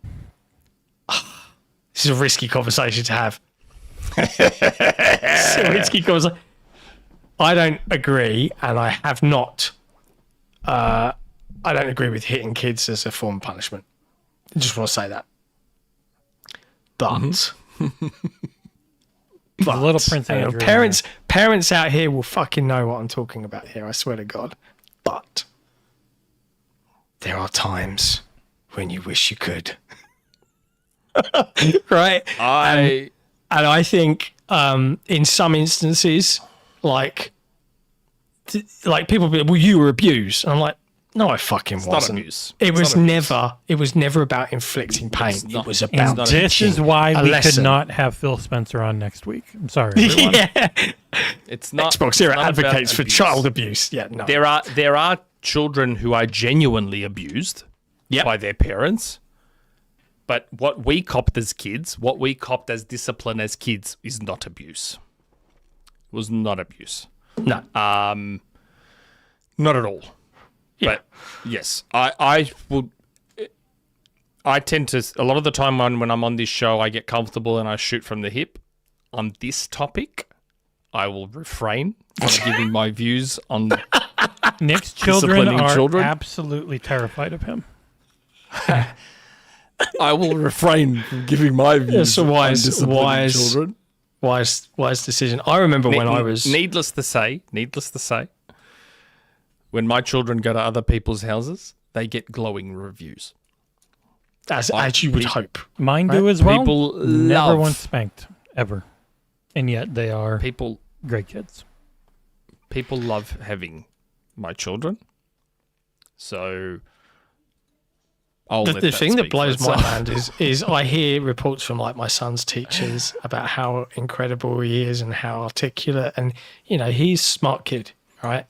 "This is a risky conversation to have." It's a risky conversation. I don't agree, and I have not. I don't agree with hitting kids as a form of punishment. I just want to say that. But, the little Prince Andrew. Parents out here will fucking know what I'm talking about here. I swear to God. But there are times when you wish you could, right? And I think in some instances, like people be like, well, you were abused. And I'm like, no, I fucking wasn't. Not abuse. It was never about inflicting pain. It was about this is why we could not have Phil Spencer on next week. I'm sorry, everyone. It's not. XboxEra advocates for child abuse. Yeah, no. There are children who are genuinely abused by their parents. But what we copped as kids, what we copped as discipline as kids, is not abuse. It was not abuse. No. Not at all. Yeah. But yes, I tend to, a lot of the time when I'm on this show, I get comfortable and I shoot from the hip. On this topic, I will refrain from giving my views on Nick's children are absolutely terrified of him. I will refrain from giving my views. It's a wise decision. I remember when I was... Needless to say, when my children go to other people's houses, they get glowing reviews. as you would hope. Mine do as well. People Never love- once spanked, ever. And yet they are People great kids. love having my children. So The thing that blows my mind is I hear reports from like my son's teachers about how incredible he is and how articulate, and he's a smart kid, right?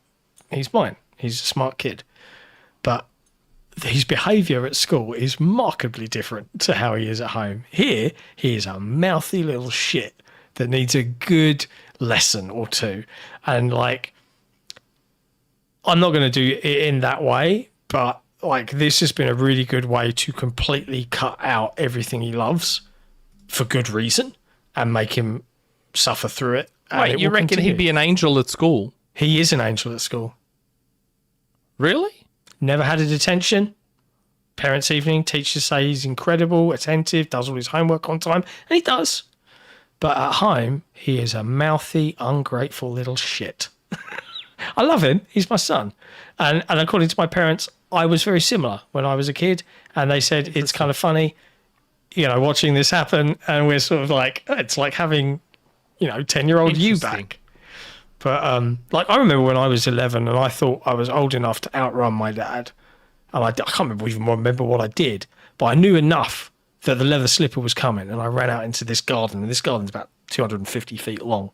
He's mine. He's a smart kid, but his behaviour at school is markedly different to how he is at home. Here, he is a mouthy little shit that needs a good lesson or two, and like I'm not going to do it in that way, but like this has been a really good way to completely cut out everything he loves for good reason and make him suffer through it. Wait, you reckon he'd be an angel at school? He is an angel at school. Really? Never had a detention. Parents' evening, teachers say he's incredible, attentive, does all his homework on time, and he does. But at home, he is a mouthy, ungrateful little shit. I love him. He's my son. And according to my parents, I was very similar when I was a kid. And they said it's kind of funny, watching this happen. And we're sort of like, it's like having, 10-year-old you back. But like I remember when I was 11 and I thought I was old enough to outrun my dad. And I can't even remember what I did. But I knew enough that the leather slipper was coming. And I ran out into this garden. And this garden's about 250 feet long.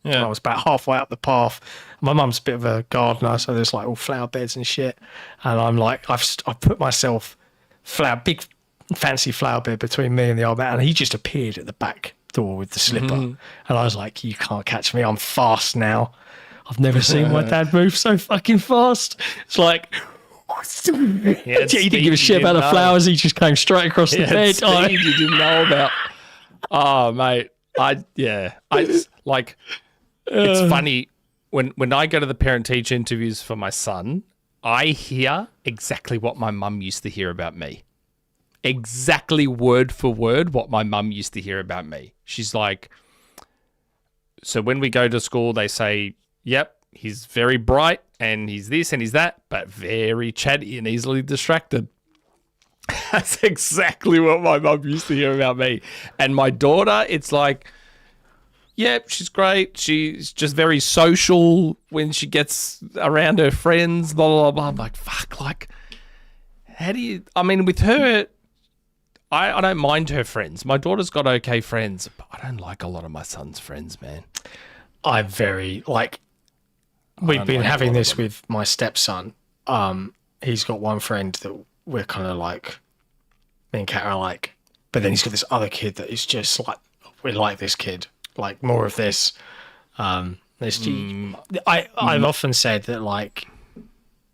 Yeah. And I was about halfway up the path. My mum's a bit of a gardener, so there's like all flower beds and shit. And I'm like, I've put myself big fancy flower bed between me and the old man, and he just appeared at the back door with the slipper. And I was like, you can't catch me. I'm fast now. I've never seen my dad move so fucking fast. It's like, he didn't give a shit about the flowers. He just came straight across the bed. Speed you didn't know about. Oh, mate. It's funny when I go to the parent-teacher interviews for my son, I hear exactly what my mum used to hear about me. Exactly word for word what my mum used to hear about me. She's like, so when we go to school, they say, yep, he's very bright and he's this and he's that, but very chatty and easily distracted. That's exactly what my mum used to hear about me. And my daughter, it's like, yeah, she's great. She's just very social when she gets around her friends, blah, blah, blah. I'm like, fuck, like, how do you... I mean, with her, I don't mind her friends. My daughter's got okay friends, but I don't like a lot of my son's friends, man. I'm very, like... We've been having this with my stepson. He's got one friend that we're kind of like... Me and Kat are like... But then he's got this other kid that is just like... We like this kid. Like more of this. I've often said that, like,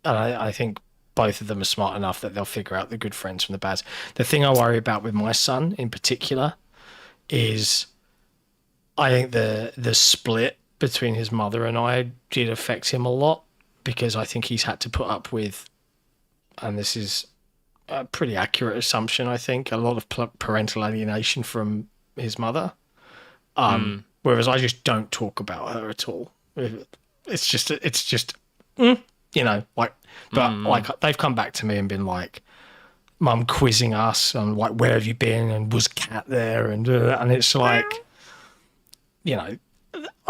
and I think both of them are smart enough that they'll figure out the good friends from the bad. The thing I worry about with my son in particular is I think the split between his mother and I did affect him a lot, because I think he's had to put up with, and this is a pretty accurate assumption, I think, a lot of parental alienation from his mother. Whereas I just don't talk about her at all. It's just, like, but like they've come back to me and been like, Mum quizzing us on like, where have you been? And was Kat there? And it's like, I'm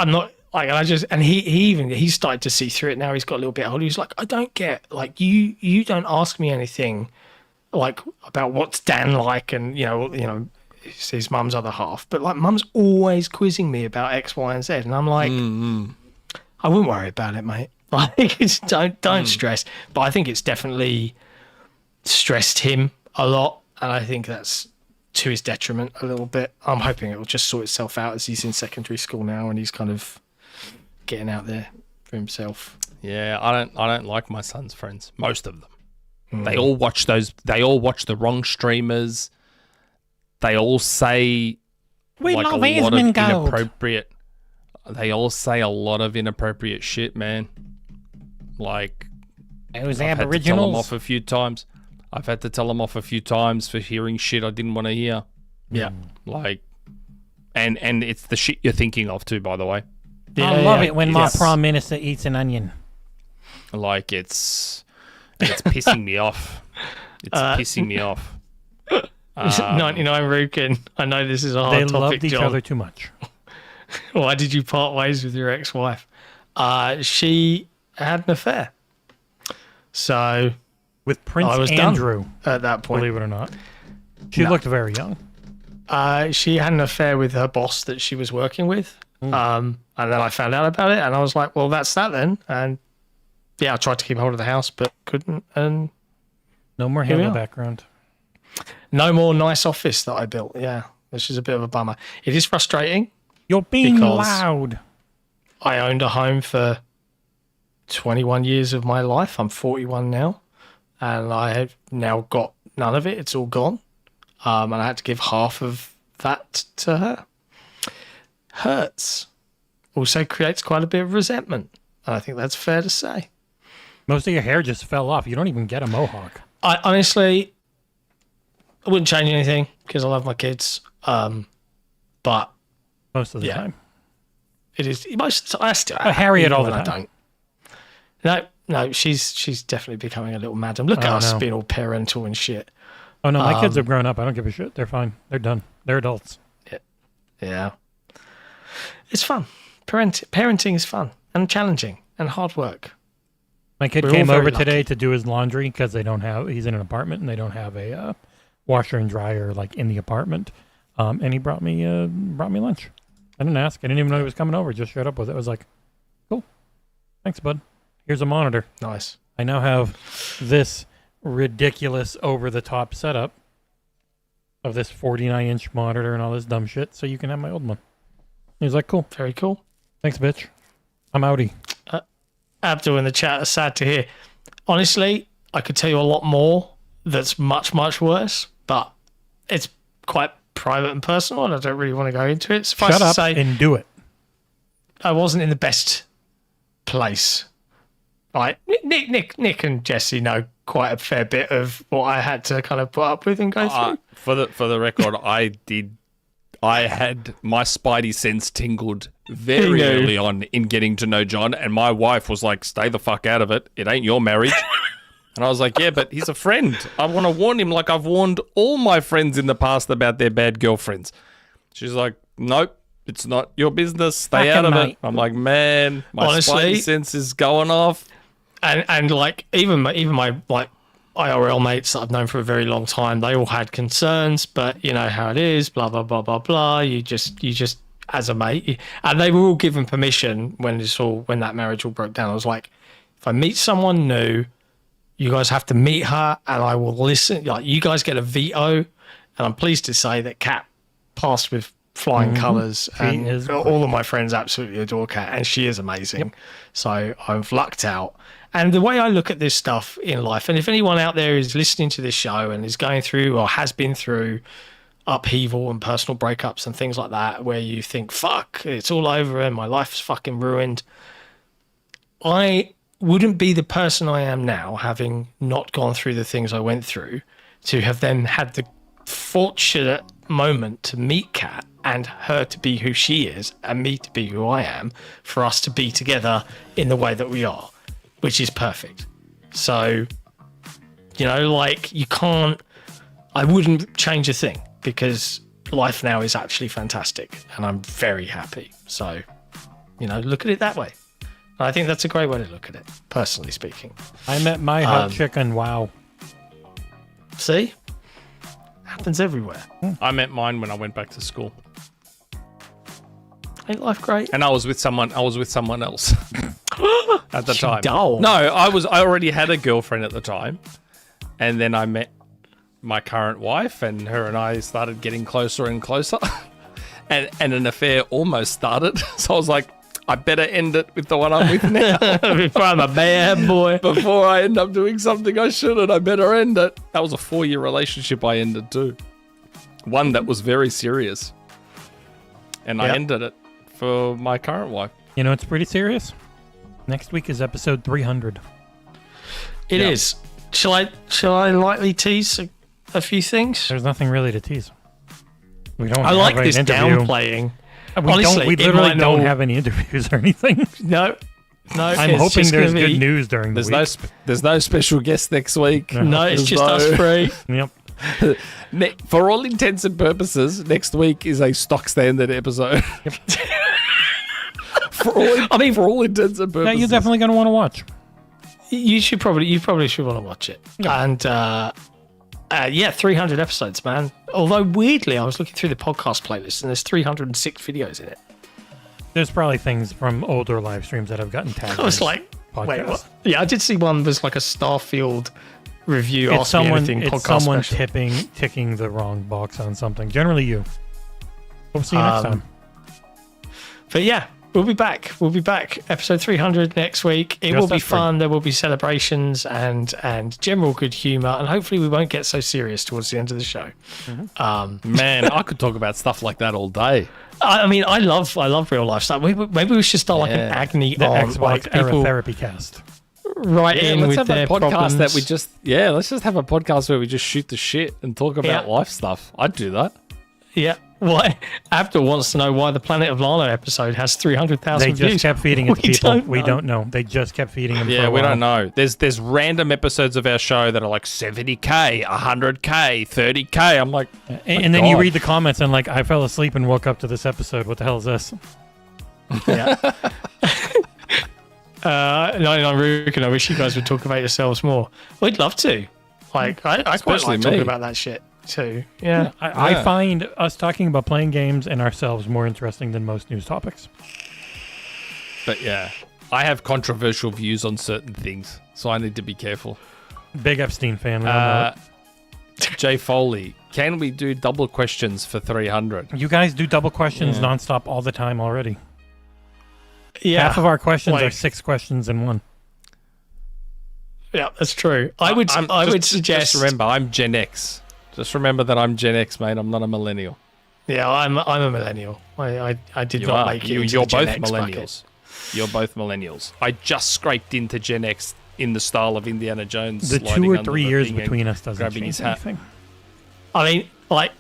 not like, and he started to see through it now. He's got a little bit older. He's like, I don't get, like, you don't ask me anything like about what's Dan like, and his mum's other half, but like mum's always quizzing me about X, Y, and Z, and I'm like, I wouldn't worry about it, mate. Like, don't stress. But I think it's definitely stressed him a lot, and I think that's to his detriment a little bit. I'm hoping it will just sort itself out as he's in secondary school now and he's kind of getting out there for himself. Yeah, I don't like my son's friends. Most of them, they all watch the wrong streamers. They all say we like love a lot of Gold. inappropriate. They all say a lot of inappropriate shit, man. Like, those I've Aboriginals. had to tell them off a few times. I've had to tell them off a few times for hearing shit I didn't want to hear. Yeah, like, and it's the shit you're thinking of too, by the way. I love it when my prime minister eats an onion. Like, it's pissing me off. It's pissing me off. 99 Rukin. I know this is a hard They topic, loved each John. other too much. Why did you part ways with your ex-wife? She had an affair. So With Prince I was Andrew, done at that point. believe it or not. She looked very young. She had an affair with her boss that she was working with. And then I found out about it, and I was like, well, that's that then. And yeah, I tried to keep hold of the house, but couldn't. And No more Here we Halo are. background. no more nice office that I built. Yeah, which is a bit of a bummer. It is frustrating. You're being Because- loud. I owned a home for 21 years of my life. I'm 41 now, and I have now got none of it. It's all gone. And I had to give half of that to her. Hurts. Also creates quite a bit of resentment. And I think that's fair to say. Most of your hair just fell off. You don't even get a mohawk. I honestly, I wouldn't change anything because I love my kids. But Most of the Yeah. time. it is most of the time. I still Harriet even all the when time. I don't. No, she's definitely becoming a little madam. Look at Oh, us no. being all parental and shit. Oh, no, my kids have grown up. I don't give a shit. They're fine. They're done. They're adults. Yeah. It's fun. Parenting is fun and challenging and hard work. My kid We're all came very over lucky. today to do his laundry because they don't have, he's in an apartment and they don't have a washer and dryer like in the apartment. And he brought me lunch. I didn't ask. I didn't even know he was coming over. Just showed up with it. I was like, cool. Thanks, bud. Here's a monitor. Nice. I now have this ridiculous over-the-top setup of this 49-inch monitor and all this dumb shit, so you can have my old one. He was like, cool. Very cool. Thanks, bitch. I'm outie. Abdul in the chat is sad to hear. Honestly, I could tell you a lot more that's much, much worse, but it's quite private and personal, and I don't really want to go into it. Suffice Shut to up say, and do it. I wasn't in the best place. Like Nick and Jesse know quite a fair bit of what I had to kind of put up with and go through. For the record, I had my spidey sense tingled very You knew. early on in getting to know John, and my wife was like, "Stay the fuck out of it. It ain't your marriage." And I was like, "Yeah, but he's a friend. I want to warn him like I've warned all my friends in the past about their bad girlfriends." She's like, "Nope, it's not your business. Stay out of Fucking it." I'm like, "Man, my Honestly- spidey sense is going off." And like even my like IRL mates that I've known for a very long time, they all had concerns, but you know how it is, blah blah blah blah blah. You just as a mate, and they were all given permission when that marriage all broke down. I was like, if I meet someone new, you guys have to meet her, and I will listen. Like you guys get a veto, and I'm pleased to say that Kat passed with flying colours, and is all of my friends absolutely adore Kat, and she is amazing. So I've lucked out. And the way I look at this stuff in life, and if anyone out there is listening to this show and is going through or has been through upheaval and personal breakups and things like that, where you think, fuck, it's all over and my life's fucking ruined, I wouldn't be the person I am now, having not gone through the things I went through, to have then had the fortunate moment to meet Kat and her to be who she is and me to be who I am, for us to be together in the way that we are, which is perfect. So, you know, like I wouldn't change a thing, because life now is actually fantastic and I'm very happy. So, you know, look at it that way. I think that's a great way to look at it, personally speaking. I met my hot chick on WoW. See? Happens everywhere. I met mine when I went back to school, Ain't life great? and I was with someone else at the time. Dull. No, I already had a girlfriend at the time, and then I met my current wife, and her and I started getting closer and closer, and an affair almost started. So I was like, I better end it with the one I'm with now Before I'm a bad boy. before I end up doing something I shouldn't. I better end it. That was a 4-year relationship I ended too. One that was very serious, and I Yep. ended it for my current wife. You know, it's pretty serious. Next week is episode 300. It is. Shall I lightly tease a few things? There's nothing really to tease. We don't I have like an this interview. downplaying. We Honestly, we it literally might don't not- have any interviews or anything. No. I'm it's hoping just there's gonna good be- news during the There's week. there's no special guest next week. No, it's There's just us three. Yep. For all intents and purposes, next week is a stock standard episode. For all intents and purposes. Yeah, you're definitely going to want to watch. You probably should want to watch it. Yeah. And 300 episodes, man. Although weirdly, I was looking through the podcast playlist and there's 306 videos in it. There's probably things from older live streams that have gotten tagged. I was like, podcast. wait, what? Yeah, I did see one was like a Starfield review. It's Ask Me Anything it's podcast someone special. ticking the wrong box on something. Generally you. We'll see you next time. But yeah, we'll be back. We'll be back. Episode 300 next week. It Just will be us three. fun. There will be celebrations and general good humor. And hopefully we won't get so serious towards the end of the show. Man, I could talk about stuff like that all day. I mean, I love real life stuff. Maybe we should start like an agony The on Xbox like Era people Therapy Cast. right in let's with have their a podcast problems. that we just let's just have a podcast where we just shoot the shit and talk about Yeah. life stuff. I'd do that. Yeah. Why? Abdul wants to know why the Planet of Lana episode has 300,000 They views. just kept feeding it to We people. We know. don't know. They just kept feeding them for Yeah, a we while. don't know. There's random episodes of our show that are like 70K, 100K, 30K. I'm like, And then you God. read the comments and like, I fell asleep and woke up to this episode. What the hell is this? Yeah. 99 Rook, I wish you guys would talk about yourselves more. We'd love to. Like, I quite Especially like talking me. about that shit too. Yeah. I find us talking about playing games and ourselves more interesting than most news topics. but yeah, I have controversial views on certain things, so I need to be careful. Big Epstein fan. We all know Jay Foley, can we do double questions for 300? it. You guys do double questions nonstop all the time already. Yeah. Half of our questions Like- are 6 questions in one. Yeah, that's true. I would suggest. Just remember, I'm Gen X. Just remember that I'm Gen X, mate. I'm not a millennial. Yeah, I'm a millennial. I did You not are. make it. You're into the Gen both X millennials. bucket. You're both millennials. I just scraped into Gen X in the style of Indiana Jones. The sliding 2 or under 3 the years thing and between us doesn't grabbing change his hat. anything. I mean, like,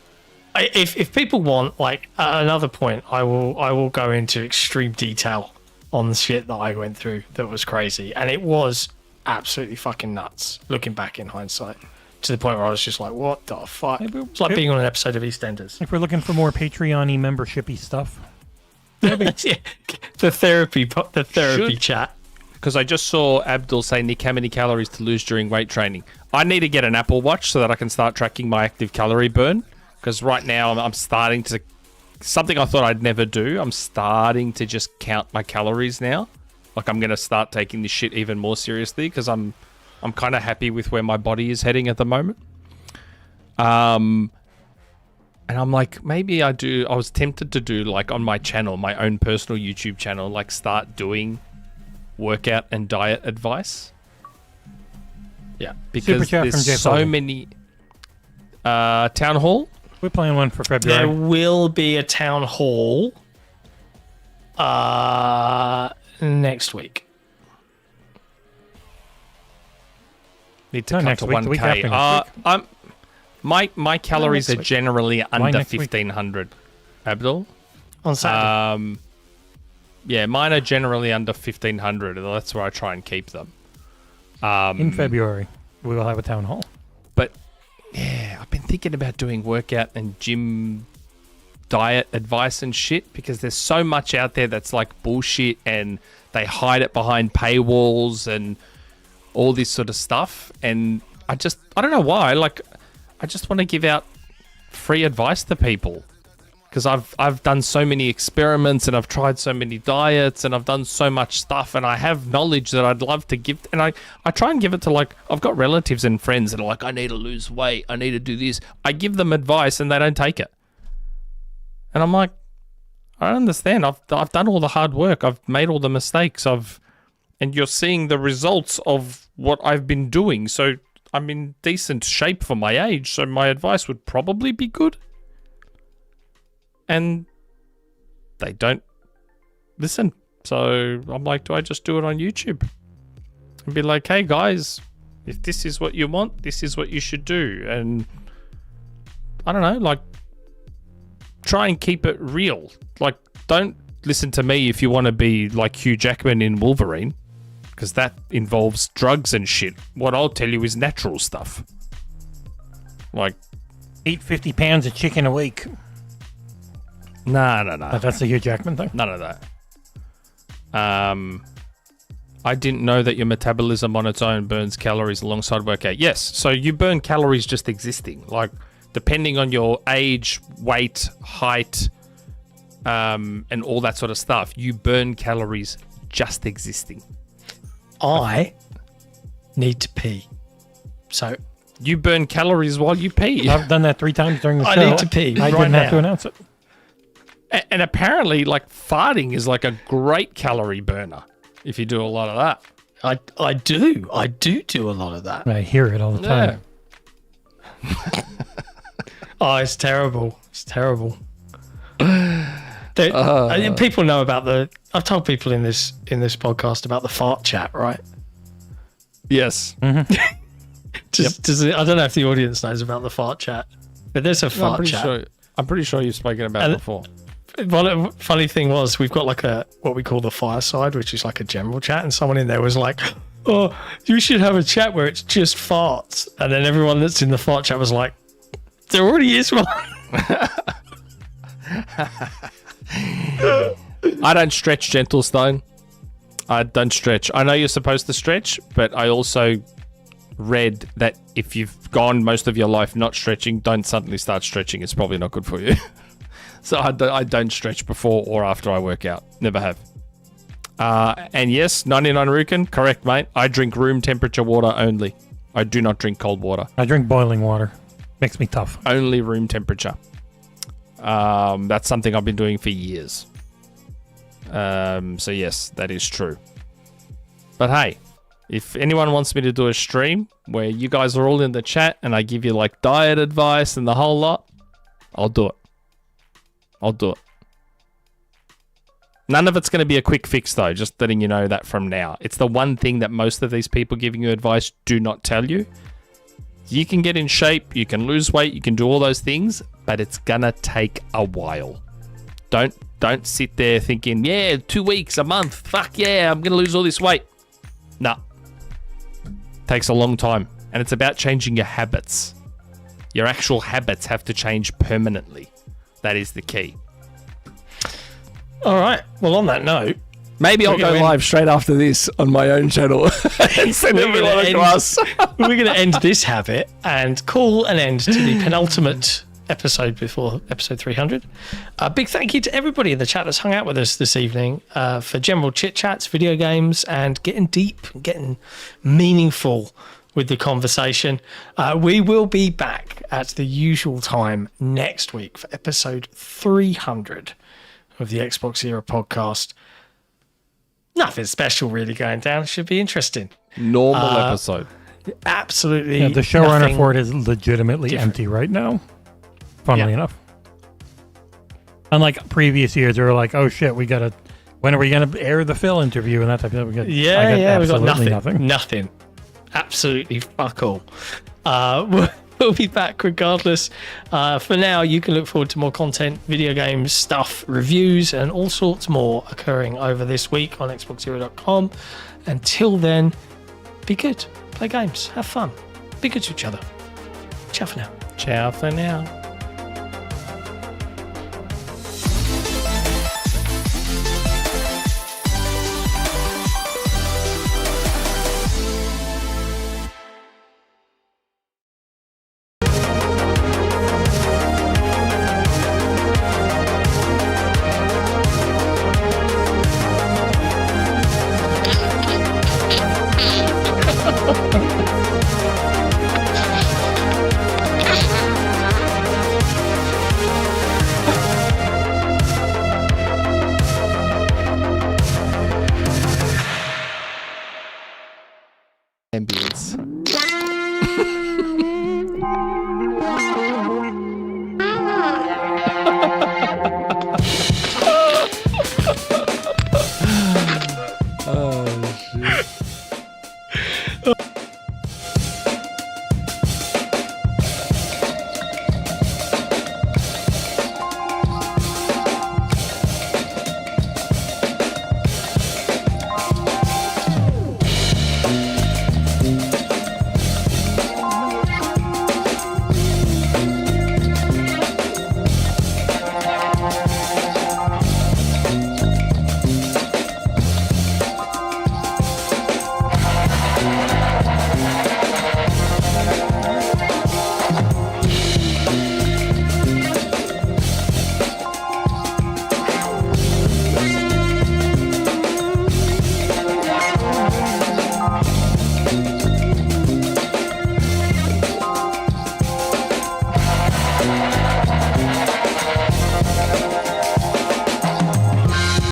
if people want like another point, I will go into extreme detail on the shit that I went through that was crazy, and it was absolutely fucking nuts. Looking back in hindsight, to the point where I was just like, "What the fuck?" It's like being on an episode of EastEnders. If we're looking for more Patreon-y membership-y stuff, Yeah, the therapy Should- chat. Because I just saw Abdul say, Nick, how many calories to lose during weight training? I need to get an Apple Watch so that I can start tracking my active calorie burn. Because right now I'm starting to... Something I thought I'd never do. I'm starting to just count my calories now. Like I'm going to start taking this shit even more seriously because I'm kind of happy with where my body is heading at the moment. And I'm like, maybe I was tempted to do like on my channel, my own personal YouTube channel, like start doing workout and diet advice. Yeah, Super Because chat from there's Jay so Foley. many... Town Hall? we're playing one for there February. will be a town hall next week. Need to No, cut next to week, the week 1K. after My calories next are week. generally under next week? 1,500. Abdul? On Saturday. Yeah, mine are generally under 1,500. That's where I try and keep them. In February, we will have a town hall. But yeah, I've been thinking about doing workout and gym diet advice and shit because there's so much out there that's like bullshit and they hide it behind paywalls and all this sort of stuff. And I don't know why. Like, I just want to give out free advice to people because I've done so many experiments and I've tried so many diets and I've done so much stuff and I have knowledge that I'd love to give. And I try and give it to, like, I've got relatives and friends that are like, I need to lose weight. I need to do this. I give them advice and they don't take it. And I'm like, I don't understand. I've done all the hard work. I've made all the mistakes. And you're seeing the results of what I've been doing. So I'm in decent shape for my age. So my advice would probably be good. And they don't listen. So I'm like, do I just do it on YouTube? And be like, hey guys, if this is what you want, this is what you should do. And I don't know, like, try and keep it real. Like, don't listen to me if you want to be like Hugh Jackman in Wolverine, because that involves drugs and shit. What I'll tell you is natural stuff. Like, Eat 50 pounds of chicken a week. no. That's the Hugh Jackman thing. None of that. I didn't know that your metabolism on its own burns calories alongside workout. Yes, so you burn calories just existing. Like, depending on your age, weight, height, and all that sort of stuff, you burn calories just existing. I need to pee. So You burn calories while you pee. I've done that 3 times during the show. I need to pee I right didn't have now. to announce it. And apparently, like, farting is like a great calorie burner if you do a lot of that. I do a lot of that. I hear it all the time. Oh, it's terrible. It's terrible. People know about I've told people in this podcast about the fart chat, right? Yes. I don't know if the audience knows about the fart chat, but there's a fart chat. I'm pretty sure you've spoken about it before. One funny thing was we've got like what we call the fireside, which is like a general chat, and someone in there was like, "Oh, you should have a chat where it's just farts," and then everyone that's in the fart chat was like, "There already is one." I don't stretch, Gentle Stone. I don't stretch. I know you're supposed to stretch, but I also read that if you've gone most of your life not stretching, don't suddenly start stretching. It's probably not good for you. So I don't stretch before or after I work out. Never have. And yes, 99 Rukin, correct, mate. I drink room temperature water only. I do not drink cold water. I drink boiling water. Makes me tough. Only room temperature. That's something I've been doing for years. So yes, that is true. But hey, if anyone wants me to do a stream where you guys are all in the chat and I give you like diet advice and the whole lot, I'll do it. None of it's going to be a quick fix though, just letting you know that from now. It's the one thing that most of these people giving you advice do not tell you. You can get in shape, you can lose weight, you can do all those things, but it's going to take a while. Don't sit there thinking, yeah, 2 weeks, a month, fuck yeah, I'm going to lose all this weight. Nah. Takes a long time. And it's about changing your habits. Your actual habits have to change permanently. That is the key. All right. Well, on that note, maybe I'll go live straight after this on my own channel and send everyone across. We're going to end this habit and call an end to the penultimate episode before episode 300. A big thank you to everybody in the chat that's hung out with us this evening for general chit chats, video games, and getting deep and getting meaningful with the conversation. We will be back at the usual time next week for episode 300 of the XboxEra podcast. Nothing special really going down. Should be interesting. Normal episode. Absolutely. Yeah, the showrunner for it is legitimately empty right now. Funnily enough. Unlike previous years, they were like, oh shit, when are we going to air the Phil interview and that type of thing? We got nothing. Absolutely fuck all. We'll be back regardless. For now, you can look forward to more content, video games, stuff, reviews, and all sorts more occurring over this week on XboxEra.com. Until then, be good. Play games. Have fun. Be good to each other. Ciao for now. Ciao for now.